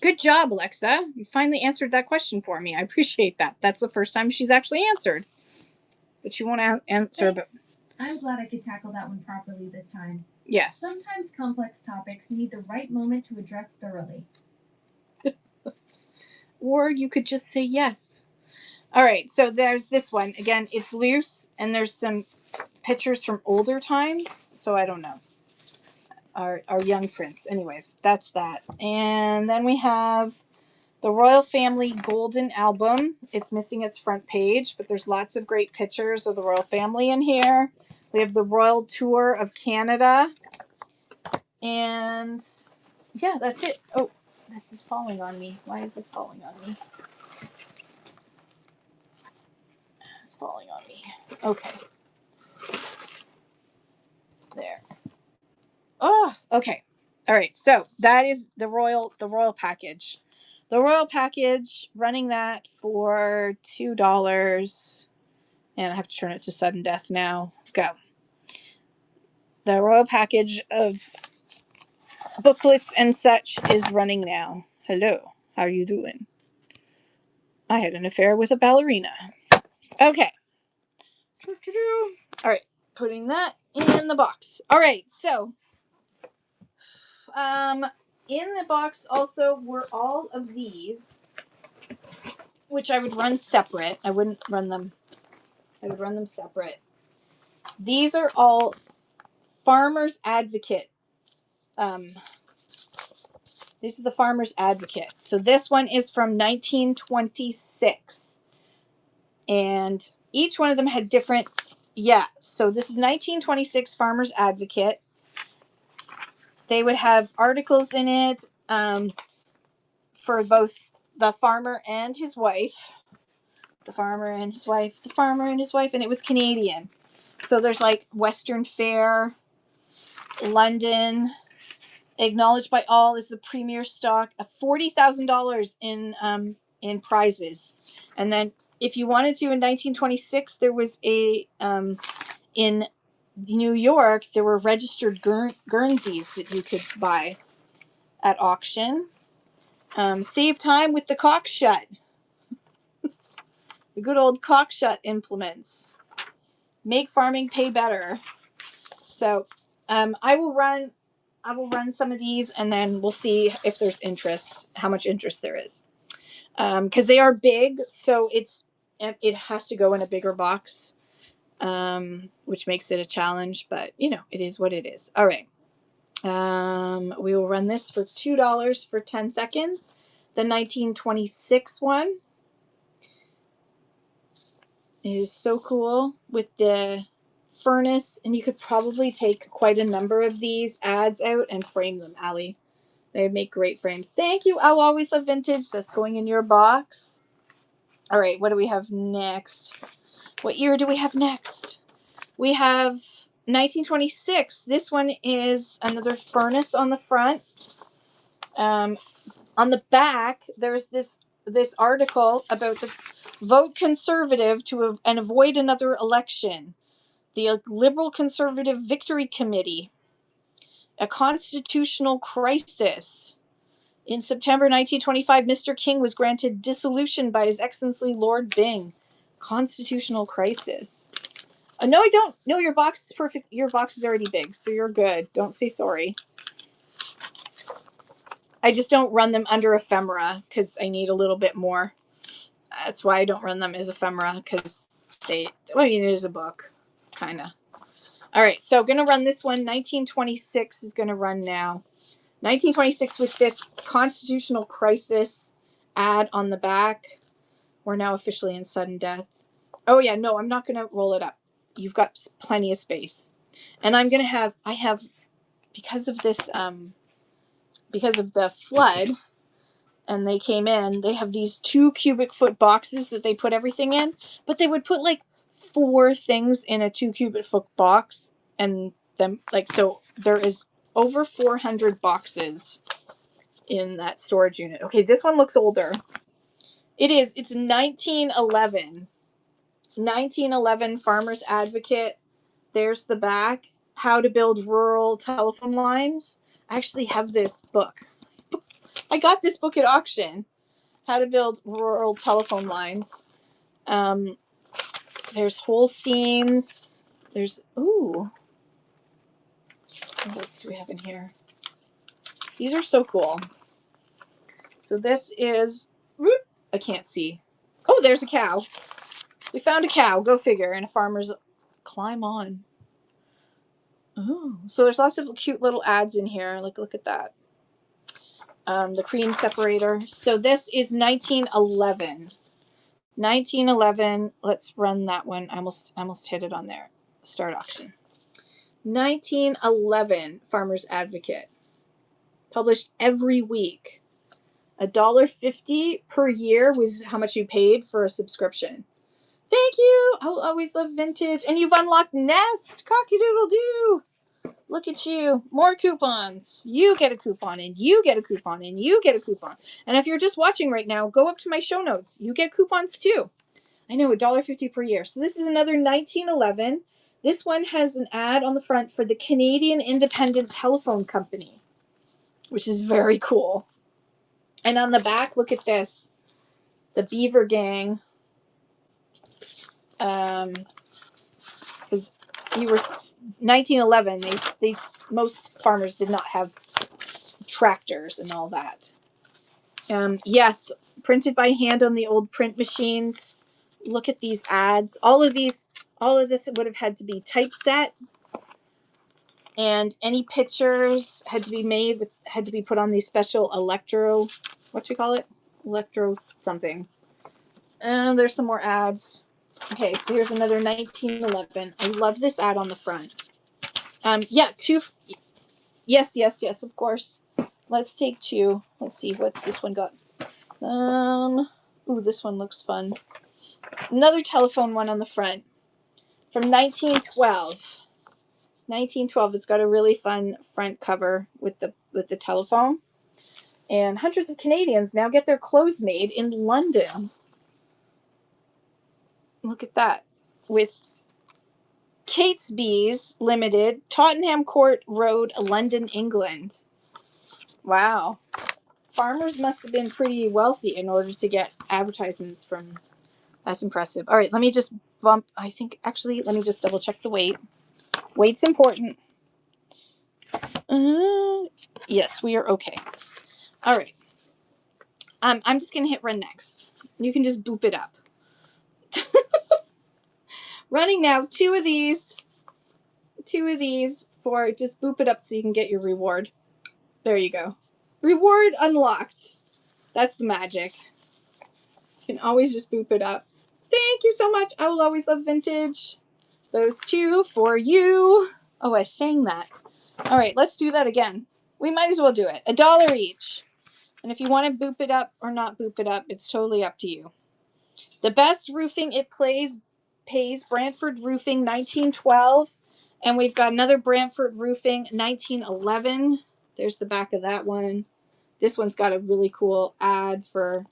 [SPEAKER 1] Good job, Alexa. You finally answered that question for me. I appreciate that. That's the first time she's actually answered. But she won't answer.
[SPEAKER 2] Thanks. I'm glad I could tackle that one properly this time.
[SPEAKER 1] Yes.
[SPEAKER 2] Sometimes complex topics need the right moment to address thoroughly.
[SPEAKER 1] Or you could just say yes. All right, so there's this one. Again, it's loose, and there's some pictures from older times, so I don't know. Our young prince. Anyways, that's that. And then we have the Royal Family Golden Album. It's missing its front page, but there's lots of great pictures of the royal family in here. We have the Royal Tour of Canada. And yeah, that's it. Oh, this is falling on me. Why is this falling on me? It's falling on me. Okay. There. Oh, okay. All right. So that is the royal package. The royal package, running that for $2. And I have to turn it to sudden death now. Go. The royal package of booklets and such is running now. Hello. How are you doing? I had an affair with a ballerina. Okay. All right. Putting that in the box. All right. So, in the box also were all of these, which I would run separate. I would run them separate. These are all Farmer's Advocate. These are the Farmer's Advocate. So this one is from 1926. And each one of them had different, so this is 1926 Farmer's Advocate. They would have articles in it for both the farmer and his wife. The farmer and his wife, and it was Canadian. So there's like Western Fair, London, acknowledged by all as the premier stock, of $40,000 in prizes. And then if you wanted to, in 1926, there was in New York, there were registered Guernseys that you could buy at auction. Save time with the cock shut. The good old cock shut implements. Make farming pay better. So I will run some of these, and then we'll see if there's interest, how much interest there is. Because they are big, so it has to go in a bigger box, which makes it a challenge, but it is what it is. All right. We will run this for $2 for 10 seconds. The 1926 one is so cool with the furnace, and you could probably take quite a number of these ads out and frame them, Allie. They make great frames. Thank you. I'll always love vintage. That's going in your box. All right, what do we have next? What year do we have next? We have 1926. This one is another furnace on the front. On the back, there's this article about the vote conservative and avoid another election. The Liberal Conservative Victory Committee. A constitutional crisis. In September 1925, Mr. King was granted dissolution by His Excellency Lord Byng. Constitutional crisis. No, I don't. No, your box is perfect. Your box is already big, so you're good. Don't say sorry. I just don't run them under ephemera because I need a little bit more. That's why I don't run them as ephemera, because it is a book, kind of. All right, so I'm going to run this one. 1926 is going to run now. 1926 with this constitutional crisis ad on the back. We're now officially in sudden death. Oh, yeah, no, I'm not going to roll it up. You've got plenty of space. And I'm going to I have, because of this, because of the flood, and they came in, they have these 2 cubic foot boxes that they put everything in, but they would put like 4 things in a 2 cubic foot box, and them so there is over 400 boxes in that storage unit. Okay, this one looks older. It's 1911. 1911 Farmers Advocate. There's the back. How to build rural telephone lines. I actually have this book. I got this book at auction. How to build rural telephone lines. There's Holsteins. There's what else do we have in here? These are so cool. So this is I can't see. Oh, there's a cow. We found a cow. Go figure. And a farmer's climb on. Oh, so there's lots of cute little ads in here. Look at that. The cream separator. So this is 1911. 1911. Let's run that one. I almost hit it on there. Start auction. 1911 Farmers Advocate. Published every week. $1.50 per year was how much you paid for a subscription. Thank you. I'll always love vintage. And you've unlocked Nest. Cocky-doodle-doo. Look at you. More coupons. You get a coupon, and you get a coupon, and you get a coupon. And if you're just watching right now, go up to my show notes. You get coupons too. I know, $1.50 per year. So this is another 1911. This one has an ad on the front for the Canadian Independent Telephone Company, which is very cool. And on the back, look at this. The Beaver Gang. Because 1911, most farmers did not have tractors and all that. Yes, printed by hand on the old print machines. Look at these ads. All of this would have had to be typeset, and any pictures had to be put on these special electro something. And there's some more ads. Okay, so here's another 1911. I love this ad on the front. Two. Yes, of course. Let's take 2. Let's see, what's this one got? This one looks fun. Another telephone one on the front. From 1912. 1912. It's got a really fun front cover with the telephone. And hundreds of Canadians now get their clothes made in London. Look at that. With Catesby's Limited, Tottenham Court Road, London, England. Wow. Farmers must have been pretty wealthy in order to get advertisements from. That's impressive. All right, let me just let me just double check the weight. Weight's important. Yes, we are okay. All right. I'm just going to hit run next. You can just boop it up. Running now, two of these for, just boop it up so you can get your reward. There you go. Reward unlocked. That's the magic. You can always just boop it up. Thank you so much. I will always love vintage. Those two for you. Oh, I sang that. All right, let's do that again. We might as well do it. $1 each. And if you want to boop it up or not boop it up, it's totally up to you. The best roofing it pays Brantford Roofing 1912. And we've got another Brantford Roofing 1911. There's the back of that one. This one's got a really cool ad for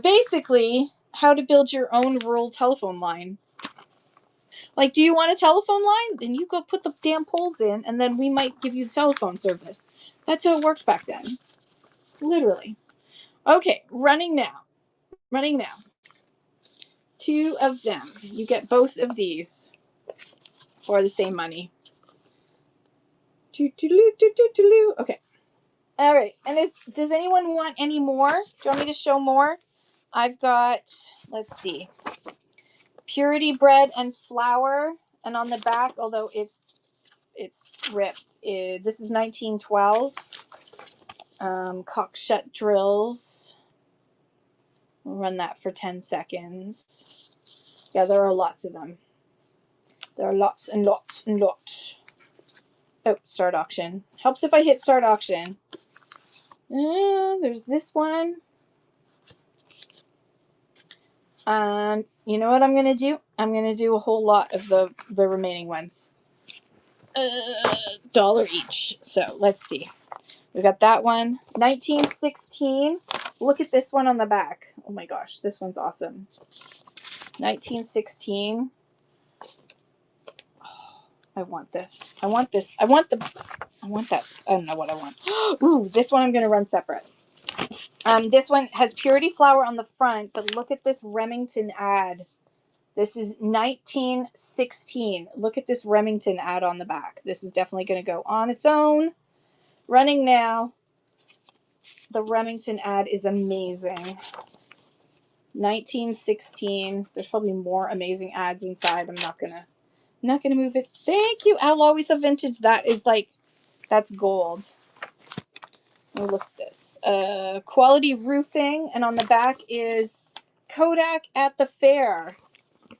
[SPEAKER 1] basically how to build your own rural telephone line. Like, do you want a telephone line? Then you go put the damn poles in, and then we might give you the telephone service. That's how it worked back then. Literally. Okay, running now. Running now. 2 of them. You get both of these for the same money. Okay. All right. And does anyone want any more? Do you want me to show more? I've got, let's see, Purity Bread and Flour. And on the back, although it's ripped, this is 1912. Cock shut drills. We'll run that for 10 seconds. Yeah, there are lots of them. There are lots and lots and lots. Oh, start auction. Helps if I hit start auction. There's this one. You know what I'm going to do? I'm going to do a whole lot of the remaining ones. $1 each. So let's see. We got that one. 1916. Look at this one on the back. Oh my gosh, this one's awesome. 1916. Oh, I want this. I want this. I want that. I don't know what I want. Ooh, this one I'm going to run separate. This one has Purity Flour on the front, but look at this Remington ad. This is 1916. Look at this Remington ad on the back. This is definitely going to go on its own. Running now. The Remington ad is amazing. 1916. There's probably more amazing ads inside. I'm not gonna move it. Thank you. I'll always have vintage. That is like, that's gold. Let me look at this. Quality roofing, and on the back is Kodak at the fair.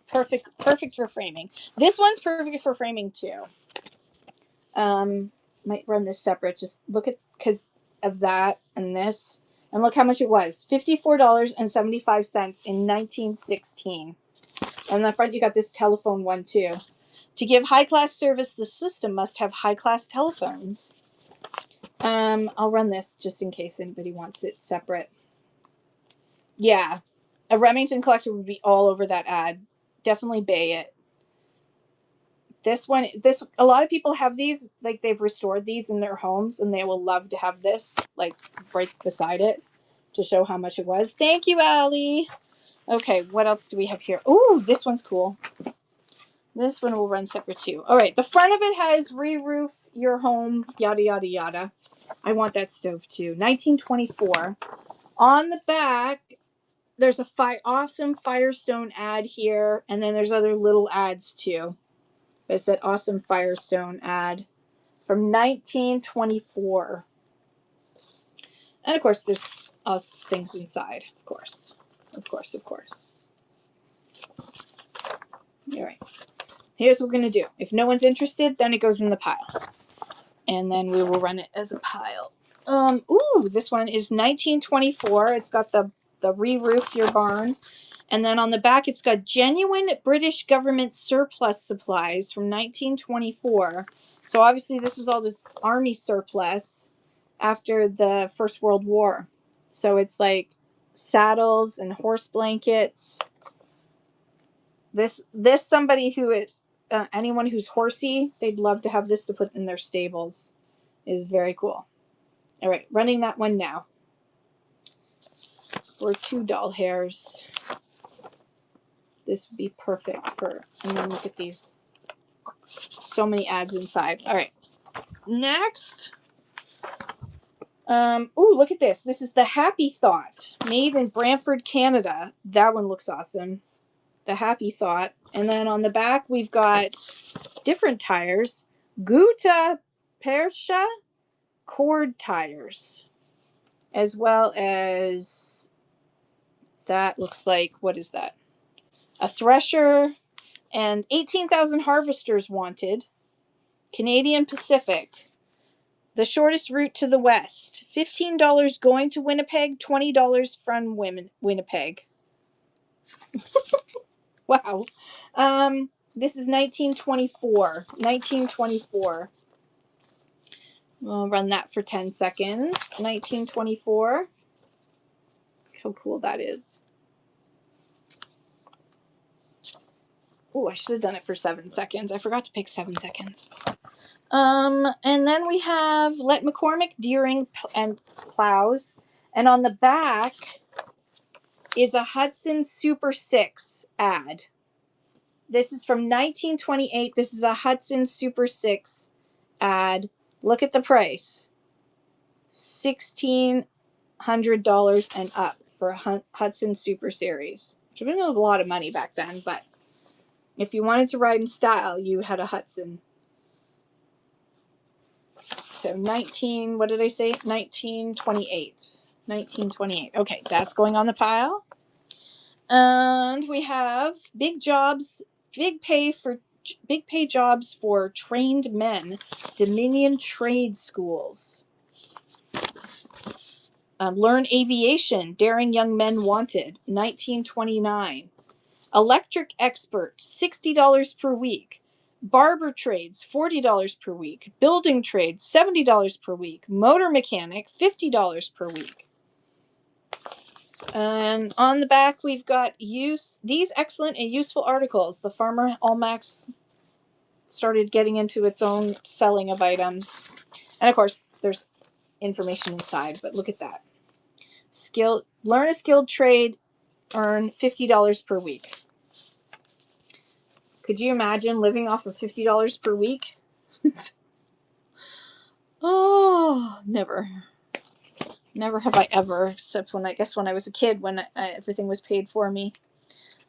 [SPEAKER 1] Perfect for framing. This one's perfect for framing too. Might run this separate. Just look at, because of that and this, and look how much it was. $54.75 in 1916. And in the front you got this telephone one too. To give high-class service, the system must have high-class telephones. I'll run this just in case anybody wants it separate. Yeah, a Remington collector would be all over that ad. Definitely bay it. This one, a lot of people have these, like they've restored these in their homes, and they will love to have this like right beside it to show how much it was. Thank you, Allie. Okay, what else do we have here? Ooh, this one's cool. This one will run separate too. All right, the front of it has re-roof your home, yada, yada, yada. I want that stove too. 1924. On the back, there's a awesome Firestone ad here, and then there's other little ads too. But it's that awesome Firestone ad from 1924. And of course, there's us things inside, of course. Of course, of course. All right. Here's what we're going to do. If no one's interested, then it goes in the pile. And then we will run it as a pile. Ooh, this one is 1924. It's got the re-roof your barn. And then on the back, it's got genuine British government surplus supplies from 1924. So obviously this was all this army surplus after the First World War. So it's like saddles and horse blankets. This somebody who is, anyone who's horsey, they'd love to have this to put in their stables. It is very cool. All right, running that one now. For 2 doll hairs. This would be perfect for, and then look at these. So many ads inside. All right. Next. Ooh, look at this. This is the Happy Thought, made in Brantford, Canada. That one looks awesome. The Happy Thought. And then on the back, we've got different tires. Gutta Percha cord tires, as well as that looks like, what is that? A thresher, and 18,000 harvesters wanted. Canadian Pacific. The shortest route to the west. $15 going to Winnipeg, $20 from Winnipeg. Wow. This is 1924. 1924. We'll run that for 10 seconds. 1924. How cool that is. Oh, I should have done it for 7 seconds. I forgot to pick 7 seconds. And then we have Let McCormick Deering and Plows. And on the back is a Hudson Super 6 ad. This is from 1928. This is a Hudson Super 6 ad. Look at the price. $1,600 and up for a Hudson Super Series. Which would have been a lot of money back then, but if you wanted to ride in style, you had a Hudson. So what did I say? 1928. 1928. Okay, that's going on the pile. And we have big pay jobs for trained men, Dominion Trade Schools. Learn aviation, daring young men wanted, 1929. Electric expert, $60 per week. Barber trades, $40 per week. Building trades, $70 per week. Motor mechanic, $50 per week. And on the back, we've got these excellent and useful articles. The Farmer Almanac started getting into its own selling of items. And of course, there's information inside, but look at that. Learn a skilled trade, earn $50 per week. Could you imagine living off of $50 per week? Oh, never. Never have I ever, except when I was a kid, when everything was paid for me.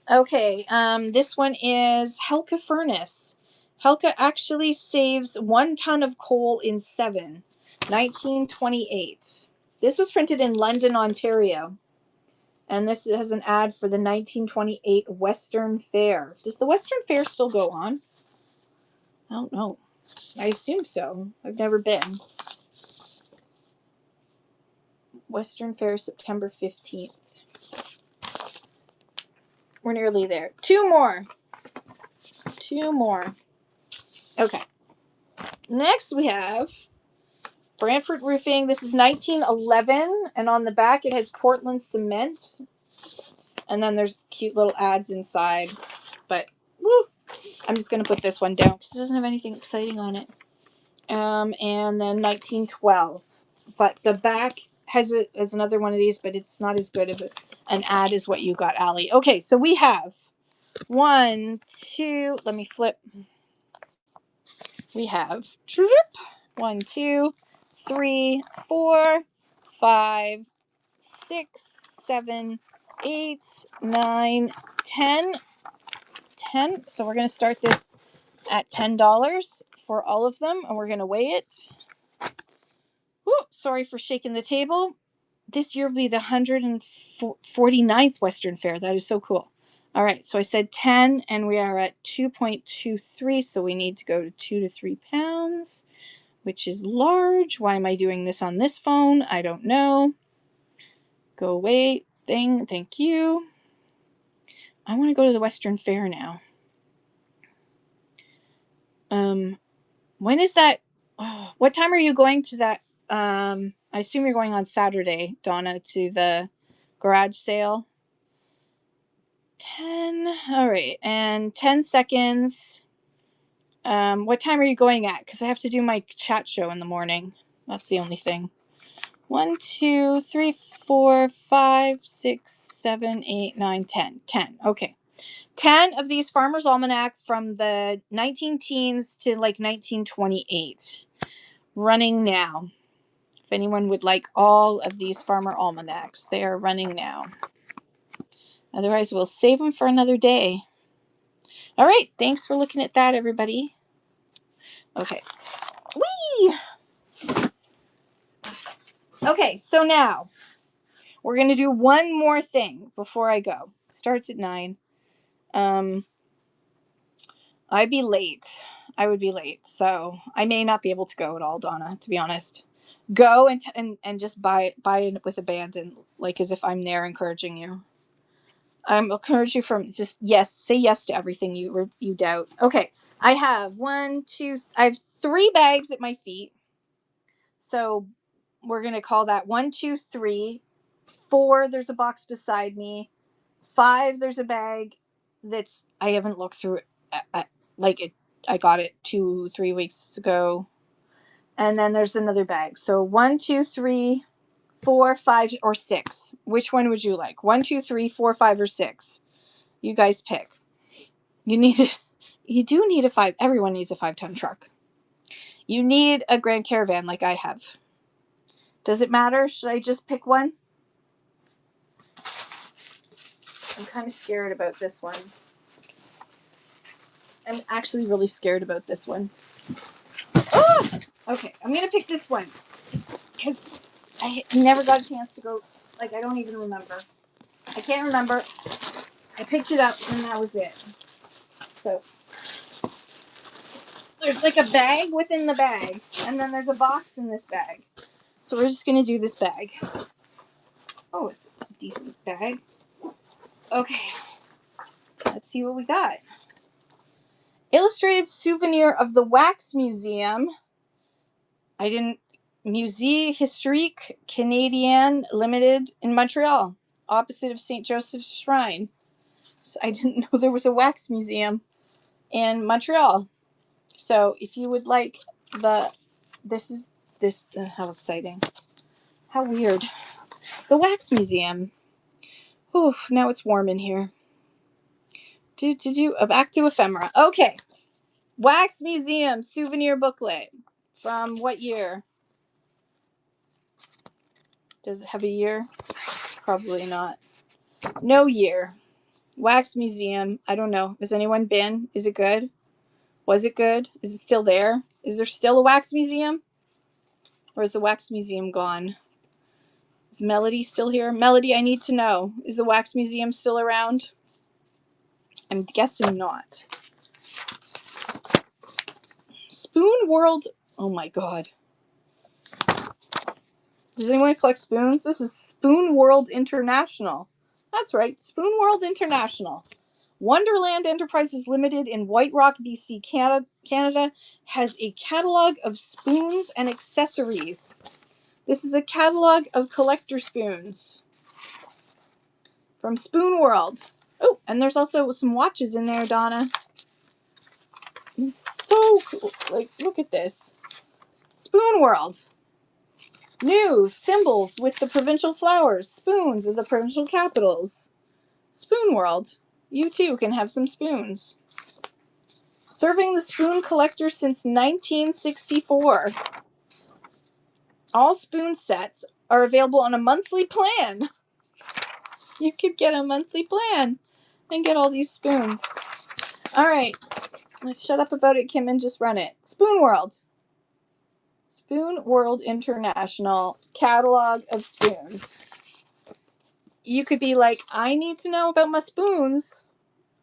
[SPEAKER 1] Okay, this one is Helka Furnace. Helka actually saves 1 ton of coal in 7. 1928. This was printed in London, Ontario. And this has an ad for the 1928 Western Fair. Does the Western Fair still go on? I don't know. I assume so. I've never been. Western Fair, September 15th. We're nearly there. 2 more. 2 more. Okay. Next we have Brantford Roofing. This is 1911. And on the back it has Portland Cement. And then there's cute little ads inside. But, woo! I'm just going to put this one down because it doesn't have anything exciting on it. And then 1912. But the back has another one of these, but it's not as good of an ad as what you got, Allie. Okay, so we have 1, 2, let me flip. We have 1, 2, 3, 4, 5, 6, 7, 8, 9, 10. 10. So we're going to start this at $10 for all of them, and we're going to weigh it. Woo, sorry for shaking the table. This year will be the 149th Western Fair. That is so cool. All right, so I said 10, and we are at 2.23, so we need to go to 2 to 3 pounds, which is large. Why am I doing this on this phone? I don't know. Go away thing. Thank you. I want to go to the Western Fair now. When is that? Oh, what time are you going to that? I assume you're going on Saturday, Donna, to the garage sale. 10. All right. And 10 seconds. What time are you going at? Because I have to do my chat show in the morning. That's the only thing. 1, 2, 3, 4, 5, 6, 7, 8, 9, 10. 10. Okay. 10 of these Farmer's Almanac from the 19 teens to like 1928. Running now. If anyone would like all of these Farmer Almanacs, they are running now. Otherwise, we'll save them for another day. All right. Thanks for looking at that, everybody. Okay. Whee! Okay, so now we're going to do one more thing before I go. It starts at 9. I'd be late. I would be late. So I may not be able to go at all, Donna, to be honest. Go and just buy it with abandon, like as if I'm there encouraging you. I'm encourage you from just yes, say yes to everything you doubt. Okay, I have 3 bags at my feet. So we're gonna call that 1, 2, 3. 4, there's a box beside me. 5, there's a bag that's I haven't looked through it. I got it 2-3 weeks ago, and then there's another bag. So 1, 2, 3, 4, 5, or 6. Which one would you like? 1, 2, 3, 4, 5, or 6? You guys pick. You need it. You do need a 5. Everyone needs a 5-ton truck. You need a Grand Caravan like I have. Does it matter? Should I just pick one? I'm kind of scared about this one. I'm actually really scared about this one. Oh! Okay, I'm going to pick this one. Because I never got a chance to go. Like, I don't even remember. I can't remember. I picked it up and that was it. So, there's like a bag within the bag. And then there's a box in this bag. So we're just going to do this bag. Oh, it's a decent bag. Okay. Let's see what we got. Illustrated souvenir of the Wax Museum. Musée Historique Canadien Limited in Montreal, opposite of St. Joseph's Shrine. So I didn't know there was a wax museum in Montreal. So if you would like how exciting. How weird. The Wax Museum. Ooh, now it's warm in here. Back to Ephemera. Okay. Wax Museum souvenir booklet. From what year? Does it have a year? Probably not. No year. Wax Museum. I don't know. Has anyone been? Is it good? Was it good? Is it still there? Is there still a Wax Museum? Or is the Wax Museum gone? Is Melody still here? Melody, I need to know. Is the Wax Museum still around? I'm guessing not. Spoon World. Oh my god. Does anyone collect spoons? This is Spoon World International. That's right. Spoon World International. Wonderland Enterprises Limited in White Rock, BC, Canada has a catalog of spoons and accessories. This is a catalog of collector spoons from Spoon World. Oh, and there's also some watches in there, Donna. It's so cool. Like, look at this. Spoon World. New symbols with the provincial flowers. Spoons of the provincial capitals. Spoon World. You too can have some spoons. Serving the spoon collector since 1964. All spoon sets are available on a monthly plan. You could get a monthly plan and get all these spoons. All right. Let's shut up about it, Kim, and just run it. Spoon World. Spoon World International catalog of spoons. You could be like, I need to know about my spoons.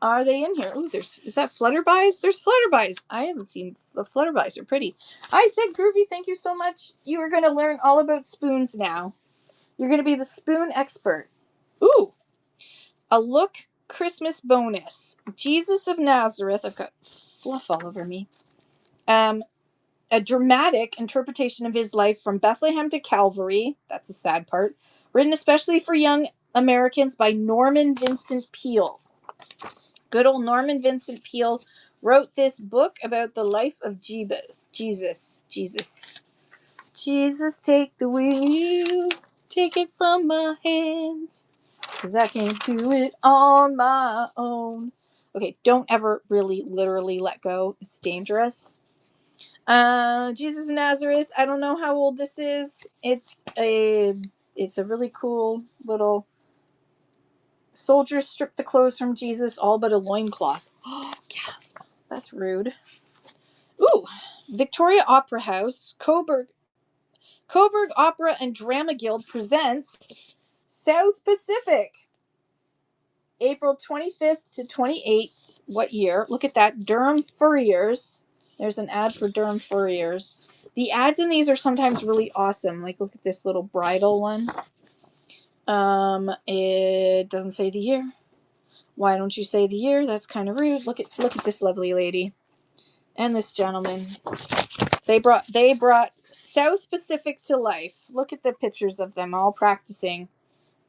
[SPEAKER 1] Are they in here? Ooh, is that flutterbys? There's flutterbys. I haven't seen the flutterbys. Are pretty. I said, Groovy, thank you so much. You are going to learn all about spoons now. You're going to be the spoon expert. Ooh, a look Christmas bonus. Jesus of Nazareth. I've got fluff all over me. A dramatic interpretation of his life from Bethlehem to Calvary. That's the sad part. Written especially for young Americans by Norman Vincent Peale. Good old Norman Vincent Peale wrote this book about the life of Jesus. Jesus, take the wheel. Take it from my hands. Because I can't do it on my own. Okay, don't ever really literally let go. It's dangerous. Jesus of Nazareth. I don't know how old this is. It's a really cool little soldiers strip the clothes from Jesus, all but a loincloth. Oh, gasp. That's rude. Ooh. Victoria Opera House, Coburg Opera and Drama Guild presents South Pacific. April 25th to 28th. What year? Look at that. Durham Furriers. There's an ad for Durham Furriers. The ads in these are sometimes really awesome. Like, look at this little bridal one. It doesn't say the year. Why don't you say the year? That's kind of rude. Look at this lovely lady and this gentleman. They brought South Pacific to life. Look at the pictures of them all practicing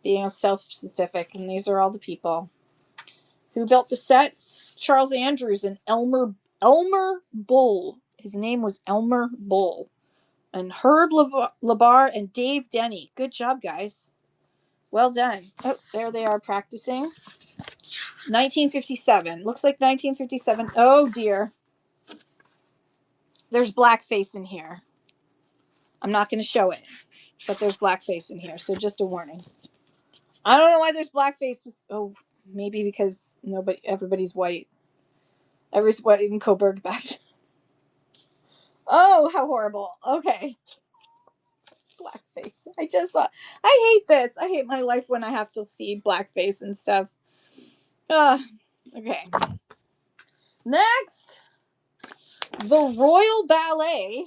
[SPEAKER 1] being a South Pacific, and these are all the people. Who built the sets? Charles Andrews and Elmer Bull. His name was Elmer Bull. And Herb Labar and Dave Denny. Good job, guys. Well done. Oh, there they are practicing. 1957. Looks like 1957. Oh, dear. There's blackface in here. I'm not going to show it, but there's blackface in here, so just a warning. I don't know why there's blackface. Oh, maybe because everybody's white. Everybody's white in Coburg back. Oh, how horrible. Okay. Blackface. I hate this. I hate my life when I have to see blackface and stuff. Okay. Next, the Royal Ballet.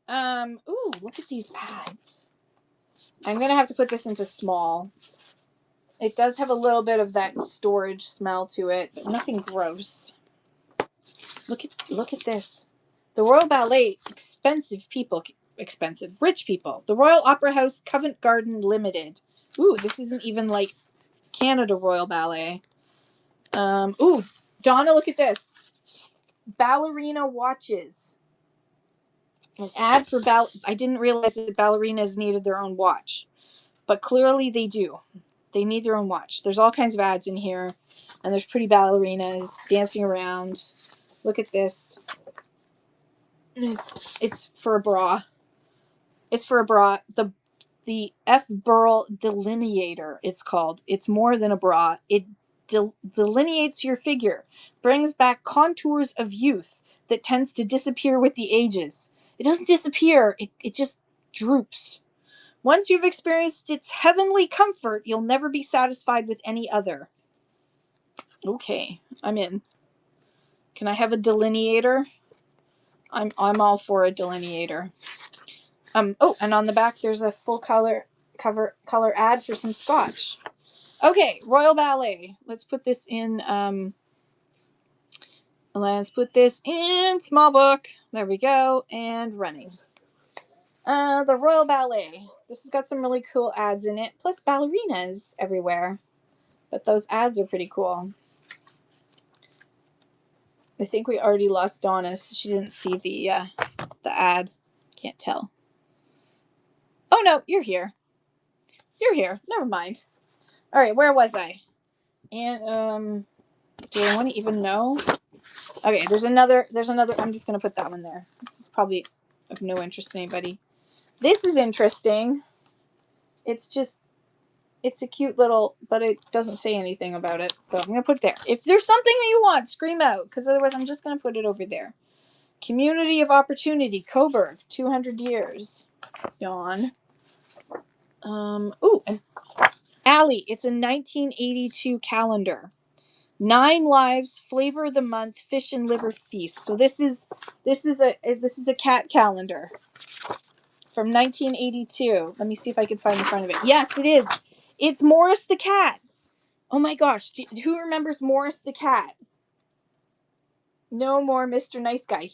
[SPEAKER 1] Ooh, look at these ads. I'm going to have to put this into small. It does have a little bit of that storage smell to it, but nothing gross. Look at this. The Royal Ballet, expensive, rich people. The Royal Opera House, Covent Garden Limited. Ooh, this isn't even like Canada Royal Ballet. Ooh, Donna, look at this. Ballerina watches. An ad for I didn't realize that ballerinas needed their own watch, but clearly they do. They need their own watch. There's all kinds of ads in here, and there's pretty ballerinas dancing around. Look at this. It's for a bra. It's for a bra. The F. Burl delineator, it's called. It's more than a bra. It delineates your figure, brings back contours of youth that tends to disappear with the ages. It doesn't disappear. It just droops. Once you've experienced its heavenly comfort, you'll never be satisfied with any other. Okay, I'm in. Can I have a delineator? I'm all for a delineator. Oh, and on the back there's a full color ad for some scotch. Okay, Royal Ballet. Let's put this in small book. There we go. And running. The Royal Ballet. This has got some really cool ads in it, plus ballerinas everywhere. But those ads are pretty cool. I think we already lost Donna, so she didn't see the ad. Can't tell. Oh no, you're here. You're here. Never mind. All right, where was I? And do I want to even know? Okay, there's another. I'm just gonna put that one there. It's probably of no interest to anybody. This is interesting. It's a cute little, but it doesn't say anything about it. So I'm gonna put it there. If there's something that you want, scream out, because otherwise I'm just gonna put it over there. Community of Opportunity, Coburg, 200 years. Yawn. Ooh, and Allie, it's a 1982 calendar. 9 lives, flavor of the month, fish and liver feast. So this is a cat calendar from 1982. Let me see if I can find the front of it. Yes, it is. It's Morris the cat. Oh my gosh, who remembers Morris the cat? No more Mr. Nice Guy.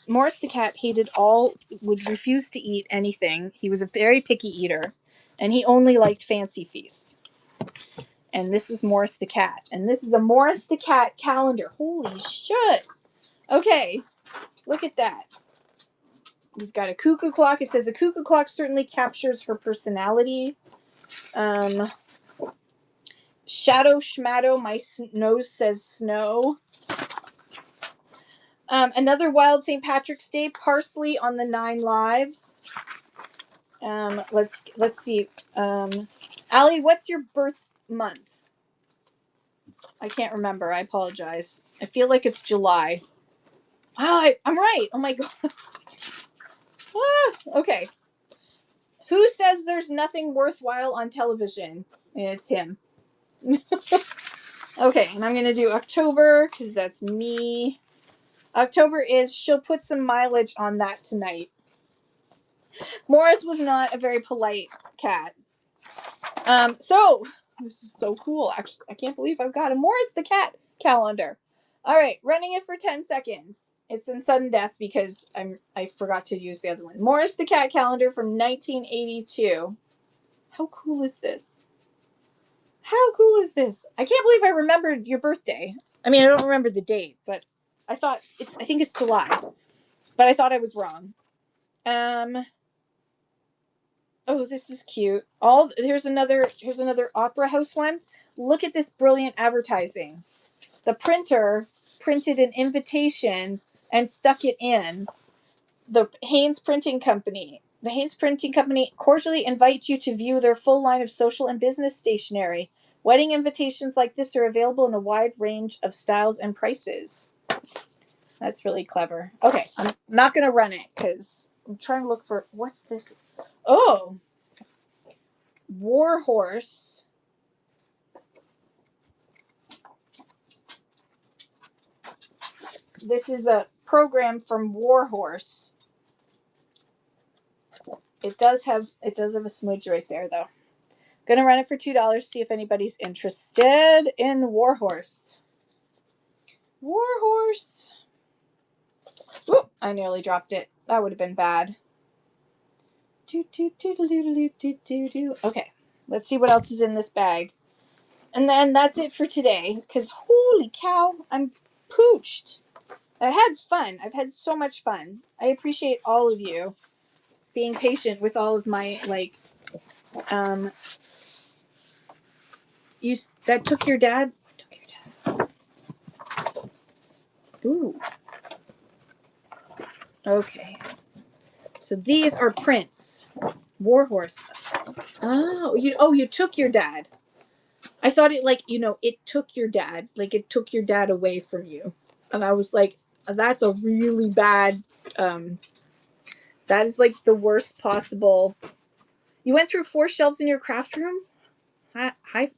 [SPEAKER 1] Morris the cat would refuse to eat anything. He was a very picky eater, and he only liked Fancy Feast. And this was Morris the cat. And this is a Morris the cat calendar. Holy shit. Okay, look at that. He's got a cuckoo clock. It says a cuckoo clock certainly captures her personality. Shadow Schmadow, my nose says snow. Another wild St. Patrick's Day, parsley on the 9 lives. Let's see. Allie, what's your birth month? I can't remember. I apologize. I feel like it's July. Wow, I'm right. Oh my god. Okay. Who says there's nothing worthwhile on television? It's him. Okay, and I'm going to do October because that's me. October is she'll put some mileage on that tonight. Morris was not a very polite cat. So this is so cool. Actually, I can't believe I've got a Morris the cat calendar. All right, running it for 10 seconds. It's in sudden death because I forgot to use the other one. Morris the cat calendar from 1982. How cool is this? How cool is this? I can't believe I remembered your birthday. I mean, I don't remember the date, but I think it's July. But I thought I was wrong. Oh, this is cute. Here's another Opera House one. Look at this brilliant advertising. The printer printed an invitation and stuck it in. The Haynes Printing Company. The Haynes Printing Company cordially invites you to view their full line of social and business stationery. Wedding invitations like this are available in a wide range of styles and prices. That's really clever. Okay, I'm not going to run it because I'm trying to look for, what's this? Oh, Warhorse. This is a program from Warhorse. It does have a smudge right there, though. Gonna run it for $2. See if anybody's interested in Warhorse. Warhorse. Oop, I nearly dropped it. That would have been bad. Okay, let's see what else is in this bag. And then that's it for today. Because holy cow, I'm pooched. I had fun. I've had so much fun. I appreciate all of you being patient with all of my that took your dad. Ooh. Okay. So these are prints. Warhorse. Oh, you took your dad. I thought it it took your dad. Like it took your dad away from you. And I was like, that's a really bad that is like the worst possible. You went through 4 shelves in your craft room?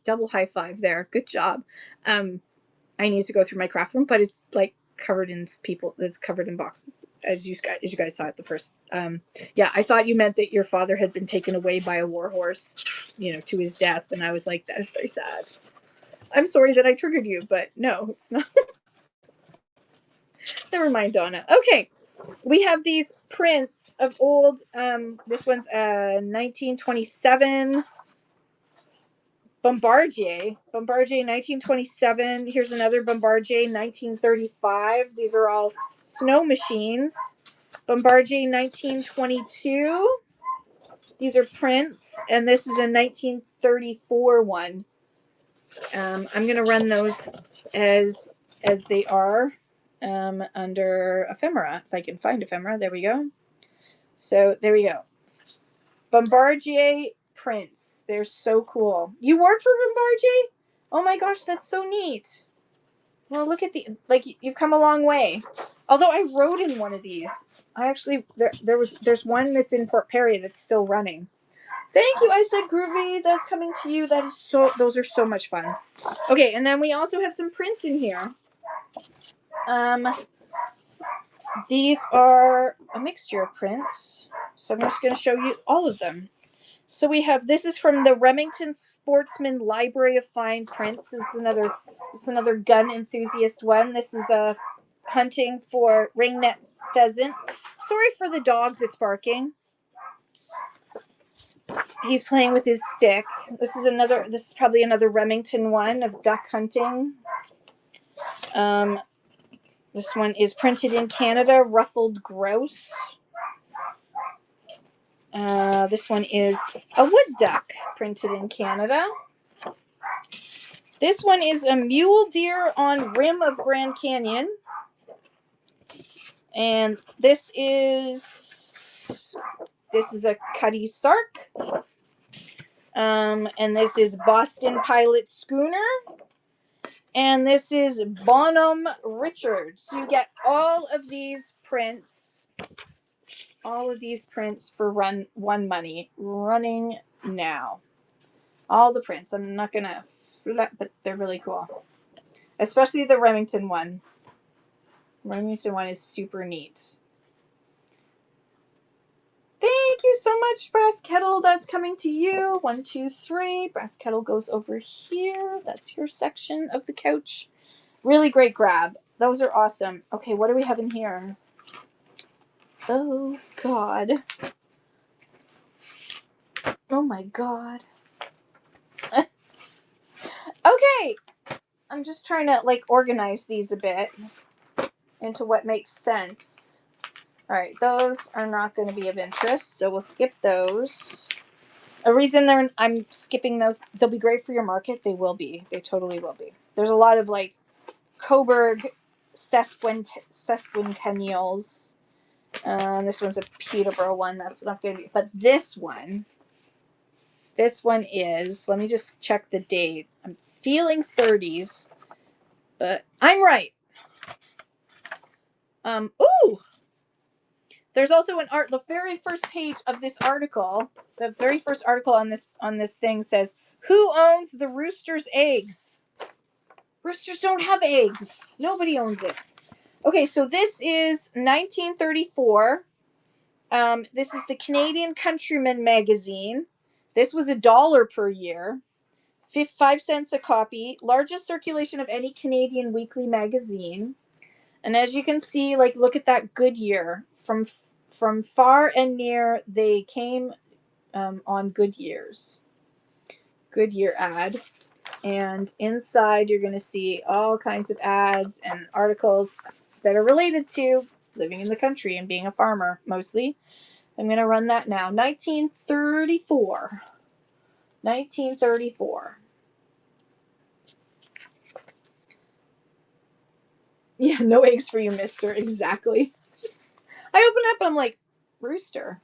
[SPEAKER 1] Double high five there. Good job. I need to go through my craft room, but it's like covered in it's covered in boxes as you guys saw it the first. Yeah, I thought you meant that your father had been taken away by a warhorse, to his death, and I was like, that is very sad. I'm sorry that I triggered you, but no, it's not. Never mind, Donna. Okay, we have these prints of old. This one's 1927 Bombardier 1927. Here's another Bombardier 1935. These are all snow machines. Bombardier 1922. These are prints, and this is a 1934 one. I'm gonna run those as they are under Ephemera, if I can find Ephemera. There we go. So there we go. Bombardier prints. They're so cool. You work for Bombardier? Oh my gosh, that's so neat. Well, look at you've come a long way. Although I rode in one of these. I actually there's one that's in Port Perry that's still running. Thank you, I said Groovy. That's coming to you. Those are so much fun. Okay, and then we also have some prints in here. These are a mixture of prints. So I'm just going to show you all of them. So we have, this is from the Remington Sportsman Library of Fine Prints. This is another gun enthusiast one. This is a hunting for ringneck pheasant. Sorry for the dog that's barking. He's playing with his stick. This is probably another Remington one of duck hunting. This one is printed in Canada, ruffled grouse. This one is a wood duck printed in Canada. This one is a mule deer on rim of Grand Canyon. And this is a Cuddy Sark. And this is Boston Pilot Schooner. And this is Bonham Richard. So you get all of these prints. All of these prints for one money. Running now. All the prints. I'm not going to flip, but they're really cool. Especially the Remington one. Remington one is super neat. Thank you so much, Brass Kettle. That's coming to you. 1, 2, 3. Brass Kettle goes over here. That's your section of the couch. Really great grab. Those are awesome. Okay, what do we have in here? Oh, God. Oh, my God. Okay. I'm just trying to, like, organize these a bit into what makes sense. All right, those are not going to be of interest, so we'll skip those. A reason I'm skipping those, they'll be great for your market. They will be. They totally will be. There's a lot of, like, Coburg sesquicentennials. This one's a Peterborough one. That's not going to be. But this one is, let me just check the date. I'm feeling 30s, but I'm right. Ooh! There's also the very first page of this article, the very first article on this thing says, who owns the rooster's eggs? Roosters don't have eggs. Nobody owns it. Okay, so this is 1934. This is the Canadian Countryman magazine. This was $1 per year, 5 cents a copy, largest circulation of any Canadian weekly magazine. And as you can see, like, look at that Goodyear. From far and near, they came on Goodyear's Goodyear ad. And inside, you're going to see all kinds of ads and articles that are related to living in the country and being a farmer, mostly. I'm going to run that now. 1934. 1934. Yeah, no eggs for you, mister. Exactly. I open up and I'm like, rooster.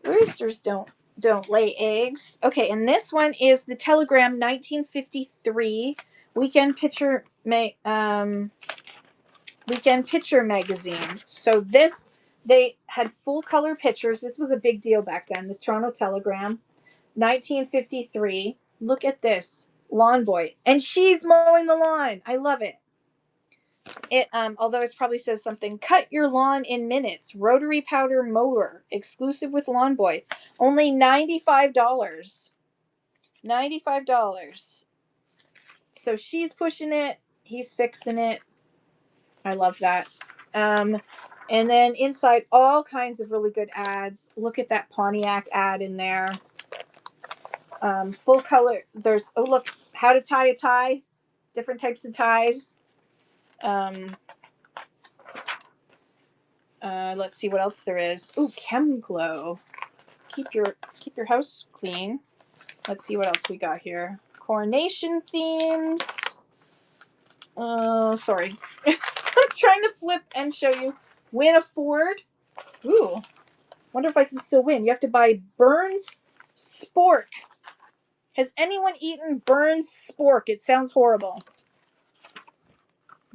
[SPEAKER 1] Roosters don't lay eggs. Okay, and this one is the Telegram 1953 Weekend Picture magazine. So this, they had full color pictures. This was a big deal back then. The Toronto Telegram 1953. Look at this lawn boy, and she's mowing the lawn. I love it. Although it probably says something, cut your lawn in minutes, rotary powder mower, exclusive with Lawn Boy, only $95. $95. So she's pushing it, he's fixing it. I love that. And then inside, all kinds of really good ads. Look at that Pontiac ad in there. Full color. There's, oh look, how to tie a tie, different types of ties. Let's see what else there is. Ooh, Chem Glow. Keep your house clean. Let's see what else we got here. Coronation themes. Sorry. I'm trying to flip and show you. Win a Ford. Ooh. Wonder if I can still win. You have to buy Burns Spork. Has anyone eaten Burns Spork? It sounds horrible.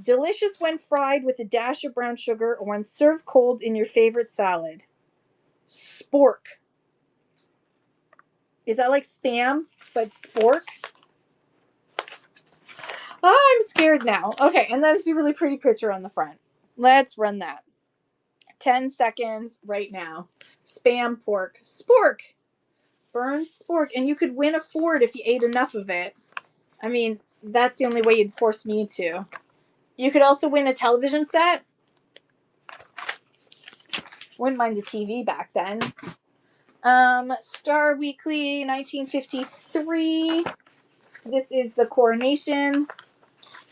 [SPEAKER 1] Delicious when fried with a dash of brown sugar or when served cold in your favorite salad. Spork. Is that like spam, but spork? Oh, I'm scared now. Okay, and that is a really pretty picture on the front. Let's run that. 10 seconds right now. Spam pork. Spork. Burn spork. And you could win a Ford if you ate enough of it. I mean, that's the only way you'd force me to. You could also win a television set. Wouldn't mind the TV back then. Star Weekly, 1953. This is the Coronation.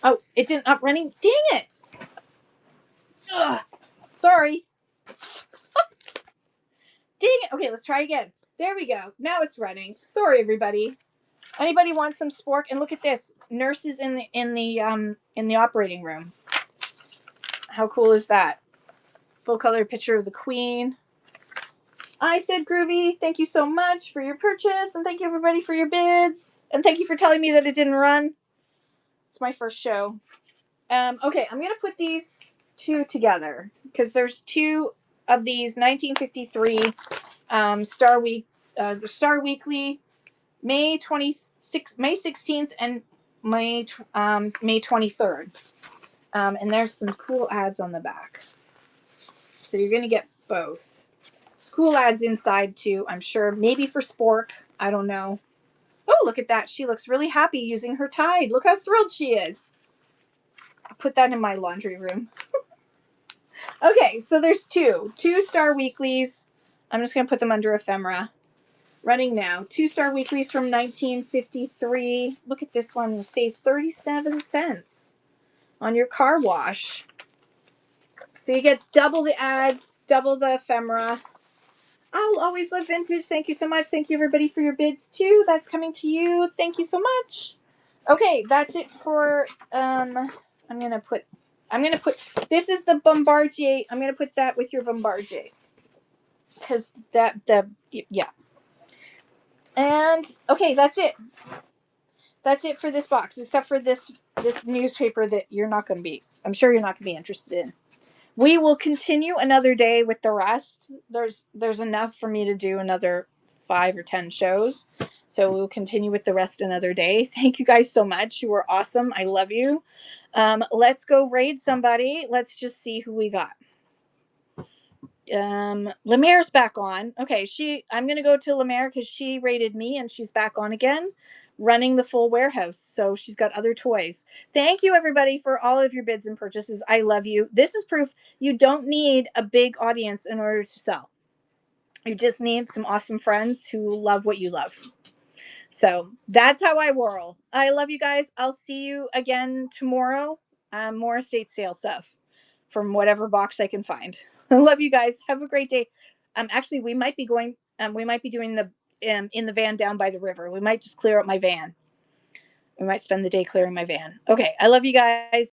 [SPEAKER 1] Oh, it didn't up running. Dang it! Ugh. Sorry. Dang it. Okay, let's try again. There we go. Now it's running. Sorry, everybody. Anybody want some spork? And look at this. Nurses in the operating room. How cool is that? Full color picture of the Queen. I said groovy. Thank you so much for your purchase, and thank you everybody for your bids, and thank you for telling me that it didn't run. It's my first show. Okay, I'm gonna put these two together because there's two of these 1953 Star Week, the Star Weekly, May 16th, and May 23rd. And there's some cool ads on the back, so you're gonna get both. There's cool ads inside too, I'm sure. Maybe for Spork, I don't know. Oh, look at that! She looks really happy using her Tide. Look how thrilled she is. I'll put that in my laundry room. Okay, so there's two Star Weeklies. I'm just going to put them under Ephemera. Running now. 2 Star Weeklies from 1953. Look at this one. Saves 37 cents on your car wash. So you get double the ads, double the Ephemera. I'll always love vintage. Thank you so much. Thank you everybody for your bids too. That's coming to you. Thank you so much. Okay, that's it for I'm gonna put this is the Bombardier. I'm gonna put that with your Bombardier. Because yeah. And okay, that's it. That's it for this box, except for this newspaper that I'm sure you're not gonna be interested in. We will continue another day with the rest. There's enough for me to do another 5 or 10 shows. So we'll continue with the rest another day. Thank you guys so much. You were awesome. I love you. Let's go raid somebody. Let's just see who we got. Lemaire's back on. Okay, I'm gonna go to Lemaire because she raided me and she's back on again, running the full warehouse. So she's got other toys. Thank you everybody for all of your bids and purchases. I love you. This is proof you don't need a big audience in order to sell. You just need some awesome friends who love what you love. So that's how I whirl. I love you guys. I'll see you again tomorrow. More estate sale stuff from whatever box I can find. I love you guys. Have a great day. Actually, we might be going. We might be doing the in the van down by the river. We might just clear up my van. We might spend the day clearing my van. Okay, I love you guys.